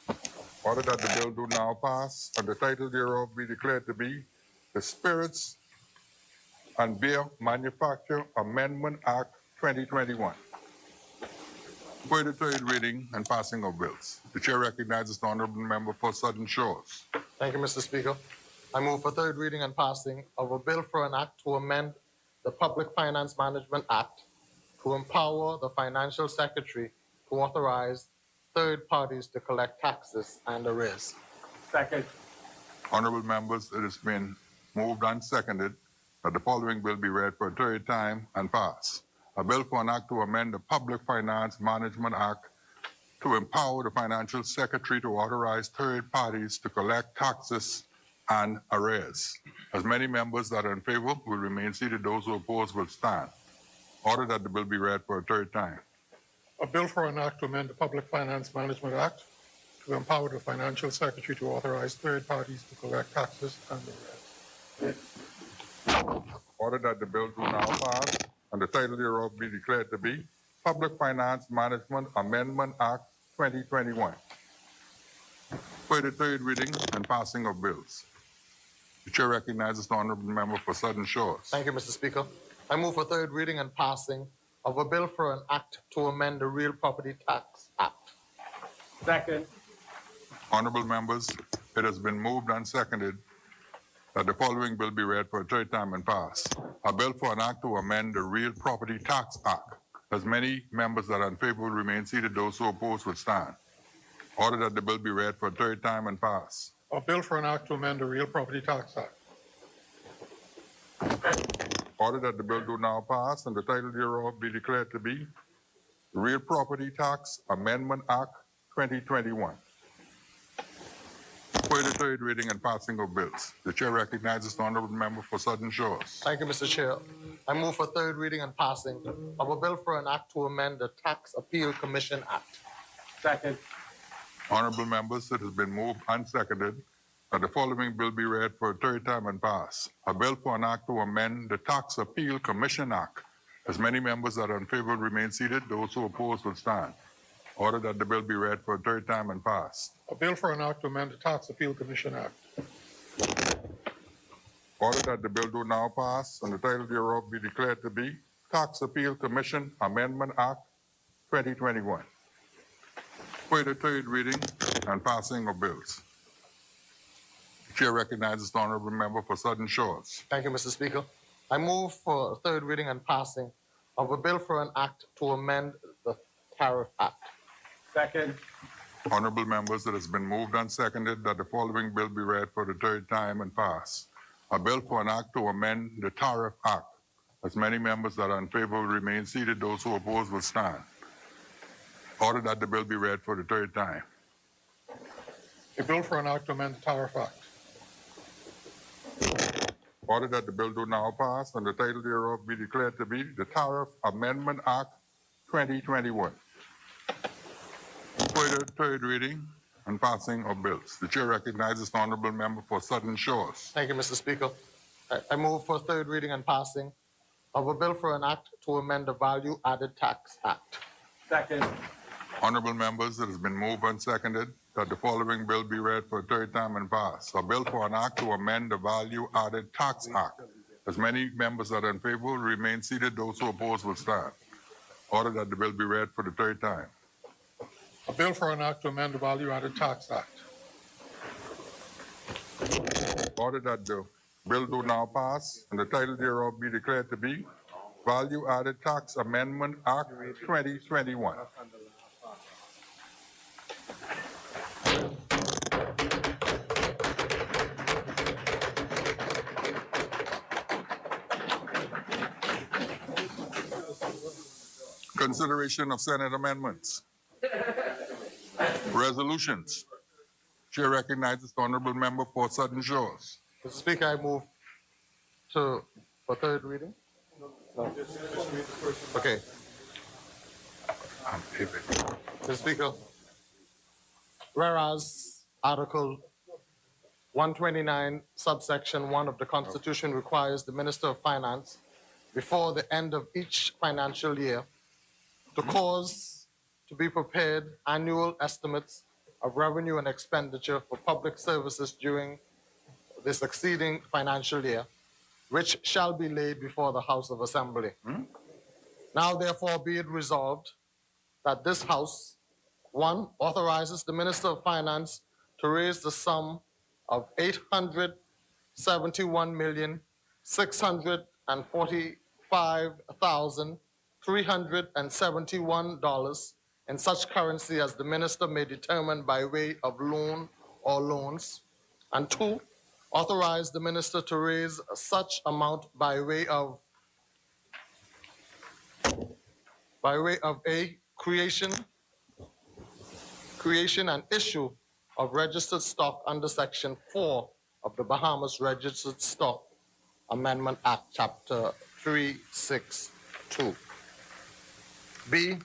I: Act.
E: Order that the bill do now pass and the title thereof be declared to be the Spirits and Beer Manufacture Amendment Act 2021. For the third reading and passing of bills, the chair recognizes the honorable member for Southern Shores.
F: Thank you, Mr. Speaker. I move for third reading and passing of a bill for an act to amend the Public Finance Management Act to empower the financial secretary to authorize third parties to collect taxes and arrears.
E: Second. Honorable members, it has been moved and seconded that the following bill be read for a third time and pass. A bill for an act to amend the Public Finance Management Act to empower the financial secretary to authorize third parties to collect taxes and arrears. As many members that are in favor will remain seated. Those who oppose will stand. Order that the bill be read for a third time.
I: A bill for an act to amend the Public Finance Management Act to empower the financial secretary to authorize third parties to collect taxes and arrears.
E: Order that the bill do now pass and the title thereof be declared to be Public Finance Management Amendment Act 2021. For the third reading and passing of bills, The chair recognizes the honorable member for Southern Shores.
F: Thank you, Mr. Speaker. I move for third reading and passing of a bill for an act to amend the Real Property Tax Act.
T: Second.
E: Honorable members, it has been moved and seconded that the following bill be read for a third time and passed. A bill for an act to amend the Real Property Tax Act. As many members that are in favor will remain seated, those who oppose will stand. Order that the bill be read for a third time and passed.
I: A bill for an act to amend the Real Property Tax Act.
E: Order that the bill do now pass and the title thereof be declared to be the Real Property Tax Amendment Act 2021. For the third reading and passing of bills, the chair recognizes the honorable member for Southern Shores.
F: Thank you, Mr. Chair. I move for third reading and passing of a bill for an act to amend the Tax Appeal Commission Act.
T: Second.
E: Honorable members, it has been moved and seconded that the following bill be read for a third time and pass. A bill for an act to amend the Tax Appeal Commission Act. As many members that are in favor will remain seated, those who oppose will stand. Order that the bill be read for a third time and passed.
I: A bill for an act to amend the Tax Appeal Commission Act.
E: Order that the bill do now pass and the title thereof be declared to be Tax Appeal Commission Amendment Act 2021. For the third reading and passing of bills. The chair recognizes the honorable member for Southern Shores.
F: Thank you, Mr. Speaker. I move for third reading and passing of a bill for an act to amend the Tariff Act.
T: Second.
E: Honorable members, it has been moved and seconded that the following bill be read for the third time and pass. A bill for an act to amend the Tariff Act. As many members that are in favor will remain seated, those who oppose will stand. Order that the bill be read for the third time.
I: A bill for an act to amend the Tariff Act.
E: Order that the bill do now pass and the title thereof be declared to be the Tariff Amendment Act 2021. For the third reading and passing of bills, the chair recognizes the honorable member for Southern Shores.
F: Thank you, Mr. Speaker. I move for third reading and passing of a bill for an act to amend the Value Added Tax Act.
T: Second.
E: Honorable members, it has been moved and seconded that the following bill be read for a third time and pass. A bill for an act to amend the Value Added Tax Act. As many members that are in favor will remain seated, those who oppose will stand. Order that the bill be read for the third time.
I: A bill for an act to amend the Value Added Tax Act.
E: Order that the bill do now pass and the title thereof be declared to be Value Added Tax Amendment Act 2021. Consideration of Senate amendments. Resolutions. Chair recognizes the honorable member for Southern Shores.
F: Mr. Speaker, I move for third reading. No. Okay. Mr. Speaker, whereas Article 129, subsection 1 of the Constitution requires the Minister of Finance before the end of each financial year to cause to be prepared annual estimates of revenue and expenditure for public services during the succeeding financial year, which shall be laid before the House of Assembly. Now, therefore, be it resolved that this House, 1, authorizes the Minister of Finance to raise the sum of $871,645,371 in such currency as the Minister may determine by way of loan or loans. And 2, authorize the Minister to raise such amount by way of a creation and issue of registered stock under Section 4 of the Bahamas Registered Stock Amendment Act, Chapter 362. B,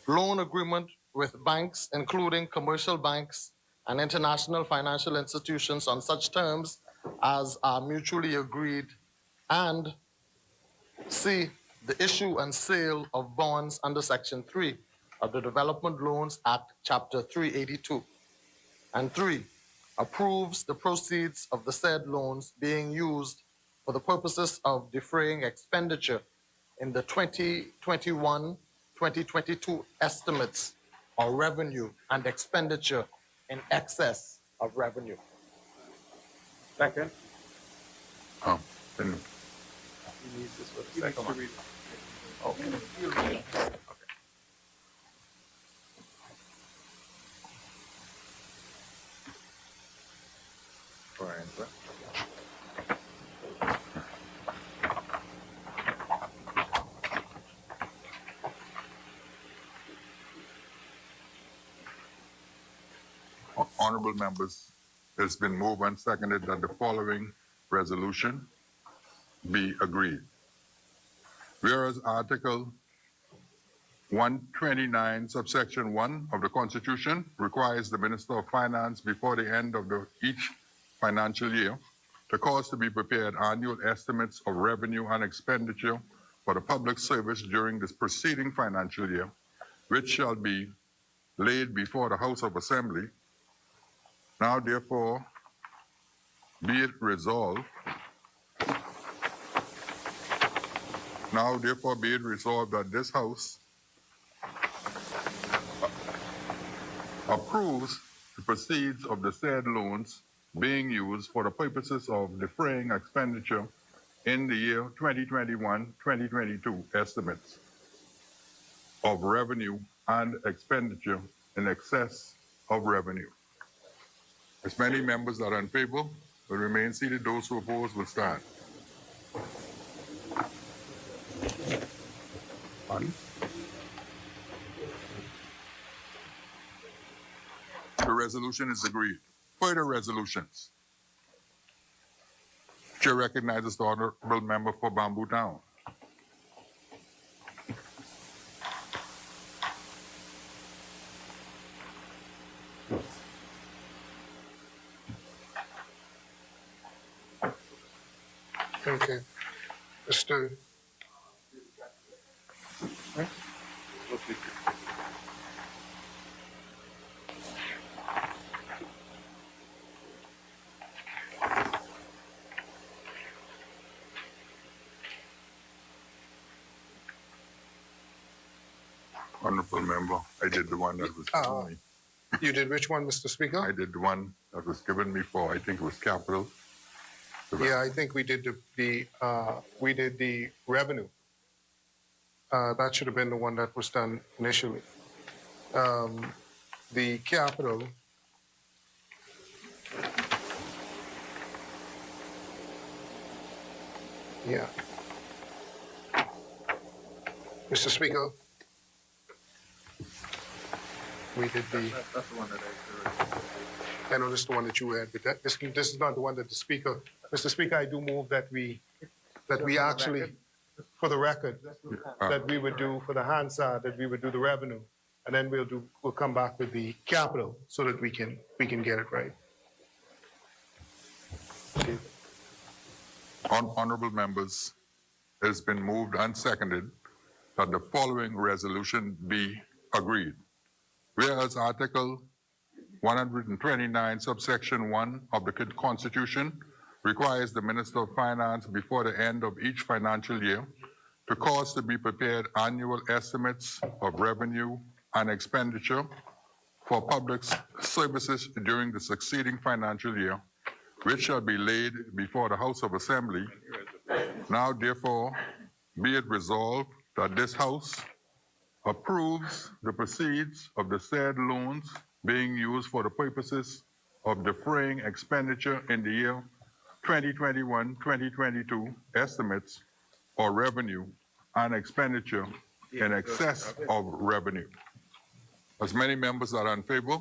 F: loan agreement with banks, including commercial banks and international financial institutions on such terms as are mutually agreed. And C, the issue and sale of bonds under Section 3 of the Development Loans Act, Chapter 382. And 3, approves the proceeds of the said loans being used for the purposes of defraying expenditure in the 2021-2022 estimates of revenue and expenditure in excess of revenue.
O: Second.
E: Then
O: He needs this for the second one. Okay.
C: Brian, sir.
E: Honorable members, it's been moved and seconded that the following resolution be agreed. Whereas Article 129, subsection 1 of the Constitution requires the Minister of Finance before the end of each financial year to cause to be prepared annual estimates of revenue and expenditure for the public service during this preceding financial year, which shall be laid before the House of Assembly. Now, therefore, be it resolved. Now, therefore, be it resolved that this House approves the proceeds of the said loans being used for the purposes of defraying expenditure in the year 2021-2022 estimates of revenue and expenditure in excess of revenue. As many members that are in favor will remain seated. Those who oppose will stand. The resolution is agreed. Further resolutions. Chair recognizes the honorable member for Bamboo Town.
I: Okay. Mr.
E: Honorable member, I did the one that was given me.
I: You did which one, Mr. Speaker?
E: I did the one that was given me for, I think it was capital.
I: Yeah, I think we did the revenue. That should have been the one that was done initially. The capital. Yeah. Mr. Speaker, we did the.
O: That's the one that
I: I know this is the one that you had, but this is not the one that the Speaker. Mr. Speaker, I do move that we actually, for the record, that we would do for the Hansard, that we would do the revenue, and then we'll come back with the capital so that we can get it right. Okay.
E: Honorable members, it has been moved and seconded that the following resolution be agreed. Whereas Article 129, subsection 1 of the Constitution requires the Minister of Finance before the end of each financial year to cause to be prepared annual estimates of revenue and expenditure for public services during the succeeding financial year, which shall be laid before the House of Assembly. Now, therefore, be it resolved that this House approves the proceeds of the said loans being used for the purposes of defraying expenditure in the year 2021-2022 estimates or revenue and expenditure in excess of revenue. As many members that are in favor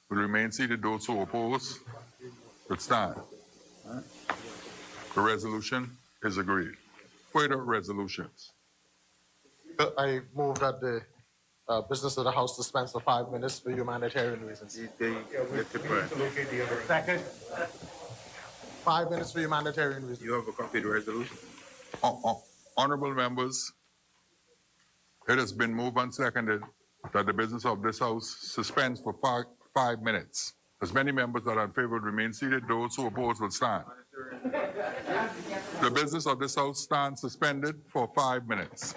E: will remain seated. Those who oppose will stand. The resolution is agreed. Further resolutions.
F: I move that the business of the House dispense for 5 minutes for humanitarian reasons.
O: Second.
F: 5 minutes for humanitarian reasons.
C: You have a copy of the resolution?
E: Honorable members, it has been moved and seconded that the business of this House suspends for 5 minutes. As many members that are in favor will remain seated, those who oppose will stand. The business of this House stands suspended for 5 minutes.